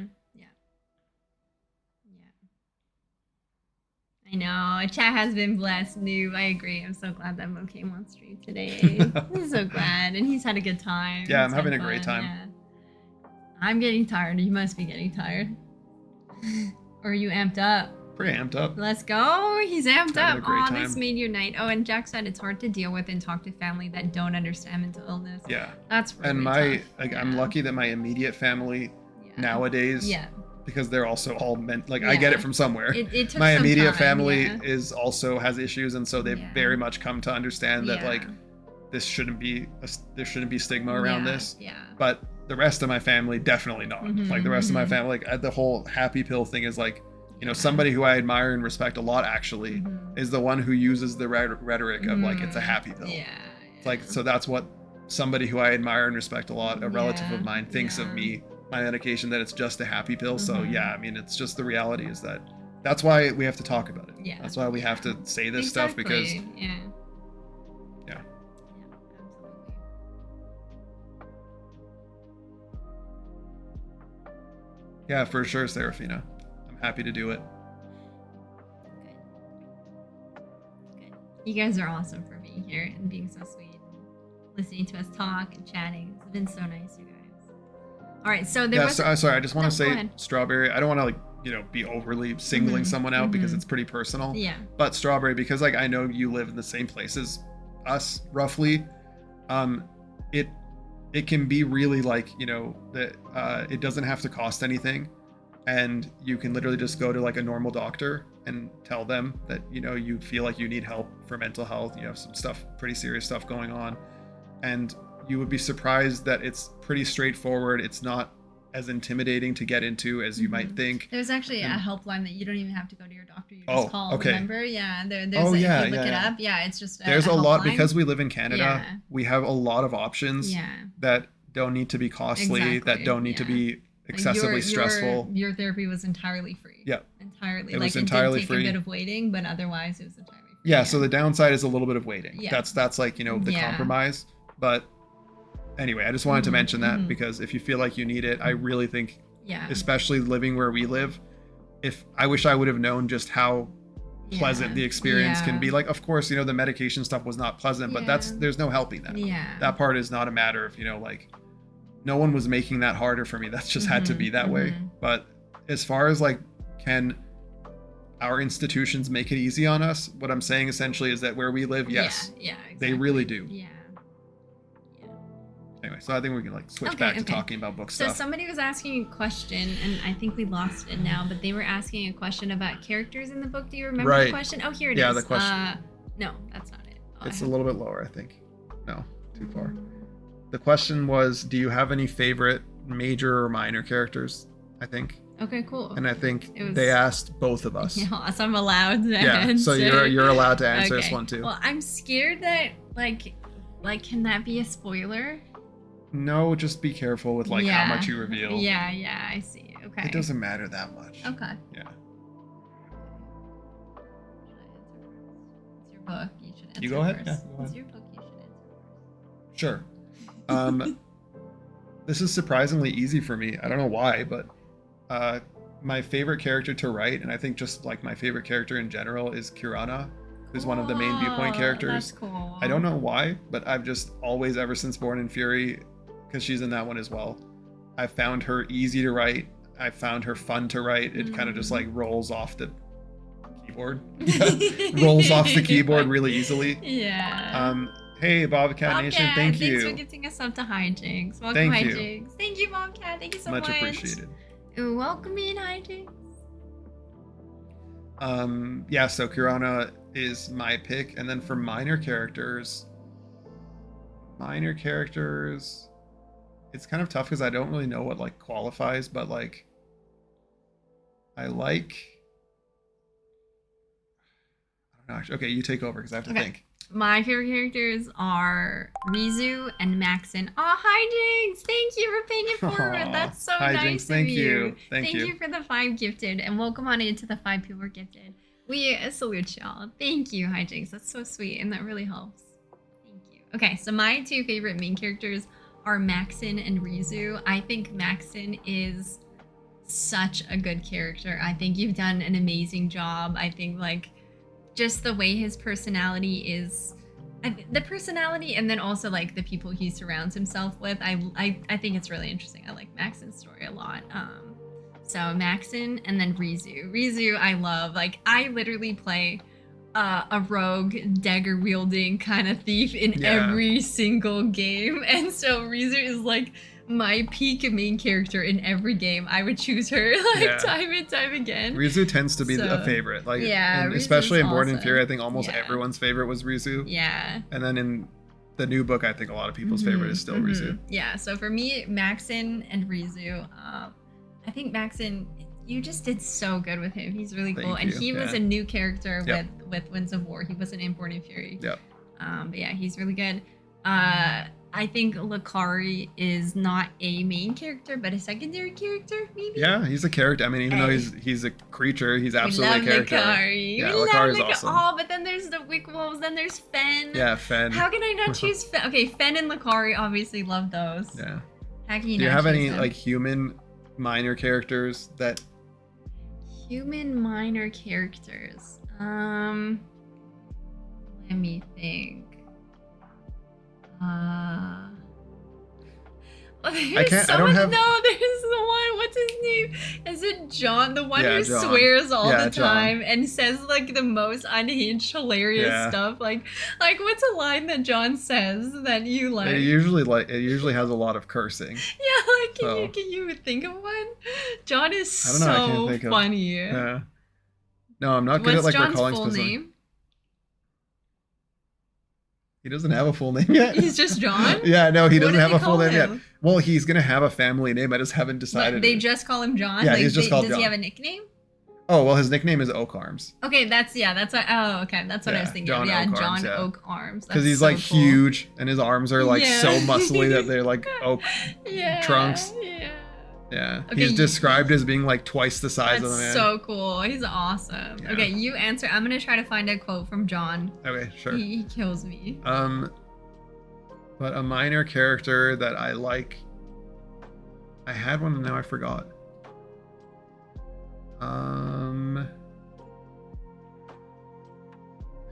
S1: I know. Chat has been blessed. Noob, I agree. I'm so glad that Mo came on stream today. I'm so glad. And he's had a good time.
S2: Yeah, I'm having a great time.
S1: Yeah. I'm getting tired. You must be getting tired. Or are you amped up?
S2: Pretty amped up.
S1: Let's go. He's amped up. Oh, this made your night. Oh, and Jack said it's hard to deal with and talk to family that don't understand mental illness.
S2: Yeah.
S1: That's really
S2: and my
S1: tough.
S2: like I'm lucky that my immediate family nowadays, because they're also all I get it from somewhere.
S1: It took
S2: my
S1: some
S2: immediate
S1: time,
S2: family is also has issues, and so they've very much come to understand that, like, there shouldn't be stigma around this. But the rest of my family, definitely not. Like, the rest of my family, like, the whole happy pill thing is, like, you know, somebody who I admire and respect a lot, actually, is the one who uses the rhetoric of, like, it's a happy pill. It's like, so that's what somebody who I admire and respect a lot, a relative of mine, thinks of me, my medication, that it's just a happy pill. So yeah, I mean, it's just the reality is that's why we have to talk about it. That's why we have to say this stuff, because yeah, for sure, Serafina. I'm happy to do it.
S1: Good. You guys are awesome for being here and being so sweet and listening to us talk and chatting. It's been so nice, you guys. All right, so there was...
S2: sorry, I just want to say, Strawberry, I don't want to, like, you know, be overly singling someone out because it's pretty personal. But Strawberry, because, like, I know you live in the same place as us, roughly, it can be really, like, you know, that it doesn't have to cost anything, and you can literally just go to, like, a normal doctor and tell them that, you know, you feel like you need help for mental health, you have some stuff, pretty serious stuff going on, and you would be surprised that it's pretty straightforward. It's not as intimidating to get into as you might think.
S1: There's actually a helpline that you don't even have to go to your doctor. You just call. Remember? Yeah. There's
S2: if
S1: you look it up. Yeah, it's just
S2: there's a lot, because we live in Canada. We have a lot of options that don't need to be costly, that don't need to be excessively stressful.
S1: Your therapy was entirely free. Entirely.
S2: It was entirely free.
S1: It did take a bit of waiting, but otherwise it was entirely free.
S2: Yeah. So the downside is a little bit of waiting. That's like, you know, the compromise. But anyway, I just wanted to mention that, because if you feel like you need it, I really think, especially living where we live, I wish I would have known just how pleasant the experience can be. Like, of course, you know, the medication stuff was not pleasant, but there's no helping that. That part is not a matter of, you know, like, no one was making that harder for me. That's just had to be that way. But as far as, like, can our institutions make it easy on us? What I'm saying essentially is that where we live, yes, they really do. Anyway, so I think we can, like, switch back to talking about book stuff.
S1: So somebody was asking a question, and I think we lost it now, but they were asking a question about characters in the book. Do you remember the question? Oh, here it is.
S2: Yeah, the question.
S1: No, that's not it.
S2: It's a little bit lower, I think. No, too far. The question was, do you have any favorite major or minor characters, I think.
S1: Okay, cool.
S2: And I think they asked both of us.
S1: Yeah, so I'm allowed to answer.
S2: So you're allowed to answer this one too.
S1: Well, I'm scared that like can that be a spoiler?
S2: No, just be careful with how much you reveal.
S1: Yeah, I see. Okay.
S2: It doesn't matter that much.
S1: Okay.
S2: Yeah.
S1: It's your book. You should answer.
S2: You go ahead.
S1: First.
S2: Yeah, go ahead.
S1: It's your book. You should answer.
S2: Sure. This is surprisingly easy for me. I don't know why, but my favorite character to write, and I think just like my favorite character in general, is Kirana, who's one of the main viewpoint characters.
S1: That's cool.
S2: I don't know why, but I've just always, ever since Born in Fury, because she's in that one as well, I found her easy to write. I found her fun to write. It kind of just like rolls off the keyboard. Rolls off the keyboard really easily.
S1: Yeah.
S2: Hey, Bobcat Nation, thank you.
S1: Thanks for giving us up to Hijinks. Welcome, Hijinks. Thank you, Bobcat. Thank you so much.
S2: Much appreciated.
S1: Welcome in, Hijinks.
S2: Yeah, so Kirana is my pick, and then for minor characters, it's kind of tough because I don't really know what like qualifies, but like I don't know. Actually, okay, you take over because I have to think.
S1: My favorite characters are Rizu and Maxon. Oh, Hijinks! Thank you for paying it forward. That's so nice of you. Thank you for the 5 gifted, and welcome on into the 5 people gifted. We salute y'all. Thank you, Hijinks. That's so sweet, and that really helps. Thank you. Okay, so my 2 favorite main characters are Maxon and Rizu. I think Maxon is such a good character. I think you've done an amazing job. I think like just the way his personality is, the personality, and then also like the people he surrounds himself with. I think it's really interesting. I like Maxon's story a lot. So Maxon and then Rizu. Rizu I love. Like I literally play a rogue dagger wielding kind of thief in every single game, and so Rizu is like my peak main character in every game. I would choose her like time and time again.
S2: Rizu tends to be a favorite. Like and especially in Born in Fury, I think almost everyone's favorite was Rizu. Yeah. And then in the new book, I think a lot of people's favorite is still Rizu.
S1: Yeah. So for me, Maxon and Rizu, I think Maxon, you just did so good with him. He's really cool. And he was a new character with Winds of War. He wasn't in Born in Fury. Yep. But yeah, he's really good. I think Lakari is not a main character, but a secondary character, maybe?
S2: Yeah, he's a character. I mean, even though he's a creature, he's absolutely a character.
S1: Lakari.
S2: Yeah, Lakari's awesome.
S1: Oh, but then there's the Wick Wolves, then there's Fen.
S2: Yeah, Fen.
S1: How can I not choose Fen? Okay, Fen and Lakari, obviously love those.
S2: Yeah.
S1: How can you
S2: Do you
S1: not
S2: have
S1: choose
S2: any
S1: them?
S2: like human minor characters that...
S1: Human minor characters. Let me think. There's the one. What's his name? Is it John? The one who
S2: John.
S1: swears all the
S2: John.
S1: time and says like the most unhinged, hilarious stuff. Like what's a line that John says that you like?
S2: It usually has a lot of cursing.
S1: Yeah, like can you think of one? John is so funny.
S2: Yeah. No, I'm not good at like recalling specific.
S1: Name?
S2: He doesn't have a full name yet.
S1: He's just John?
S2: Yeah, no, he doesn't have a full name yet. Well, he's going to have a family name. I just haven't decided.
S1: But they just call him John?
S2: Yeah, he's just called John.
S1: Does he have a nickname?
S2: Oh, well, his nickname is Oak Arms.
S1: Okay, that's what I was thinking.
S2: John Oak Arms,
S1: Oak Arms.
S2: Because he's like cool. Huge, and his arms are like so muscly that they're like oak trunks. Yeah. Okay, he's described as being like twice the size of the man.
S1: That's so cool. He's awesome. Yeah. Okay, you answer. I'm going to try to find a quote from John.
S2: Okay, sure.
S1: He kills me.
S2: But a minor character that I like, I had one and now I forgot.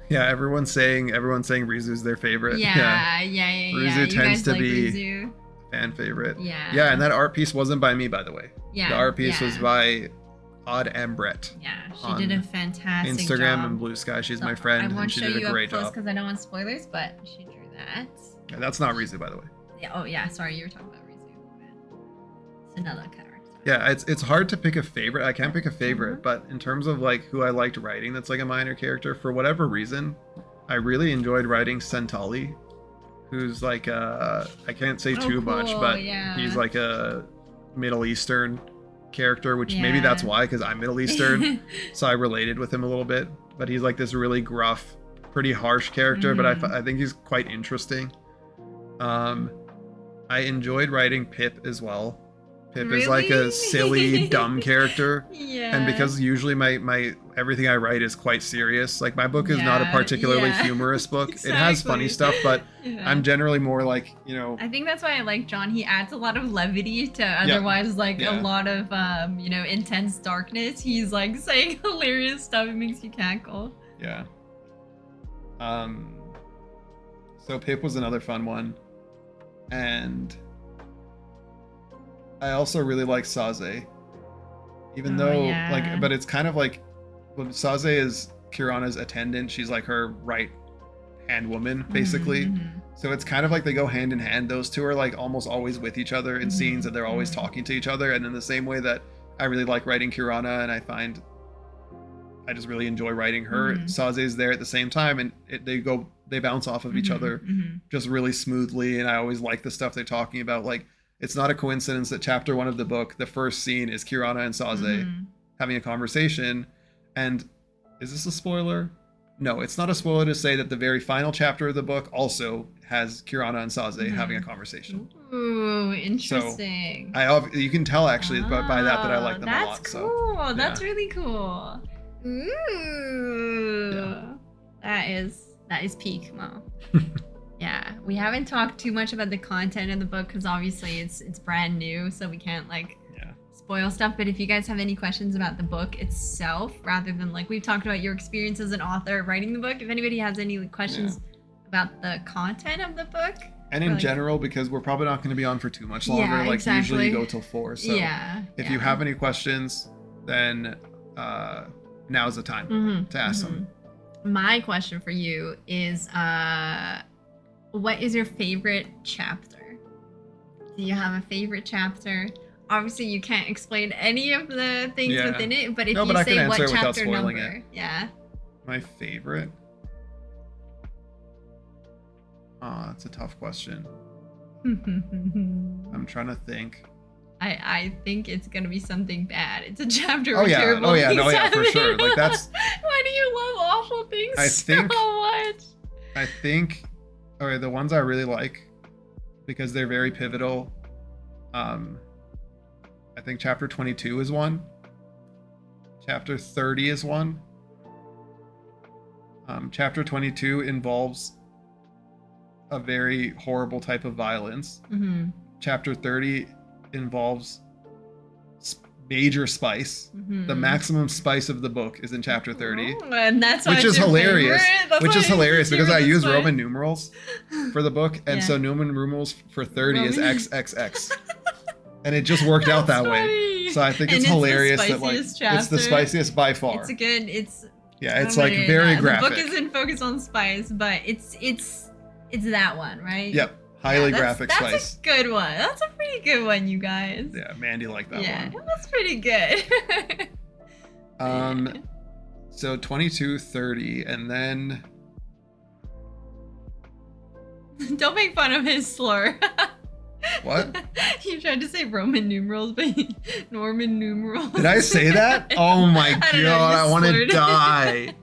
S2: Yeah, everyone's saying Rizu's their favorite.
S1: Yeah.
S2: Rizu tends to be Rizu. Fan favorite. Yeah, and that art piece wasn't by me, by the way. Yeah. The art piece was by Odd Embret.
S1: Yeah, she did a fantastic
S2: Instagram
S1: job.
S2: And Blue Sky. She's my friend.
S1: I won't
S2: she
S1: show
S2: did
S1: you
S2: a great
S1: up close
S2: job.
S1: because I don't want spoilers, but she drew that.
S2: Yeah, that's not Rizu, by the way.
S1: Yeah. Oh yeah. Sorry, you were talking about Rizu. It's another character.
S2: Yeah, it's hard to pick a favorite. I can't pick a favorite, but in terms of like who I liked writing, that's like a minor character. For whatever reason, I really enjoyed writing Sentali, who's like I can't say too much, but he's like a Middle Eastern character, which maybe that's why, because I'm Middle Eastern, so I related with him a little bit. But he's like this really gruff, pretty harsh character, but I think he's quite interesting. I enjoyed writing Pip as well. Pip is like a silly, dumb character. Yeah. And because usually my everything I write is quite serious. Like my book is not a particularly humorous book. Exactly. It has funny stuff, but I'm generally more like, I
S1: think that's why I like John. He adds a lot of levity to otherwise a lot of intense darkness. He's like saying hilarious stuff. It makes you cackle.
S2: Yeah. So Pip was another fun one, and I also really like Saze, even though like, but it's kind of like, well, Saze is Kirana's attendant. She's like her right hand woman, basically.
S1: Mm-hmm.
S2: So it's kind of like they go hand in hand. Those two are like almost always with each other in scenes, and they're always talking to each other. And in the same way that I really like writing Kirana, and I find I just really enjoy writing her, Saze is there at the same time, and they bounce off of each other just really smoothly. And I always like the stuff they're talking about. Like, it's not a coincidence that chapter 1 of the book, the first scene is Kirana and Saze having a conversation. And is this a spoiler? No, it's not a spoiler to say that the very final chapter of the book also has Kirana and Saze having a conversation.
S1: Ooh, interesting.
S2: So you can tell actually by that I like them a lot.
S1: That's cool.
S2: So,
S1: that's really cool. Ooh. Yeah. That is peak, Mo. Yeah, we haven't talked too much about the content of the book because obviously it's brand new, so we can't like spoil stuff. But if you guys have any questions about the book itself, rather than like we've talked about your experience as an author writing the book, if anybody has any questions about the content of the book,
S2: and in general, because we're probably not going to be on for too much longer, like usually you go till 4. So if you have any questions, then now's the time to ask them.
S1: My question for you is, what is your favorite chapter? Do you have a favorite chapter? Obviously, you can't explain any of the things within it, but if you say what chapter number,
S2: My favorite? It's a tough question. I'm trying to think.
S1: I think it's gonna be something bad. It's a chapter.
S2: Oh yeah, for sure. Like that's.
S1: Why do you love awful things so much?
S2: I think, okay, the ones I really like, because they're very pivotal. I think chapter 22 is one. Chapter 30 is one. Chapter 22 involves a very horrible type of violence. Chapter 30 involves major spice. The maximum spice of the book is in chapter 30,
S1: and that's
S2: which is hilarious. Which is hilarious because I use Roman numerals for the book, and so Roman numerals for 30 is XXX. And it just worked out that way. So I think it's hilarious that like it's the spiciest by far.
S1: It's
S2: like very graphic.
S1: The book isn't focused on spice, but it's that one, right?
S2: Yep. Highly graphic spice.
S1: That's a good one. That's a pretty good one, you guys.
S2: Yeah, Mandy liked that one.
S1: Yeah, that's pretty good.
S2: So 22, 30, and then
S1: don't make fun of his slur.
S2: What?
S1: You tried to say Roman numerals, but Norman numerals.
S2: Did I say that? Oh my god, I want to die.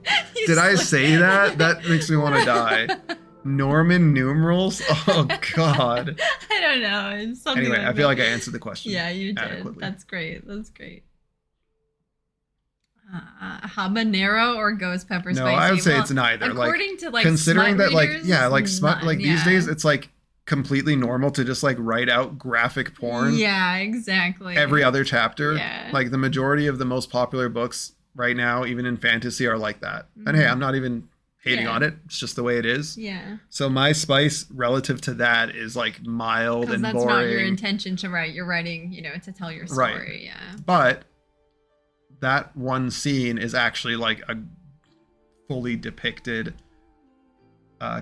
S2: Did I say that? That makes me want to die. Norman numerals? Oh god.
S1: I don't know. It's something
S2: anyway,
S1: like
S2: I feel like I answered the question.
S1: Yeah, you did.
S2: Adequately.
S1: That's great. Habanero or ghost pepper spicy?
S2: No, I would say it's neither.
S1: According to like
S2: considering
S1: smut
S2: that like
S1: readers,
S2: smut like these days it's like completely normal to just like write out graphic porn.
S1: Yeah, exactly.
S2: Every other chapter.
S1: Yeah.
S2: Like the majority of the most popular books right now, even in fantasy, are like that. And hey, I'm not even hating on it. It's just the way it is.
S1: Yeah.
S2: So my spice relative to that is like mild and
S1: that's
S2: boring.
S1: That's not your intention to write. You're writing, to tell your story.
S2: Right.
S1: Yeah.
S2: But that one scene is actually like a fully depicted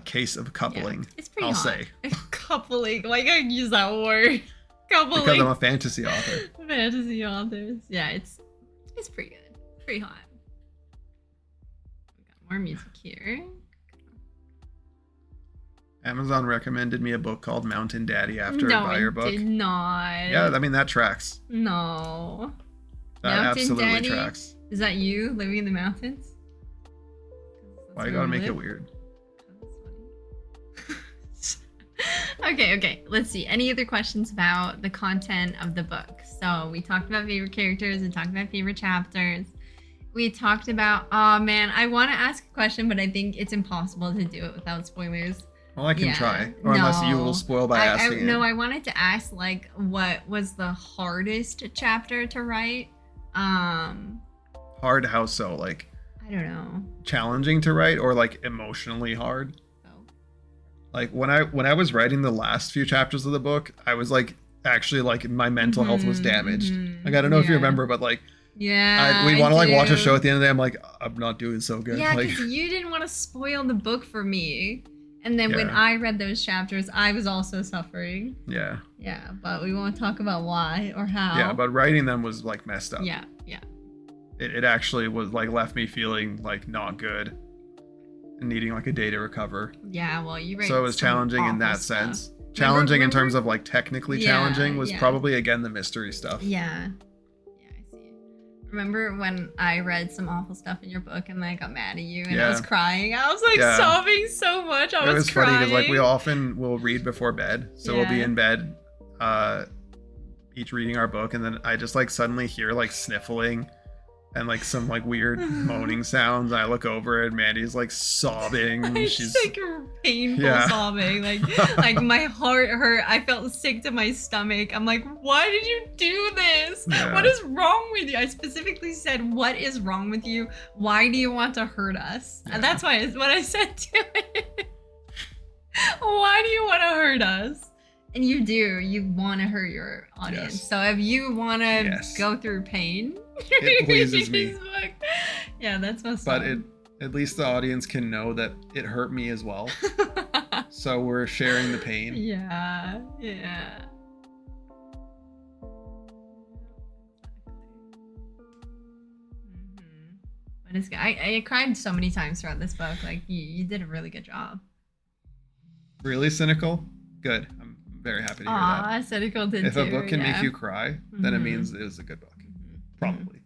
S2: case of coupling.
S1: Yeah. It's pretty
S2: I'll
S1: hot.
S2: say.
S1: Coupling. Why gotta use that word? Coupling.
S2: Because I'm a fantasy author.
S1: Fantasy authors. Yeah, it's pretty good. Pretty hot. We got more music here.
S2: Amazon recommended me a book called Mountain Daddy after I buy your book.
S1: No, it did not.
S2: Yeah, I mean that tracks.
S1: No.
S2: That
S1: Mountain
S2: absolutely
S1: Daddy?
S2: tracks.
S1: Is that you living in the mountains?
S2: Why you gotta make it weird?
S1: Okay. Let's see. Any other questions about the content of the book? So we talked about favorite characters. We talked about favorite chapters. We talked about, oh man, I want to ask a question, but I think it's impossible to do it without spoilers.
S2: Well, I can try. Or unless you will spoil by asking it.
S1: No, I wanted to ask, like, what was the hardest chapter to write?
S2: Hard how so? Like,
S1: I don't know.
S2: challenging to write or like emotionally hard.
S1: Oh.
S2: Like when I was writing the last few chapters of the book, I was like actually like my mental health was damaged. Like I don't know if you remember, but like we want to like watch a show at the end of the day. I'm like, I'm not doing so good.
S1: Yeah,
S2: like,
S1: because you didn't want to spoil the book for me. And then when I read those chapters, I was also suffering.
S2: Yeah.
S1: Yeah, but we won't talk about why or how.
S2: Yeah, but writing them was like messed up.
S1: Yeah.
S2: It actually was like left me feeling like not good and needing like a day to recover.
S1: Yeah, well, you read
S2: so it was challenging in that sense. Challenging in terms of like technically challenging was probably again the mystery stuff.
S1: Yeah, I see. Remember when I read some awful stuff in your book and I got mad at you and I was crying? I was like sobbing so much. I was crying.
S2: Funny because like we often will read before bed, so we'll be in bed, each reading our book, and then I just like suddenly hear like sniffling and like some like weird moaning sounds. I look over and Mandy's like sobbing. She's
S1: like painful sobbing. Like my heart hurt. I felt sick to my stomach. I'm like, why did you do this?
S2: Yeah.
S1: What is wrong with you? I specifically said, what is wrong with you? Why do you want to hurt us?
S2: Yeah.
S1: And that's why it's what I said to it. Why do you want to hurt us? And you do. You want to hurt your audience.
S2: Yes.
S1: So if you want to go through pain,
S2: it pleases me.
S1: Yeah, that's what's
S2: But at least the audience can know that it hurt me as well. So we're sharing the pain.
S1: Yeah. But it's good. I cried so many times throughout this book. Like you did a really good job.
S2: Really cynical? Good. I'm very happy to hear that.
S1: Cynical did
S2: if
S1: too.
S2: a book can make you cry, then it means it was a good book. Probably.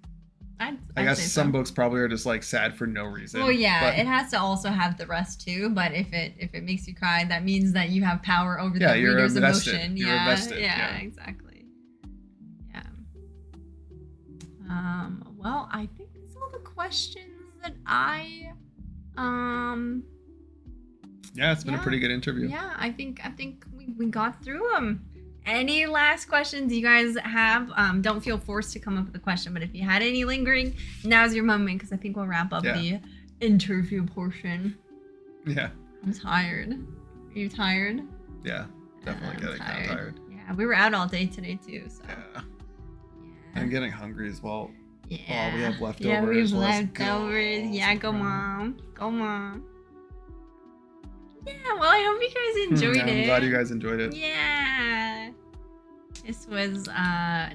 S2: I guess some books probably are just like sad for no reason.
S1: Well, yeah, it has to also have the rest too. But if it makes you cry, that means that you have power over the reader's emotion.
S2: You're invested.
S1: Yeah, exactly. Yeah. Well, I think that's all the questions that I
S2: Yeah, it's been a pretty good interview.
S1: Yeah, I think we got through them. Any last questions you guys have? Don't feel forced to come up with a question, but if you had any lingering, now's your moment because I think we'll wrap up the interview portion.
S2: Yeah.
S1: I'm tired. Are you tired?
S2: Yeah, definitely getting kind of tired.
S1: Yeah, we were out all day today too, so.
S2: Yeah. I'm getting hungry as well.
S1: Yeah.
S2: Oh, we have leftovers.
S1: Yeah, we have leftovers. Yeah, go mom. Go mom. Yeah, well, I hope you guys enjoyed it.
S2: I'm glad you guys enjoyed it.
S1: Yeah. This was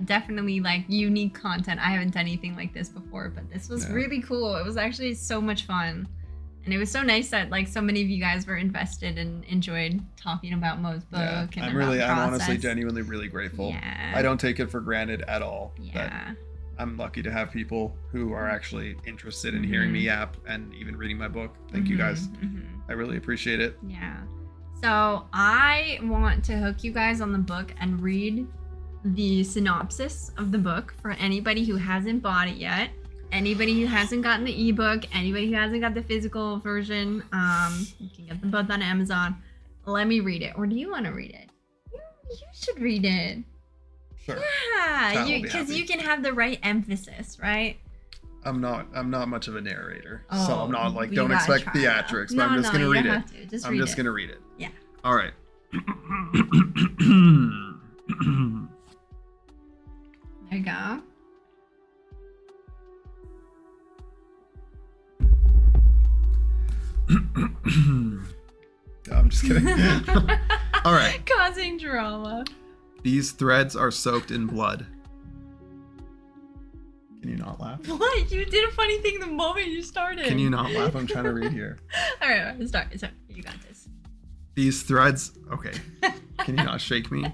S1: definitely like unique content. I haven't done anything like this before, but this was really cool. It was actually so much fun. And it was so nice that like so many of you guys were invested and enjoyed talking about Mo's book. And
S2: I'm honestly genuinely really grateful.
S1: Yeah.
S2: I don't take it for granted at all.
S1: Yeah.
S2: I'm lucky to have people who are actually interested in hearing me yap and even reading my book. Thank you guys. I really appreciate it.
S1: Yeah. So I want to hook you guys on the book and read the synopsis of the book for anybody who hasn't bought it yet. Anybody who hasn't gotten the ebook, anybody who hasn't got the physical version, you can get them both on Amazon. Let me read it. Or do you want to read it? You should read it.
S2: Sure.
S1: Yeah, because you can have the right emphasis, right?
S2: I'm not much of a narrator, so I'm not like, don't expect theatrics,
S1: but
S2: I'm just gonna read it.
S1: I'm
S2: just gonna read it.
S1: Yeah.
S2: All right.
S1: There you go.
S2: I'm just kidding. All right.
S1: Causing drama.
S2: These threads are soaked in blood. Can you not laugh?
S1: What? You did a funny thing the moment you started.
S2: Can you not laugh? I'm trying to read here.
S1: All right, start. You got this.
S2: These threads... Okay. Can you not shake me?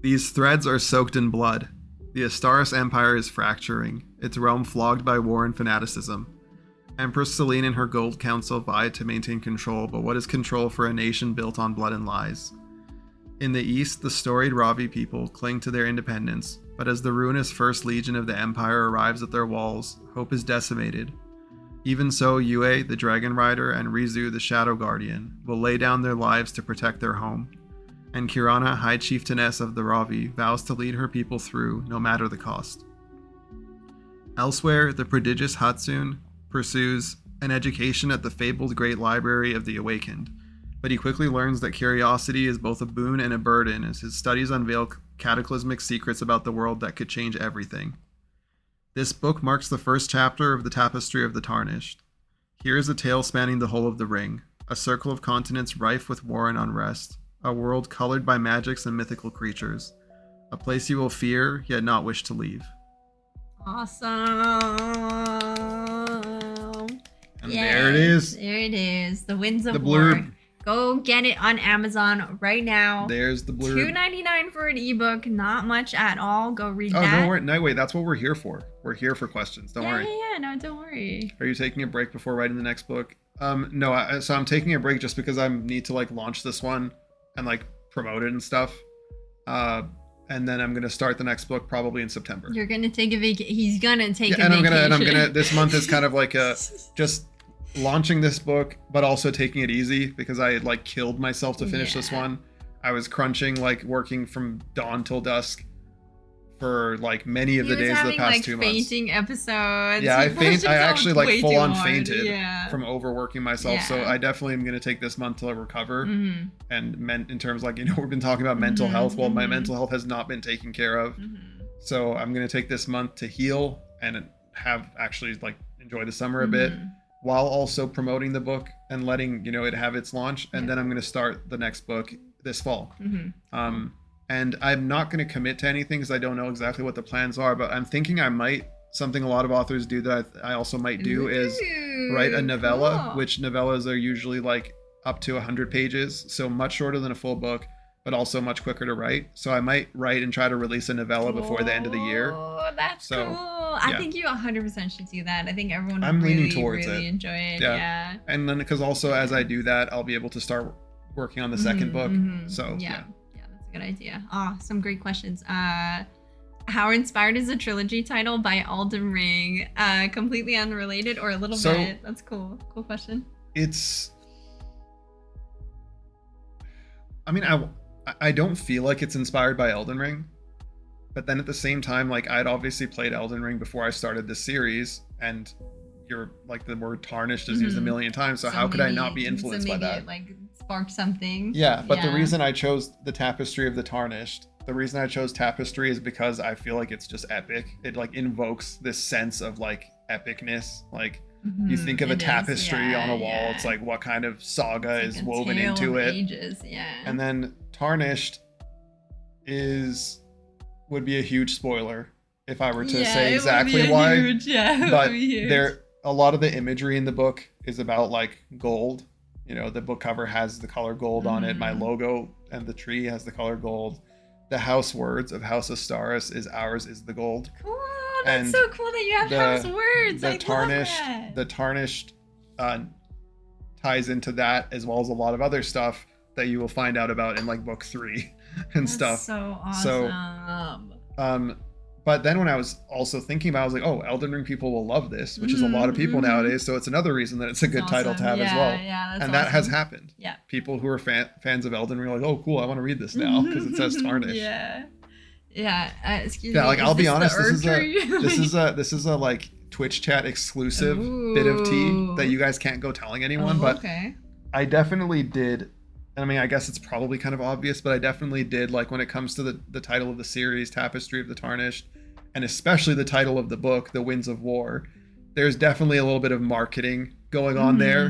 S2: These threads are soaked in blood. The Astaris Empire is fracturing, its realm flogged by war and fanaticism. Empress Selene and her Gold Council vie to maintain control, but what is control for a nation built on blood and lies? In the east, the storied Ravi people cling to their independence, but as the ruinous First Legion of the Empire arrives at their walls, hope is decimated. Even so, Yue, the Dragon Rider, and Rizu, the Shadow Guardian, will lay down their lives to protect their home. And Kirana, High Chieftainess of the Ravi, vows to lead her people through, no matter the cost. Elsewhere, the prodigious Hatsune, pursues an education at the fabled Great Library of the Awakened, but he quickly learns that curiosity is both a boon and a burden as his studies unveil cataclysmic secrets about the world that could change everything. This book marks the first chapter of the Tapestry of the Tarnished. Here is a tale spanning the whole of the ring, a circle of continents rife with war and unrest, a world colored by magics and mythical creatures, a place you will fear yet not wish to leave.
S1: Awesome.
S2: And there it is.
S1: There it is. The Winds of
S2: The
S1: War.
S2: blurb.
S1: Go get it on Amazon right now.
S2: There's the blurb.
S1: $2.99 for an ebook. Not much at all. Go read
S2: Oh,
S1: that.
S2: no, no, wait. That's what we're here for. We're here for questions. Don't worry.
S1: Yeah. No, don't worry.
S2: Are you taking a break before writing the next book? No. So I'm taking a break just because I need to like launch this one and like promote it and stuff. And then I'm gonna start the next book probably in September.
S1: You're gonna take a vacation. He's gonna take a
S2: and
S1: vacation.
S2: I'm gonna. This month is kind of like a just launching this book, but also taking it easy because I like killed myself to finish this one. I was crunching, like working from dawn till dusk for like many of the days of the past 2 months.
S1: Fainting episodes.
S2: Yeah, I actually like full on fainted
S1: Yeah.
S2: from overworking myself.
S1: Yeah.
S2: So I definitely am gonna take this month to recover.
S1: Mm-hmm.
S2: And in terms like, we've been talking about mental health. Well, my mental health has not been taken care of. So I'm going to take this month to heal and have actually like enjoy the summer a bit while also promoting the book and letting, it have its launch. And then I'm going to start the next book this fall. And I'm not going to commit to anything because I don't know exactly what the plans are, but I'm thinking I might, something a lot of authors do that I also might do is write a novella,
S1: cool.
S2: which novellas are usually like up to 100 pages, so much shorter than a full book, but also much quicker to write. So I might write and try to release a novella before the end of the year.
S1: Oh, that's cool. I think you 100% should do that. I think everyone would
S2: leaning towards
S1: really
S2: it.
S1: enjoy it. Yeah.
S2: And then because also as I do that, I'll be able to start working on the second book. So
S1: yeah, that's a good idea. Some great questions. How inspired is the trilogy title by Elden Ring? Completely unrelated or a little bit? That's cool. Cool question.
S2: I don't feel like it's inspired by Elden Ring, but then at the same time, like I'd obviously played Elden Ring before I started this series, and you're like the word tarnished is used a million times. So how could I not be influenced by that?
S1: It like sparked something.
S2: Yeah, but the reason I chose the Tapestry of the Tarnished, the reason I chose Tapestry is because I feel like it's just epic. It like invokes this sense of like epicness, like. You think of a tapestry on a wall, it's like what kind of saga is woven into it.
S1: Ages,
S2: and then Tarnished would be a huge spoiler if I were to say exactly why. But a lot of the imagery in the book is about like gold. The book cover has the color gold on it. My logo and the tree has the color gold. The house words of House Astaris is ours is the gold.
S1: Cool. That's so cool that you have house words.
S2: The Tarnished ties into that as well as a lot of other stuff that you will find out about in like book 3 and stuff.
S1: So awesome.
S2: But then when I was also thinking about it, I was like, oh, Elden Ring people will love this, which is a lot of people nowadays. So it's another reason that it's a good title to have as well.
S1: Yeah, that's
S2: and that has happened.
S1: Yeah.
S2: People who are fans of Elden Ring are like, oh, cool, I want to read this now because it says Tarnished.
S1: Excuse me.
S2: Like I'll be honest, this is a like Twitch chat exclusive bit of tea that you guys can't go telling anyone. But I definitely did. I mean, I guess it's probably kind of obvious, but I definitely did like when it comes to the title of the series, Tapestry of the Tarnished, and especially the title of the book, The Winds of War. There's definitely a little bit of marketing going on there.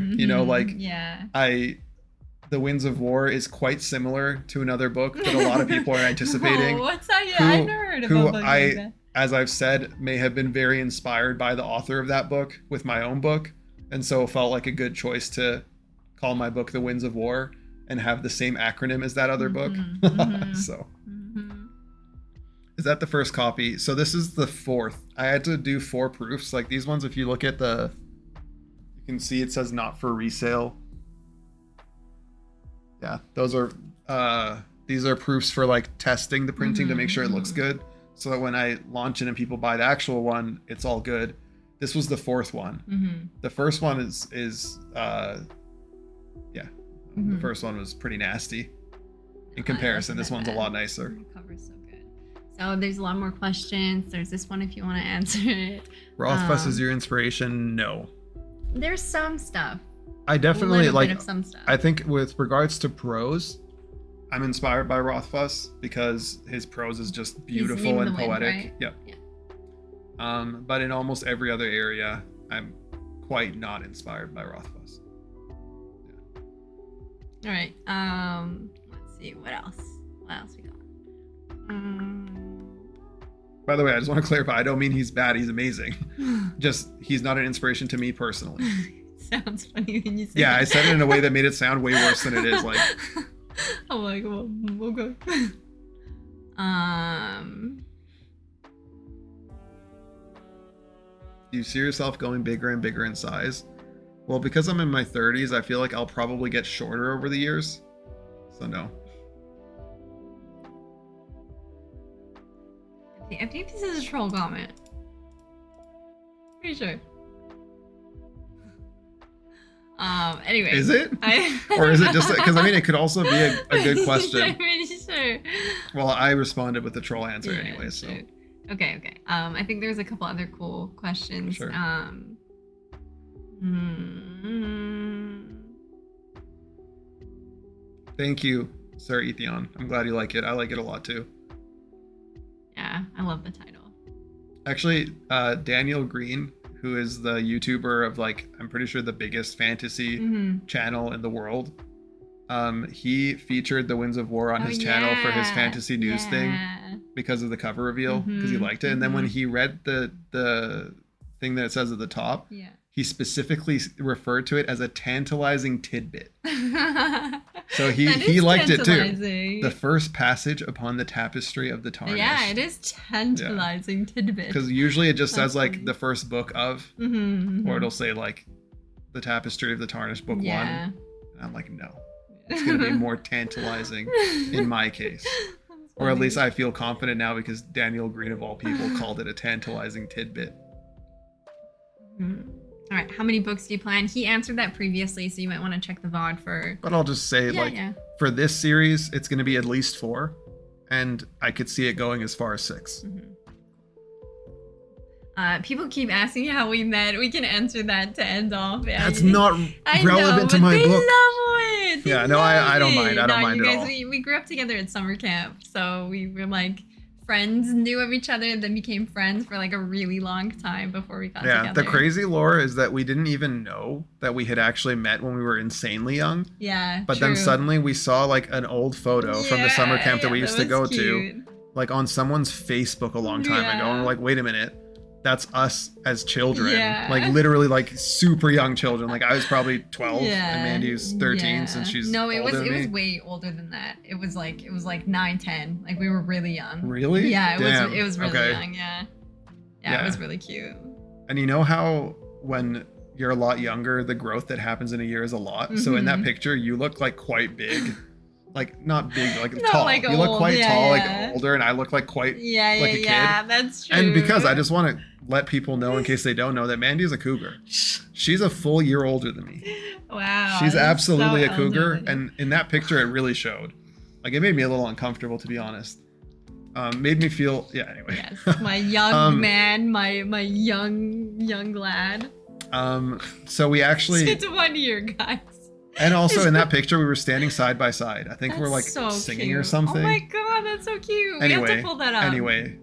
S2: The Winds of War is quite similar to another book that a lot of people are anticipating.
S1: What's that? I've never heard of a book like that.
S2: As I've said, may have been very inspired by the author of that book with my own book. And so it felt like a good choice to call my book The Winds of War and have the same acronym as that other book. Is that the first copy? So this is the 4th. I had to do 4 proofs. Like these ones, if you look at you can see it says not for resale. Yeah, those are these are proofs for like testing the printing to make sure it looks good, so that when I launch it and people buy the actual one, it's all good. This was the 4th one. The first one is the first one was pretty nasty in comparison. This one's a lot nicer.
S1: The cover's so good. So there's a lot more questions. There's this one if you want to answer it.
S2: Rothfuss is your inspiration? No.
S1: There's some stuff.
S2: I definitely
S1: a bit of some stuff.
S2: I think with regards to prose, I'm inspired by Rothfuss because his prose is just beautiful and poetic.
S1: Wind, right?
S2: Yep.
S1: Yeah.
S2: But in almost every other area, I'm quite not inspired by Rothfuss.
S1: Yeah. All right. Let's see what else. What else we got?
S2: By the way, I just want to clarify. I don't mean he's bad. He's amazing. Just he's not an inspiration to me personally.
S1: Sounds funny when you say.
S2: Yeah,
S1: that.
S2: I said it in a way that made it sound way worse than it is. Like.
S1: I'm like, well, okay.
S2: Do you see yourself going bigger and bigger in size? Well, because I'm in my 30s, I feel like I'll probably get shorter over the years. So no.
S1: I think this is a troll comment. Pretty sure. Anyway.
S2: Is it? Or is it just because I mean it could also be a good question.
S1: I'm pretty sure.
S2: Well, I responded with the troll answer
S1: Yeah,
S2: anyway, so.
S1: sure. Okay. I think there's a couple other cool questions.
S2: Sure. Thank you, Sir Ethion. I'm glad you like it. I like it a lot too.
S1: Yeah, I love the title.
S2: Actually, Daniel Green, who is the YouTuber of like, I'm pretty sure the biggest fantasy channel in the world. He featured the Winds of War on his channel for his fantasy news thing because of the cover reveal, because he liked it. And then when he read the thing that it says at the top, he specifically referred to it as a tantalizing tidbit. So he liked it too. The first passage upon the tapestry of the tarnished.
S1: Yeah, it is tantalizing tidbit.
S2: Because usually it just says like the first book of, or it'll say like the tapestry of the tarnished book 1. And I'm like, no, it's gonna be more tantalizing in my case. Or at least I feel confident now because Daniel Green of all people called it a tantalizing tidbit.
S1: All right, how many books do you plan? He answered that previously, so you might want to check the VOD for...
S2: But I'll just say, for this series, it's going to be at least 4, and I could see it going as far as 6.
S1: People keep asking how we met. We can answer that to end off.
S2: That's not relevant to my book.
S1: They love it.
S2: Yeah, no, I don't mind. I don't mind
S1: you guys,
S2: at all.
S1: We grew up together at summer camp, so we were like... friends, knew of each other, and then became friends for like a really long time before we got together.
S2: Yeah, the crazy lore is that we didn't even know that we had actually met when we were insanely young.
S1: Yeah,
S2: But then suddenly we saw like an old photo from the summer camp that we used to go to, like on someone's Facebook a long time ago, and we're like, wait a minute, that's us as children. Like literally like super young children. Like I was probably 12 and Mandy's 13 since she's
S1: it was way older than that. It was like 9, 10. Like we were really young.
S2: Really?
S1: Yeah, it was really young, yeah, it was really cute.
S2: And you know how when you're a lot younger, the growth that happens in a year is a lot. So in that picture you look like quite big. Like not big, like not tall. Like you look quite tall, like older, and I look like quite like a kid. Yeah,
S1: that's true.
S2: And because I just want to let people know, in case they don't know, that Mandy is a cougar. She's a full year older than me.
S1: Wow.
S2: She's absolutely a cougar, and in that picture, it really showed. Like it made me a little uncomfortable, to be honest. Made me feel anyway.
S1: Yes, my young man, my young lad.
S2: So we actually.
S1: It's 1 year, guys.
S2: And also in that picture, we were standing side by side. I think we're like
S1: so
S2: singing
S1: cute.
S2: or something.
S1: Oh my god, that's so cute.
S2: Anyway,
S1: we have to pull that up.
S2: Anyway,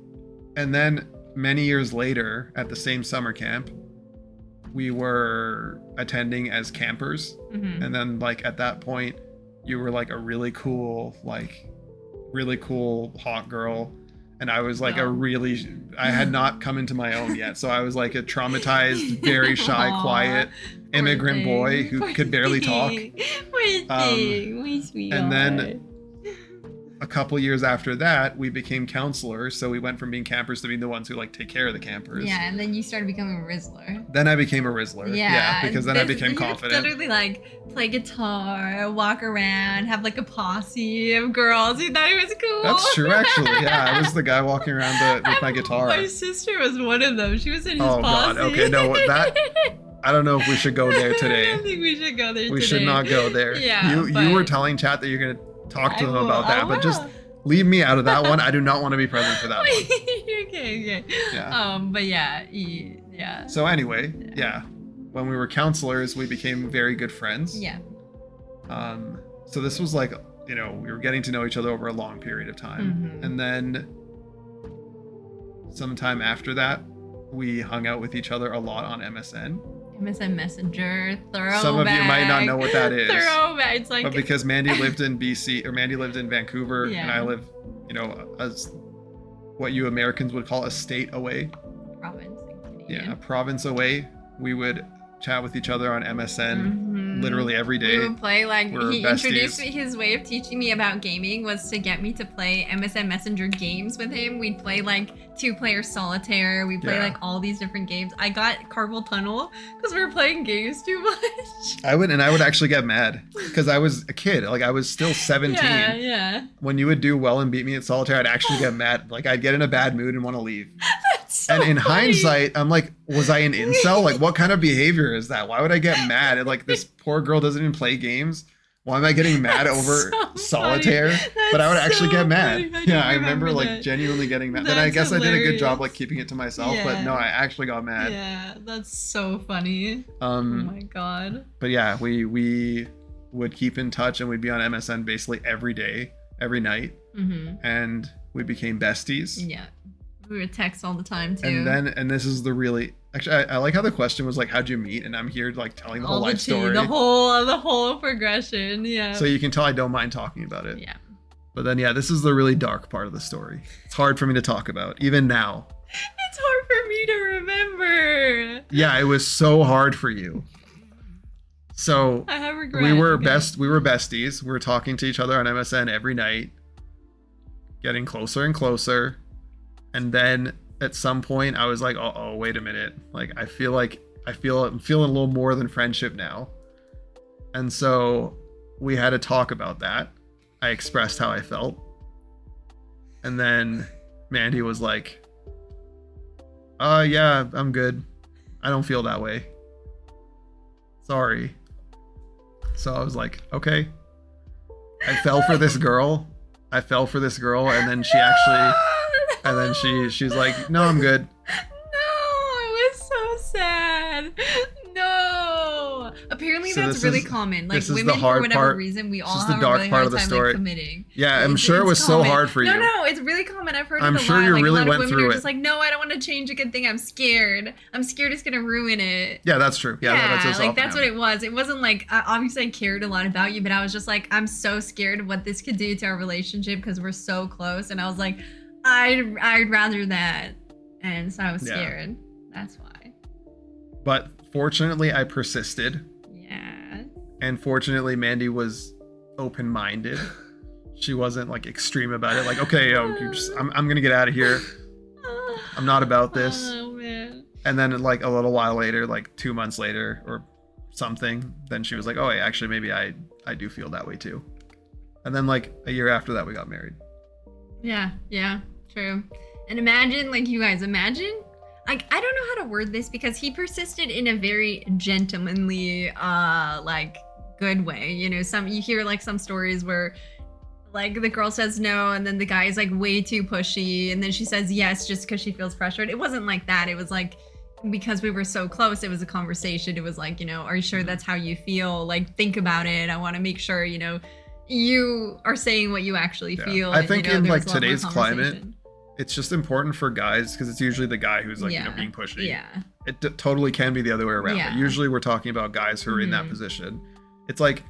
S2: and then many years later, at the same summer camp, we were attending as campers. And then like at that point, you were like a really cool hot girl. And I was like I had not come into my own yet. So I was like a traumatized, very shy, quiet immigrant boy who could barely talk. And then a couple years after that, we became counselors. So we went from being campers to being the ones who like take care of the campers.
S1: Yeah, and then you started becoming a Rizzler.
S2: Then I became a Rizzler. Yeah, because then I became confident.
S1: Literally like play guitar, walk around, have like a posse of girls who thought it was cool.
S2: That's true, actually. Yeah, I was the guy walking around with my guitar.
S1: My sister was one of them. She was in his posse.
S2: Oh god, okay, no, that... I don't know if we should go there today.
S1: I don't think we should go there today.
S2: We should not go there.
S1: Yeah,
S2: you were telling chat that you're going to talk to them about that, but just leave me out of that one. I do not want to be present for that one.
S1: Okay.
S2: Yeah.
S1: But yeah.
S2: So anyway, when we were counselors, we became very good friends.
S1: Yeah.
S2: So this was like, we were getting to know each other over a long period of time. And then sometime after that, we hung out with each other a lot on MSN.
S1: MSN Messenger, throwback.
S2: Some of you might not know what that is.
S1: Throwback. It's like... But
S2: because Mandy lived in BC, or Mandy lived in Vancouver, and I live, as what you Americans would call a state away.
S1: Province.
S2: Yeah, a province away. We would chat with each other on MSN literally every day.
S1: We would play, like, he introduced me, his way of teaching me about gaming was to get me to play MSN Messenger games with him. We'd play, like, 2-player solitaire. We'd play, like, all these different games. I got carpal tunnel because we were playing games too much. I would
S2: actually get mad because I was a kid. Like, I was still 17.
S1: Yeah.
S2: When you would do well and beat me at solitaire, I'd actually get mad. Like, I'd get in a bad mood and want to leave.
S1: So
S2: and in
S1: funny.
S2: hindsight, I'm like, was I an incel? Like, what kind of behavior is that? Why would I get mad? And like, this poor girl doesn't even play games. Why am I getting mad over solitaire? But I would actually get mad. I remember like genuinely getting mad. Then I guess hilarious. I did a good job like keeping it to myself. But no, I actually got mad.
S1: Yeah, that's so funny. Oh my god.
S2: But yeah, we would keep in touch and we'd be on MSN basically every day, every night, and we became besties.
S1: Yeah. We would text all the time too.
S2: And this is the really, actually, I like how the question was like, how'd you meet? And I'm here like telling the whole life story.
S1: The whole progression. Yeah.
S2: So you can tell I don't mind talking about it.
S1: Yeah.
S2: But then, this is the really dark part of the story. It's hard for me to talk about, even now.
S1: It's hard for me to remember.
S2: Yeah, it was so hard for you. So
S1: I have regret.
S2: We were besties. We were talking to each other on MSN every night, getting closer and closer. And then at some point I was like, oh, wait a minute. Like, I'm feeling a little more than friendship now. And so we had to talk about that. I expressed how I felt. And then Mandy was like, yeah, I'm good. I don't feel that way. Sorry. So I was like, okay. I fell for this girl. And then she actually... And then she's like, no, I'm good.
S1: No, it was so sad. No. Apparently that's really common. Like women, for whatever reason, we all have a really hard time like committing.
S2: Yeah, I'm sure it was so hard for you.
S1: No, it's really common. I've heard it a lot.
S2: I'm sure you really went through it. A lot of women are
S1: just like, no, I don't want to change a good thing. I'm scared. I'm scared it's gonna ruin it.
S2: Yeah, that's true. Yeah,
S1: that's what it was. It wasn't like, obviously I cared a lot about you, but I was just like, I'm so scared of what this could do to our relationship because we're so close. And I was like, I'd rather that. And so I was scared. That's why.
S2: But fortunately, I persisted.
S1: Yeah.
S2: And fortunately, Mandy was open-minded. She wasn't like extreme about it. Like, okay, I'm going to get out of here. I'm not about this.
S1: Oh, man.
S2: And then like a little while later, like 2 months later or something, then she was like, oh, actually, maybe I do feel that way too. And then like a year after that, we got married.
S1: Yeah. True. And imagine, like, you guys imagine, like, I don't know how to word this because he persisted in a very gentlemanly, like, good way. You hear like some stories where like the girl says no and then the guy is like way too pushy and then she says yes just because she feels pressured. It wasn't like that. It was like, because we were so close, it was a conversation. It was like, are you sure that's how you feel? Like, think about it. I want to make sure, you are saying what you actually feel.
S2: I think in like today's climate, it's just important for guys because it's usually the guy who's like, being pushy.
S1: Yeah.
S2: It totally can be the other way around.
S1: Yeah.
S2: But usually we're talking about guys who are in that position. It's like,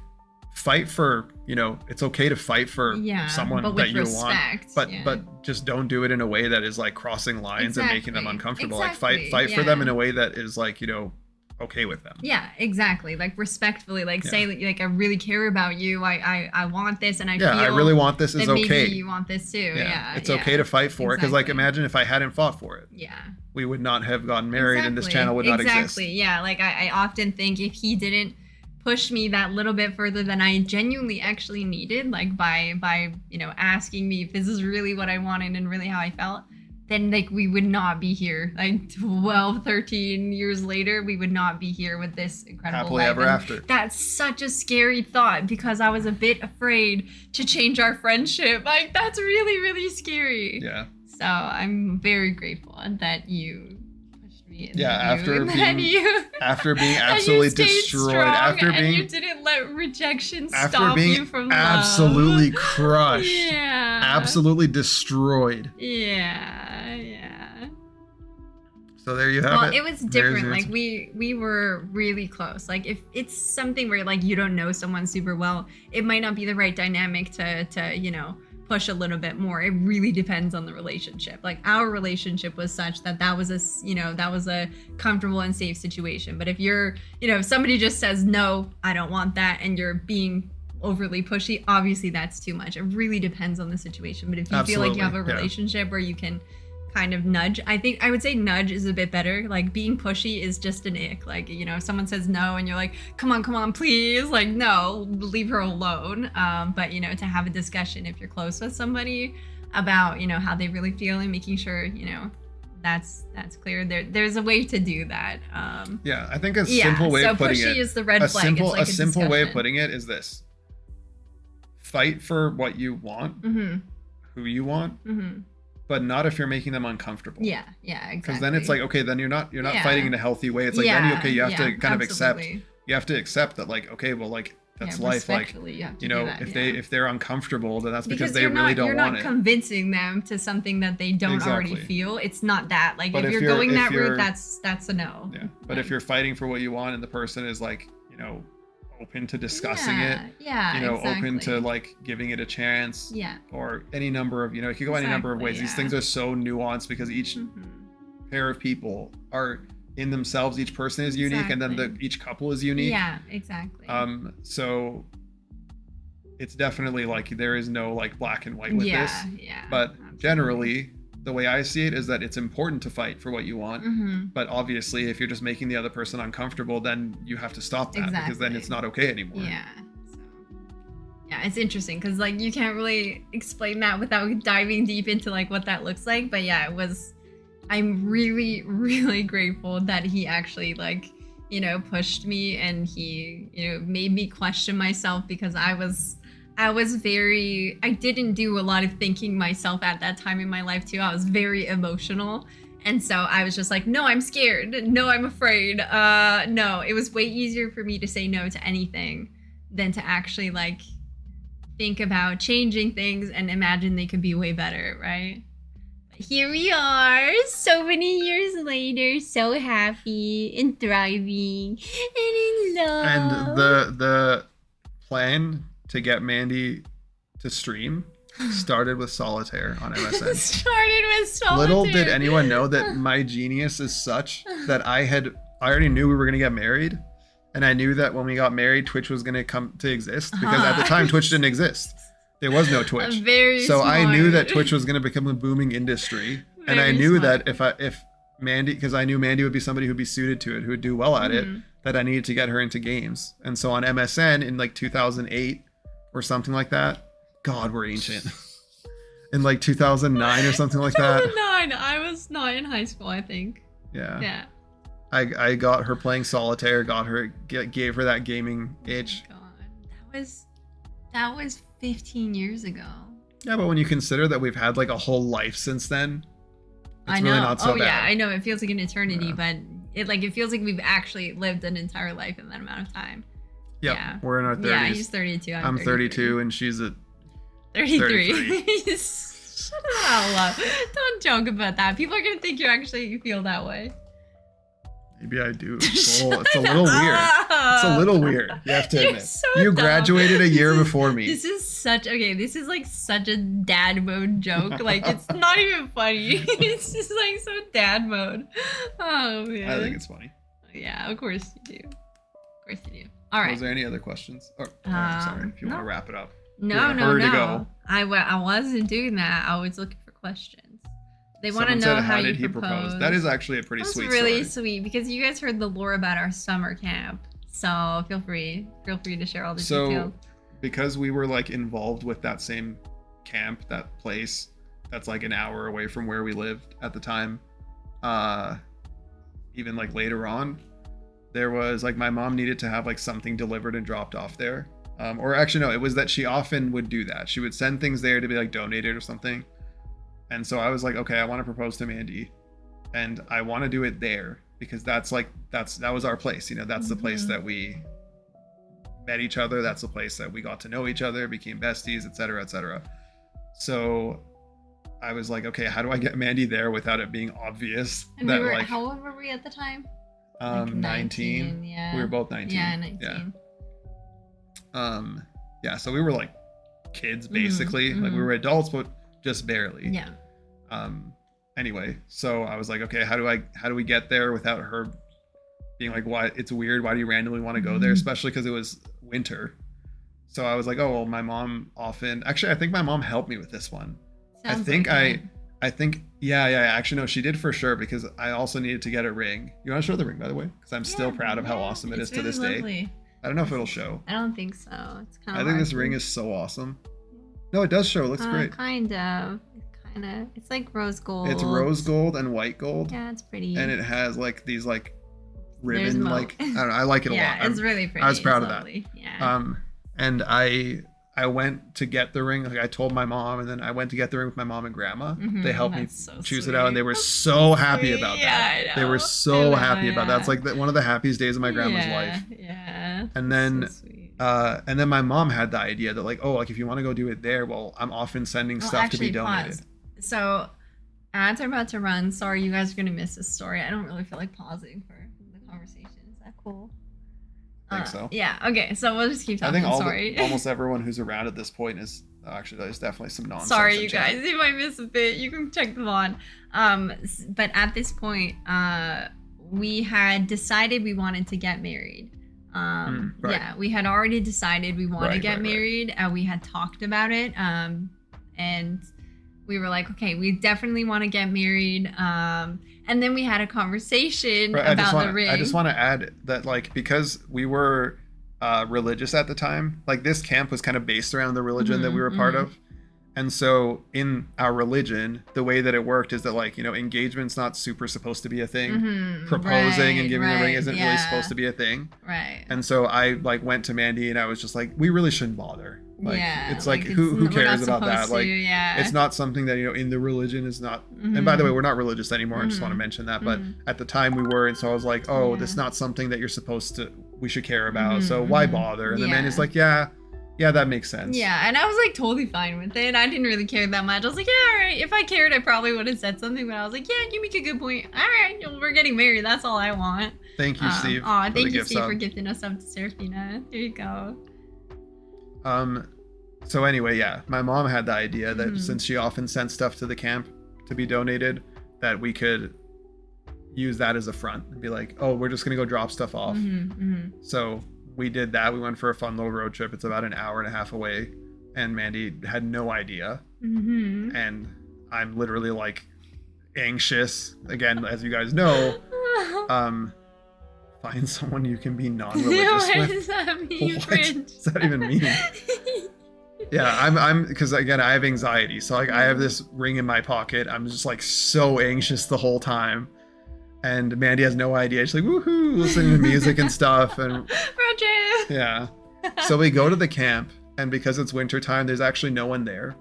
S2: fight for, it's okay to fight for someone that you want. But just don't do it in a way that is like crossing lines and making them uncomfortable.
S1: Exactly.
S2: Like fight for them in a way that is like, okay with them.
S1: Yeah, exactly. Like respectfully, like say like I really care about you. I want this and I feel
S2: I really want this is okay.
S1: Maybe you want this too. Yeah.
S2: It's okay to fight for it because like imagine if I hadn't fought for it.
S1: Yeah.
S2: We would not have gotten married and this channel would not exist.
S1: Exactly. Yeah. Like I often think if he didn't push me that little bit further than I genuinely actually needed, like by asking me if this is really what I wanted and really how I felt, then like we would not be here. Like 12, 13 years later, we would not be here with this incredible
S2: happily
S1: life.
S2: Ever after.
S1: That's such a scary thought because I was a bit afraid to change our friendship. Like that's really, really scary.
S2: Yeah.
S1: So I'm very grateful that you pushed me.
S2: Yeah, after being
S1: and
S2: absolutely
S1: you stayed
S2: destroyed,
S1: strong,
S2: after
S1: and
S2: being
S1: you didn't let rejection
S2: after
S1: stop
S2: being
S1: you from
S2: absolutely
S1: love.
S2: crushed,
S1: Yeah,
S2: absolutely destroyed.
S1: Yeah.
S2: So there you have it.
S1: Well, it was different. Like we were really close. Like if it's something where like you don't know someone super well, it might not be the right dynamic to push a little bit more. It really depends on the relationship. Like our relationship was such that was a comfortable and safe situation. But if if somebody just says no, I don't want that, and you're being overly pushy, obviously that's too much. It really depends on the situation. But if you feel like you have a relationship where you can kind of nudge, I would say nudge is a bit better. Like being pushy is just an ick. Like, if someone says no and you're like, come on, please, like, no, leave her alone. But to have a discussion if you're close with somebody about, how they really feel, and making sure, that's clear. There's a way to do that.
S2: Yeah, I think a simple way of putting it.
S1: Pushy is the red flag.
S2: A simple way of putting it is this: fight for what you want, who you want. But not if you're making them uncomfortable.
S1: Yeah, exactly.
S2: Because then it's like, okay, then you're not fighting in a healthy way. It's like, then you have to kind of accept. You have to accept that, like, okay, well, like that's life. Like, if they're uncomfortable, then that's because they really don't want it. You're not
S1: convincing them to something that they don't already feel. It's not that. Like, if you're going that route, that's a no.
S2: Yeah, but if you're fighting for what you want and the person is like, open to discussing it, open to like giving it a chance, or any number of, it could go any number of ways. These things are so nuanced because each pair of people are in themselves, each person is unique, and then each couple is unique.
S1: Yeah, exactly.
S2: So it's definitely like there is no like black and white with this. But absolutely. Generally, the way I see it is that it's important to fight for what you want, but obviously if you're just making the other person uncomfortable, then you have to stop that, because then it's not okay anymore.
S1: Yeah, it's interesting because like you can't really explain that without diving deep into like what that looks like. But yeah, I'm really, really grateful that he actually like, pushed me, and he, made me question myself, because I didn't do a lot of thinking myself at that time in my life too. I was very emotional. And so I was just like, no, I'm scared. No, I'm afraid. No, it was way easier for me to say no to anything than to actually like think about changing things and imagine they could be way better, right? But here we are, so many years later, so happy and thriving and in love.
S2: And the plan to get Mandy to stream started with solitaire on MSN. Little did anyone know that my genius is such that I already knew we were going to get married, and I knew that when we got married, Twitch was going to come to exist, because at the time Twitch didn't exist. There was no Twitch. So I knew that Twitch was going to become a booming industry, and I knew that if Mandy, because I knew Mandy would be somebody who'd be suited to it, who would do well at it, that I needed to get her into games. And so on MSN in like 2008 or something like that, God, we're ancient. In like 2009 or something like that.
S1: 2009, I was not in high school, I think.
S2: Yeah. I got her playing solitaire, gave her that gaming itch.
S1: Oh God, that was 15 years ago.
S2: Yeah, but when you consider that we've had like a whole life since then, it's really not so bad.
S1: Yeah, I know. It feels like an eternity, but it feels like we've actually lived an entire life in that amount of time.
S2: Yep, yeah, we're in our 30s.
S1: Yeah, he's 32.
S2: I'm 32, and she's at
S1: 33. Shut up. Don't joke about that. People are gonna think you actually feel that way.
S2: Maybe I do. It's a little weird. It's a little weird. You have to admit. You graduated a year before me.
S1: This is like such a dad mode joke. Like, it's not even funny. It's just like so dad mode. Oh man.
S2: I think it's funny.
S1: Yeah, of course you do. All right.
S2: Was there any other questions? Sorry, if you want to wrap it up.
S1: No. I wasn't doing that. I was looking for questions. They want to know how did he propose.
S2: That is actually a pretty sweet story.
S1: That's really sweet, because you guys heard the lore about our summer camp. So feel free to share all the details.
S2: Because we were like involved with that same camp, that place that's like an hour away from where we lived at the time, even like later on, there was like my mom needed to have like something delivered and dropped off there. Or actually, no, it was that she often would do that. She would send things there to be like donated or something. And so I was like, okay, I want to propose to Mandy. and I want to do it there because that was our place. That's the place that we met each other. That's the place that we got to know each other, became besties, etc., etc. So I was like, okay, how do I get Mandy there without it being obvious?
S1: And
S2: that,
S1: we were, how old were we at the time?
S2: 19.
S1: Yeah.
S2: We were both 19.
S1: Yeah, 19.
S2: Yeah. So we were like kids, basically. Like we were adults, but just barely.
S1: Yeah.
S2: Anyway, so I was like, okay, how do we get there without her being like, why? It's weird. Why do you randomly want to go there? Especially because it was winter. So I was like, oh, well, my mom actually, I think my mom helped me with this one.
S1: Sounds
S2: I think, yeah. Actually, no, she did for sure because I also needed to get a ring. You want to show the ring, by the way? Because I'm still proud of how awesome it is to this day. I don't know if it'll show.
S1: I don't think so. It's kind of.
S2: I think this ring is so awesome. No, it does show. It looks great.
S1: Kind of. It's like rose gold.
S2: It's rose gold and white gold.
S1: Yeah, it's pretty.
S2: And it has like these like ribbon like I don't know. I like it a lot.
S1: Yeah, it's really pretty.
S2: I was proud of that.
S1: Yeah.
S2: And I went to get the ring. Like I told my mom, and then I went to get the ring with my mom and grandma. They helped me choose it out, and they were so happy about that.
S1: I know.
S2: They were so happy about that. It's like one of the happiest days of my grandma's life.
S1: Yeah.
S2: And then, and then my mom had the idea that like, oh, like if you want to go do it there, well, I'm often sending stuff to be donated.
S1: Pause. So, ads are about to run. Sorry, you guys are gonna miss this story. I don't really feel like pausing for the conversation. Is that cool?
S2: I think so.
S1: Yeah. Okay. So we'll just keep talking.
S2: I think almost everyone who's around at this point is actually there's definitely some nonsense.
S1: Sorry, you guys. If I miss a bit, you can check them on. But at this point, we had decided we wanted to get married. Right. Yeah, we had already decided we want to get married. We had talked about it. And we were like, okay, we definitely want to get married. And then we had a conversation about the ring.
S2: I just want to add that, like, because we were religious at the time, like this camp was kind of based around the religion that we were a part of. And so in our religion, the way that it worked is that, like, you know, engagement's not super supposed to be a thing. Proposing and giving the ring isn't really supposed to be a thing.
S1: Right.
S2: And so I like went to Mandy and I was just like, we really shouldn't bother. Like, it's like who cares about that? Like, it's not something that, you know, in the religion is not. And by the way, we're not religious anymore. I just want to mention that. But at the time we were, and so I was like, oh, that's not something that we should care about. So why bother? And then Mandy's like, yeah, that makes sense.
S1: Yeah, and I was like totally fine with it. I didn't really care that much. I was like, yeah, all right. If I cared, I probably would have said something. But I was like, yeah, you make a good point. All right, we're getting married. That's all I want.
S2: Thank you, Steve.
S1: Aw, thank you, Steve, for gifting us up to Serafina. There you go.
S2: So anyway, yeah, my mom had the idea that since she often sent stuff to the camp to be donated, that we could use that as a front and be like, oh, we're just gonna go drop stuff off. So we did that. We went for a fun little road trip. It's about an hour and a half away, and Mandy had no idea. And I'm literally like anxious again, as you guys know. Find someone you can be non-religious with.
S1: What does that mean?
S2: What does that even mean? Yeah, I'm because again I have anxiety, so like I have this ring in my pocket. I'm just like so anxious the whole time, and Mandy has no idea. She's like woohoo, listening to music and stuff, and yeah. So we go to the camp, and because it's winter time, there's actually no one there,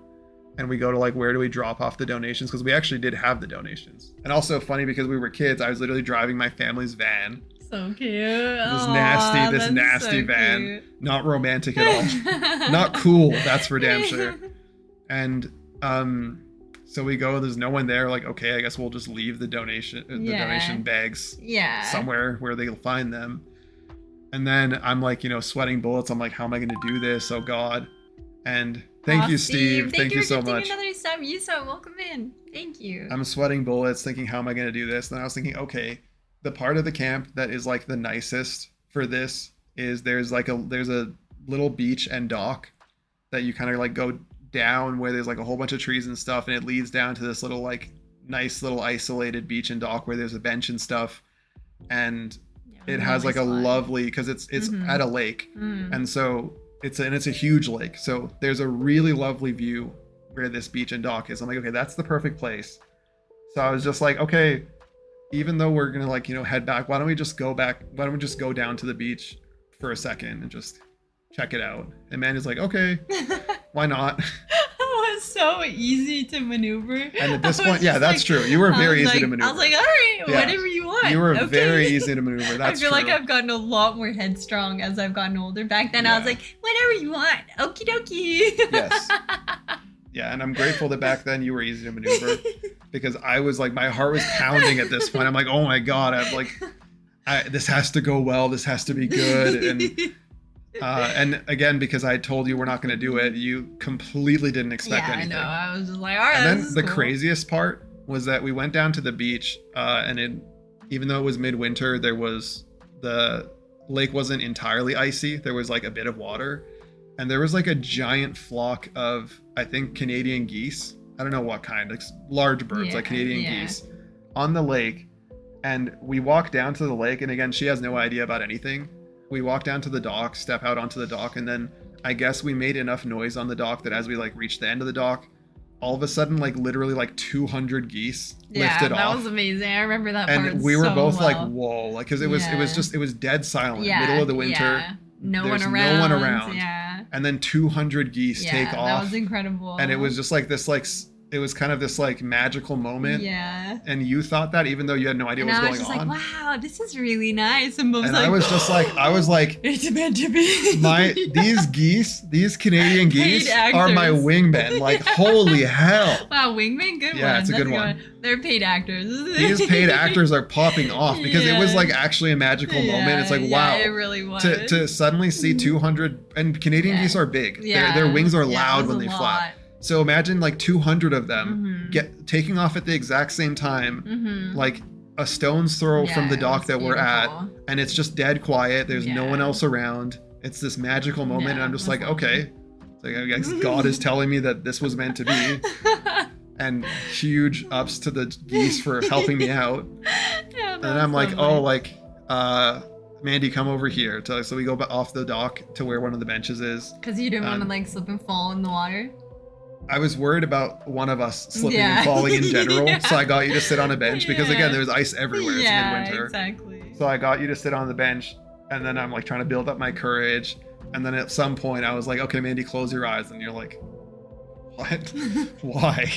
S2: and we go to like where do we drop off the donations, because we actually did have the donations. And also funny because we were kids, I was literally driving my family's van.
S1: So cute.
S2: This nasty van.
S1: Cute.
S2: Not romantic at all. Not cool, that's for damn sure. And so we go, there's no one there, like, okay, I guess we'll just leave the donation bags somewhere where they'll find them. And then I'm like, you know, sweating bullets. I'm like, how am I gonna do this? Oh God. And thank you, Steve. Thank you so much.
S1: Another sub. You so welcome in. Thank you.
S2: I'm sweating bullets thinking, how am I gonna do this? And then I was thinking, okay, the part of the camp that is like the nicest for this is there's a little beach and dock that you kind of like go down where there's like a whole bunch of trees and stuff, and it leads down to this little like nice little isolated beach and dock where there's a bench and stuff, and it has like a lovely, because it's at a lake, and so it's a huge lake, so there's a really lovely view where this beach and dock is. I'm like, okay, that's the perfect place. So I was just like, okay, even though we're gonna like, you know, head back, why don't we just go down to the beach for a second and just check it out? And Mandy's like, okay, why not?
S1: That was so easy to maneuver.
S2: And at this point, yeah, that's true. You were very easy to maneuver.
S1: I was like, all right, whatever you want.
S2: You were very easy to maneuver. That's true.
S1: I feel like I've gotten a lot more headstrong as I've gotten older. Back then, I was like, whatever you want, okie dokie.
S2: Yes. Yeah, and I'm grateful that back then you were easy to maneuver because I was like, my heart was pounding at this point. I'm like, oh my God, this has to go well. This has to be good. And again, because I told you we're not going to do it, you completely didn't expect anything.
S1: Yeah, I know. I was just like, all right.
S2: And then the craziest part was that we went down to the beach, and even though it was midwinter, the lake wasn't entirely icy. There was like a bit of water, and there was like a giant flock of, I think, Canadian geese. I don't know what kind, like large birds, like Canadian geese, on the lake. And we walked down to the lake, and again, she has no idea about anything. We walk down to the dock, step out onto the dock, and then I guess we made enough noise on the dock that as we like reached the end of the dock, all of a sudden, like literally like 200 geese lifted off.
S1: Yeah, that was amazing. I remember that part.
S2: And we were both like, whoa, like, because it was dead silent, middle of the winter.
S1: Yeah. No one around. Yeah.
S2: And then 200 geese take off.
S1: That was incredible.
S2: And it was just like this, like, it was kind of this like magical moment.
S1: Yeah.
S2: And you thought that even though you had no idea what was going on.
S1: I was just like, wow, this is really nice. And
S2: I was like,
S1: it's meant to be.
S2: These Canadian geese are my wingmen. Like, holy hell.
S1: Wow, wingmen, good one.
S2: Yeah, it's a good one.
S1: They're paid actors.
S2: These paid actors are popping off because it was like actually a magical moment. It's like, wow.
S1: It really was.
S2: To suddenly see 200, and Canadian geese are big.
S1: Yeah.
S2: Their wings are loud when they fly. So imagine like 200 of them taking off at the exact same time, like a stone's throw from the dock that we're at, and it's just dead quiet. There's no one else around. It's this magical moment, and I'm just like, okay. It's like, I guess God is telling me that this was meant to be. And huge ups to the geese for helping me out. And I'm like, Mandy, come over here. So we go off the dock to where one of the benches is.
S1: Because you didn't want to like slip and fall in the water?
S2: I was worried about one of us slipping and falling in general. So I got you to sit on a bench because again, there's ice everywhere. It's midwinter.
S1: Exactly.
S2: So I got you to sit on the bench, and then I'm like trying to build up my courage. And then at some point I was like, okay, Mandy, close your eyes. And you're like, what? Why?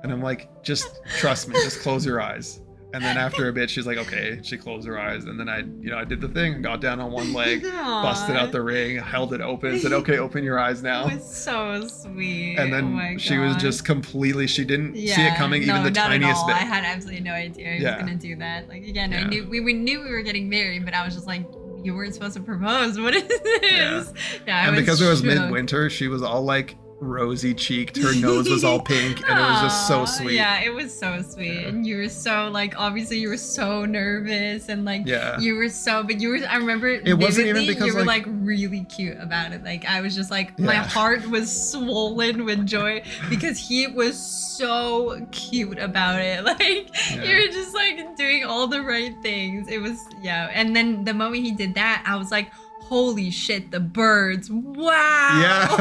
S2: And I'm like, just trust me, just close your eyes. And then after a bit, she's like, okay. She closed her eyes. And then I did the thing, got down on one leg, busted out the ring, held it open, said, okay, open your eyes now.
S1: It was so sweet.
S2: And then she was just completely, she didn't see it coming, even the tiniest bit.
S1: I had absolutely no idea he was going to do that. Like, again, I knew we knew we were getting married, but I was just like, you weren't supposed to propose. What is this? Yeah,
S2: and because it was midwinter, she was all like, rosy cheeked, her nose was all pink, and it was just so sweet.
S1: Yeah, it was so sweet. And you were so like, obviously you were so nervous, and like you were so, but you were, I remember it wasn't even because you were like really cute about it. Like I was just like, my heart was swollen with joy because he was so cute about it. Like you were just like doing all the right things. It was and then the moment he did that, I was like, holy shit, the birds. Wow.
S2: Yeah.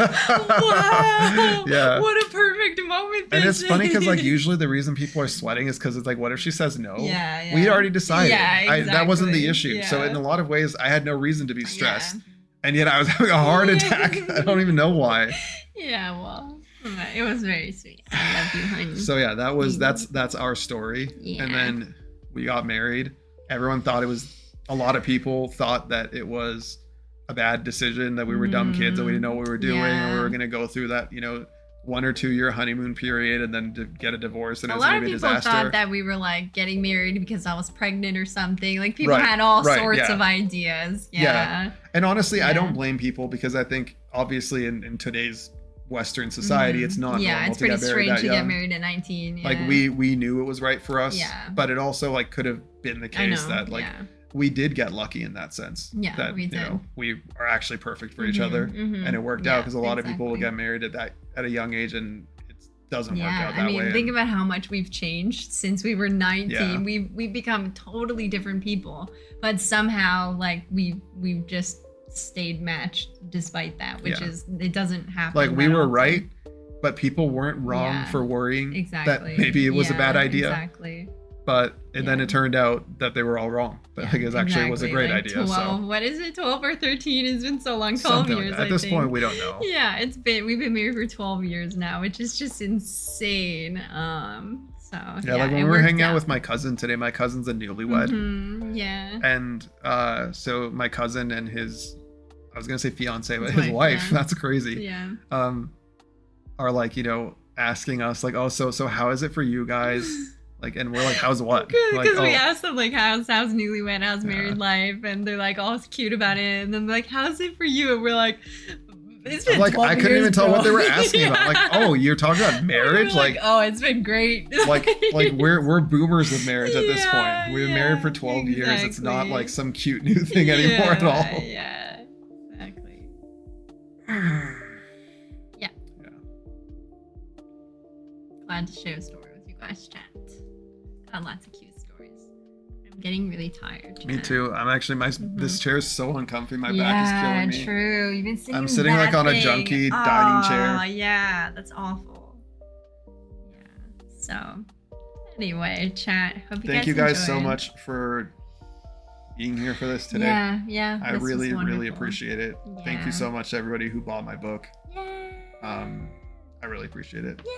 S1: Wow.
S2: Yeah.
S1: What a perfect moment.
S2: And it's funny because like usually the reason people are sweating is because it's like, what if she says no?
S1: Yeah.
S2: We already decided.
S1: Yeah, exactly.
S2: That wasn't the issue. Yeah. So in a lot of ways, I had no reason to be stressed. Yeah. And yet I was having a heart attack. I don't even know why.
S1: Yeah, well, it was very sweet. I love you, honey.
S2: So yeah, that's our story. Yeah. And then we got married. Everyone thought a lot of people thought that it was a bad decision, that we were dumb kids, that we didn't know what we were doing, and we were going to go through that 1 or 2 year honeymoon period and then to get a divorce, and it was going to be a disaster. A lot of people thought that we were like getting married because I was pregnant or something. Like people had all sorts of ideas. Yeah. And honestly, I don't blame people because I think obviously in today's Western society, it's not normal to get married that young. Yeah, it's pretty strange to get married at 19. Yeah. Like we knew it was right for us, but it also like could have been the case that like we did get lucky in that sense. Yeah, that we did. We are actually perfect for each other, and it worked out because a lot of people will get married at a young age and it doesn't work out that way. I mean, think about how much we've changed since we were 19. Yeah. We've become totally different people, but somehow like we've just stayed matched despite that, which is, it doesn't happen. Like we were right, but people weren't wrong for worrying that maybe it was a bad idea. Exactly. But then it turned out that they were all wrong. But I guess actually was a great idea.
S1: 12,
S2: so
S1: what is it? 12 or 13? It's been so long. 12
S2: something
S1: years.
S2: Like at this point, we don't know.
S1: Yeah, we've been married for 12 years now, which is just insane. So
S2: yeah, like when we were hanging out with my cousin today, my cousin's a newlywed.
S1: Yeah.
S2: And so my cousin and his, I was gonna say fiance, but his wife, that's crazy.
S1: Yeah.
S2: Are like, you know, asking us like, oh, so how is it for you guys? Like, and we're like, how's what?
S1: Because we asked them like, how's newlywed, how's married life, and they're like all cute about it, and then they're like, how's it for you? And we're like, it's been
S2: like,
S1: 12
S2: I couldn't
S1: years,
S2: even tell
S1: bro.
S2: what they were asking about. Like, oh, you're talking about marriage?
S1: Like, oh, it's been great.
S2: like we're boomers with marriage at this point. We've been married for 12 years. It's not like some cute new thing anymore at all.
S1: Yeah, exactly. Yeah. Glad to share a story with you guys, chat. Got lots of cute stories. I'm getting really tired. Chat.
S2: Me too. I'm actually this chair is so uncomfy. My back is killing me.
S1: Yeah, true. You've been sitting.
S2: I'm sitting like on a junky dining chair.
S1: Oh yeah, that's awful. Yeah. So, anyway, chat. Hope
S2: Thank you guys so much for being here for this today.
S1: Yeah.
S2: I really appreciate it.
S1: Yeah.
S2: Thank you so much to everybody who bought my book.
S1: Yeah.
S2: I really appreciate it.
S1: Yeah.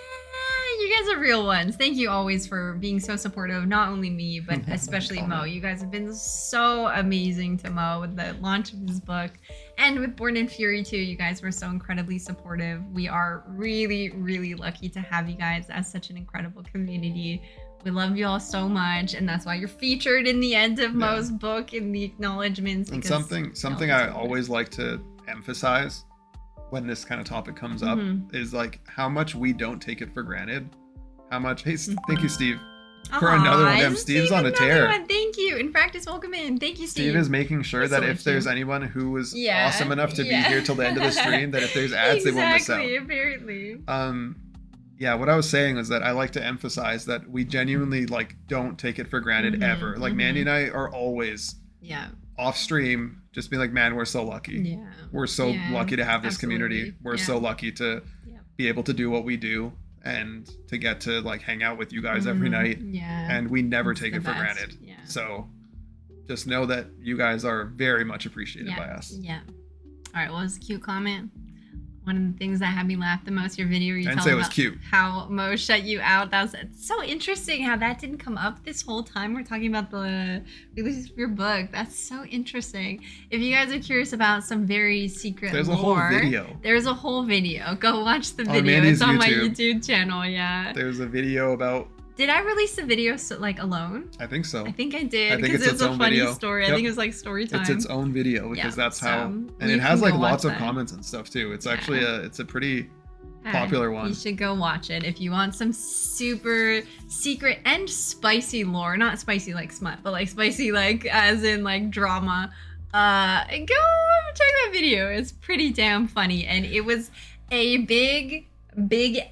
S1: You guys are real ones. Thank you always for being so supportive, not only me, but especially Mo. You guys have been so amazing to Mo with the launch of his book and with Born in Fury too. You guys were so incredibly supportive. We are really lucky to have you guys as such an incredible community. We love you all so much, and that's why you're featured in the end of Mo's book in the acknowledgements.
S2: And something I always like to emphasize when this kind of topic comes up is like how much we don't take it for granted. How much, hey, thank you, Steve, for another one. Damn, Steve's on a tear.
S1: Thank you. In practice, welcome in. Thank you, Steve.
S2: Steve is making sure that if there's anyone who was awesome enough to be here till the end of the stream, that if there's ads, they won't miss out.
S1: Apparently.
S2: Yeah, what I was saying was that I like to emphasize that we genuinely like don't take it for granted ever. Like Mandy and I are always off stream just being like, man, we're so lucky.
S1: Yeah.
S2: We're so lucky to have this community. We're so lucky to be able to do what we do and to get to like hang out with you guys every night. Yeah. And we never take it for granted. Yeah. So just know that you guys are very much appreciated by us.
S1: Yeah. All right. Well, it was a cute comment. One of the things that had me laugh the most, your video, you
S2: told about
S1: how Mo shut you out. That was so interesting how that didn't come up this whole time. We're talking about the release of your book. That's so interesting. If you guys are curious about some very secret
S2: there's
S1: lore,
S2: there's
S1: a whole video. Go watch the video. It's on my YouTube channel. Yeah.
S2: There's a video about.
S1: Did I release the video alone?
S2: I think so.
S1: I think I did because it's a funny story. I think it was like story time.
S2: It's its own video because that's how, and it has like lots of comments and stuff too. It's actually it's a pretty popular one.
S1: You should go watch it if you want some super secret and spicy lore. Not spicy like smut, but like spicy like as in like drama. Go check that video. It's pretty damn funny, and it was a big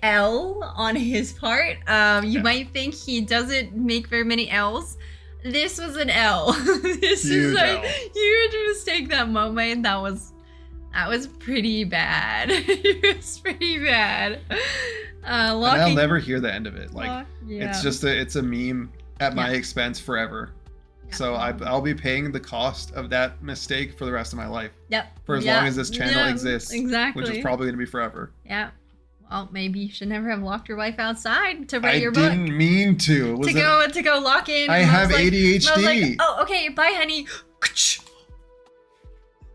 S1: L on his part. You might think he doesn't make very many L's. This was an L. This is like huge mistake that Mo made. That was pretty bad. It was pretty bad.
S2: And I'll never hear the end of it. Like it's just it's a meme at my expense forever. So I'll be paying the cost of that mistake for the rest of my life. For as long as this channel exists.
S1: Exactly.
S2: Which is probably gonna be forever.
S1: Yeah. Well, maybe you should never have locked your wife outside to write your book.
S2: I didn't mean to.
S1: To go lock in.
S2: I have ADHD.
S1: I was like, oh, okay, bye, honey.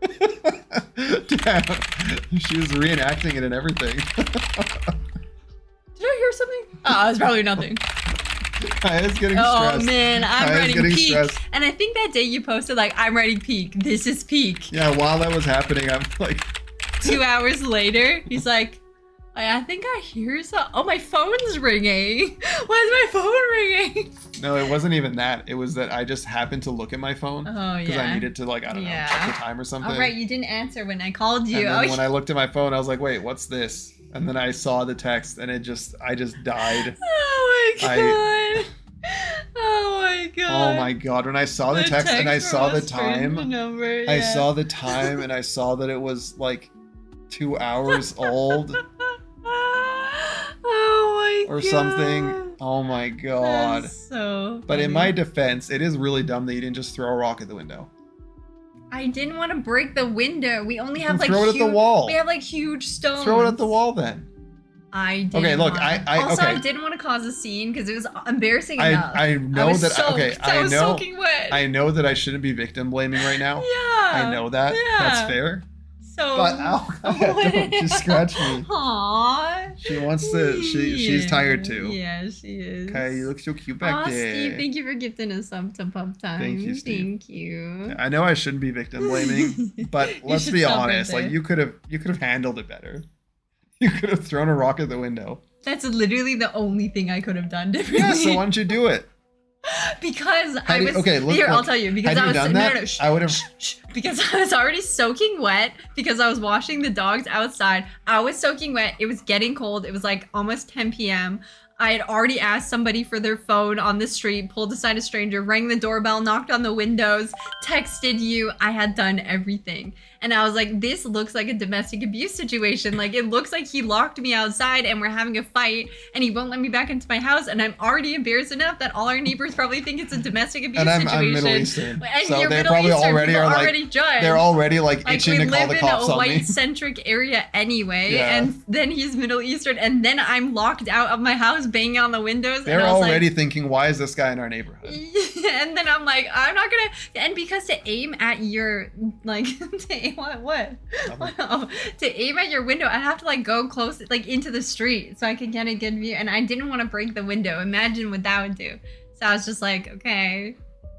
S2: Damn. She was reenacting it and everything.
S1: Did I hear something? Oh, it's probably nothing.
S2: I was getting stressed.
S1: Oh man, I'm writing peak. Stressed. And I think that day you posted like, I'm writing peak. This is peak.
S2: Yeah, while that was happening, I'm like
S1: 2 hours later, he's like, I think I hear something. Oh, my phone's ringing. Why is my phone ringing?
S2: No, it wasn't even that. It was that I just happened to look at my phone.
S1: Oh, yeah.
S2: Because I needed to, like, I don't know, check the time or something.
S1: Oh, right. You didn't answer when I called you.
S2: And then when I looked at my phone, I was like, wait, what's this? And then I saw the text, and I just died.
S1: Oh, my God. Oh, my God.
S2: Oh, my God. When I saw the text and I saw the time, I saw the time, and I saw that it was, like, 2 hours old.
S1: Oh my
S2: or
S1: God.
S2: something, Oh my god.
S1: That's so
S2: But in
S1: funny.
S2: my defense, it is really dumb that you didn't just throw a rock at the window.
S1: I didn't want to break the window. We only have like
S2: throw it at the wall.
S1: We have like huge stones.
S2: Throw it at the wall then.
S1: I didn't.
S2: Okay, look,
S1: also,
S2: okay.
S1: I didn't want to cause a scene because it was embarrassing enough.
S2: I know that.
S1: Soaked.
S2: Okay,
S1: I was soaking wet.
S2: I know that I shouldn't be victim blaming right now.
S1: Yeah.
S2: I know that.
S1: Yeah.
S2: That's fair.
S1: So.
S2: But don't just scratch me.
S1: Aww.
S2: She wants to. She's tired too.
S1: Yeah, she is.
S2: Okay, you look so cute back there.
S1: Steve, thank you for gifting us some to Pub Time.
S2: Thank you, Steve.
S1: Thank you.
S2: I know I shouldn't be victim blaming, but let's be honest. Like you could have handled it better. You could have thrown a rock at the window.
S1: That's literally the only thing I could have done differently.
S2: Yeah, so why don't you do it?
S1: Because
S2: I'll
S1: tell you. Because
S2: I would have.
S1: Because I was already soaking wet. Because I was washing the dogs outside. I was soaking wet. It was getting cold. It was like almost 10 p.m. I had already asked somebody for their phone on the street, pulled aside a stranger, rang the doorbell, knocked on the windows, texted you. I had done everything. And I was like, this looks like a domestic abuse situation. Like, it looks like he locked me outside and we're having a fight and he won't let me back into my house. And I'm already embarrassed enough that all our neighbors probably think it's a domestic abuse situation.
S2: I'm Middle Eastern.
S1: And
S2: so
S1: you're
S2: they
S1: Middle
S2: probably
S1: Eastern.
S2: already
S1: People
S2: are
S1: already
S2: like,
S1: judged.
S2: they're already like itching to call the cops on me.
S1: We live in a white-centric area anyway.
S2: Yeah.
S1: And then he's Middle Eastern. And then I'm locked out of my house, banging on the windows.
S2: They're already thinking, why is this guy in our neighborhood?
S1: And then I'm like, I'm not gonna. And because to aim at your to aim at your window, I have to like go close, like into the street, so I could get a good view. And I didn't want to break the window. Imagine what that would do. So I was just like, okay,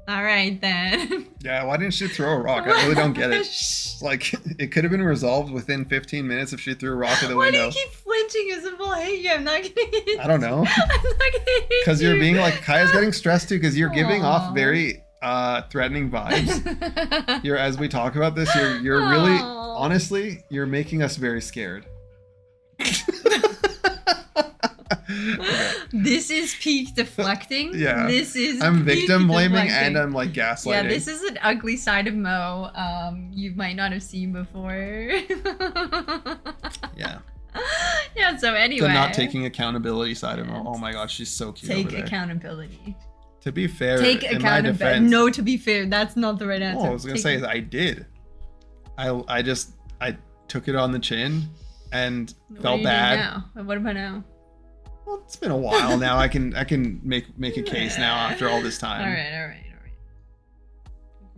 S1: all right then.
S2: Yeah, why didn't she throw a rock? I really don't get it. Like, it could have been resolved within 15 minutes if she threw a rock at the window.
S1: Why do you keep flinching as if I'll hate you? I'm not gonna hit you.
S2: I don't know.
S1: I'm not gonna hit you.
S2: Because you're being like, Kaya's getting stressed too, because you're giving off very threatening vibes. As we talk about this, you're really, honestly, you're making us very scared. Okay.
S1: This is peak deflecting.
S2: Yeah.
S1: This is
S2: I'm victim blaming
S1: deflecting.
S2: and I'm like gaslighting.
S1: Yeah, this is an ugly side of Mo you might not have seen before.
S2: Yeah.
S1: Yeah, so anyway.
S2: The not taking accountability side of Mo. Oh my gosh, she's so cute.
S1: Take accountability.
S2: To be fair,
S1: take
S2: in my defense.
S1: accountability. No, to be fair, that's not the right answer.
S2: Oh, I was gonna say that I did. I took it on the chin and felt bad.
S1: Now? What about now?
S2: Well, it's been a while now. I can make a case now after all this time.
S1: All right.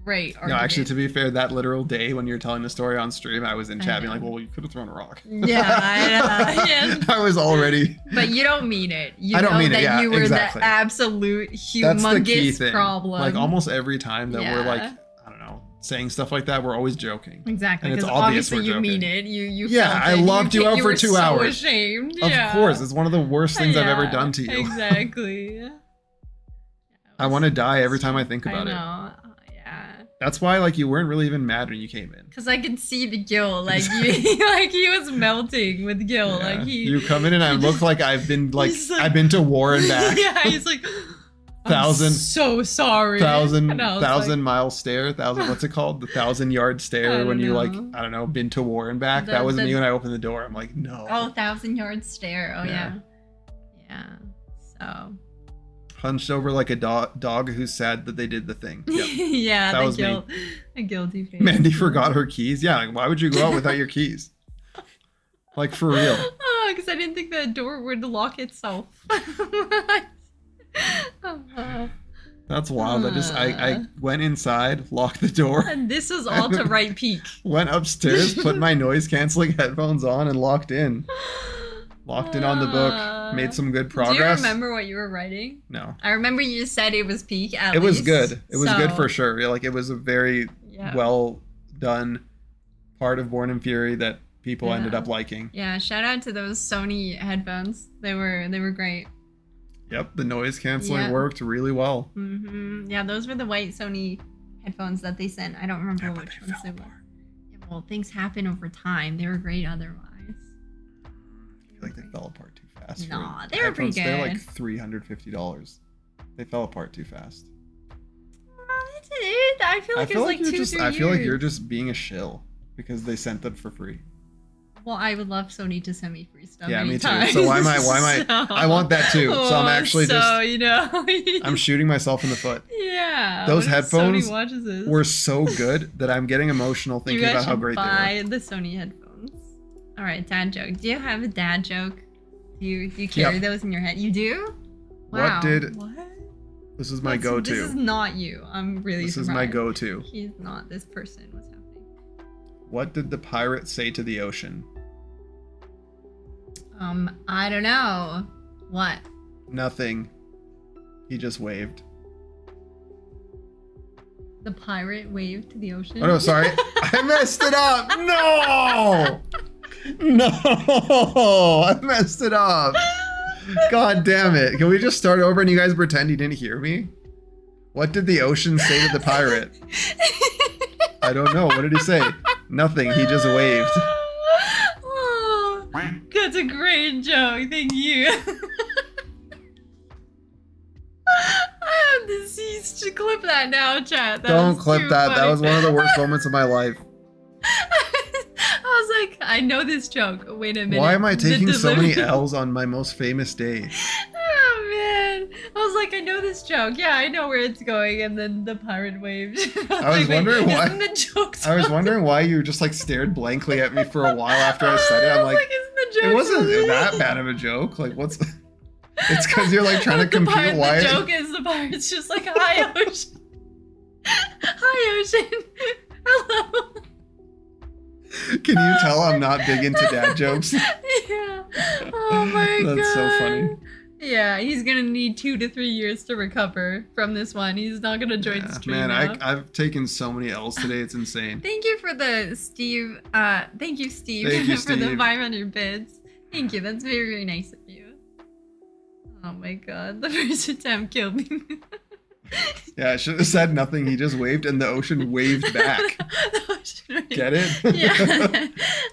S1: Great.
S2: No, actually, to be fair, that literal day when you were telling the story on stream, I was in chat being like, well, you could have thrown a rock.
S1: Yeah, I know. Yes.
S2: I was already...
S1: But you don't mean it.
S2: I don't mean it, yeah,
S1: you were
S2: exactly.
S1: the absolute humongous
S2: That's the key thing.
S1: problem.
S2: Like, almost every time that we're like, I don't know, saying stuff like that, we're always joking.
S1: Exactly,
S2: and it's
S1: because
S2: obvious
S1: obviously
S2: we're
S1: you
S2: joking.
S1: mean it. You
S2: yeah,
S1: felt
S2: I
S1: it.
S2: locked you out for 2 hours.
S1: So ashamed.
S2: Of
S1: Yeah.
S2: course, it's one of the worst things I've ever done to you.
S1: Exactly.
S2: I want to die every time I think about it.
S1: Yeah.
S2: That's why, like, you weren't really even mad when you came in.
S1: Because I could see the guilt, like like he was melting with guilt.
S2: Yeah.
S1: Like
S2: you come in and I look like I've been I've been to war and back.
S1: Yeah, he's like, so sorry.
S2: Thousand
S1: like,
S2: mile stare. What's it called? The 1,000-yard stare when you like, I don't know, been to war and back. That was me when I opened the door. I'm like, no.
S1: Oh, 1,000-yard stare. Oh yeah. So.
S2: Hunched over like a dog who's sad that they did the thing. Yep.
S1: Yeah,
S2: that was
S1: me. A guilty face.
S2: Mandy forgot her keys. Yeah, like, why would you go out without your keys? Like, for real.
S1: Oh, because I didn't think the door would lock itself.
S2: That's wild. I went inside, locked the door.
S1: And this was all to write peak.
S2: Went upstairs, put my noise canceling headphones on, and locked in. Locked in on the book. Made some good progress.
S1: Do you remember what you were writing?
S2: No.
S1: I remember you said it was peak at least.
S2: It was good. It was good for sure. Like, it was a very well done part of Born in Fury that people ended up liking.
S1: Yeah, shout out to those Sony headphones. They were great.
S2: Yep, the noise canceling worked really well.
S1: Mm-hmm. Yeah, those were the white Sony headphones that they sent. I don't remember which ones they were. Yeah, well, things happen over time. They were great otherwise.
S2: I feel like they fell apart too fast.
S1: Nah, they were pretty good.
S2: They're like $350. They fell apart too fast.
S1: I feel like it was like 2-3 years.
S2: I feel like you're just being a shill because they sent them for free.
S1: Well, I would love Sony to send me free stuff.
S2: Yeah, me too.
S1: anytime.
S2: So why am I? I want that too. So I'm actually
S1: you know.
S2: I'm shooting myself in the foot.
S1: Yeah.
S2: Those
S1: what if
S2: headphones
S1: Sony watches this?
S2: were so good that I'm getting emotional thinking about how great they were.
S1: Buy the Sony headphones. All right, dad joke. Do you have a dad joke? Do you carry those in your head? You do? Wow.
S2: What? This is my go-to.
S1: This is not you. I'm really
S2: This
S1: surprised.
S2: is my go-to.
S1: He's not this person. What's happening?
S2: What did the pirate say to the ocean?
S1: I don't know. What?
S2: Nothing. He just waved.
S1: The pirate waved to the ocean?
S2: Oh no, sorry. I messed it up. No! No! I messed it up. God damn it. Can we just start over and you guys pretend you didn't hear me? What did the ocean say to the pirate? I don't know. What did he say? Nothing. He just waved.
S1: Oh, that's a great joke. Thank you. I have to cease to clip that now, chat.
S2: Don't clip that. Funny. That was one of the worst moments of my life.
S1: I was like, I know this joke. Wait a minute.
S2: Why am I taking so many L's on my most famous day?
S1: Oh man. I was like, I know this joke. Yeah, I know where it's going. And then the pirate waved.
S2: I was wondering why.
S1: I
S2: was wondering why you just like stared blankly at me for a while after I said it. I'm like, it wasn't that bad of a joke. Like, what's? It's because you're like trying to compute why.
S1: The joke is the pirate's just like, hi ocean. Hi ocean. Hello.
S2: Can you tell I'm not big into dad jokes?
S1: Yeah. Oh my god.
S2: That's so funny.
S1: Yeah, he's gonna need 2 to 3 years to recover from this one. He's not gonna join the stream. Man,
S2: I've taken so many L's today. It's insane.
S1: Thank you for the Steve. Thank you, Steve, for the 500 bits. Thank you. That's very, very nice of you. Oh my god, the first attempt killed me.
S2: Yeah, I should have said nothing. He just waved and the ocean waved back. Get it?
S1: Yeah,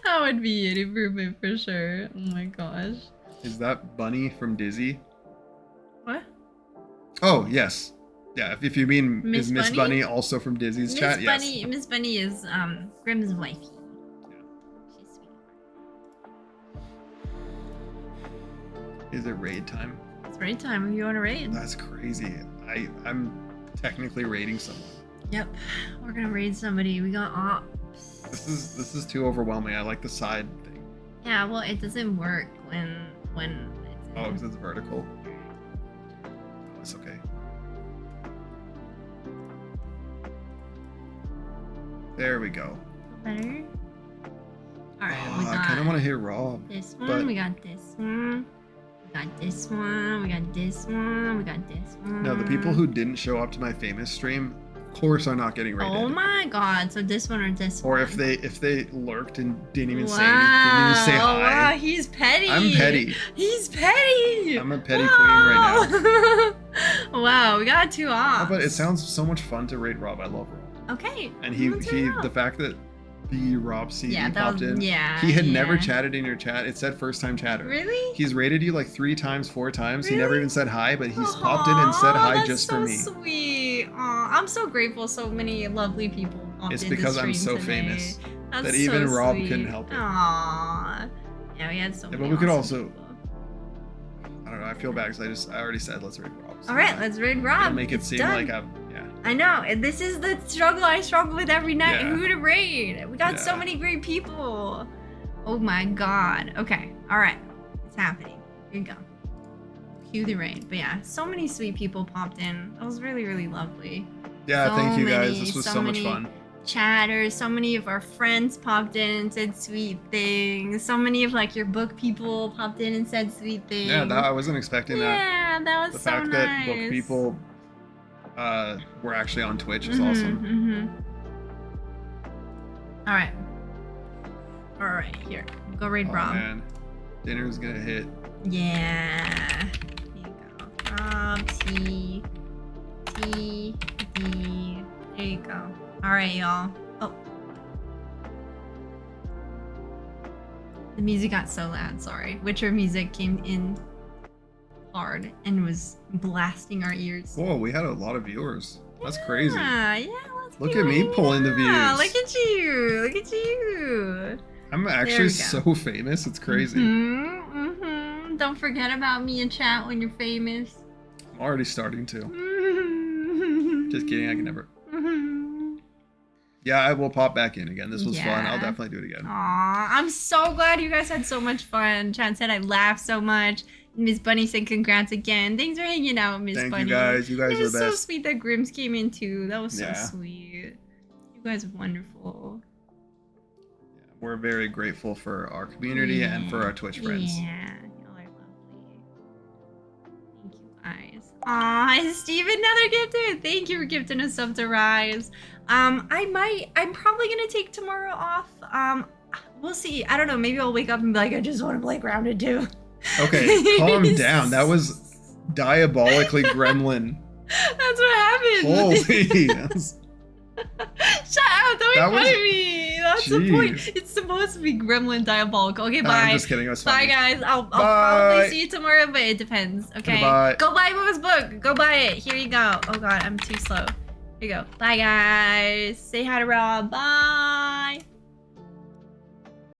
S1: that would be an improvement for sure. Oh my gosh.
S2: Is that Bunny from Dizzy?
S1: What?
S2: Oh, yes. Yeah, if you mean
S1: Miss
S2: is Miss Bunny also from Dizzy's chat? Yes.
S1: Miss Bunny is Grimm's wifey. Yeah. She's sweet.
S2: Is it raid time?
S1: It's raid time if you want to raid.
S2: That's crazy. I'm technically raiding someone.
S1: Yep, we're gonna raid somebody. We got ops.
S2: This is too overwhelming. I like the side thing.
S1: Yeah, well, it doesn't work when it's
S2: because it's vertical. Oh, it's okay. There we go.
S1: Better. All right,
S2: I kind of want to hit Rob.
S1: This one. We got this one. We got this one. We got this one. We got this one.
S2: No, the people who didn't show up to my famous stream, of course, are not getting raided.
S1: Oh my god! So this one or this one?
S2: Or if they lurked and didn't even say anything, didn't even say hi.
S1: Wow, he's petty.
S2: I'm petty.
S1: He's petty.
S2: I'm a petty queen right
S1: now. Wow, we got 2 off.
S2: Oh, but it sounds so much fun to raid Rob. I love Rob.
S1: Okay.
S2: And he the fact that the Rob CD popped in.
S1: Yeah.
S2: He had never chatted in your chat. It said first time chatter.
S1: Really?
S2: He's rated you like 3 times, 4 times.
S1: Really?
S2: He never even said hi, but he's popped in and said hi just for me.
S1: That's so sweet. Aw, I'm so grateful so many lovely people popped
S2: It's
S1: into
S2: because I'm so
S1: today.
S2: famous
S1: That's
S2: that even
S1: so
S2: Rob
S1: sweet.
S2: couldn't help it.
S1: Aww. Yeah, we had so many
S2: but we could
S1: awesome
S2: also
S1: people.
S2: I don't know, I feel bad because I already said let's raid Rob. So
S1: Alright, let's raid Rob.
S2: Make it seem like yeah.
S1: I know. This is the struggle I struggle with every night.
S2: Yeah.
S1: Who to raid? We got so many great people. Oh my god. Okay. Alright. It's happening. Here you go. Cue the raid. But yeah, so many sweet people popped in. That was really, really lovely.
S2: Yeah, thank you guys. This was so much fun.
S1: Chatters, so many of our friends popped in and said sweet things. So many of like your book people popped in and said sweet things.
S2: Yeah, I wasn't expecting that.
S1: Yeah, that was so nice.
S2: The fact that book people were actually on Twitch is awesome.
S1: All right, here. Go raid Rob.
S2: Man. Dinner's gonna hit.
S1: Yeah. Here you go. Rob, T, D. There you go. All right, y'all. Oh. The music got so loud, sorry. Witcher music came in hard and was blasting our ears.
S2: Whoa, we had a lot of viewers. That's crazy.
S1: Yeah,
S2: Look at me pulling the views.
S1: Look at you. Look at you.
S2: I'm actually so famous. It's crazy.
S1: Don't forget about me in chat when you're famous.
S2: I'm already starting to. Just kidding. I can never. Yeah, I will pop back in again. This was fun. I'll definitely do it again.
S1: Aw, I'm so glad you guys had so much fun. Chan said I laughed so much. Miss Bunny said congrats again. Thanks for hanging out, Miss Bunny.
S2: Thank you guys. You guys are the best.
S1: It was so sweet that Grims came in too. That was so sweet. You guys are wonderful.
S2: Yeah, we're very grateful for our community and for our Twitch friends.
S1: Yeah, y'all are lovely. Thank you guys. Aw, Steven, another gifted. Thank you for gifting us sub to Rise. I'm probably gonna take tomorrow off. We'll see. I don't know. Maybe I'll wake up and be like, I just want to play Grounded 2.
S2: Okay, calm down. That was diabolically gremlin.
S1: That's what happened.
S2: Holy.
S1: Shut up. Don't make fun of me. That's the point. It's supposed to be gremlin diabolical. Okay, bye.
S2: I'm just kidding. It was funny.
S1: Bye, guys. I'll probably see you tomorrow, but it depends. Okay.
S2: Bye.
S1: Go buy Momo's book. Go buy it. Here you go. Oh, God. I'm too slow. Here you go. Bye, guys. Say hi to Rob. Bye.